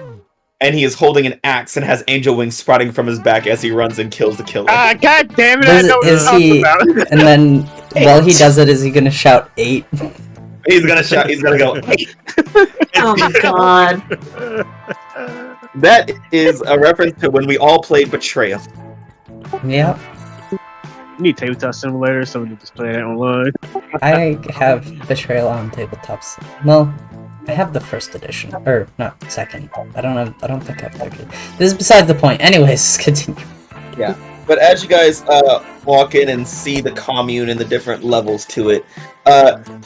and he is holding an axe and has angel wings sprouting from his back as he runs and kills the killer. Ah, god damn it! I know what Is you're he? talking about. And then while he does it, is he gonna shout 8? He's gonna shout. He's gonna go 8. Oh my god. That is a reference to when we all played Betrayal. Yep. You need Tabletop Simulator, so we can just play that online. I have Betrayal on tabletops. Well, I have the first edition, or not second. I don't think I have third. This is beside the point. Anyways, continue. Yeah, but as you guys walk in and see the commune and the different levels to it,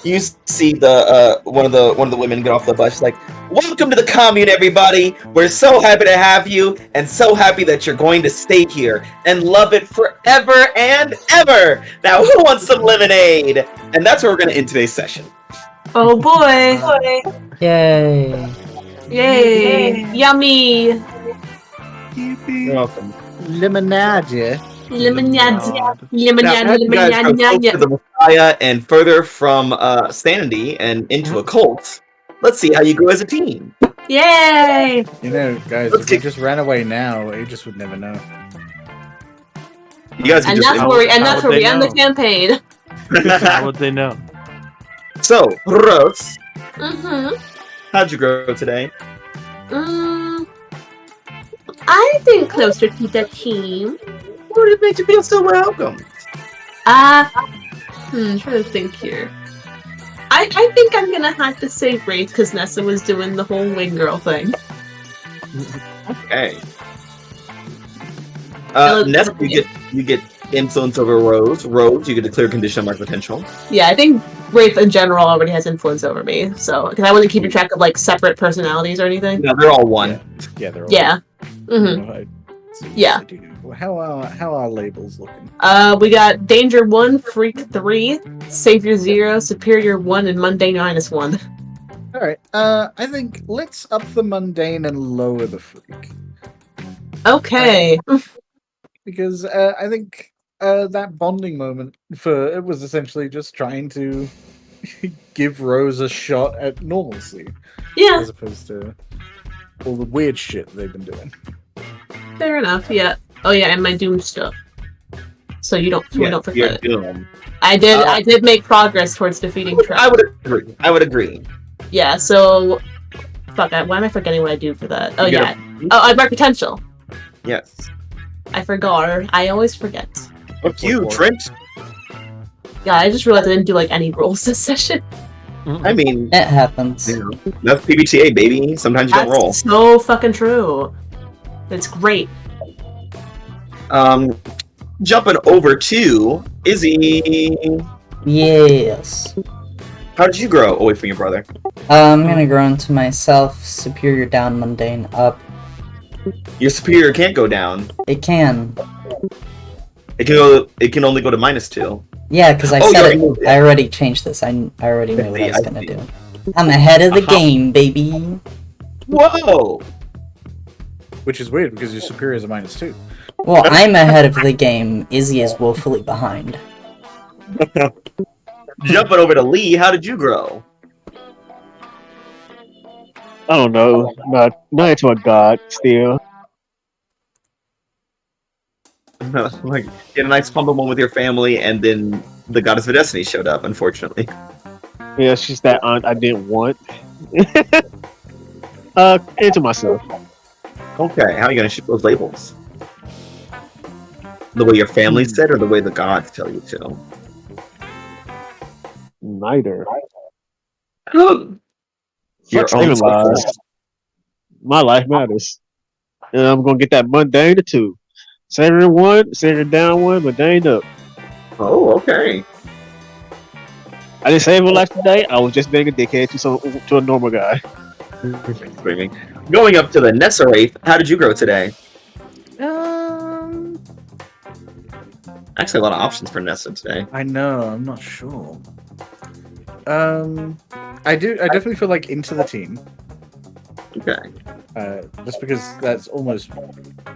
you see the one of the women get off the bus. She's like, "Welcome to the commune, everybody. We're so happy to have you, and so happy that you're going to stay here and love it forever and ever. Now, who wants some lemonade?" And that's where we're going to end today's session. Oh boy. Yay! Yay. Yummy. You're welcome. Lemonade. Lemonade. Now, Lemonade. as you guys are close to Lemonade. the Messiah and further from sanity and into a cult, let's see how you grow as a team. Yay. You know, guys, if we just ran away now, Aegis would never know. You guys can And just that's where we they end the know? campaign. How would they know? So, Rose, Mm-hmm. how'd you grow today? I've been closer to the team. What made you feel so welcome? Trying to think here. I think I'm gonna have to say Wraith because Nessa was doing the whole wing girl thing. Okay. Nessa, you get influence over Rose. Rose, you get a clear condition of mark potential. Yeah, I think Wraith in general already has influence over me. So, because I wasn't keeping track of like separate personalities or anything. No, they're all one. Yeah, they're all Yeah. one. Yeah. How are labels looking? We got Danger 1, Freak 3, Savior 0, Superior 1, and Mundane -1. All right. I think let's up the mundane and lower the freak. Okay. Because I think that bonding moment it was essentially just trying to give Rose a shot at normalcy. Yeah. As opposed to all the weird shit they've been doing. Fair enough. Yeah. Oh yeah, and my Doom stuff. So we don't forget. Doom. I did make progress towards defeating Trent. I would agree. Yeah. So, fuck. Why am I forgetting what I do for that? Oh yeah. Oh, I mark potential. Yes. I forgot. I always forget. Fuck you, Trent. Yeah, I just realized I didn't do like any rolls this session. I mean, It happens. you know, that's PBTA, baby. Sometimes you don't roll. That's so fucking true. It's great. Jumping over to Izzy. Yes. How did you grow away from your brother? I'm gonna grow into myself, superior down, mundane up. Your superior can't go down. It can. It can only go to -2. Yeah, because I Oh, you said already it. moved it. I already changed this. I already knew what I was I gonna see. do. I'm ahead of the game, baby. Whoa! Which is weird because your superior is a -2. Well, I'm ahead of the game. Izzy is woefully behind. Jumping over to Lee, how did you grow? I don't know. Not into a god still. Like, get a nice humble one with your family, and then the goddess of destiny showed up, unfortunately. Yeah, she's that aunt I didn't want. Into myself. Okay, how are you gonna ship those labels? The way your family said, or the way the gods tell you to? Neither. Your Fuck own saving self. lives. My life matters. And I'm gonna get that mundane too. Saving one, saving down one, mundane up. Oh, okay. I didn't save a life today. I was just being a dickhead to a normal guy. Screaming. Going up to the Nessa Wraith, how did you grow today? Actually, a lot of options for Nessa today. I know. I'm not sure. I definitely feel like into the team. Okay. Just because that's almost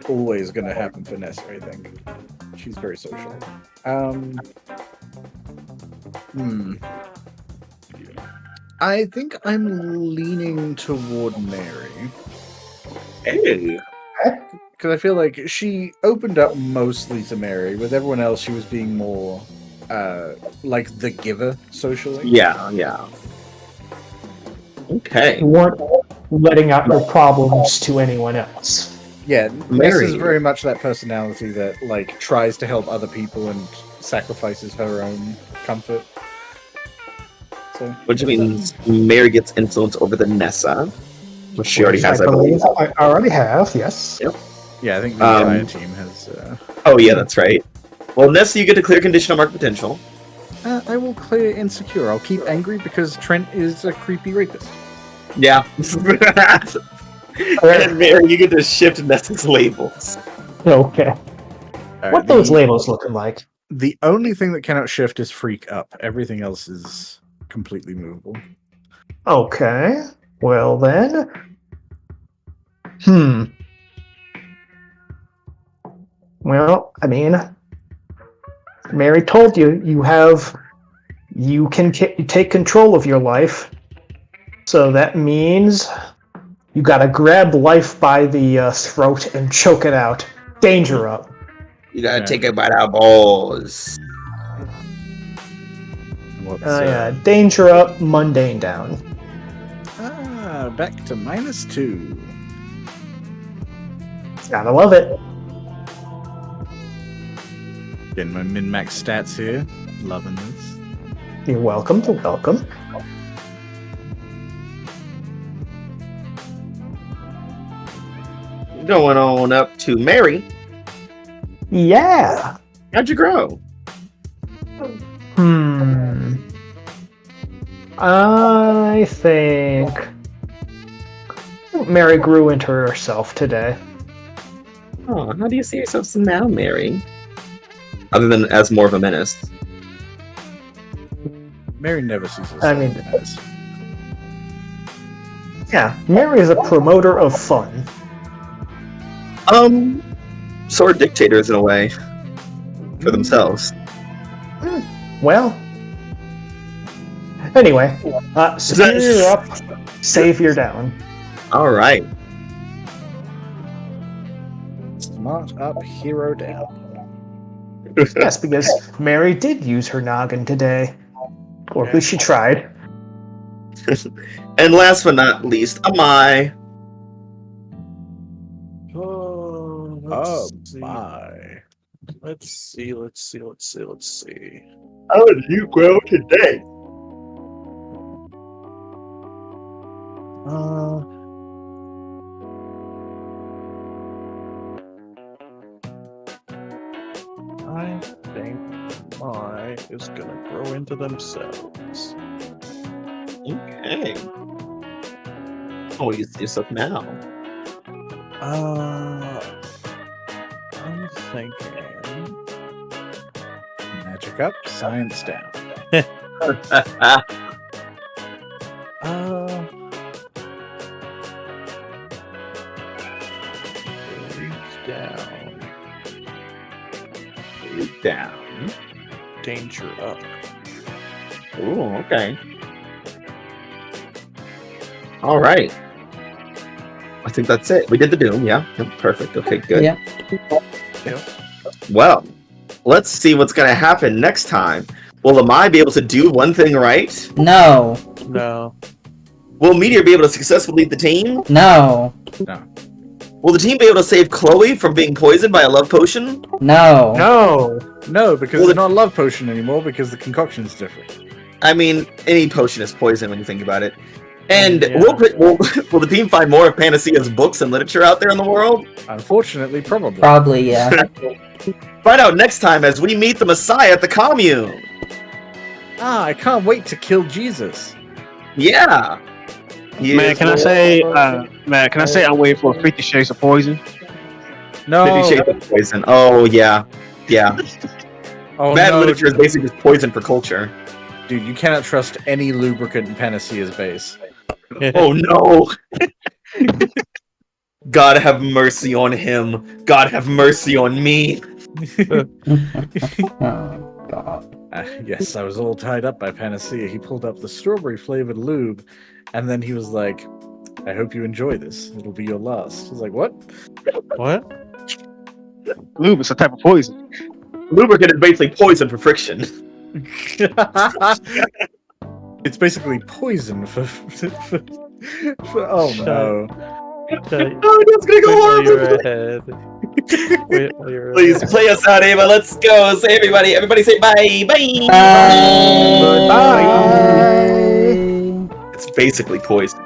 always going to happen for Nessa, I think. She's very social. I think I'm leaning toward Mary. Hey. Because I feel like she opened up mostly to Mary. With everyone else, she was being more like the giver socially. Yeah. Okay. You weren't letting out your problems to anyone else. Yeah, Mary. Ness is very much that personality that like tries to help other people and sacrifices her own comfort. So, Which means Mary gets influence over the Nessa, which she already has, I believe. I already have, yes. Yep. Yeah, I think the entire team has. Oh yeah, that's right. Well, Nessa, you get to clear conditional mark potential. I will clear insecure. I'll keep angry because Trent is a creepy rapist. Yeah. And Mary, you get to shift Nessa's labels. Okay. Alright, What those labels looking like? The only thing that cannot shift is freak up. Everything else is completely movable. Okay. Well then. Well, I mean, Mary told you you can take control of your life. So that means you gotta grab life by the throat and choke it out. Danger up. You gotta take it by the balls. Yeah, danger up, mundane down. Back to -2. Gotta love it. Getting my min-max stats here. Loving this. You're welcome. You're welcome. Going on up to Mary. Yeah. How'd you grow? I think Mary grew into herself today. Oh, how do you see yourself now, Mary? Other than as more of a menace. Mary never sees herself. I mean, as. Yeah, Mary is a promoter of fun. So are dictators in a way. For themselves. Well. Anyway, Superior up, Savior down. Alright. Smart up, hero down. Yes, because Mary did use her noggin today. Or at least she tried. And last but not least, Amai. Oh, Oh see. my. Let's see. How did you grow today? I think I is gonna grow into themselves. Okay. Oh, you see yourself now. I'm thinking. Magic up, science down. Reach down. Reach down. Danger up. Ooh, okay. All right. I think that's it. We did the Doom, yeah. Yep, perfect. Okay, good. Yeah. Well, let's see what's going to happen next time. Will Amai be able to do one thing right? No. No. Will Meteor be able to successfully lead the team? No. Will the team be able to save Chloe from being poisoned by a love potion? No. No, because it's not a love potion anymore because the concoction's different. I mean, any potion is poison when you think about it. And Yeah. will the team find more of Panacea's books and literature out there in the world? Unfortunately, probably. Probably, yeah. Find out next time as we meet the Messiah at the commune. I can't wait to kill Jesus. Yeah. Man, can I say I'm waiting for 50 Shades of Poison? No. 50 Shades of Poison. Oh, yeah. Yeah. Oh, Bad no. literature is basically just poison for culture. Dude, you cannot trust any lubricant in Panacea's base. Oh, no. God have mercy on him. God have mercy on me. Oh, God. Yes, I was all tied up by Panacea. He pulled up the strawberry-flavored lube, and then he was like, I hope you enjoy this. It'll be your last. I was like, what? What? Lube is a type of poison. Lubricant is basically poison for friction. It's basically poison for oh no. Oh, that's gonna go horrible. Please play us out, Ava. Let's go. Say everybody say bye. Bye. Bye. It's basically poison.